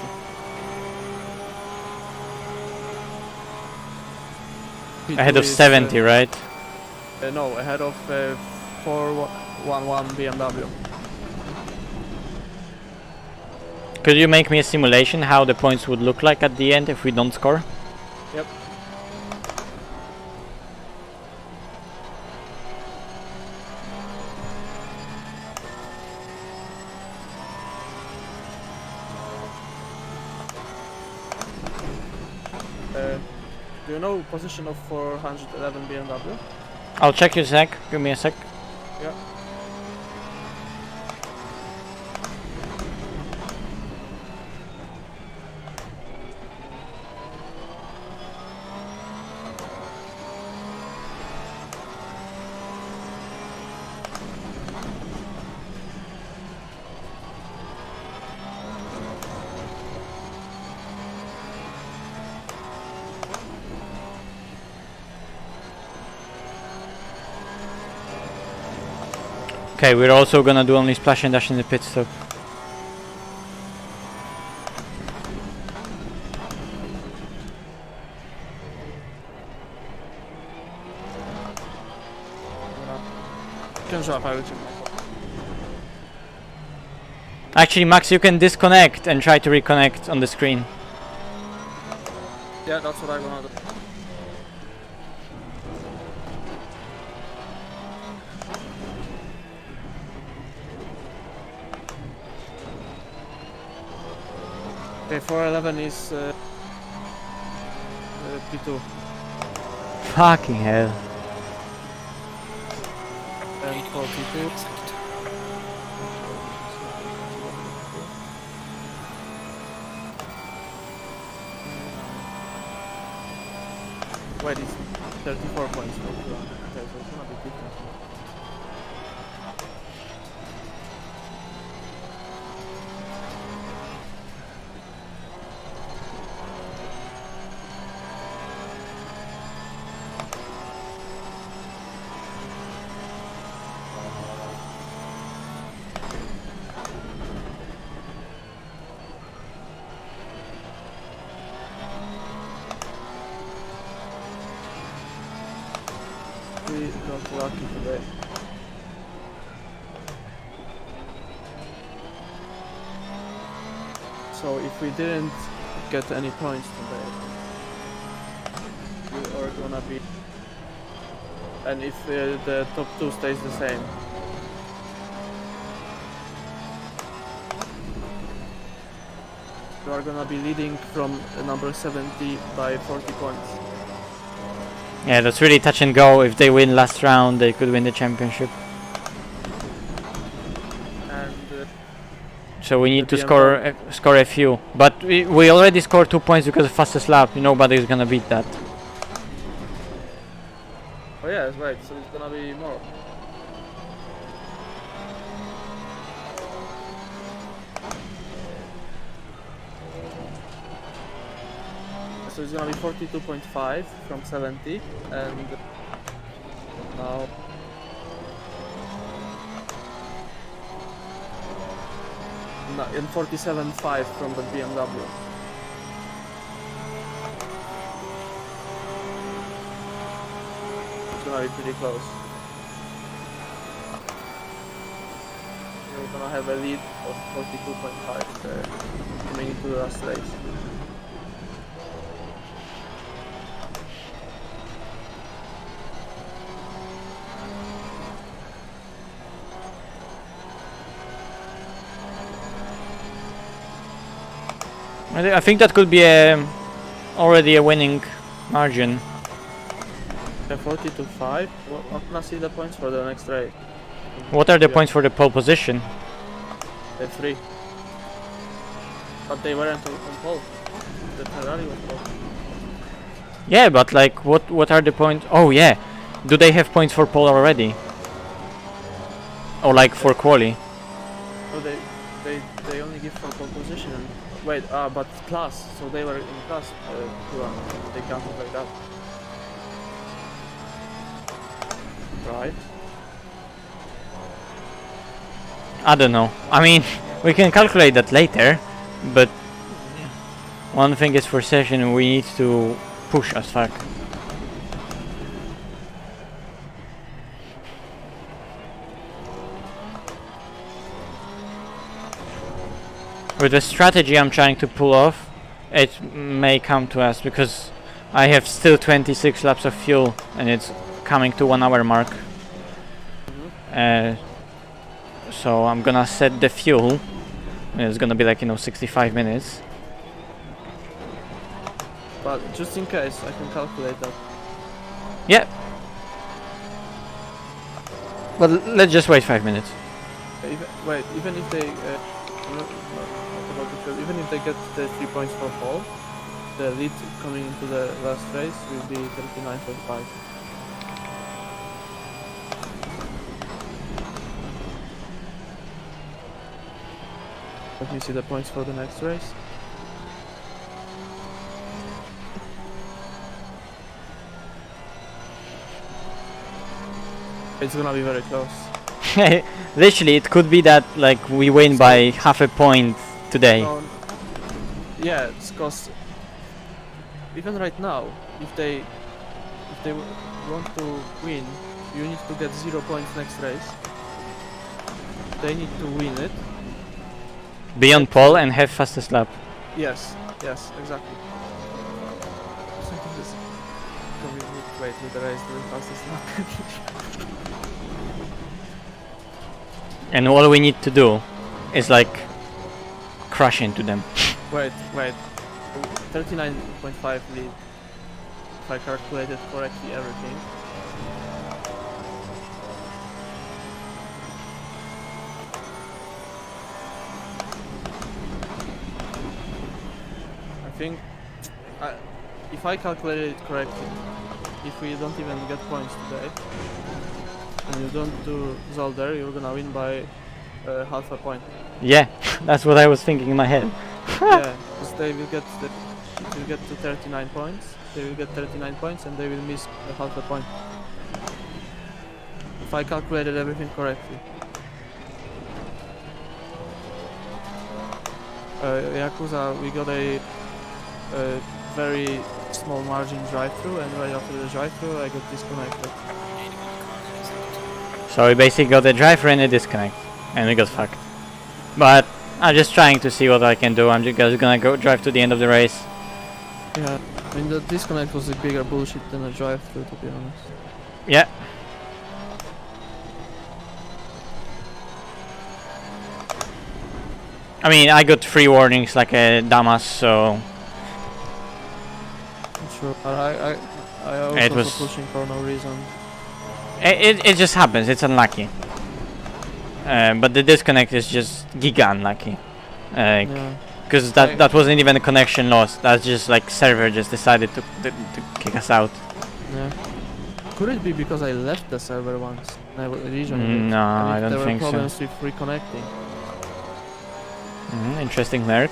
Ahead P2 of is, 70, right? No, ahead of 411 BMW. Could you make me a simulation how the points would look like at the end if we don't score? Yep. Do you know position of 411 BMW? I'll check you a sec. Give me a sec. Yeah. Okay, we're also gonna do only splash and dash in the pit stop. Ciężar, I will check. Actually, Max, you can disconnect and try to reconnect on the screen. Yeah, that's what I wanna do. Okay, 411 is P2 Fucking hell. and 42. Wait, it's 34 points. Okay, so it's gonna be different. We got lucky today. So if we didn't get any points today, we are gonna be, and if the top 2 stays the same, we are gonna be leading from number 70 by 40 points. Yeah, that's really touch and go. If they win last round, they could win the championship. And So we need The to score a few. But we already scored 2 points because of fastest lap. Nobody's gonna beat that. oh yeah, that's right. So it's gonna be more. So it's gonna be 42.5 from 70, and now and 47.5 from the BMW. It's gonna be pretty close. We're gonna have a lead of 42.5 coming into the last race. I think that could be already a winning margin. 40 to 5. Well, I'm gonna see the points for the next race. What are the Yeah. points for the pole position? 3. But they weren't on pole. The Ferrari was pole. Yeah, but like, what are the points? Oh yeah, do they have points for pole already? Or like for quali? Oh, they only give for pole position. Wait, but class. So they were in class. They counted like that. Right. I don't know. I mean, we can calculate that later, but one thing is for session, we need to push as fuck. With the strategy I'm trying to pull off, it may come to us because I have still 26 laps of fuel and it's coming to 1 hour mark. So I'm gonna set the fuel and it's gonna be like, 65 minutes. But just in case, I can calculate that. Yeah. But let's just wait 5 minutes. Even if they even if they get the 3 points for pole, the lead coming into the last race will be 39.5. Let me see the points for the next race. It's gonna be very close. Literally, it could be that like we win by half a point today. No, yeah, it's cause even right now, if they want to win, you need to get 0 points next race. They need to win it, Be on pole and have fastest lap. Yes, yes, exactly. Wait with the race to the fastest lap. And all we need to do is like crash into them. Wait. 39.5 lead. If I calculated correctly everything. I think if I calculated it correctly, if we don't even get points today and you don't do Zolder, you're gonna win by half a point. Yeah, that's what I was thinking in my head. Yeah, because they will get it will get to 39 points. They will get 39 points and they will miss a half a point. If I calculated everything correctly. Yakuza, we got a very small margin drive-through, and right after the drive-through I got disconnected. So we basically got a driver and a disconnect, and we got fucked. But I'm just trying to see what I can do. I'm just gonna go drive to the end of the race. Yeah, I mean the disconnect was a bigger bullshit than a drive-through, to be honest. Yeah. I mean, I got 3 warnings like a dumbass, so Sure, I also it was pushing for no reason. it just happens. It's unlucky. But the disconnect is just giga unlucky. Because that wasn't even a connection loss. That's just like server just decided to kick us out. Yeah. Could it be because I left the server once? No, I don't think so. There were problems with reconnecting. Interesting lurk.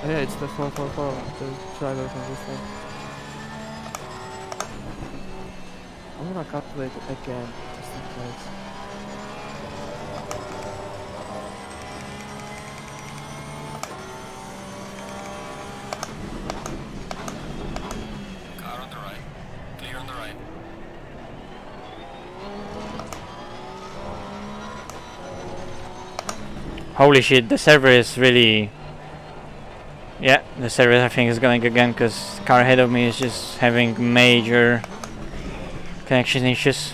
Yeah, it's the 444, the driver from this thing. I'm gonna calculate it again, just in case. Car on the right. Clear on the right. Holy shit, the server is really... Yeah, the server I think is going again because the car ahead of me is just having major connection issues.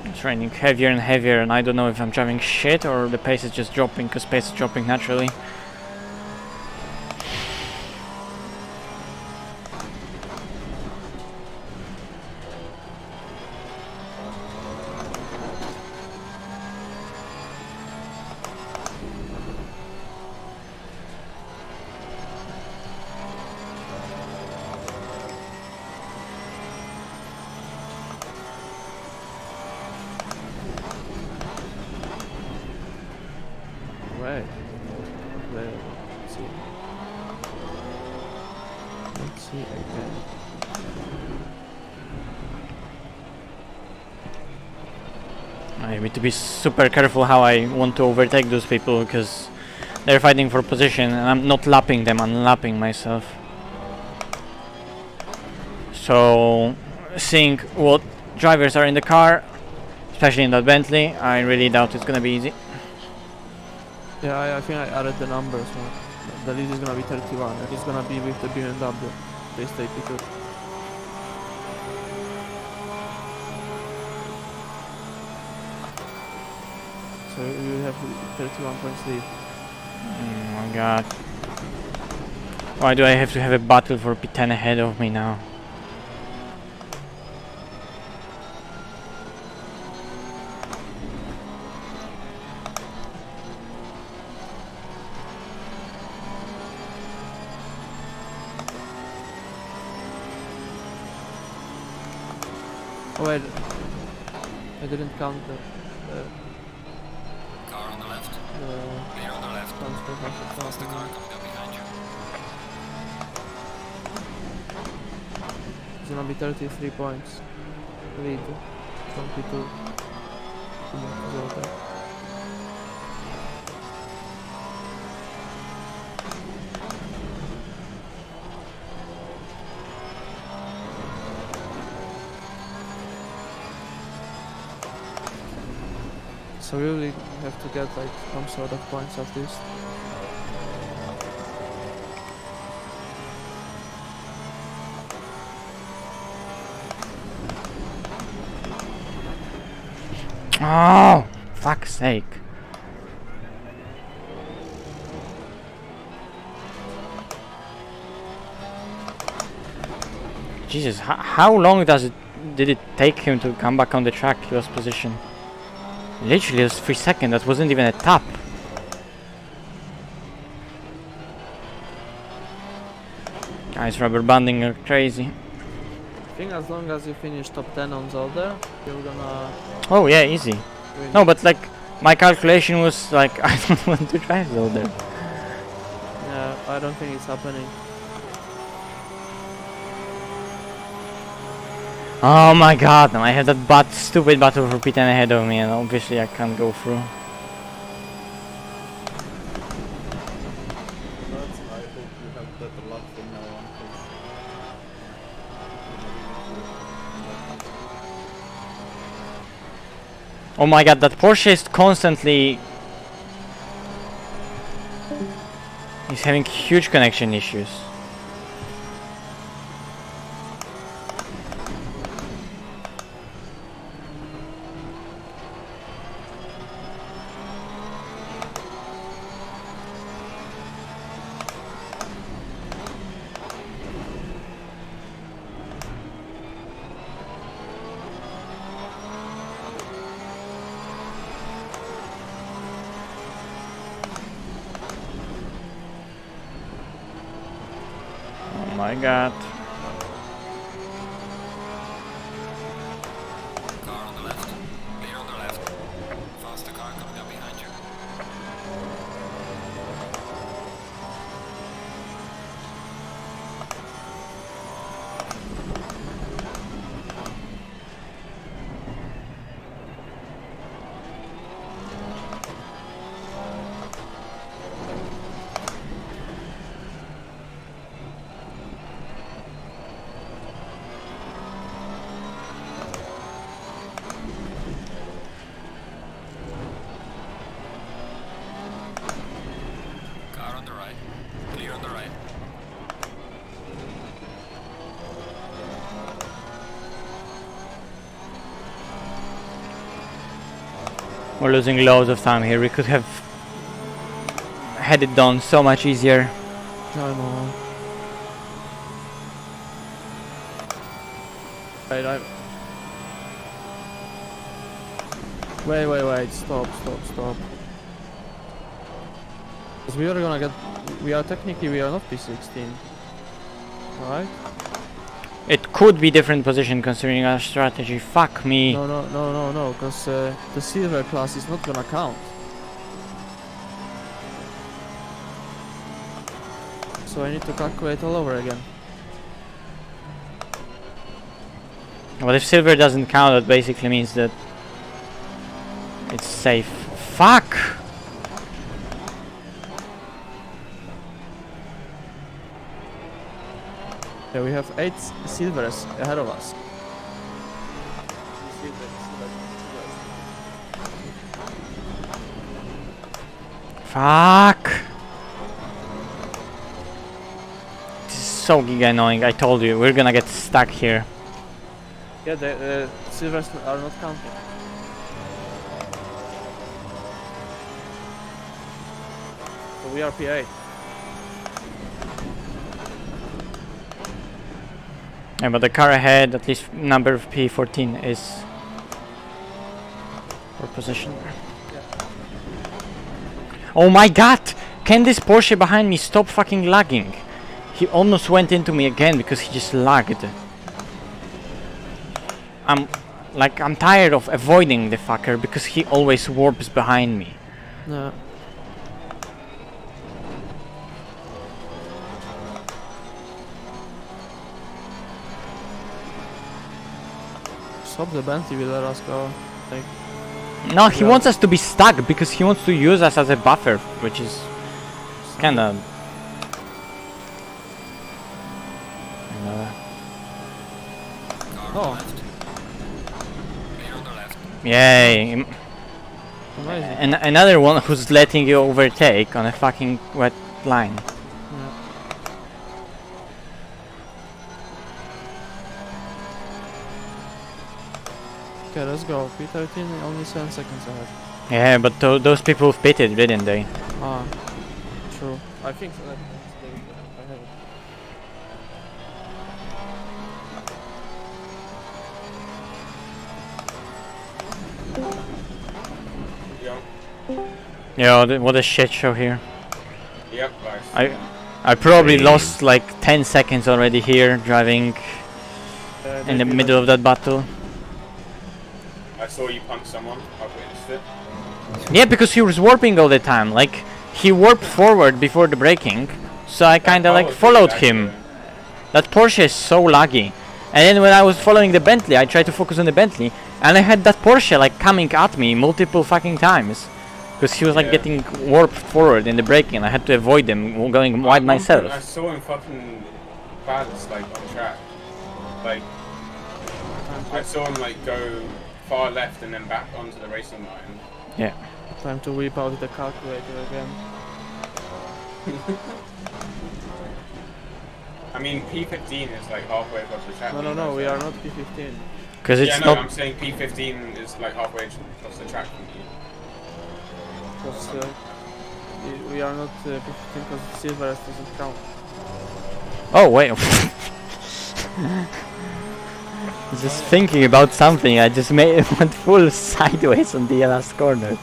It's raining heavier and heavier, and I don't know if I'm driving shit or the pace is just dropping, because pace is dropping naturally. Right. Let's see again. I need to be super careful how I want to overtake those people, because they're fighting for position and I'm not lapping them, I'm lapping myself. So seeing what drivers are in the car, especially in that Bentley, I really doubt it's gonna be easy. Yeah, I think I added the numbers. The lead is gonna be 31, and it's gonna be with the BMW. They stay put. So you have 31 points lead. Oh my god. Why do I have to have a battle for P10 ahead of me now? Oh wait, I didn't count the Car on the left. Clear on the left. Faster car coming up behind you. It's gonna be 33 points lead from P2 to Zolder. So we really have to get like some sort of points at least. Oh, fuck's sake. Jesus, how long did it take him to come back on the track he was positioned? Literally, it was 3 seconds. That wasn't even a tap. Guys, rubber banding are crazy. I think as long as you finish top 10 on Zolder, you're gonna Oh yeah, easy. win. No, but like my calculation was like I don't want to drive Zolder. Yeah, I don't think it's happening. Oh my god, now I have that stupid battle for P10 ahead of me and obviously I can't go through. That's, I hope you have better luck from now on. Oh my god, that Porsche is constantly... He's having huge connection issues. Oh my god. Car on the left. Clear on the left. Faster car coming up behind you. Car on the right. Clear on the right. We're losing loads of time here. We could have had it done so much easier. Time on. Wait, stop. Because we are gonna get, we are not P16, right? It could be different position considering our strategy. Fuck me. No, because the silver class is not gonna count. So I need to calculate all over again. But if silver doesn't count, that basically means that it's safe. Fuck! Yeah, we have 8 silvers ahead of us. Fuck! This is so giga annoying. I told you, we're gonna get stuck here. Yeah, the silvers are not counting. we are P8. Yeah, but the car ahead, at least number of P14 is for position. Oh my god! Can this Porsche behind me stop fucking lagging? He almost went into me again because he just lagged. I'm tired of avoiding the fucker because he always warps behind me. No. Stop the Bentley will let us go. Like, No, he wants us to be stuck because he wants to use us as a buffer, which is kinda... oh, Clear on the left. Yay! amazing. And another one who's letting you overtake on a fucking wet line. Okay, let's go. P13 only 7 seconds ahead. Yeah, but those people pitted, didn't they? Ah, true. I think so. I have it. Yeah, what a shit show here. Yep, guys. I probably lost like 10 seconds already here, driving in the middle of that battle. I saw you punch someone. I witnessed it. Yeah, because he was warping all the time. Like, he warped forward before the braking, so I kinda like followed him. That Porsche is so laggy. And then when I was following the Bentley, I tried to focus on the Bentley, and I had that Porsche like coming at me multiple fucking times. Because he was like getting warped forward in the braking, and I had to avoid him going wide myself. I saw him fucking balance like on track. Like, I saw him like go far left and then back onto the racing line. Yeah. Time to whip out the calculator again. I mean, P15 is like halfway across the track. No, we are not P15. Because it's no, not. I'm saying P15 is like halfway across the track from you. Because we are not P15 because silver doesn't count. Oh wait. Just thinking about something, I just went full sideways on the last corner.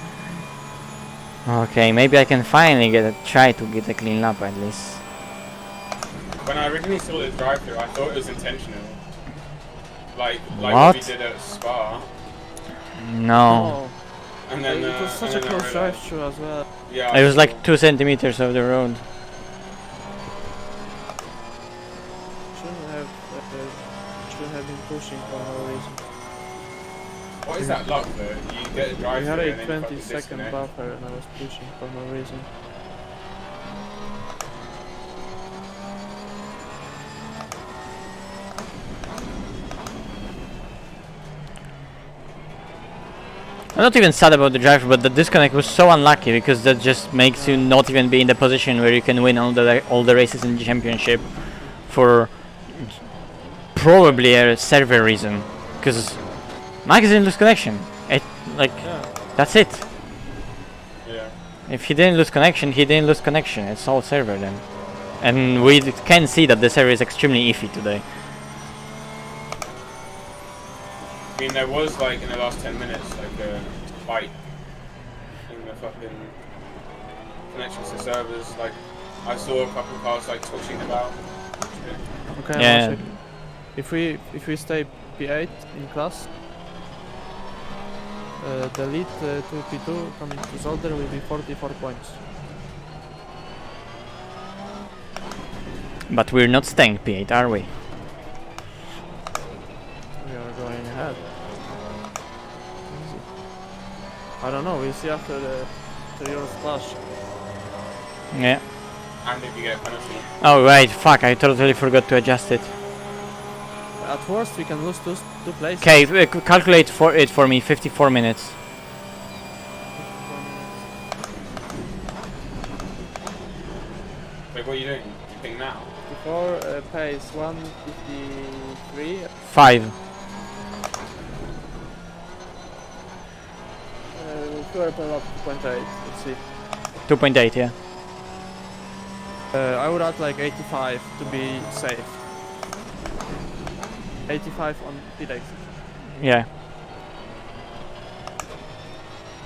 Okay, maybe I can finally try to get a clean lap at least. When I originally saw the drive-through, I thought it was intentional. Like What? what we did at Spa. No. And then it was such a close drive-through as well. Yeah. It was like 2 centimeters of the road. Shouldn't have been pushing for no reason. What is that luck though? You get a We drive-through had and a then 20 fucking second disconnect. buffer and I was pushing for no reason. I'm not even sad about the drive, but the disconnect was so unlucky because that just makes you not even be in the position where you can win all the races in the championship for probably a server reason. Because Max didn't lose connection. That's it. Yeah. If he didn't lose connection, he didn't lose connection. It's all server then. And we can see that the server is extremely iffy today. I mean, there was like in the last 10 minutes like a fight in the fucking connections to servers. Like, I saw a couple of cars like twitching about. Okay, Yeah. one second. If we stay P8 in class, the lead to P2 coming to Zolder will be 44 points. But we're not staying P8, are we? We are going ahead. Easy. I don't know, we'll see after the 3-hour splash. Yeah. And if you get a penalty. Oh right, fuck, I totally forgot to adjust it. At worst we can lose two places. Okay, calculate for it for me, 54 minutes. Wait, what are you doing? You think now? Before pace 153. 5. Fuel per lap 2.8. Let's see. 2.8, yeah. I would add like 85 to be safe. 85 on pit Yeah.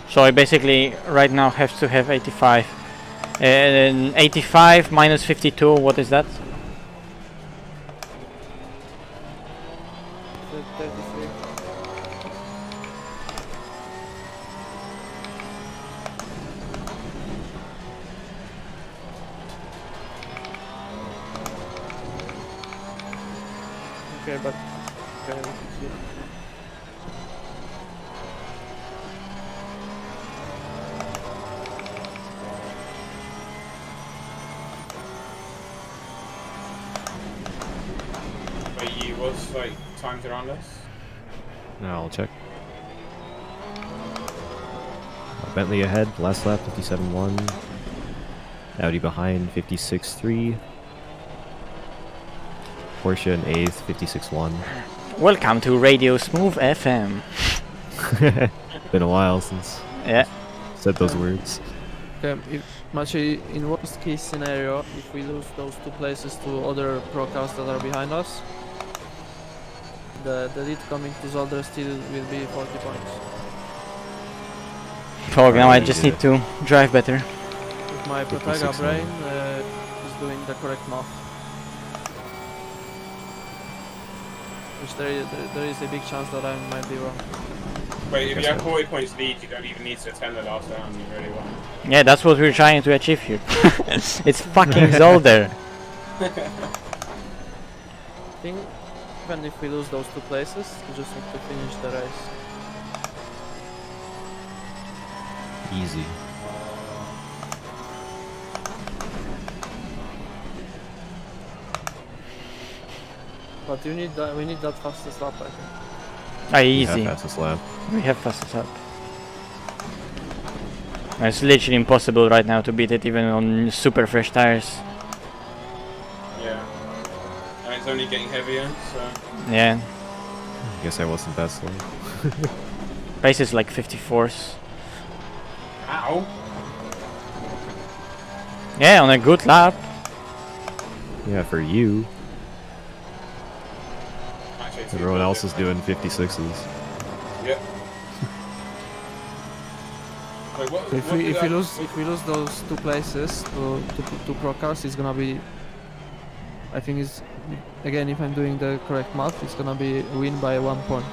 So I basically right now have to have 85. And 85 minus 52, what is that? 33. Okay, but okay, we can see. But you, what's like times around us? Now I'll check. Bentley ahead, last lap 57.1. Audi behind 56.3. Porsche in 8th 56.1. Welcome to Radio Smooth FM. Been a while since said those words. Okay, actually, in worst case scenario, if we lose those 2 places to other pro cars that are behind us, the lead coming to Zolder still will be 40 points. Oh, now I just need to drive better. If my Protaga brain is doing the correct math. Which there is a big chance that I might be wrong. Wait, if you have 40 points lead, you don't even need to attend the last round, you really won't. Yeah, that's what we're trying to achieve here. It's fucking Zolder. I think even if we lose those 2 places, we just need to finish the race. Easy. But we need that fastest lap, I think. Easy. We have fastest lap. We have fastest lap. It's literally impossible right now to beat it even on super fresh tires. Yeah. And it's only getting heavier, so... Yeah. Guess I wasn't that slow. Pace is like 54s. Ow! Yeah, on a good lap. Yeah, for you. Actually, it's Everyone else is doing 56s. Yep. Wait, what, If we lose those 2 places to pro cars, it's gonna be. I think it's again, if I'm doing the correct math, it's gonna be a win by 1 point.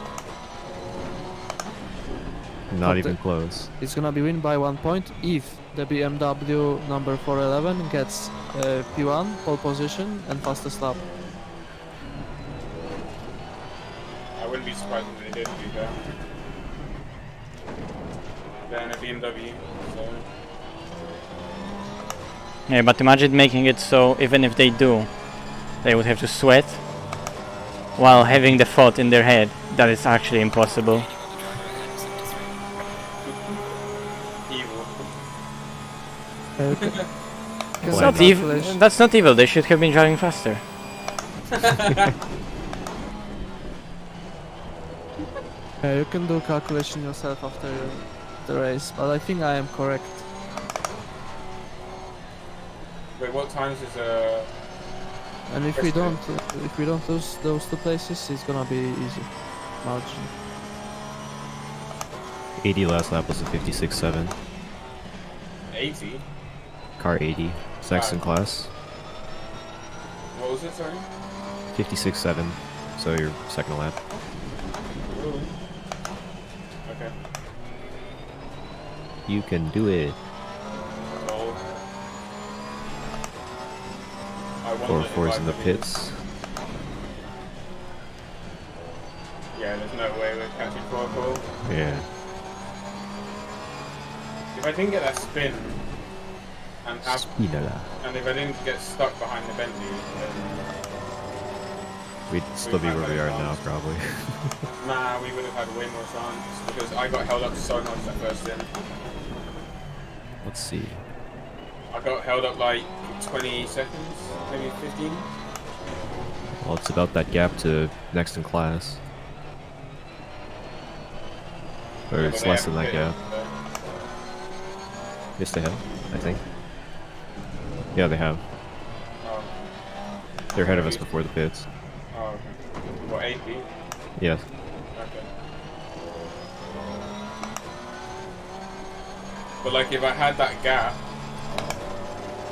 Not even close. It's gonna be win by 1 point if the BMW number 411 gets P1 pole position and fastest lap. I wouldn't be surprised if they did do that. Then a BMW, so... Yeah, but imagine making it so even if they do, they would have to sweat while having the thought in their head that it's actually impossible. Evil. It's not evil. That's not evil. They should have been driving faster. You can do calculation yourself after the race, but I think I am correct. Wait, what times is And if we don't lose those 2 places, it's gonna be easy margin. 80 last lap was a 56.7. 80? Car 80. Sexton class. What was it, sorry? 56.7. So your second lap. Really? Okay. You can do it. Gold. I won 4-4's in the pits. Yeah, there's no way we're catching 4-4. Yeah. If I didn't get that spin, and if I didn't get stuck behind the Bentley, then... We'd still be where we are now, probably. Nah, we would have had way more chance, because I got held up so much that first in. Let's see. I got held up like 20 seconds, maybe 15. Well, it's about that gap to next in class. Or Yeah, it's but less they than that haven't gap. hit it, Yes, they have, I think. Yeah, they have. They're ahead of us before the pits. Oh, okay. What, 80? Yes. Okay. But like, if I had that gap,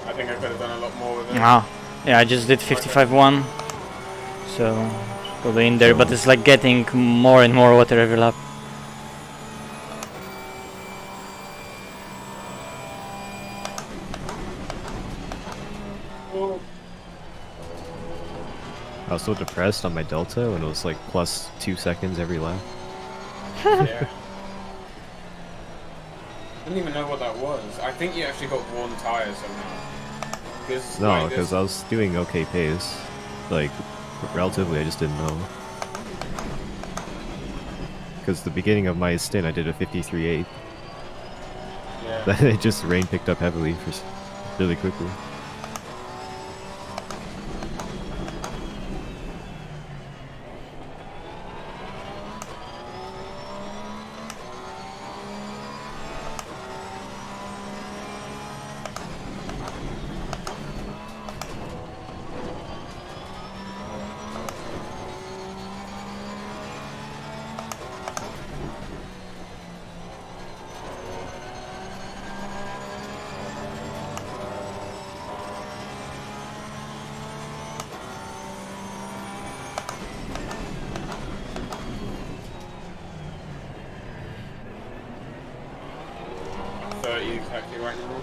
I think I could have done a lot more with it. Ah, yeah, I just did 55.1, so probably in there, but it's like getting more and more water every lap. I was so depressed on my Delta when it was like plus 2 seconds every lap. Yeah. I didn't even know what that was. I think you actually got one tire somehow. No, like, because I was doing okay pace. Like, relatively, I just didn't know. Because the beginning of my stint, I did a 53.8. Yeah. Then it just rain picked up heavily for really quickly. Exactly right now.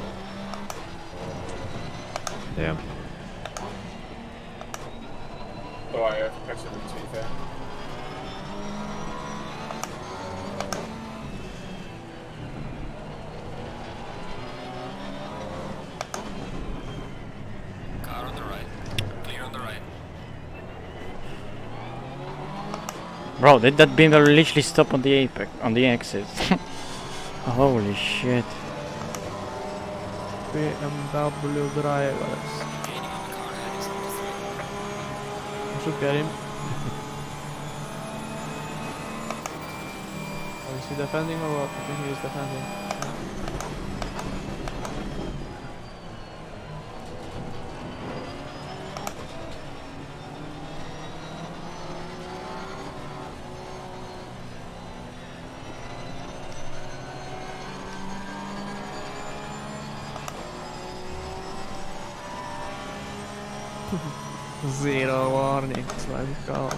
Damn. Oh, I have to press it to be fair. Car on the right. Clear on the right. Bro, did that beamer literally stop on the apex, on the exit? Holy shit. BMW drivers. I should get him. Is he defending or what? I think he is defending. Zero warnings, let's go.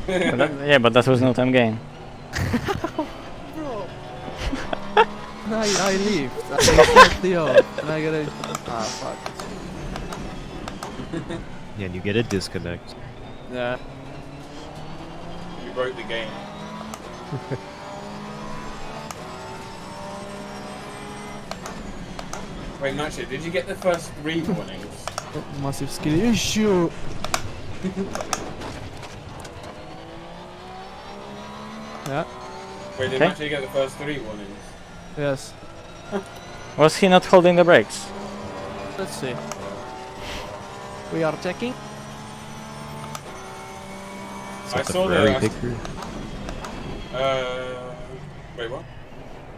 Yeah, but that was no time gain. Bro. I leave. I set the off and I get a... Ah, fuck. Yeah, and you get a disconnect. Yeah. You broke the game. Wait, Nacho, did you get the first 3 warnings? Massive skill issue. Yeah. Wait, did Okay. Nacho get the first 3 warnings? Yes. Was he not holding the brakes? Let's see. We are checking. I It's a saw Ferrari the... picture. Wait, what?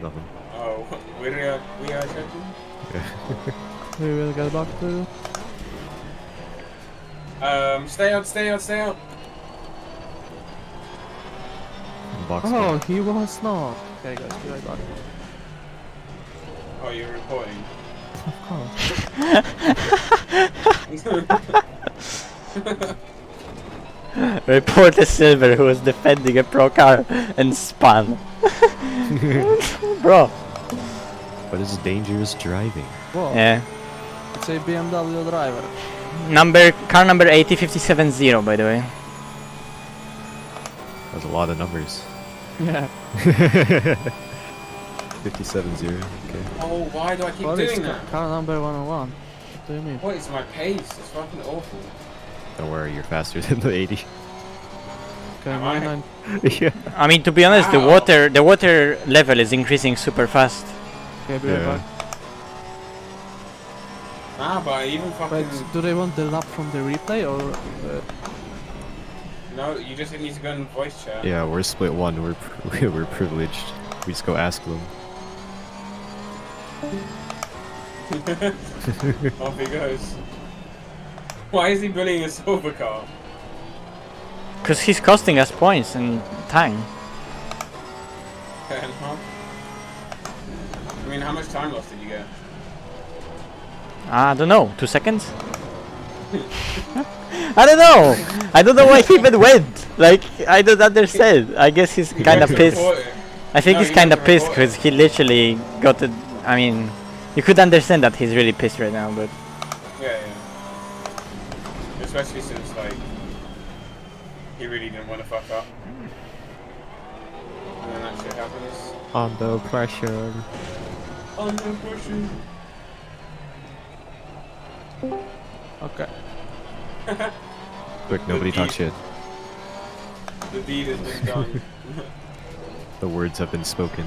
Nothing. Oh, we are checking? We will get back to you. Stay out, stay out, stay out! Box Oh, he was not. Okay guys, be right back. Oh, you're reporting? Of course. Report the Silver who was defending a pro car and spun. Bro. What is dangerous driving? Whoa. Yeah. It's a BMW driver. Car number 80570, by the way. That's a lot of numbers. Yeah. 57-0. Okay. Oh, why do I keep What is doing that? car number 101? What do you mean? What is my pace? It's fucking awful. Don't worry, you're faster than the 80. Okay, Am I? 99. Yeah. I mean, to be honest, Wow. the water level is increasing super fast. Okay, be right back. Ah, but I even fucking... But do they want the lap from the replay or? No, you just need to go in voice chat. Yeah, we're split one. We're privileged. We just go ask them. Off he goes. Why is he bullying a silver car? Because he's costing us points and time. Huh? I mean, how much time loss did you get? I don't know, 2 seconds? I don't know! I don't know why he even went! Like, I don't understand. I guess he's kinda pissed. I think he's kinda pissed because he literally got it. I mean, you could understand that he's really pissed right now, but. Yeah. Especially since, like, he really didn't want to fuck up. And then that shit happens. Under pressure. Under pressure. Okay. Quick, nobody talk shit. The deed has been done. The words have been spoken.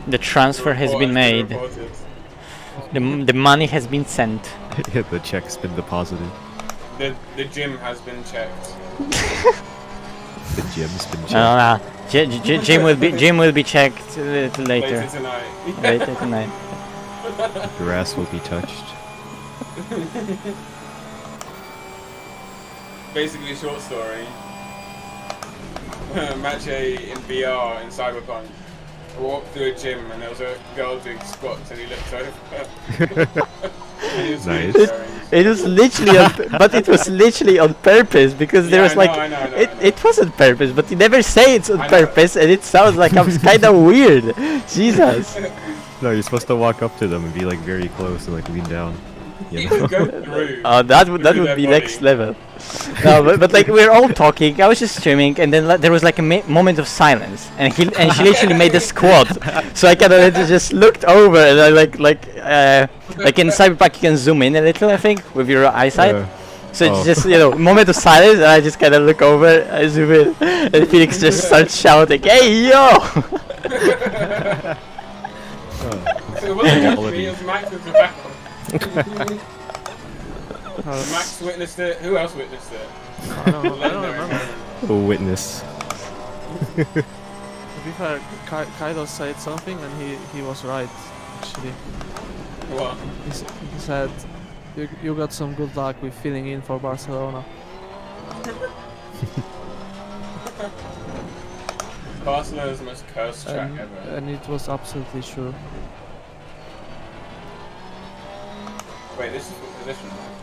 The transfer has been made. The money has been sent. The check's been deposited. The gym has been checked. The gym's been checked. Gym will be checked a little later. Later tonight. Later tonight. Grass will be touched. Basically, short story. Match A in VR in Cyberpunk. I walked through a gym and there was a girl doing squats and he looked over. And he was Nice. It was literally, but it was literally on purpose because there was like, I know. it was on purpose, but you never say it's on purpose, and it sounds like I'm kind of weird. Jesus. No, you're supposed to walk up to them and be like very close and like lean down. You know? Oh, that would be next level. No, but like we're all talking. I was just streaming, and then there was like a moment of silence, and she literally made a squat. So I kind of just looked over, and I like in Cyberpunk you can zoom in a little, I think, with your eyesight. So it's just moment of silence, and I just kind of look over, I zoom in, and Felix just starts shouting, "Hey yo!" It wasn't just me, it was Max with the back. Max witnessed it. Who else witnessed it? I don't remember. A witness. To be fair, Kaido said something and he was right, actually. What? He said, you got some good luck with filling in for Barcelona. Barcelona is the most cursed track ever. And it was absolutely true. Wait, this is for position, right?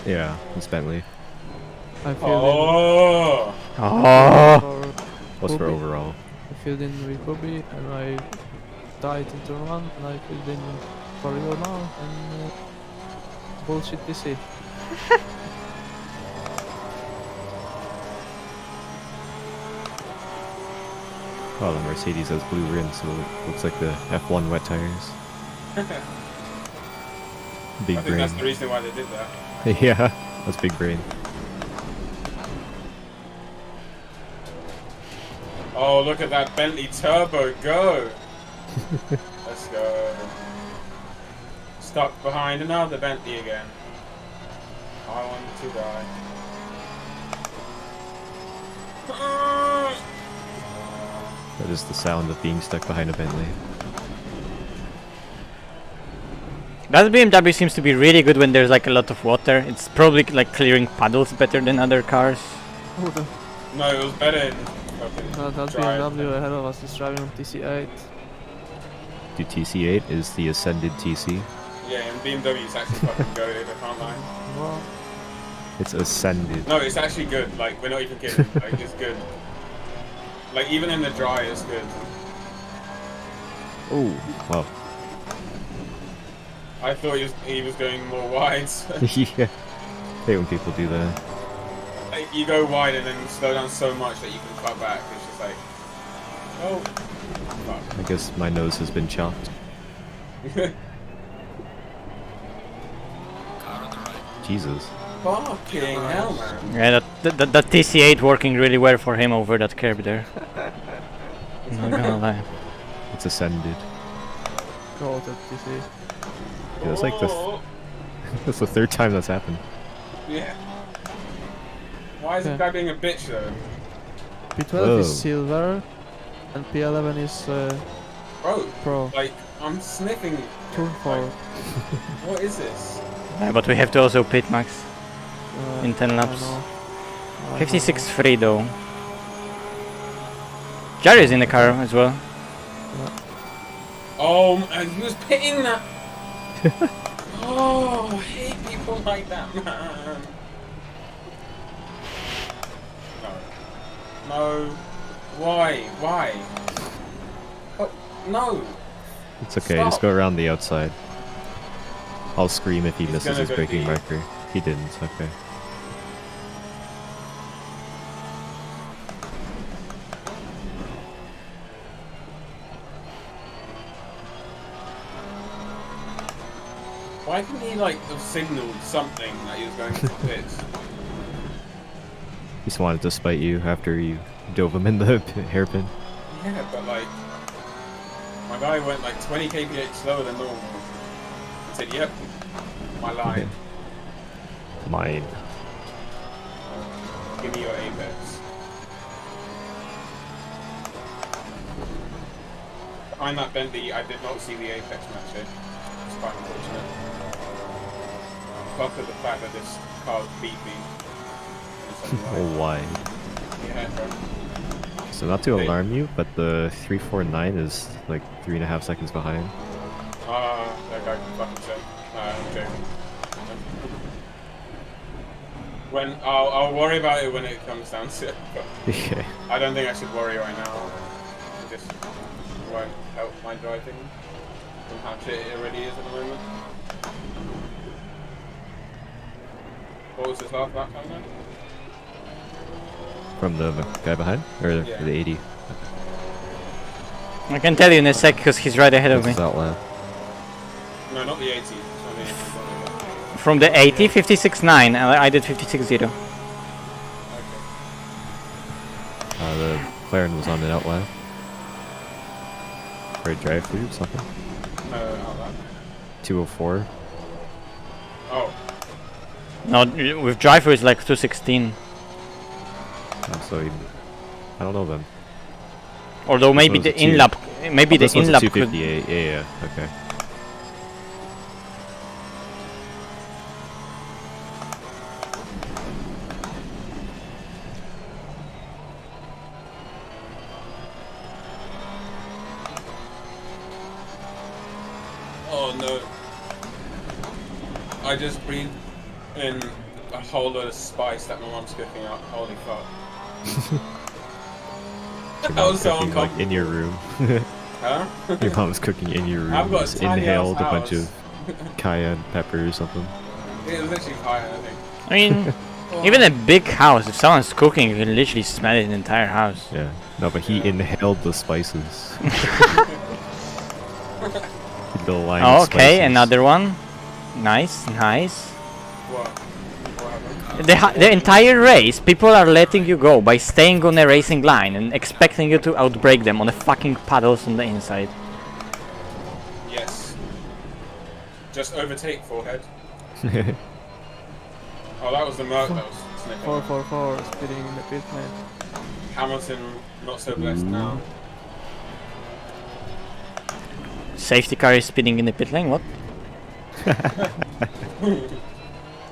Yeah, it's Bentley. I filled in. What's for overall? I filled in with Bobby and I died in turn 1 and I filled in corridor now and bullshit DC. Oh, the Mercedes has blue rims, so it looks like the F1 wet tires. Big I think brain. that's the reason why they did that. Yeah, that's big brain. Oh, look at that Bentley Turbo go! Let's go. Stuck behind another Bentley again. I want to die. That is the sound of being stuck behind a Bentley. That BMW seems to be really good when there's like a lot of water. It's probably like clearing puddles better than other cars. No, it was better in No, that BMW ahead of us is driving on TC8. The TC8 is the ascended TC. Yeah, and BMW is actually fucking good, I can't lie. Well, It's ascended. No, it's actually good, like, we're not even kidding, like, it's good. Like, even in the dry, it's good. Oh, wow. I thought he was going more wide. Yeah. I hate when people do that. Like, you go wide and then slow down so much that you can cut back. It's just like, oh, fuck. I guess my nose has been chopped. Jesus. Fucking hell, man. Yeah, that TC8 working really well for him over that curb there. Not gonna lie. It's ascended. go to TC. Yeah, that's like the that's the third time that's happened. Yeah. Why is the guy being a bitch though? P12 is silver, and P11 is Bro, pro. like I'm sniffing. Turn 4. What is this? But we have to also pit max in 10 laps. 56.3 though. Jerry's in the car as well. Oh, and he was pitting that. Oh, I hate people like that, man. No. Why? Why? Oh, no. It's okay, Stop. just go around the outside. I'll scream if he misses gonna his go braking deep. marker. He didn't, okay. Why couldn't he like have signalled something that he was going to pits? He just wanted to spite you after you dove him in the hairpin. Yeah, but like, my guy went like 20 kph slower than normal. I said, yep, my line. Mine. Give me your apex. Behind that Bentley, I did not see the apex match it. It's quite unfortunate. Plus with the fact that this car beat me. Why? Yeah, bro. So not to alarm you, but the 349 is like 3.5 seconds behind. That guy can fucking say. I'm joking. When I'll worry about it when it comes down to it. Okay. I don't think I should worry right now. It just won't help my driving from how shit it already is at the moment. What was his last lap time then? From the guy behind? Or Yeah. the 80? I can tell you in a sec because he's right ahead of me. What's that lap? No, not the 80. It's not the 80. From the 80, 56.9, and I did 56.0. The McLaren was on an outlap. Or a drive through, something. Outlap. 204. Oh. No, with driver is like 216. So he, I don't know then. Although maybe the in-lap, maybe the This one's a in-lap could... 258. Yeah, okay. Oh no. I just breathed in a whole load of spice that my mom's cooking up. Holy fuck. That was so Cooking, uncomfortable. like in your room. Huh? Your mom's cooking in your room. I've got a Just tiny inhaled a ass bunch house. of cayenne pepper or something. It was literally fire, I think. I mean, even a big house, if someone's cooking, you can literally smell it in the entire house. Yeah. No, but he inhaled the spices. The line Oh, of okay, spices. another one. Nice, nice. What? What happened? The entire race, people are letting you go by staying on a racing line and expecting you to outbrake them on the fucking paddles on the inside. Yes. Just overtake forehead. Oh, that was the Merc that was sniffing. 444 speeding in the pit, mate. Hamilton, not so blessed now. Safety car is speeding in the pit lane, what?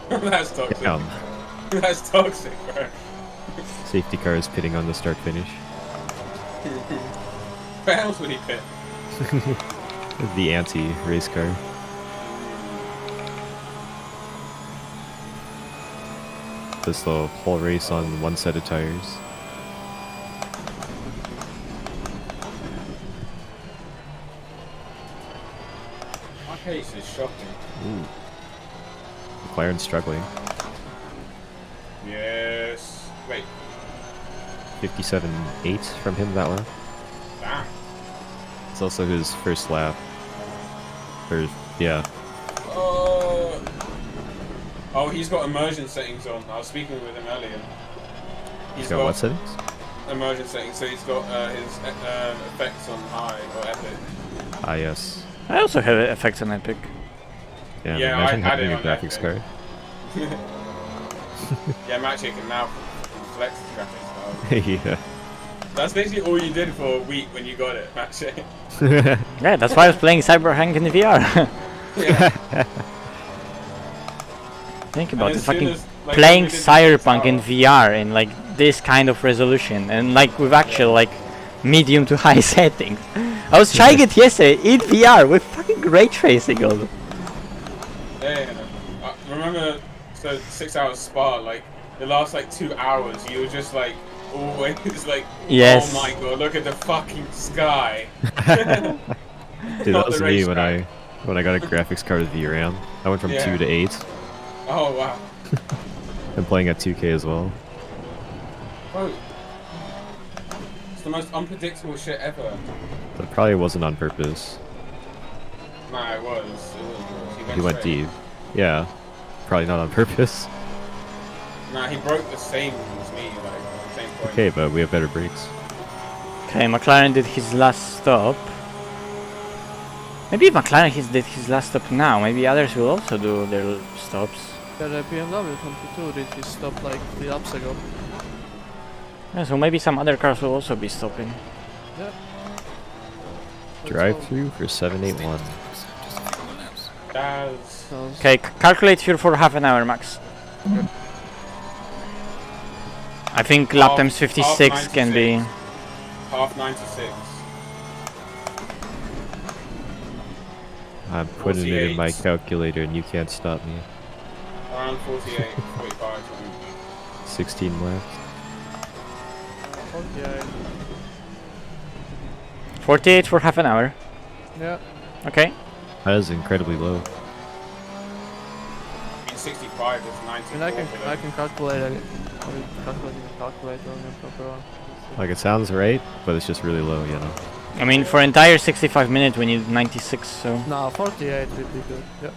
That's toxic. Damn. That's toxic, bro. Safety car is pitting on the start finish. Where else would he pit? The anti-race car. Does the whole race on one set of tires. My pace is shocking. Ooh. McLaren's struggling. Yes. Wait. 57.8 from him that lap. Damn. It's also his first lap. Or, yeah. Oh, he's got immersion settings on. I was speaking with him earlier. He's got what settings? Immersion settings, so he's got his effects on high or epic. Ah, yes. I also have effects on Epic. Yeah, Yeah, imagine I had having it a on graphics Epic. card. Yeah, Magic can now flex the graphics card. Yeah. That's basically all you did for a week when you got it, Magic. Yeah, that's why I was playing Cyberpunk in VR. Yeah. Think about And it, as soon fucking as, like, playing when we did the Cyberpunk in 6 hour- VR in like this kind of resolution and like with actual like medium to high settings. I was trying it yesterday in VR with fucking ray tracing on. Yeah. Remember, so 6 hours spa, like the last like 2 hours, you were just like always like, Yes. oh my god, look at the fucking sky. Dude, Not that was the me racetrack. when I got a graphics card with VRAM. I went from Yeah. 2 to 8. Oh wow. I'm playing at 2K as well. Bro, it's the most unpredictable shit ever. But it probably wasn't on purpose. Nah, it was. He went straight. deep. Yeah. Probably not on purpose. Nah, he broke the same as me, like same point. Okay, but we have better brakes. Okay, McLaren did his last stop. Maybe if McLaren did his last stop now, maybe others will also do their stops. The BMW 22 did his stop like 3 laps ago. Yeah, so maybe some other cars will also be stopping. Yeah. Drive through for 781. That's Okay, calculate here for half an hour max. I think lap times 56 can be. half 96. I'm putting it in my 48. calculator and you can't stop me. Around 48, 45. 16 left. 48. 48 for half an hour. Yeah. Okay. That is incredibly low. In 65 is 90. And I can calculate it. I will calculate the calculator on the proper one. Like it sounds right, but it's just really low, you know. I mean, for entire 65 minutes we need 96, so. No, 48 would be good. Yeah.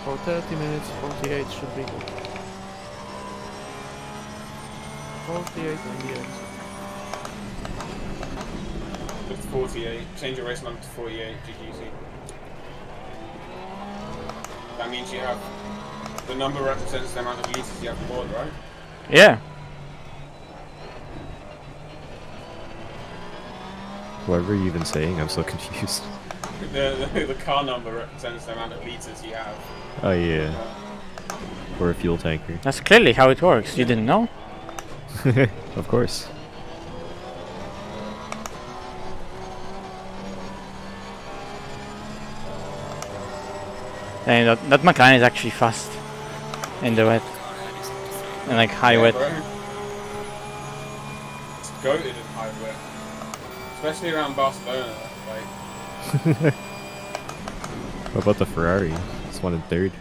For 30 minutes, 48 should be good. 48 and the end. It's 48. Change your race number to 48 GTC. That means you have the number represents the amount of liters you have on board, right? Yeah. What were you even saying? I'm so confused. The car number represents the amount of liters you have. Oh yeah. Or a fuel tanker. That's clearly how it works. You didn't know? Of course. And that McLaren is actually fast in the wet. And like high wet. Bro. It's goated in high wet. Especially around Barcelona. Like, What about the Ferrari? It's one in third.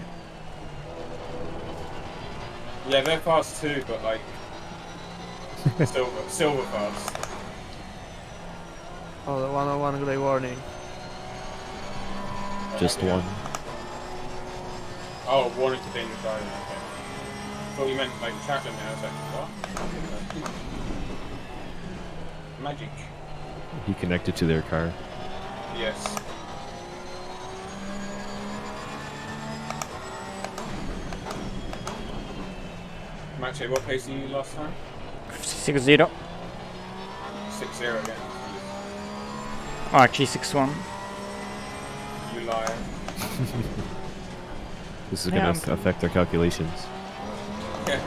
yeah, they're fast too, but like silver fast. Oh, the 101 grey warning. Just Yeah. one. Oh, warning to dangerous driving. Okay. Thought you meant like track limit. I was like, what? Magic. He connected to their car. Yes. Mache, what pace did you last time? 6-0. 6-0 again. Archie 6-1. You liar. This is Yeah, gonna affect our calculations. Yeah.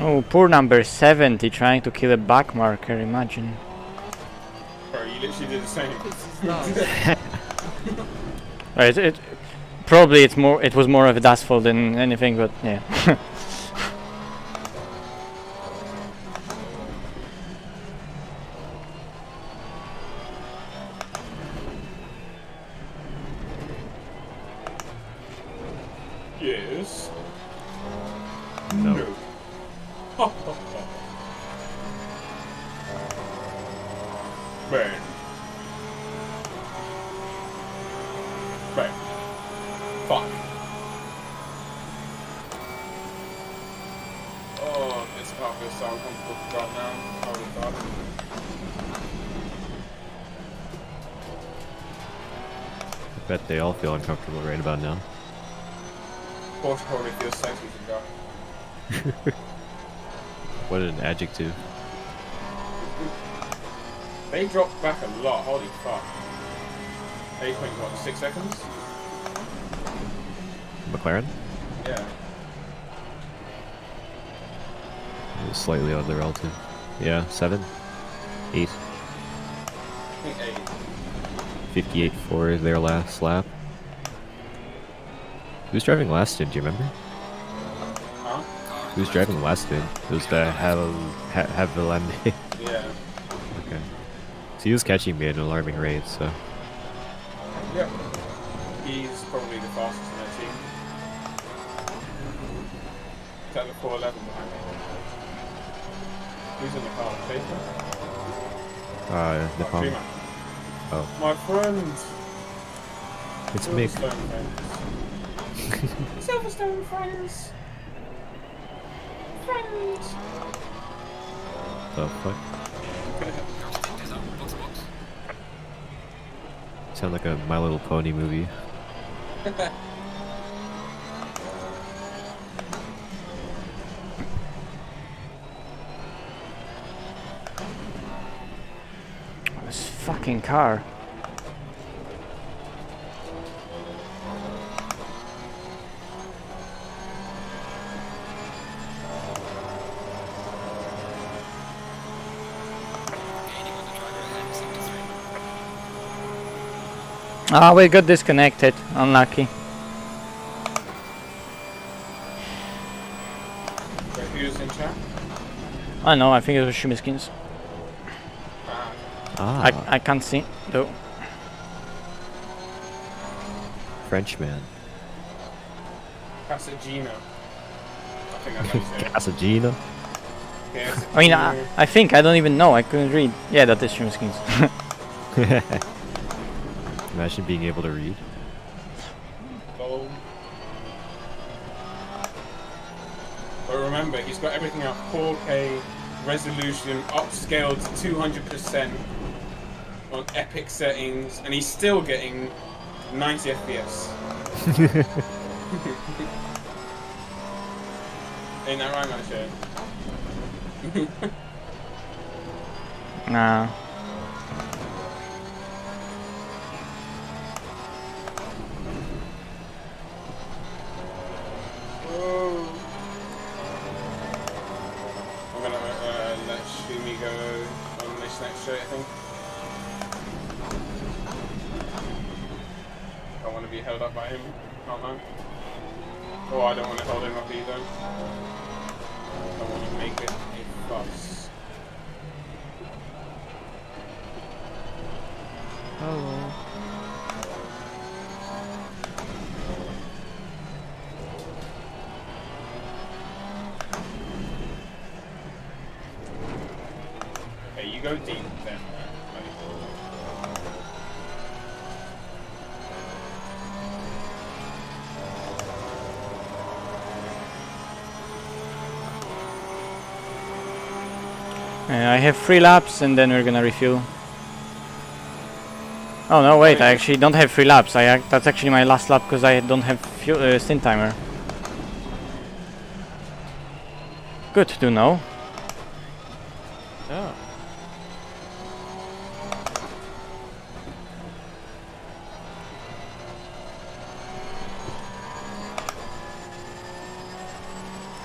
Oh, poor number 70 trying to kill a back marker, imagine. Bro, you literally did the same. Right, probably it was more of a dust fall than anything, but yeah. Yes. No. Burn. Burn. Fuck. Oh, this car feels so uncomfortable to drop now. Holy fuck. bet they all feel uncomfortable right about now. Porsche probably feels sexy to drive. What an adjective. They dropped back a lot, holy fuck. 8.6 seconds? McLaren? Yeah. It was slightly out of the relative. Yeah, 7? 8. I think 8. 58 for their last lap. Who's driving last stint, do you remember? Huh? Who's driving last stint? It was the Havilande. Yeah. Okay. So he was catching me at an alarming rate, so... Yep. He's probably the fastest in that team. He's at the 411 behind me. Who's in the car? Jason? Nippon. Trima. Oh. My friend! It's Mick. Silverstone friends. Silverstone friends! Friends! The fuck? Sound like a My Little Pony movie. This fucking car. Ah, we got disconnected. Unlucky. Wait, who's in chat? I know, I think it was Shumiskins. Ah. I can't see, though. Frenchman. Casagino. I think that's how you say it. Casagino? Yes, I mean, I think, I don't even know, I couldn't read. Yeah, that is Shumiskins. Imagine being able to read. Lol. But remember, he's got everything at 4K resolution, upscaled to 200% on epic settings, and he's still getting 90 FPS. Ain't that right, Macho? Nah. I'm gonna let Shumi go on this next straight, I think. I want to be held up by him, can't I? Oh, I don't want to hold him up either. I want to make it a fuss. Hello. Okay, you go deep then. I have 3 laps and then we're gonna refuel. Oh no, wait, I actually don't have 3 laps. That's actually my last lap because I don't have stint timer. Good to know. Yeah.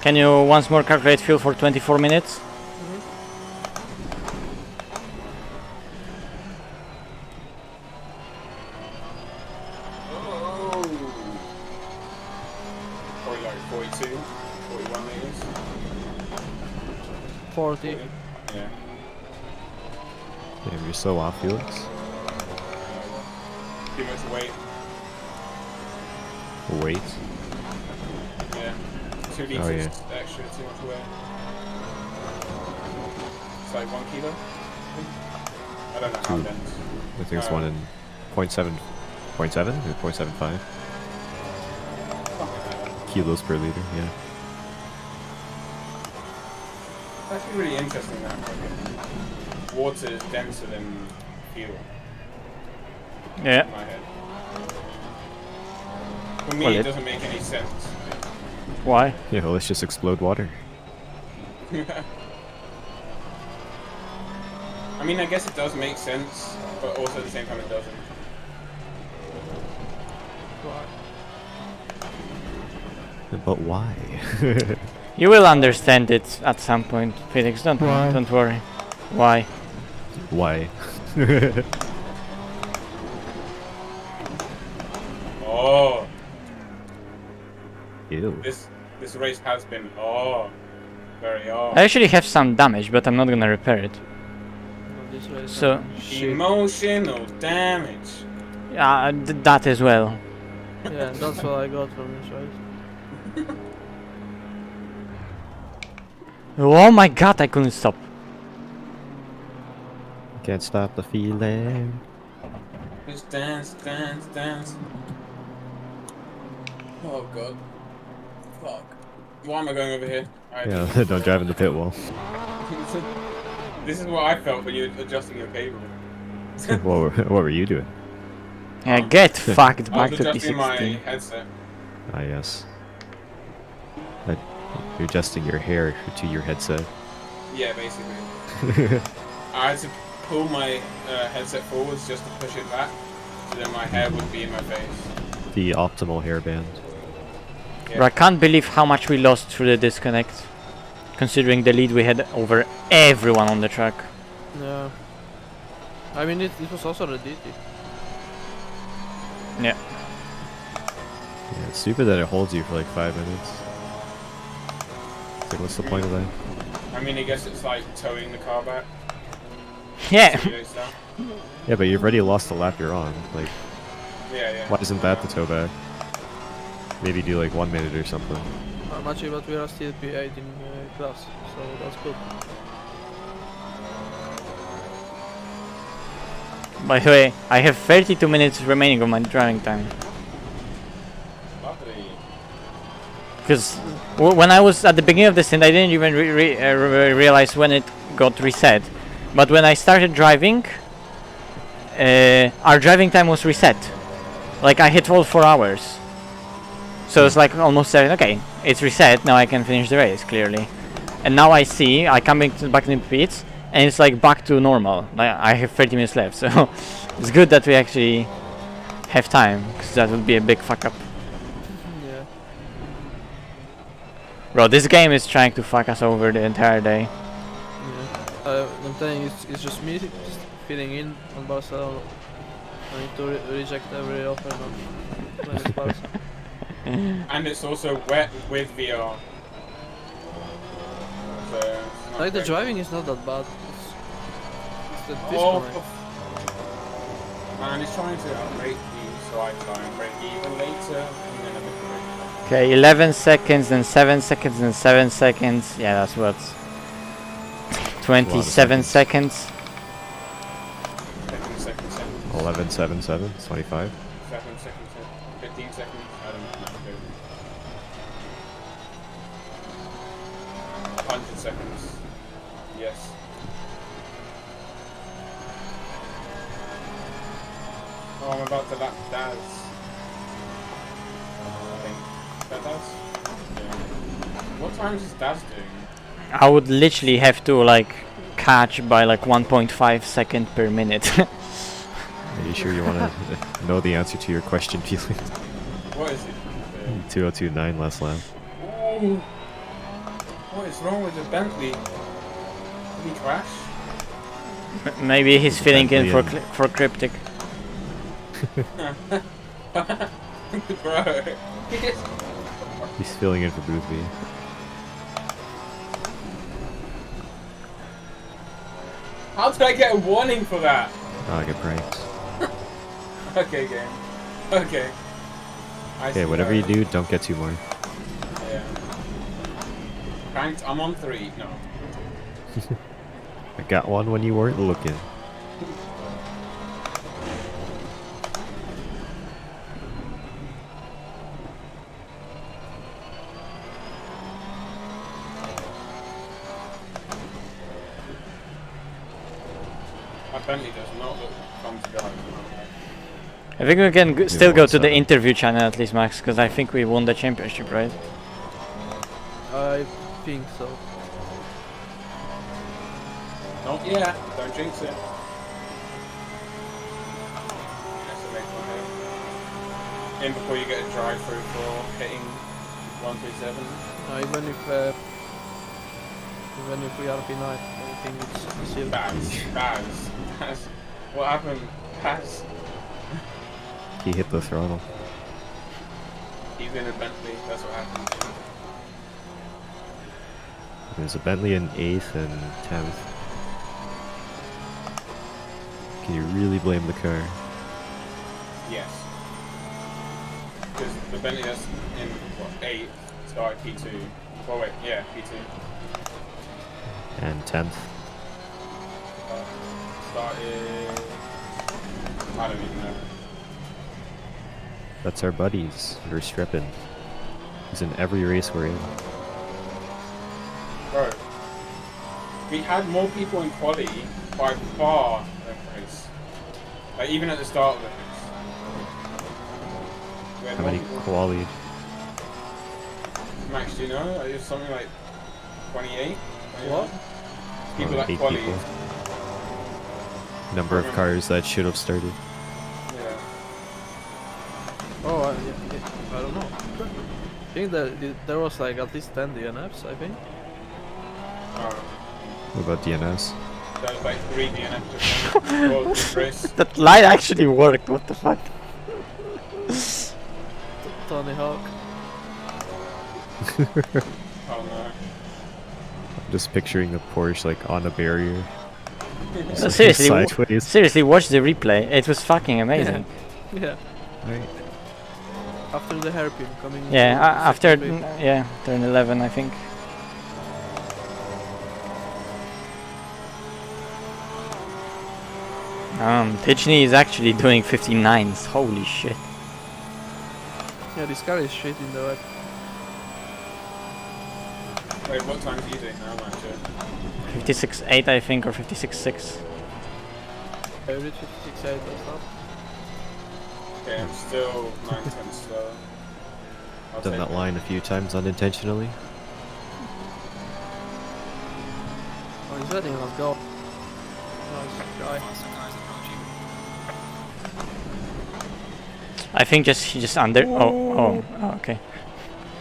Can you once more calculate fuel for 24 minutes? Probably like 42, 41 meters. 40. Yeah. Damn, you're so off, Felix. Too much weight. Wait. Yeah. 2 liters Oh, yeah. extra, too much weight. It's like 1 kilo. I don't know how 2. dense. I think it's 1 in 0.7 or 0.75 kilos per liter, yeah. It's actually really interesting that fucking water is denser than fuel. Yeah. In my head. For me, Well, it it- doesn't make any sense. Why? Yeah, well, let's just explode water. I mean, I guess it does make sense, but also at the same time it doesn't. But why? You will understand it at some point, Felix. Don't worry. Why? Why? Oh, Ew. this race has been very I actually have some damage, but I'm not gonna repair it. This way is So- shit. Emotional damage. That as well. Yeah, that's what I got from this race. Oh my god, I couldn't stop. Can't stop the feeling. Just dance, dance, dance. Oh god. Fuck. Why am I going over here? Yeah, don't drive in the pit wall. This is what I felt when you were adjusting your cable. What were you doing? Yeah, get fucked I back was to adjusting my P16. headset. Ah, yes. You're adjusting your hair to your headset. Yeah, basically. I had to pull my headset forwards just to push it back, so then my hair would be in my face. The optimal hairband. Bro, I can't believe how much we lost through the disconnect, considering the lead we had over everyone on the track. Yeah. I mean, it was also the DT. Yeah. Yeah, it's stupid that it holds you for like 5 minutes. It's like, what's the point of that? I mean, I guess it's like towing the car back. Yeah. Studio style. Yeah, but you've already lost the lap you're on. Like, Yeah, yeah. why isn't that the tow back? Maybe do like 1 minute or something. Not much, but we are still P8 in class, so that's good. By the way, I have 32 minutes remaining of my driving time. Lovely. Because when I was at the beginning of the stint, I didn't even realize when it got reset. But when I started driving, our driving time was reset. Like I hit all 4 hours. So it's like almost 7. Okay, it's reset. Now I can finish the race clearly. And now I see I come back to the pits, and it's like back to normal. Like I have 30 minutes left, so it's good that we actually have time, because that would be a big fuck up. Yeah. Bro, this game is trying to fuck us over the entire day. Yeah. I'm telling you, it's just me just filling in on Barcelona. I need to reject every offer when it's Barca. And it's also wet with VR. So it's not Like the great. driving is not that bad. It's the Oh, disconnect. man, he's trying to outrate you, so I try and break even later, and then a bit later. Okay, 11 seconds, then 7 seconds, then 7 seconds. Yeah, that's what. 27 seconds. 11, 7, 7, 25. 7 seconds, 15 seconds, I don't know. 100 seconds. Yes. Oh, I'm about to lap Daz. I think. Is that Daz? Yeah. What time is Daz doing? I would literally have to like catch by like 1.5 seconds per minute. Are you sure you want to know the answer to your question, Felix? What is it? 2029 last lap. Ooh. What is wrong with the Bentley? Did he crash? Maybe he's filling in for Bentley for cryptic. Bro. He's filling in for Boothby. How did I get a warning for that? Oh, I get pranked. Okay, game. Okay. I Okay, see whatever how you it do, don't get too more. Yeah. Pranked, I'm on 3. No. I got one when you weren't looking. My Bentley does not look fun to drive. I think we can still go to the 1-7. interview channel at least, Max, because I think we won the championship, right? I think so. Not yet. Don't jinx it. That's the next one here. In before you get a drive through for hitting 137. Even if we are P9, I think it's still Baz. What happened? Baz. He hit the throttle. He's in a Bentley. That's what happened. There's a Bentley in 8th and 10th. Can you really blame the car? Yes. Because the Bentley that's in what 8 started P2. Oh wait, yeah, P2. And 10th. Started. I don't even know. That's our buddies, Verstappen. He's in every race we're in. Bro, we had more people in quali by far than race. Like even at the start of the race. We had How more many people- quali? Max, do you know? Like, it was something like 28? What? People Or that 8 quali. people. Number of cars that should have started. Yeah. Oh, yeah, I don't know. I think that there was like at least 10 DNFs, I think. What about DNS? That was like 3 DNFs World Tour race. That line actually worked, what the fuck? Tony Hawk. Oh no. I'm just picturing a Porsche like on a barrier. No, seriously, Sideways. seriously, watch the replay. It was fucking amazing. Yeah. Right. After the hairpin coming. Yeah, into the after second bit. yeah, turn 11, I think. Tichny is actually doing 59s. Holy shit. Yeah, this car is shit in the web. Wait, what time do you do now, Max? 56.8, I think, or 56.6. I reached 56.8 or something. Okay, I'm still 9 slow. I'll Done take that it. line a few times unintentionally. Oh, he's letting us go. Nice guy. I think he just under. Oh, okay.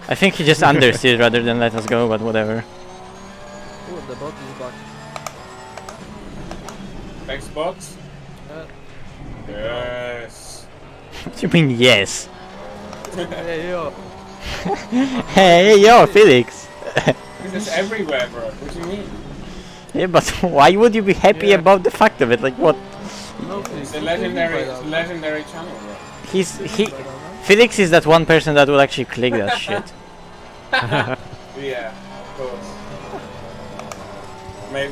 I think he just understeered rather than let us go, but whatever. Oh, the bot is back. Thanks, bots. Yes. What do you mean, yes? Hey, yo. Hey, yo, Felix! Because it's everywhere, bro. What do you mean? Yeah, but why would you be happy about the fact of it? Like, what? No, It's a legendary channel, bro. Felix is that one person that will actually click that shit. Yeah, of course.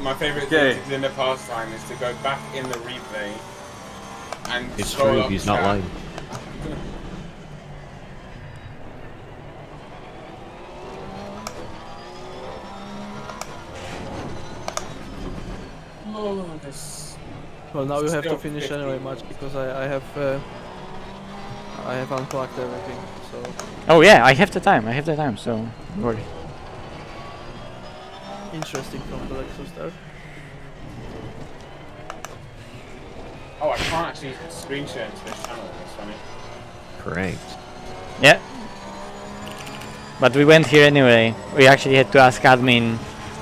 My favorite thing to do in the pastime is to go back in the replay and It's scroll true, up he's the not chat. lying. Oh, this. Well, now you have to Still finish 50. anyway, much because I have unplugged everything. So Oh yeah, I have the time, so don't worry. interesting from the Lexus there. Oh, I can't actually screen share into this channel. That's funny. Pranked. Yeah. But we went here anyway. We actually had to ask admin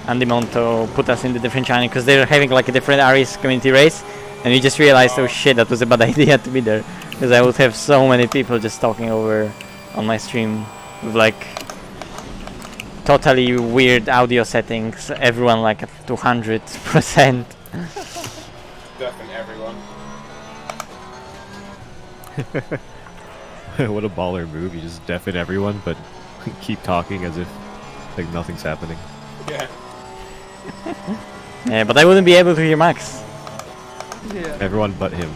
and Dimon to put us in the different channel because they were having like a different Aries community race, and we just realized, oh shit, that was a bad idea to be there, because I would have so many people just talking over on my stream with like totally weird audio settings, everyone like at 200%. Definitely everyone. What a baller move. You just deafen everyone, but keep talking as if like nothing's happening. Yeah. Yeah, but I wouldn't be able to hear Max. Yeah. Everyone but him.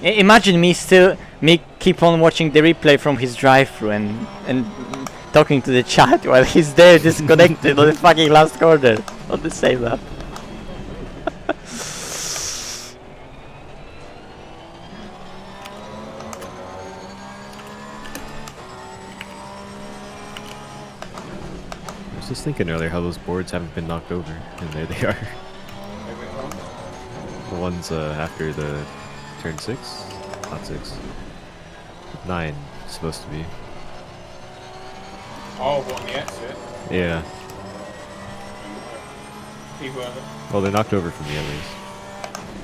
Imagine me keep on watching the replay from his drive-through and talking to the chat while he's there disconnected on the fucking last corner on the same lap. was just thinking earlier how those boards haven't been knocked over, and there they are. The ones after the turn 6? Not 6. 9, supposed to be. Oh, what, on the exit? Yeah. People are... Well, they're knocked over from me at least.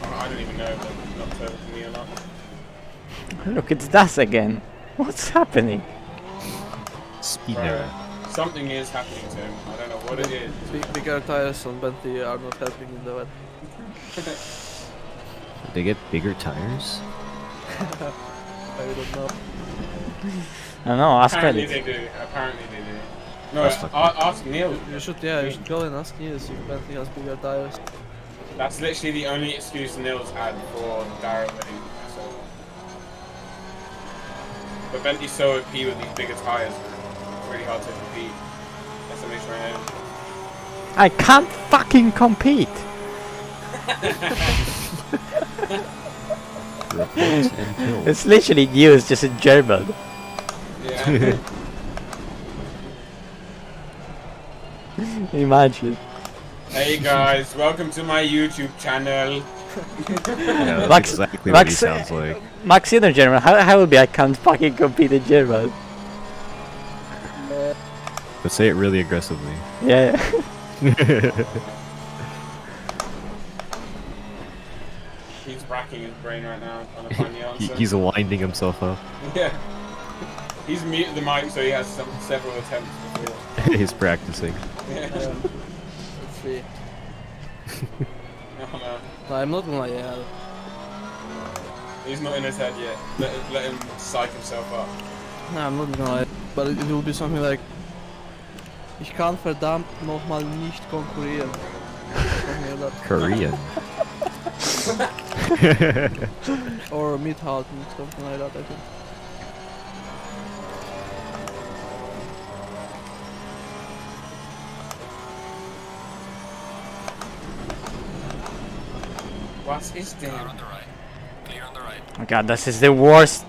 I don't even know if they're knocked over from me or not. Look, it's Das again. What's happening? Speed Right. error. Something is happening to him. I don't know what it is. Bigger tires on Bentley are not helping in the wet. Did they get bigger tires? I don't know. I don't know, ask Apparently Reddit. they do. Apparently they do. No, That's fucking- ask Neil. You should, yeah, you should go and ask Niels if Bentley has bigger tires. That's literally the only excuse Neil's had for Darrow winning. So. But Bentley's so OP with these bigger tyres, it's really hard to compete. SMH right now. I can't fucking compete! Report and kill. It's literally used just in German. Yeah. Imagine. Hey guys, welcome to my YouTube channel. Yeah, that's Max- exactly Max- what he sounds like. Max in German, how will be I can't fucking compete in German? But say it really aggressively. Yeah. He's racking his brain right now, trying to find the answer. He's winding himself up. Yeah. He's muted the mic so he has several attempts before. He's practicing. Yeah. Let's see. Oh no. No, I'm not gonna lie, yeah. He's not in his head yet. Let him psych himself up. No, I'm not gonna lie. But it will be something like... Ich kann verdammt nochmal nicht konkurrieren. Something like that. Korean. Or mithalten, something like that, I think. What is Car that? on the right. Clear on the right. Oh god, this is the worst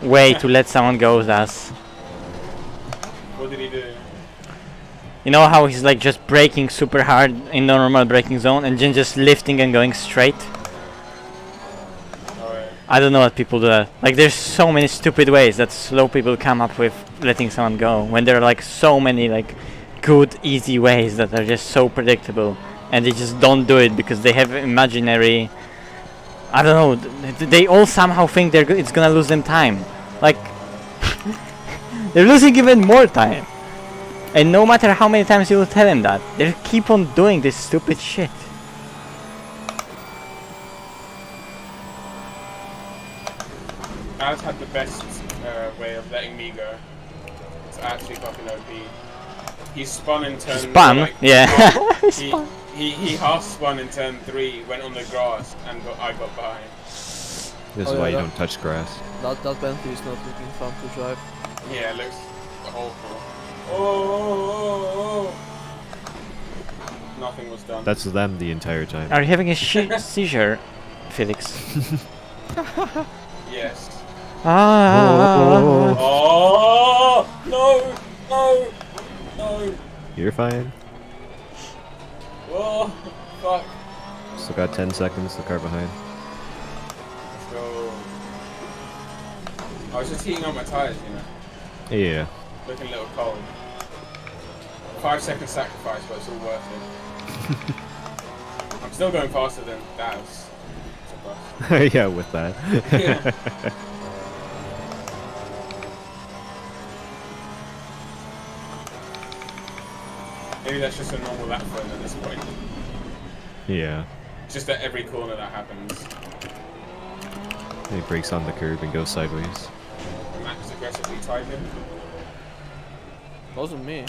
way to let someone go, Das. What did he do? You know how he's like just braking super hard in the normal braking zone and then just lifting and going straight? Alright. I don't know what people do that. Like there's so many stupid ways that slow people come up with letting someone go when there are like so many like good easy ways that are just so predictable and they just don't do it because they have imaginary, I don't know, they all somehow think it's gonna lose them time. Like they're losing even more time. And no matter how many times you will tell them that, they keep on doing this stupid shit. As had the best way of letting me go. It's actually fucking OP. He spun in turn... Spun? like, Yeah. he half spun in turn 3, went on the grass, and I got behind. This Oh, is yeah, why you that- don't touch grass. That Bentley is not looking fun to drive. Yeah, it looks awful. Oh. Nothing was done. That's them the entire time. Are you having a seizure, Felix? Yes. Ah. Oh no! You're fine. Oh fuck! Still got 10 seconds, the car behind. Let's go. I was just heating up my tires, you know. Yeah. Looking a little cold. 5 second sacrifice, but it's all worth it. I'm still going faster than Daz. Yeah, with that. Yeah. Maybe that's just a normal lap phone at this point. Yeah. Just at every corner that happens. He brakes on the curb and goes sideways. Max aggressively typing. Wasn't me.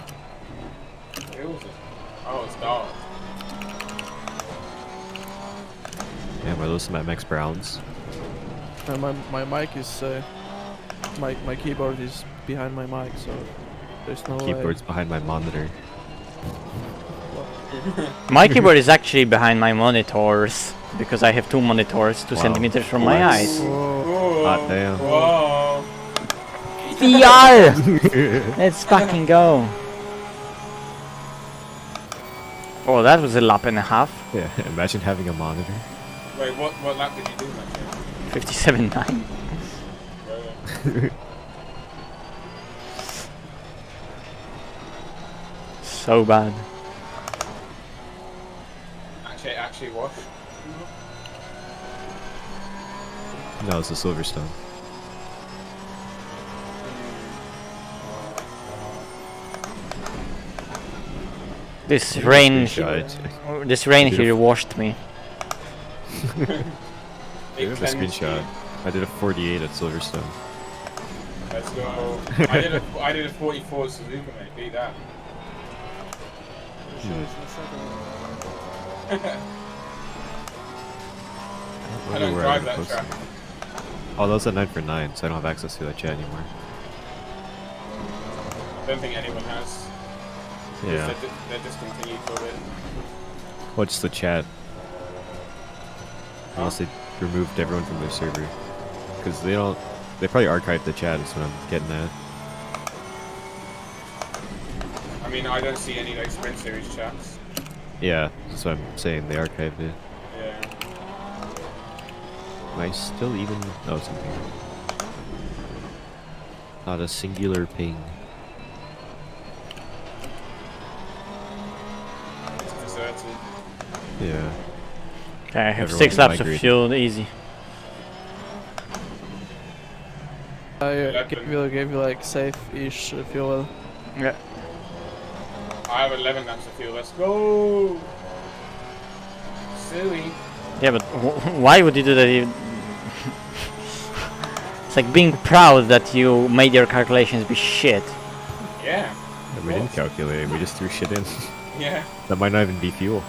Who was it? Oh, it's dark. Yeah, we're listening to Max Browns. My mic is... my keyboard is behind my mic, so... There's no Keyboard's behind my monitor. My keyboard is actually behind my monitors because I have 2 monitors 2 Wow. centimeters from my eyes. Whoa. Hot damn. Whoa. VR! Let's fucking go. Oh, that was a lap and a half. Yeah, imagine having a monitor. Wait, what lap did you do, Matthew? 57.9. So bad. Actually washed. No, it's a Silverstone. This rain, Screenshot. this rain here washed me. I have a screenshot. I did a 48 at Silverstone. Let's go. I did a 44 at Suzuka, mate. Beat that. I don't drive that track. Oh, that was a 9 for 9, so I don't have access to that chat anymore. I don't think anyone has. Yeah. They're discontinued for it. Well, just the chat. Unless they removed everyone from their server. Because they don't... They probably archived the chat is what I'm getting at. I mean, I don't see any like Sprint Series chats. Yeah, that's what I'm saying. They archived it. Yeah. Am I still even... Oh, it's in here. Not a singular ping. It's deserted. Yeah. Okay, I have Everyone 6 laps of migrated. fuel, easy. I gave you like safe-ish fuel. Yeah. I have 11 laps of fuel. Let's go. Silly. Yeah, but why would you do that? It's like being proud that you made your calculations be shit. Yeah. We didn't calculate it, we just threw shit in. Yeah. That might not even be fuel.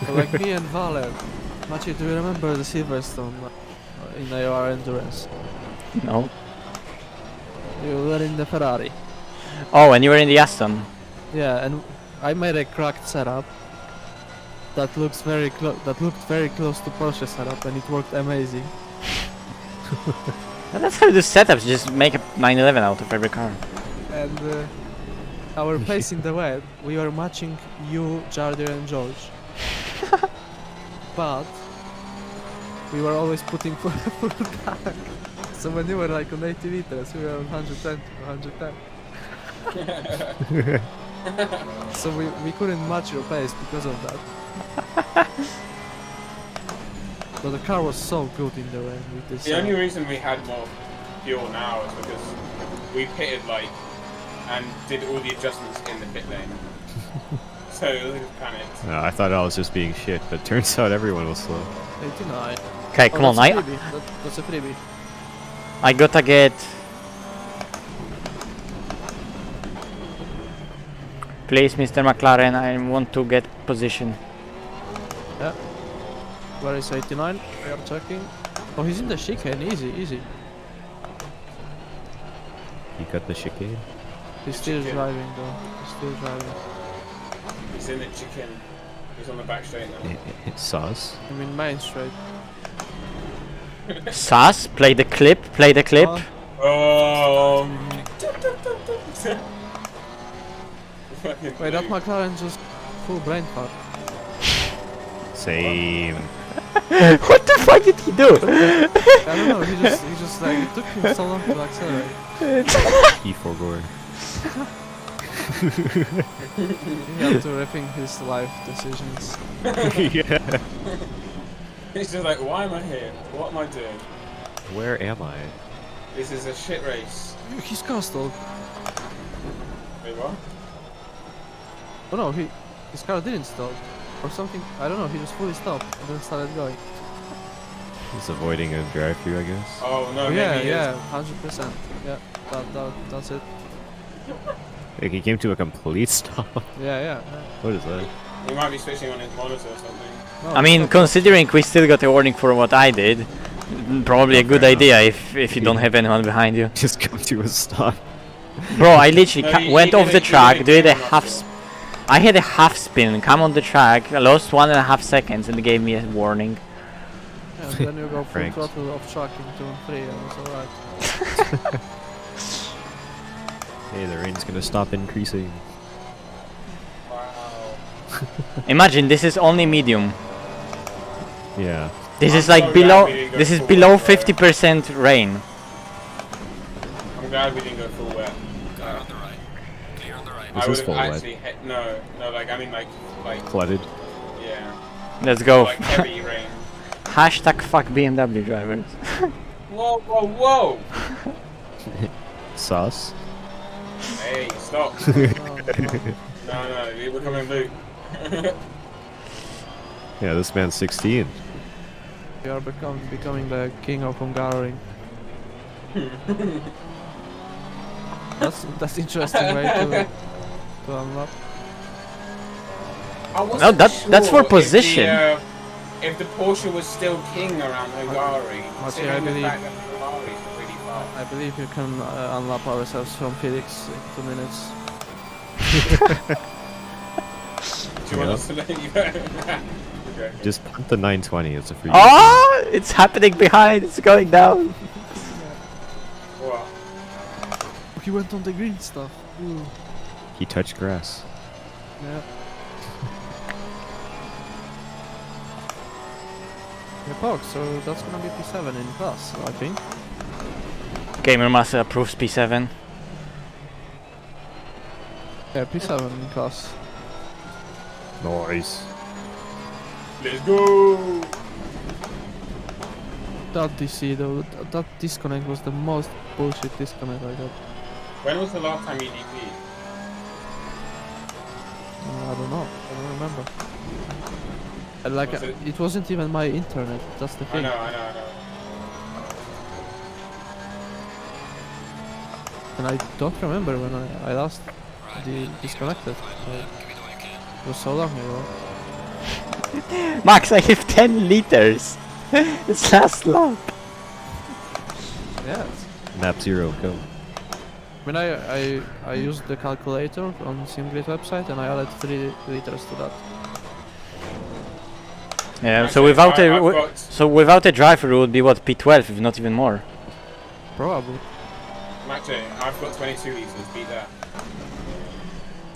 So like me and Vale. Maciej, do you remember the Silverstone in AR Endurance? No. You were in the Ferrari. Oh, and you were in the Aston. Yeah, and I made a cracked setup that looked very close to Porsche setup, and it worked amazing. And that's how you do setups, just make a 911 out of every car. And our place in the WET, we were matching you, Jardir, and George. But we were always putting full tank. So when you were like on 80 liters, we were on 110, 110. So we couldn't match your pace because of that. But the car was so good in the end with this. The only reason we had more fuel now is because we pitted like and did all the adjustments in the pit lane. So we panicked. No, I thought I was just being shit, but turns out everyone was slow. 89. Okay, come on, that's a freebie. I gotta get... Please, Mr. McLaren, I want to get position. Yeah. Where is 89? We are checking. Oh, he's in the chicane. Easy, easy. He got the chicane? He's still driving though. He's still driving. He's in the chicken. He's on the back straight now. Sauce? I mean main straight. Sus, play the clip, play the clip. Wait, that McLaren just full brain fart. Same. What the fuck did he do? I don't know, he just like, it took him so long to accelerate. He forgore. He had to rethink his life decisions. Yeah. He's just like, why am I here? What am I doing? Where am I? This is a shit race. He's castled. Wait, what? Oh no, his car didn't stop. Or something, I don't know, he just fully stopped and then started going. He's avoiding a drive-through, I guess. Oh no, yeah, maybe yeah, 100%. Yeah, that's it. Like he came to a complete stop. Yeah. What is that? He might be switching on his monitor or something. No, I mean, considering we still got a warning for what I did, probably a good idea if you don't have anyone behind you. Just come to a stop. Bro, I literally No, he went did off the it- he track, did did a it half... I had a half spin, come on the track, I lost 1.5 seconds and they gave me a warning. Yeah, and then you go full Franked. throttle off track in 2 and 3 and it's alright. Hey, the rain's gonna stop increasing. Wow. Imagine this is only medium. Yeah. This is I'm like so below. glad we didn't go This is full below wet, bro. 50% rain. I'm glad we didn't go full wet. Clear on the right. Clear on the right. This I is would full have wet. actually no, like I mean like Flooded. yeah, Let's go. like heavy rain. Hashtag fuck BMW drivers. Whoa, whoa, whoa! Sauce. Hey, stop! No, No, we're coming blue. Yeah, this man's 16. you are becoming the king of Hungary. That's interesting way to unlock. I wasn't No, that's for sure position. If the Porsche was still king around Hungary, Okay, considering I the believe- fact that Hungary is pretty far. I believe you can unlock ourselves from Felix in 2 minutes. Do you want us to let you go? Okay. Just punt the 920. It's a free. Oh, it's happening behind. It's going down. What? He went on the green stuff. Ooh. He touched grass. Yeah. Yeah, Pog, so that's gonna be P7 in class, I think. Gamer Master approves P7. Yeah, P7 in class. Nice. Let's go! That DC though, that disconnect was the most bullshit disconnect I got. When was the last time you DP'd? I don't know, I don't remember. And like, Was it wasn't even my internet, that's the I thing. know. And I don't remember when I last disconnected. It was so long ago. Max, I have 10 liters. It's last lap. Yes. Map 0, go. I mean, I used the calculator on Simucube website and I added 3 liters to that. Yeah. So Actually, without I've got- without a driver, it would be what, P12, if not even more. Probably. Actually, I've got 22 liters. Beat that.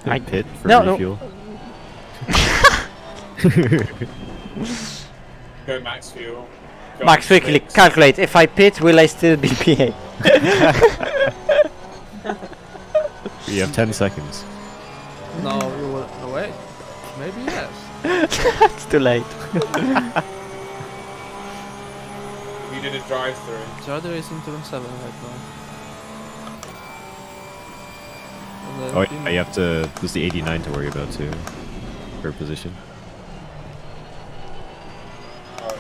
I pit for No, no. refuel. Go max fuel. Go Max, quickly slicks. calculate. If I pit, will I still be PA? You have 10 seconds. No, you will. No, wait. Maybe yes. It's too late. You did a drive-through. Charger is in turn 7 right now. And Oh, yeah, you have to. There's the 89 to worry about too. For position. Oh.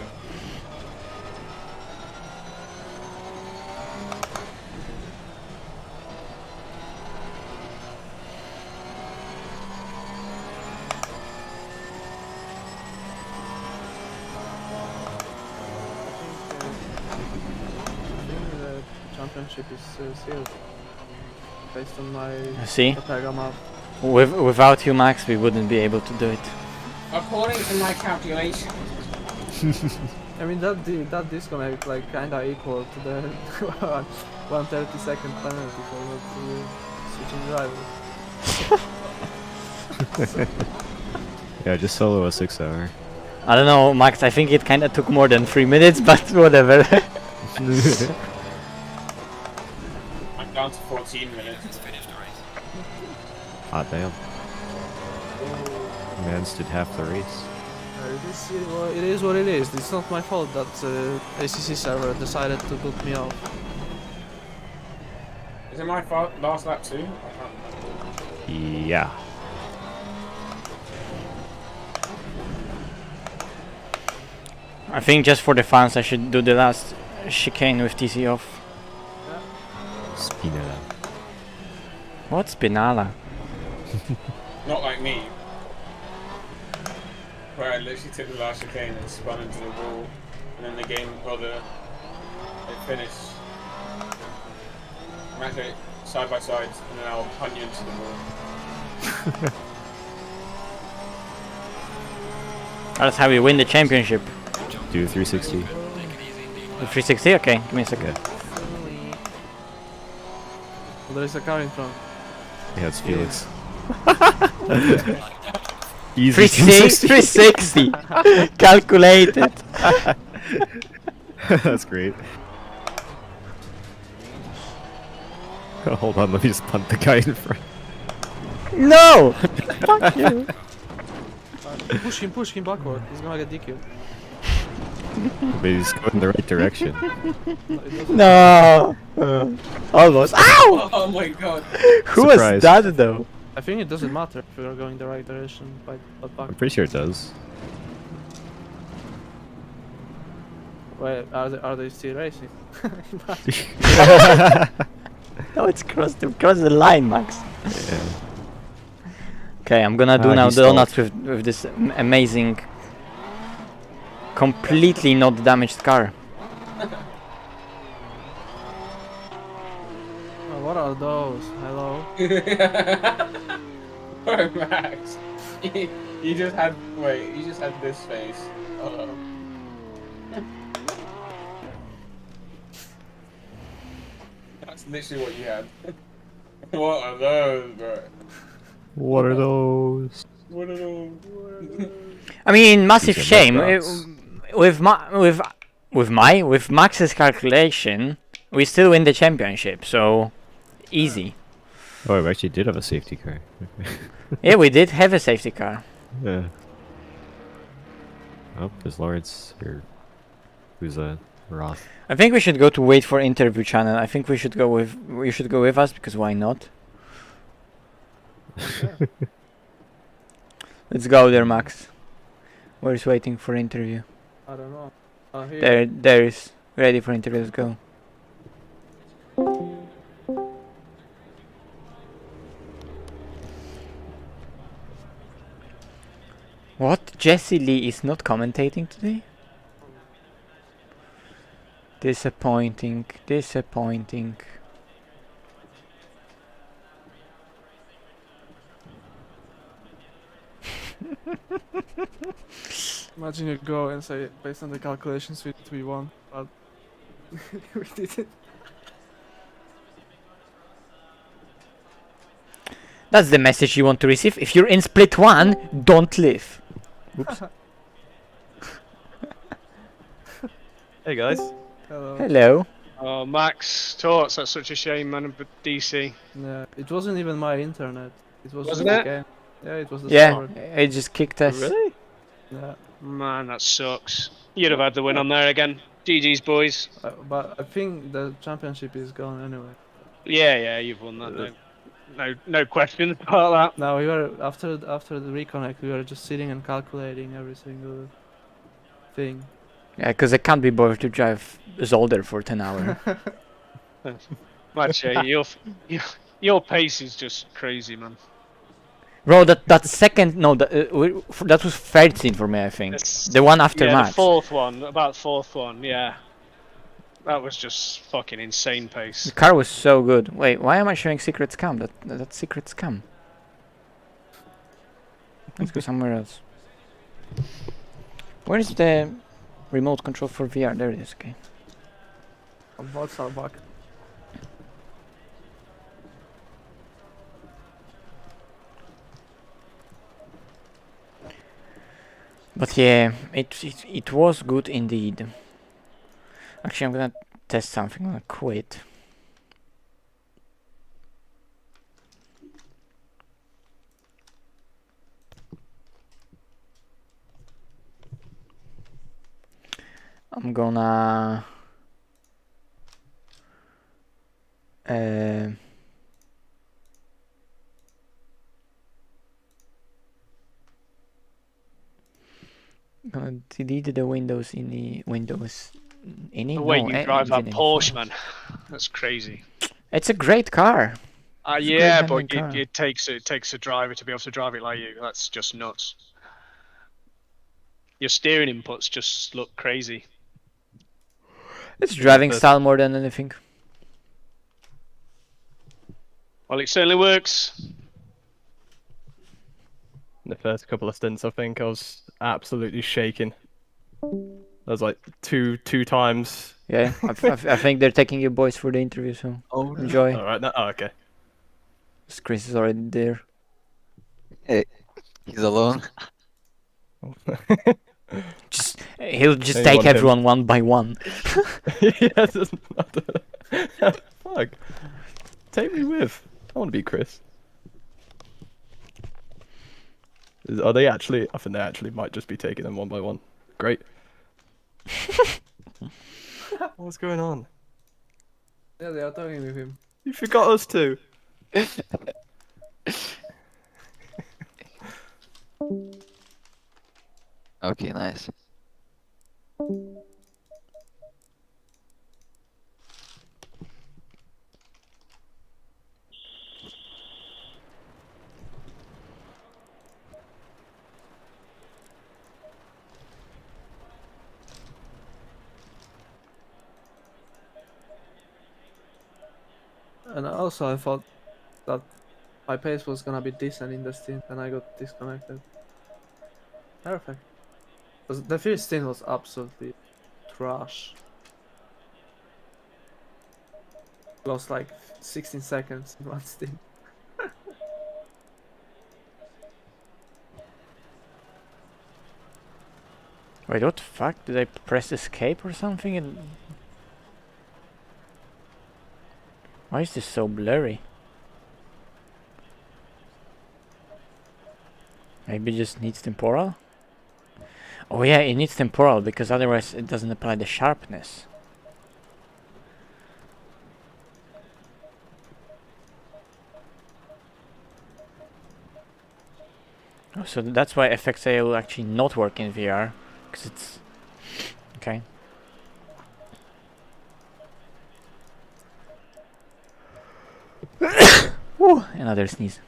I think the championship is sealed. Based on my See? Pega map. Without you, Max, we wouldn't be able to do it. According to my calculations. I mean that disconnect like kinda equal to the 132nd penalty for not switching drivers. Yeah, just solo a 6 hour. I don't know, Max. I think it kind of took more than 3 minutes, but whatever. I'm down to 14 minutes. Let's finish the race. Hot damn. Mans did half the race. It is what it is. It's not my fault that ACC server decided to put me off. Is it my fault? Last lap too? I can't remember. Yeah. I think just for the fans, I should do the last chicane with TC off. Spinella. What's Spinala? Not like me. Where I literally took the last chicane and spun into the wall, and then the game, it finished. I'm actually side by side, and then I'll punt you into the wall. That's how we win the championship. Do 360. The 360? Okay, give me a second. There is a car in front. Yeah, it's Felix. Easy 360. Calculated. That's great. Oh, hold on, let me just punt the guy in front. No! Fuck you. Push him backward. He's gonna get DQ'd. But he's going in the right direction. No! Almost. Ow! Oh my god. Who was Surprise. that though? I think it doesn't matter if we are going the right direction, but back. I'm pretty sure it does. Wait, are they still racing? No, it's crossed the line, Max. Yeah. Okay, I'm gonna do Ah, now he donuts with this amazing, completely not damaged car. Oh, what are those? Hello? Poor Max. He just had this face. Uh-oh. That's literally what you had. What are those, bro? What are those? What are those? I mean, massive These are shame. dots. With Max's calculation, we still win the championship. So easy. Oh, we actually did have a safety car. Yeah, we did have a safety car. Yeah. Oh, there's Lawrence. Or who's Roth? I think we should go to wait for interview channel. I think we should go with us because why not? Let's go there, Max. Where's waiting for interview? I don't know. Here. There is ready for interview. Let's go. What? Jesse Lee is not commentating today? Disappointing. Disappointing. Imagine you go and say, based on the calculations we won, but we didn't. That's the message you want to receive. If you're in split 1, don't live. Oops. Hey guys. Hello. Hello. Oh, Max, Torts, that's such a shame, man, but DC. Yeah, it wasn't even my internet. It was Wasn't the it? game. Yeah, it was the Yeah, server. it just kicked us. Really? Yeah. Man, that sucks. You'd have had the win on there again. GG's, boys. But I think the championship is gone anyway. Yeah, you've won that. No questions about that. Now we were after the reconnect. We were just sitting and calculating every single thing. Yeah, because I can't be bothered to drive Zolder for 10 hours. Match, your pace is just crazy, man. Bro, that second, no, that was 13 for me, I think. The one after yeah, Max. the fourth one, yeah. That was just fucking insane pace. The car was so good. Wait, why am I showing secret scam? That's secret scam. Let's go somewhere else. Where is the remote control for VR? There it is, okay. Bots are back. But yeah, it was good indeed. Actually, I'm gonna test something. I'm gonna quit. I'm gonna gonna delete the windows in the windows in it. The way No, you drive that engine in Porsche, front. man. That's crazy. It's a great car. It's a Yeah, great but handling car. it takes a driver to be able to drive it like you. That's just nuts. Your steering inputs just look crazy. It's driving style more than anything. Well, it certainly works. In the first couple of stints, I think I was absolutely shaking. That was like two times. Yeah, I think they're taking you boys for the interview, so enjoy. All right, okay. Chris is already there. Hey, he's alone. He'll just Hey, take want him. everyone one by one. Yeah, doesn't matter. Fuck. Take me with. I want to be Chris. Are they actually? I think they actually might just be taking them one by one. Great. What's going on? Yeah, they are talking with him. You forgot us too. Okay, nice. And also I thought that my pace was gonna be decent in the stint and I got disconnected. Perfect. 'Cause the first stint was absolutely trash. Lost like 16 seconds in one stint. Wait, what the fuck? Did I press escape or something? Why is this so blurry? Maybe it just needs temporal? Oh yeah, it needs temporal because otherwise it doesn't apply the sharpness. Oh, so that's why FXA will actually not work in VR, because it's... okay. Woo, another sneeze.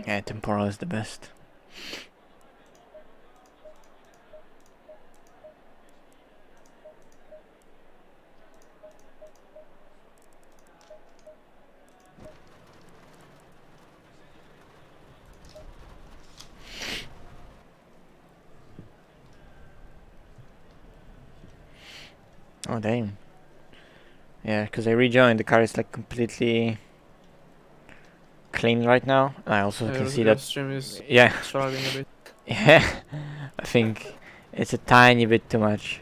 Yeah, temporal is the best. Oh damn. Yeah, because I rejoined, the car is like completely clean right now. I also can see that stream is yeah. struggling a bit. Yeah, I think it's a tiny bit too much.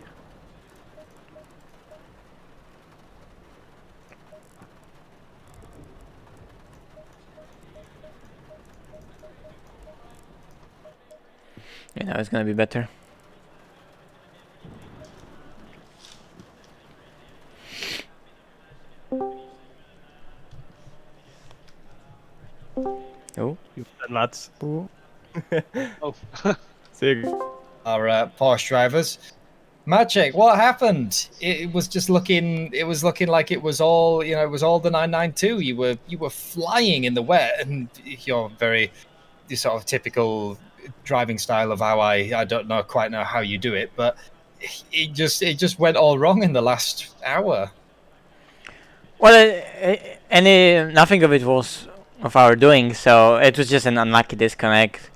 Yeah, now it's gonna be better. Oh, you lads. Oh. See you. Our Porsche drivers. Magic, what happened? It was just looking. It was looking like it was all. You know, it was all the 992. You were flying in the wet, and your sort of typical driving style of how I don't quite know how you do it, but it just went all wrong in the last hour. Well, nothing of it was of our doing, so it was just an unlucky disconnect.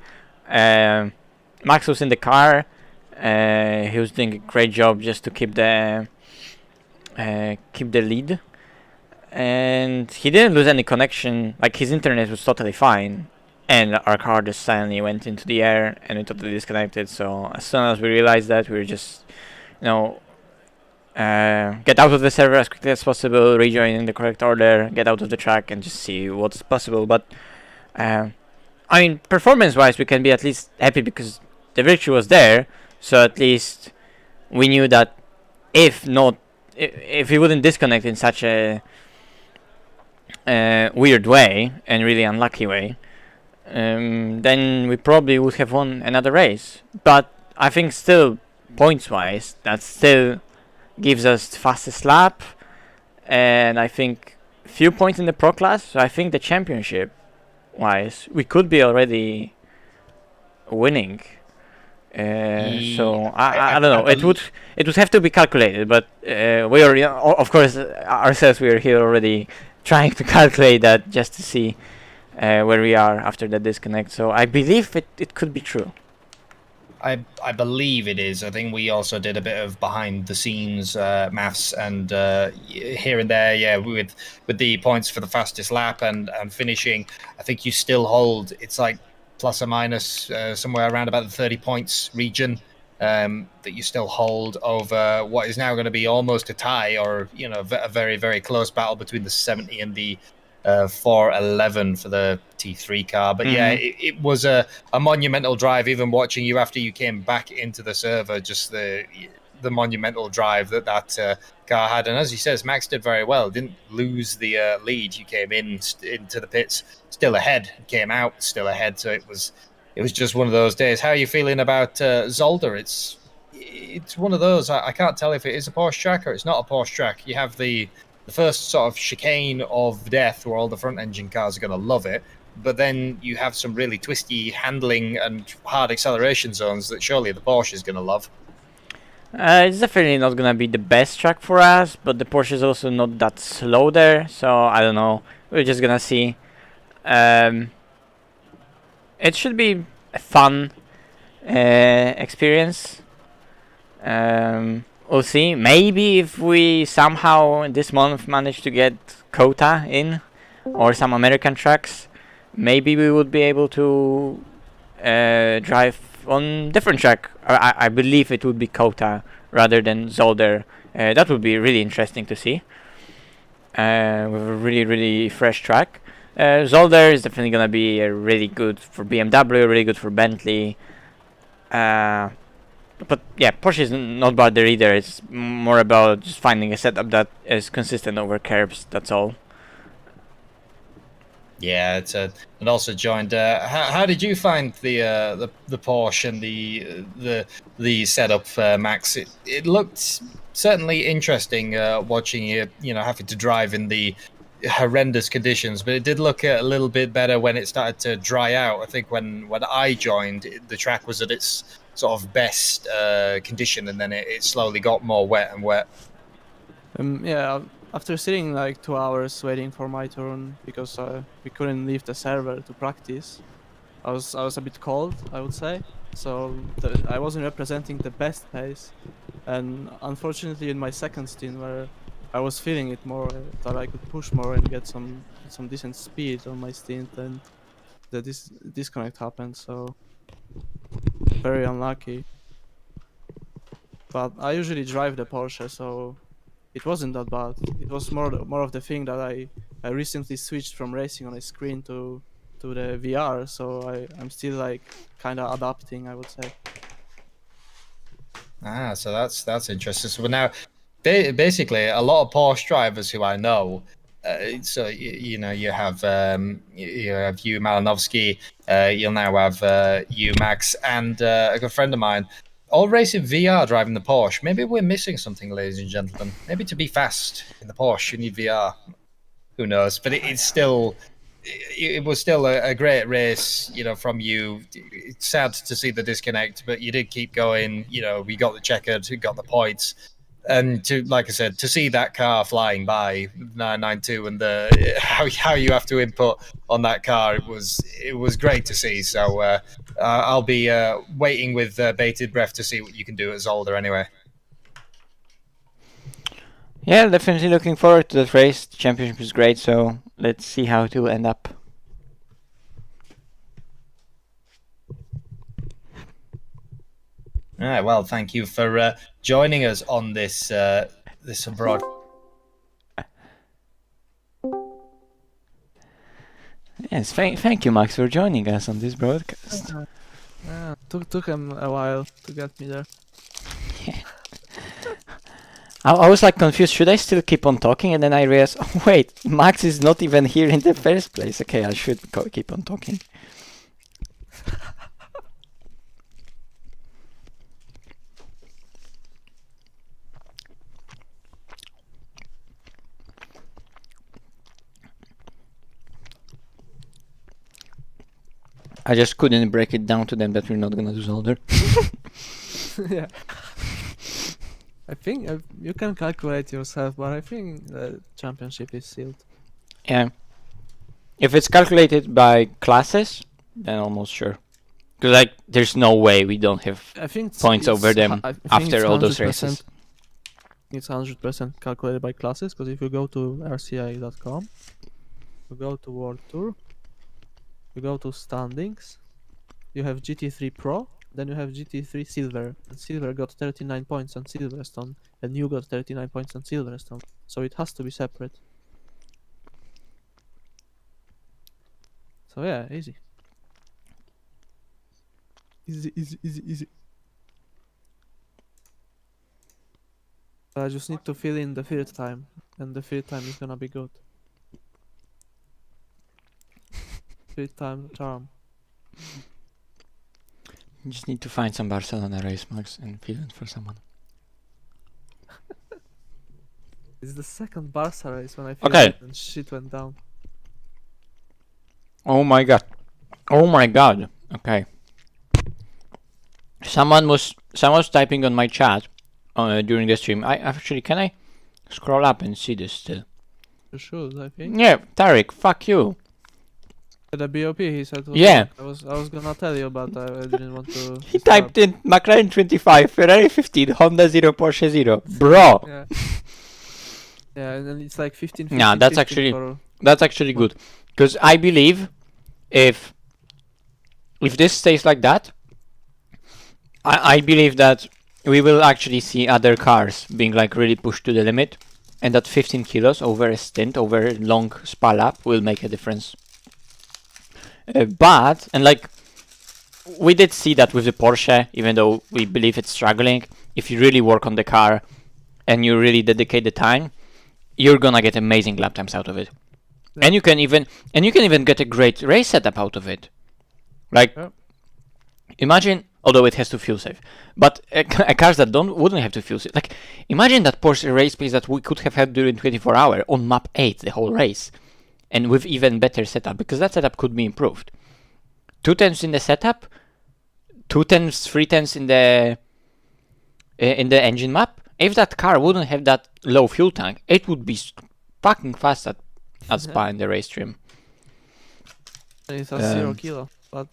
Max was in the car. He was doing a great job just to keep the lead, and he didn't lose any connection. Like, his internet was totally fine, and our car just suddenly went into the air and it totally disconnected. So as soon as we realized that, we were just, you know, get out of the server as quickly as possible, rejoin in the correct order, get out of the track, and just see what's possible. But I mean, performance-wise, we can be at least happy because the virtue was there. So at least we knew that if we wouldn't disconnect in such a weird way and really unlucky way, then we probably would have won another race. But I think still, points-wise, that still gives us the fastest lap, and I think few points in the pro class. So I think the championship-wise, we could be already winning. So I don't know. It would have to be calculated, but we are, of course, ourselves. We are here already trying to calculate that just to see where we are after the disconnect. So I believe it could be true. I believe it is. I think we also did a bit of behind the scenes maths and here and there, yeah, with the points for the fastest lap and finishing. I think you still hold. It's like plus or minus somewhere around about the 30 points region that you still hold over what is now going to be almost a tie, or a very very close battle between the 70 and the 411 for the T3 car. But yeah, it was a monumental drive. Even watching you after you came back into the server, just the monumental drive that car had. And as he says, Max did very well. Didn't lose the lead. You came into the pits still ahead, came out still ahead. So it was just one of those days. How are you feeling about Zolder? It's one of those. I can't tell if it is a Porsche track or it's not a Porsche track. You have the first sort of chicane of death where all the front engine cars are going to love it, but then you have some really twisty handling and hard acceleration zones that surely the Porsche is going to love. It's definitely not going to be the best track for us, but the Porsche is also not that slow there, so I don't know. We're just going to see. It should be a fun experience. We'll see. Maybe if we somehow this month manage to get Kota in, or some American tracks, maybe we would be able to drive on different track. I believe it would be Kota rather than Zolder. That would be really interesting to see. With a really fresh track. Zolder is definitely gonna be really good for BMW, really good for Bentley. But yeah, Porsche is not bad there either. It's more about just finding a setup that is consistent over curbs. That's all. Yeah, and also joined. How did you find the Porsche and the setup, Max? It looked certainly interesting watching you having to drive in the horrendous conditions, but it did look a little bit better when it started to dry out. I think when I joined, the track was at its sort of best condition, and then it slowly got more wet and wet. Yeah, after sitting like 2 hours waiting for my turn because we couldn't leave the server to practice, I was a bit cold, I would say. So I wasn't representing the best pace, and unfortunately in my second stint where I was feeling it more, that I could push more and get some decent speed on my stint, and the disconnect happened. So very unlucky. But I usually drive the Porsche, so it wasn't that bad. It was more of the thing that I recently switched from racing on a screen to the VR, so I'm still like kind of adapting, I would say. So that's interesting. So now, basically, a lot of Porsche drivers who I know. So you have you Malinovsky, you'll now have you Max, and a good friend of mine, all racing VR driving the Porsche. Maybe we're missing something, ladies and gentlemen. Maybe to be fast in the Porsche you need VR. Who knows? But it was still a great race, from you. It's sad to see the disconnect, but you did keep going. We got the checkered, we got the points. And like I said, to see that car flying by 992 and how you have to input on that car, it was great to see. So I'll be waiting with bated breath to see what you can do at Zolder anyway. Yeah, definitely looking forward to that race. The championship is great, so let's see how it will end up. All right, well, thank you for joining us on this abroad. Yes, thank you, Max, for joining us on this broadcast. Took him a while to get me there. Yeah. I was like confused. Should I still keep on talking? And then I realized, oh wait, Max is not even here in the first place. Okay, I should keep on talking. I just couldn't break it down to them that we're not gonna do Zolder. Yeah. I think you can calculate yourself, but I think the championship is sealed. Yeah. If it's calculated by classes, then almost sure. Because like, there's no way we don't have I think points over them I think after it's all those 100%. races. It's 100% calculated by classes, because if you go to RCI.com, you go to World Tour, you go to standings, you have GT3 Pro, then you have GT3 Silver, and Silver got 39 points on Silverstone, and you got 39 points on Silverstone, so it has to be separate. So yeah, easy. Easy. I just need to fill in the field time, and the field time is gonna be good. Field time charm. You just need to find some Barcelona race marks and fill it for someone. It's the second Barca race when I filled Okay. it and shit went down. Oh my god. Oh my god. Okay. Someone was typing on my chat during the stream. Can I scroll up and see this still? You should, I think. Yeah, Tarek, fuck you. The BOP, he said. Yeah. I was gonna tell you, but I didn't want to. He typed in McLaren 25, Ferrari 15, Honda 0, Porsche 0. Bro. Yeah. Yeah, and then it's like 15. Nah, that's 15 actually good. Because I believe if this stays like that, I believe that we will actually see other cars being like really pushed to the limit, and that 15 kilos over a stint, over a long spa lap will make a difference. But, and like, we did see that with the Porsche, even though we believe it's struggling, if you really work on the car and you really dedicate the time, you're gonna get amazing lap times out of it. Yeah. And you can even get a great race setup out of it. Like, imagine, although it has to fuel save, but cars that wouldn't have to fuel save. Like, imagine that Porsche race pace that we could have had during 24-hour on map 8 the whole race, and with even better setup, because that setup could be improved. 2 tenths in the setup, 2 tenths, 3 tenths in the engine map. If that car wouldn't have that low fuel tank, it would be fucking fast at Spa in the race trim. It has 0 kilo, but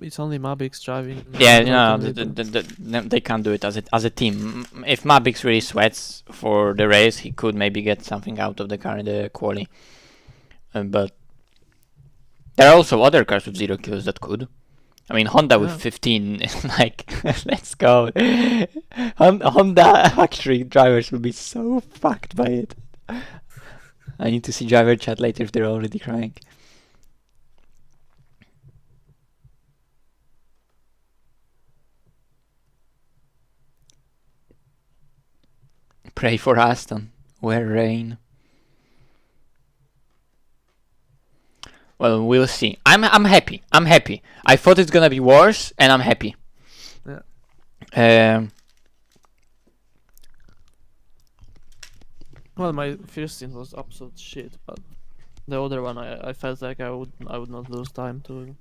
it's only Mavix driving. Yeah, no, they can't do it as a team. If Mavix really sweats for the race, he could maybe get something out of the car in the quali. But there are also other cars with 0 kilos that could. I mean, Honda with 15 is like, let's go. Honda factory drivers will be so fucked by it. I need to see driver chat later if they're already crying. Pray for Aston. Where rain. Well, we'll see. I'm happy. I'm happy. I thought it's gonna be worse, and I'm happy. Yeah. Well, my first stint was absolute shit, but the other one I felt like I would not lose time to.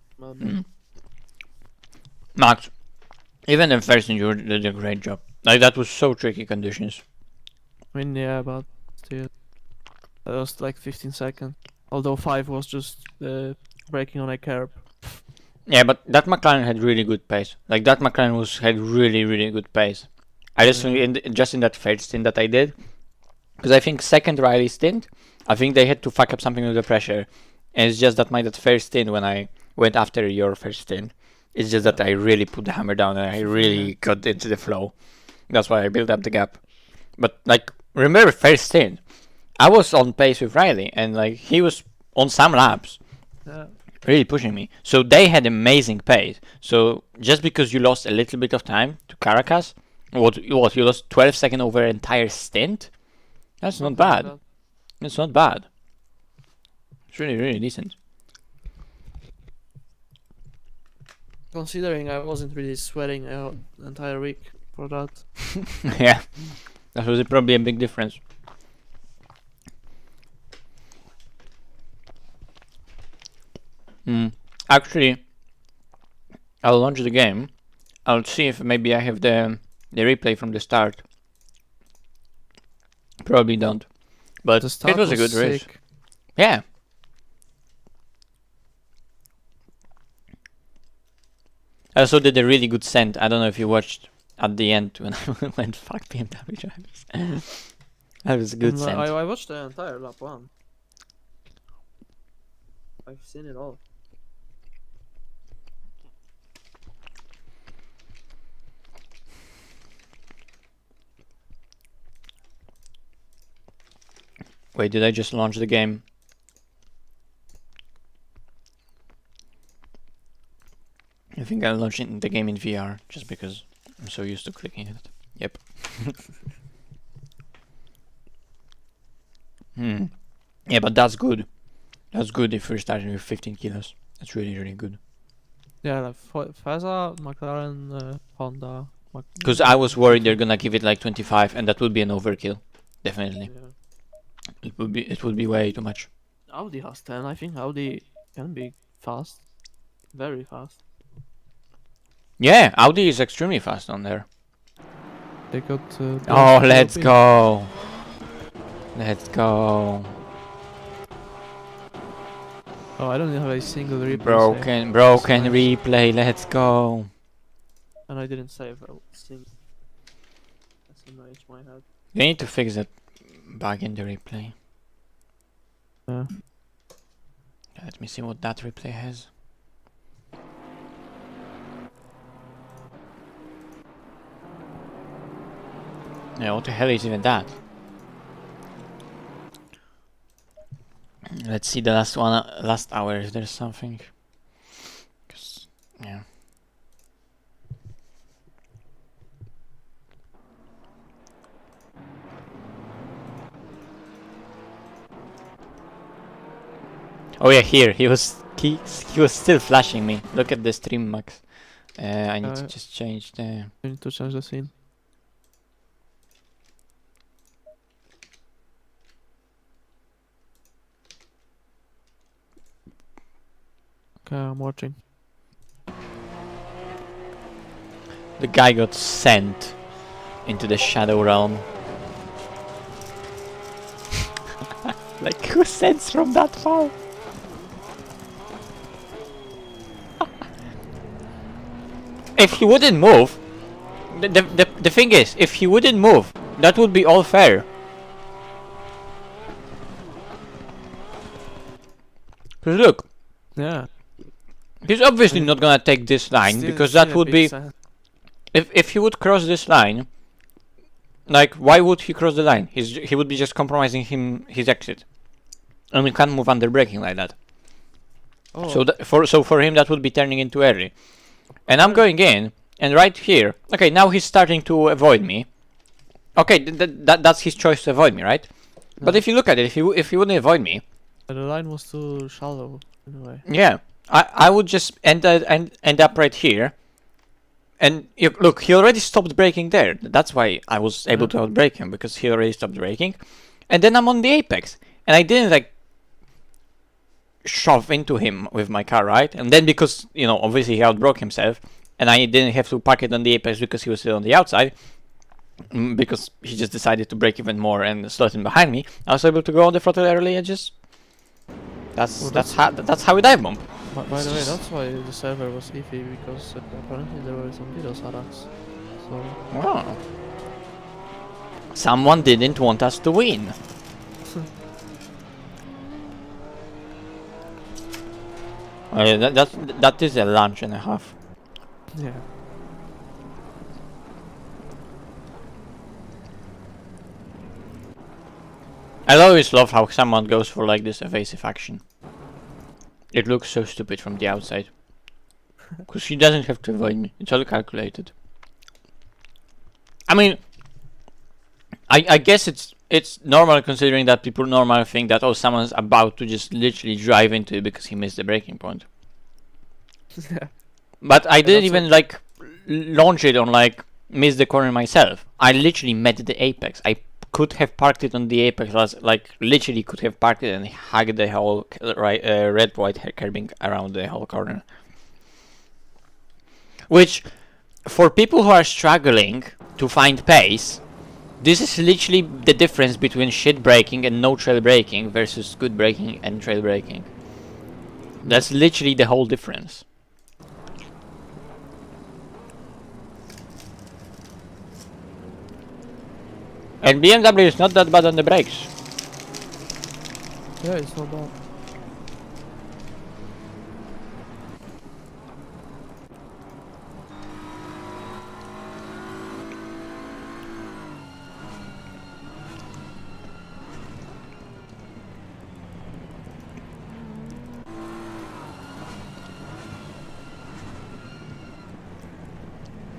Max, even the first stint you did a great job. Like, that was so tricky conditions. I mean, yeah, but still, that was like 15 seconds. Although 5 was just braking on a curb. Yeah, but that McLaren had really good pace. Like, that McLaren had really good pace. I just think in that first stint that I did, because I think second Riley stint, I think they had to fuck up something with the pressure. And it's just that that first stint, when I went after your first stint, it's just that I really put the hammer down and I really got into the flow. That's why I built up the gap. But like, remember first stint, I was on pace with Riley, and like, he was on some laps really pushing me. So they had amazing pace. So just because you lost a little bit of time to Caracas, what you lost 12 seconds over an entire stint? That's not bad. It's not bad. It's really decent. Considering I wasn't really sweating the entire week for that. Yeah, that was probably a big difference. Actually, I'll launch the game. I'll see if maybe I have the replay from the start. Probably don't. But it was a good race. Yeah. I also did a really good scent. I don't know if you watched at the end when I went fuck BMW drivers. That was a good scent. I watched the entire lap 1. I've seen it all. Wait, did I just launch the game? I think I'm launching the game in VR, just because I'm so used to clicking it. Yep. Yeah, but that's good. That's good if we're starting with 15 kilos. That's really, really good. Yeah, like Feza, McLaren, Honda. Because I was worried they're gonna give it like 25, and that would be an overkill. Definitely. Yeah. It would be way too much. Audi has 10. I think Audi can be fast. Very fast. Yeah, Audi is extremely fast on there. They got. Oh, let's go! Let's go! Oh, I don't have a single replay. Broken replay. Let's go! And I didn't save a single. SMH my head. You need to fix that bug in the replay. Yeah. Let me see what that replay has. Yeah, what the hell is even that? Let's see the last hour if there's something. 'Cause, yeah. Oh yeah, here he was still flashing me. Look at the stream max. I need to just change the. I need to change the scene. Okay, I'm watching. The guy got sent into the shadow realm. Like, who sends from that far? If he wouldn't move, the thing is, if he wouldn't move, that would be all fair. Cause look, yeah, he's obviously not gonna take this line because that would be. If he would cross this line, like, why would he cross the line? He would be just compromising his exit, and we can't move under braking like that. Oh. So for him that would be turning in too early. And I'm going in, and right here, okay, now he's starting to avoid me. Okay, that's his choice to avoid me, right? Yeah. But if you look at it, if he wouldn't avoid me, the line was too shallow in a way. Yeah, I would just end up right here. And look, he already stopped braking there. That's why I was able to outbrake him, because he already stopped braking. And then I'm on the apex, and I didn't like shove into him with my car, right? And then because, you know, obviously he outbroke himself, and I didn't have to park it on the apex because he was still on the outside, because he just decided to brake even more and slot in behind me, I was able to go on the throttle early and just... That's how we dive bomb. By the way, that's why the server was iffy, because apparently there were some DDoS attacks. So... Wow. Someone didn't want us to win. Oh, yeah, that is a lunch and a half. Yeah. I always love how someone goes for like this evasive action. It looks so stupid from the outside. Because she doesn't have to avoid me. It's all calculated. I mean, I guess it's normal, considering that people normally think that, oh, someone's about to just literally drive into it because he missed the braking point. But I didn't even like launch it on like miss the corner myself. I literally met the apex. I could have parked it on the apex, like literally could have parked it and hugged the whole red white curbing around the whole corner. Which, for people who are struggling to find pace, this is literally the difference between shit braking and no trail braking versus good braking and trail braking. That's literally the whole difference. And BMW is not that bad on the brakes. Yeah, it's not bad.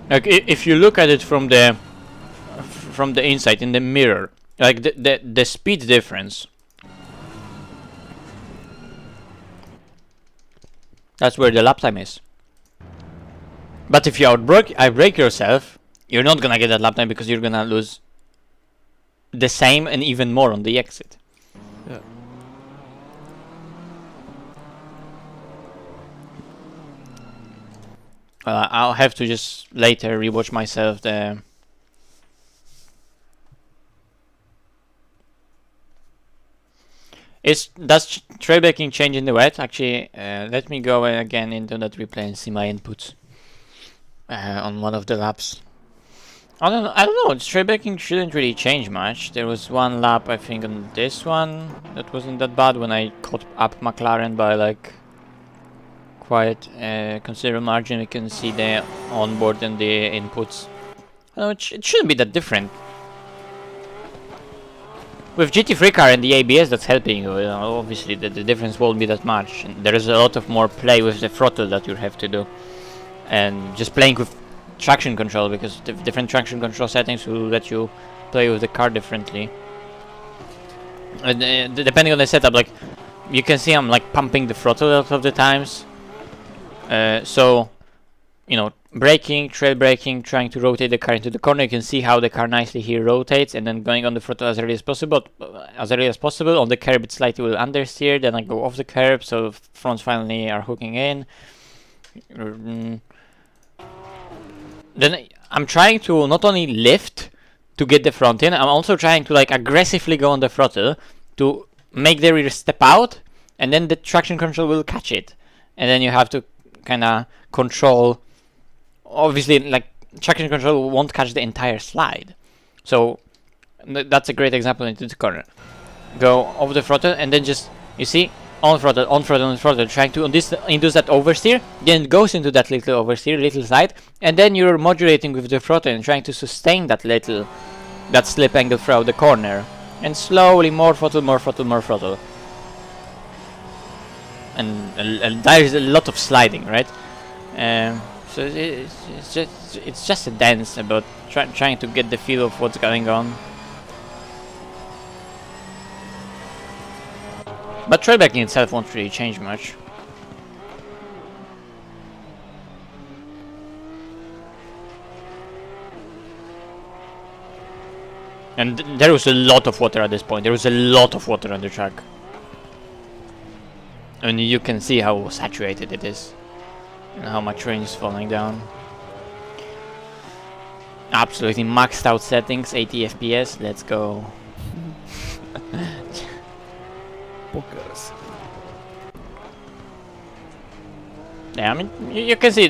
Like if you look at it from the inside in the mirror, like the speed difference. That's where the lap time is. But if you outbrake yourself, you're not gonna get that lap time because you're gonna lose the same and even more on the exit. Yeah. I'll have to just later rewatch myself the. Does trailbreaking change in the WET? Actually, let me go again into that replay and see my inputs on one of the laps. I don't know. Trailbreaking shouldn't really change much. There was one lap I think on this one that wasn't that bad when I caught up McLaren by like quite a considerable margin. We can see the onboard and the inputs. It shouldn't be that different. With GT3-R and the ABS, that's helping you. Obviously, the difference won't be that much. And there is a lot of more play with the throttle that you have to do, and just playing with traction control, because the different traction control settings will let you play with the car differently. And depending on the setup, like you can see, I'm like pumping the throttle a lot of the times. So, you know, braking, trail braking, trying to rotate the car into the corner. You can see how the car nicely here rotates, and then going on the throttle as early as possible. On the curb, it slightly will understeer. Then I go off the curb, so fronts finally are hooking in. Then I'm trying to not only lift to get the front in, I'm also trying to like aggressively go on the throttle to make the rear step out, and then the traction control will catch it, and then you have to kind of control. Obviously, like traction control won't catch the entire slide, so that's a great example into the corner. Go off the throttle, and then just, you see, on throttle, trying to induce that oversteer. Then it goes into that little oversteer, little slide, and then you're modulating with the throttle and trying to sustain that slip angle throughout the corner, and slowly more throttle. And there is a lot of sliding, right? So it's just a dance about trying to get the feel of what's going on. But trailbacking itself won't really change much. And there was a lot of water at this point. There was a lot of water on the track. And you can see how saturated it is. And how much rain is falling down. Absolutely maxed out settings, 80 FPS, let's go. Bookers. Yeah, I mean, you can see,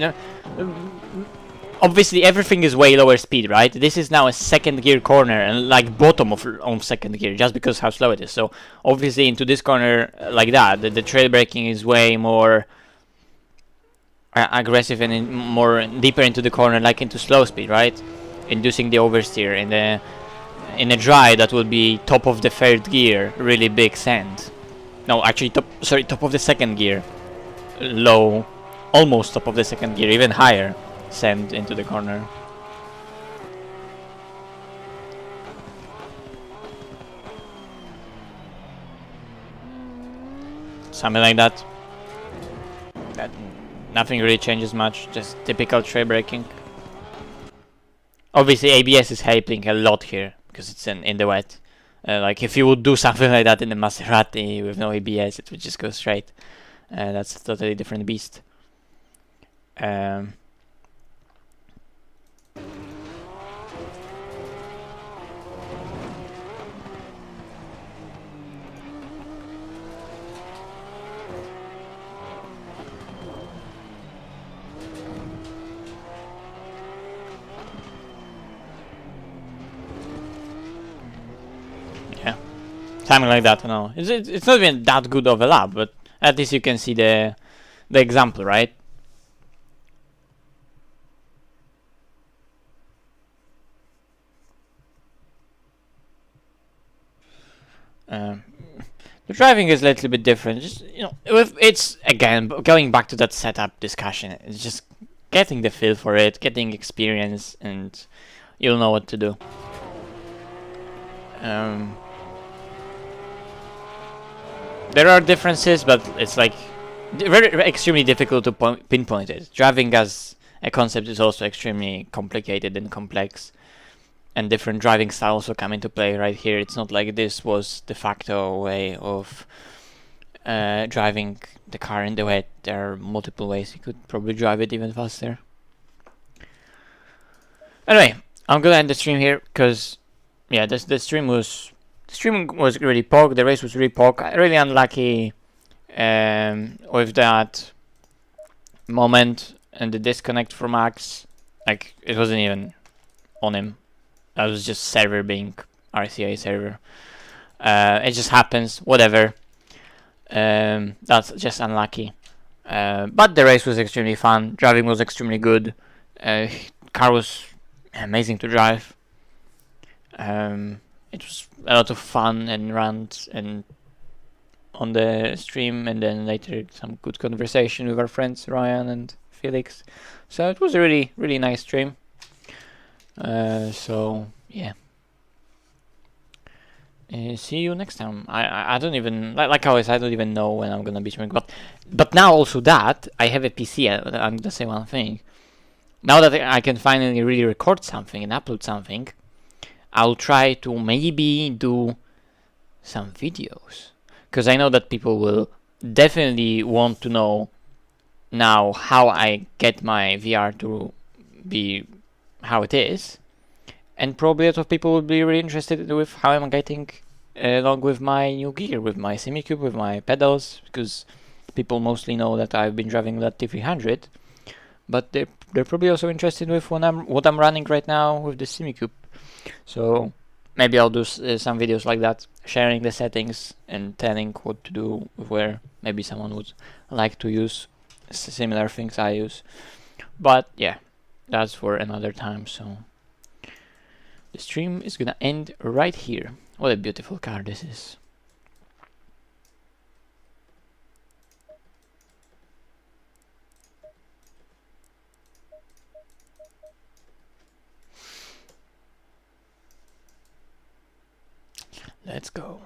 obviously everything is way lower speed, right? This is now a second gear corner, and like bottom of second gear, just because how slow it is. So obviously into this corner like that, the trail braking is way more aggressive and more deeper into the corner, like into slow speed, right? Inducing the oversteer. In a dry, that will be top of the third gear, really big send. No, actually top of the second gear, low, almost top of the second gear, even higher send into the corner. Something like that. Nothing really changes much, just typical trail braking. Obviously ABS is helping a lot here, because it's in the wet. Like if you would do something like that in the Maserati with no ABS, it would just go straight. That's a totally different beast. Something like that, no. It's not even that good of a lap, but at least you can see the example, right? The driving is a little bit different. Just, you know, it's again going back to that setup discussion. It's just getting the feel for it, getting experience, and you'll know what to do. There are differences, but it's like very extremely difficult to pinpoint it. Driving as a concept is also extremely complicated and complex, and different driving styles also come into play right here. It's not like this was de facto way of driving the car in the WET. There are multiple ways you could probably drive it even faster. Anyway, I'm gonna end the stream here because yeah, the stream was really poke. The race was really poke. Really unlucky with that moment and the disconnect from Max. Like, it wasn't even on him. That was just server being RCI server. It just happens. Whatever. That's just unlucky. But the race was extremely fun. Driving was extremely good. Car was amazing to drive. It was a lot of fun and rants and on the stream, and then later some good conversation with our friends Ryan and Felix. So it was a really, really nice stream. So yeah. See you next time. I don't even like always. I don't even know when I'm gonna be streaming. But now also that I have a PC, I'm gonna say one thing. Now that I can finally really record something and upload something, I'll try to maybe do some videos, because I know that people will definitely want to know now how I get my VR to be how it is, and probably a lot of people will be really interested with how I'm getting along with my new gear, with my Simucube, with my pedals, because people mostly know that I've been driving that T300, but they're probably also interested with what I'm running right now with the Simucube. So maybe I'll do some videos like that, sharing the settings and telling what to do where maybe someone would like to use similar things I use. But yeah, that's for another time. So the stream is gonna end right here. What a beautiful car this is. Let's go.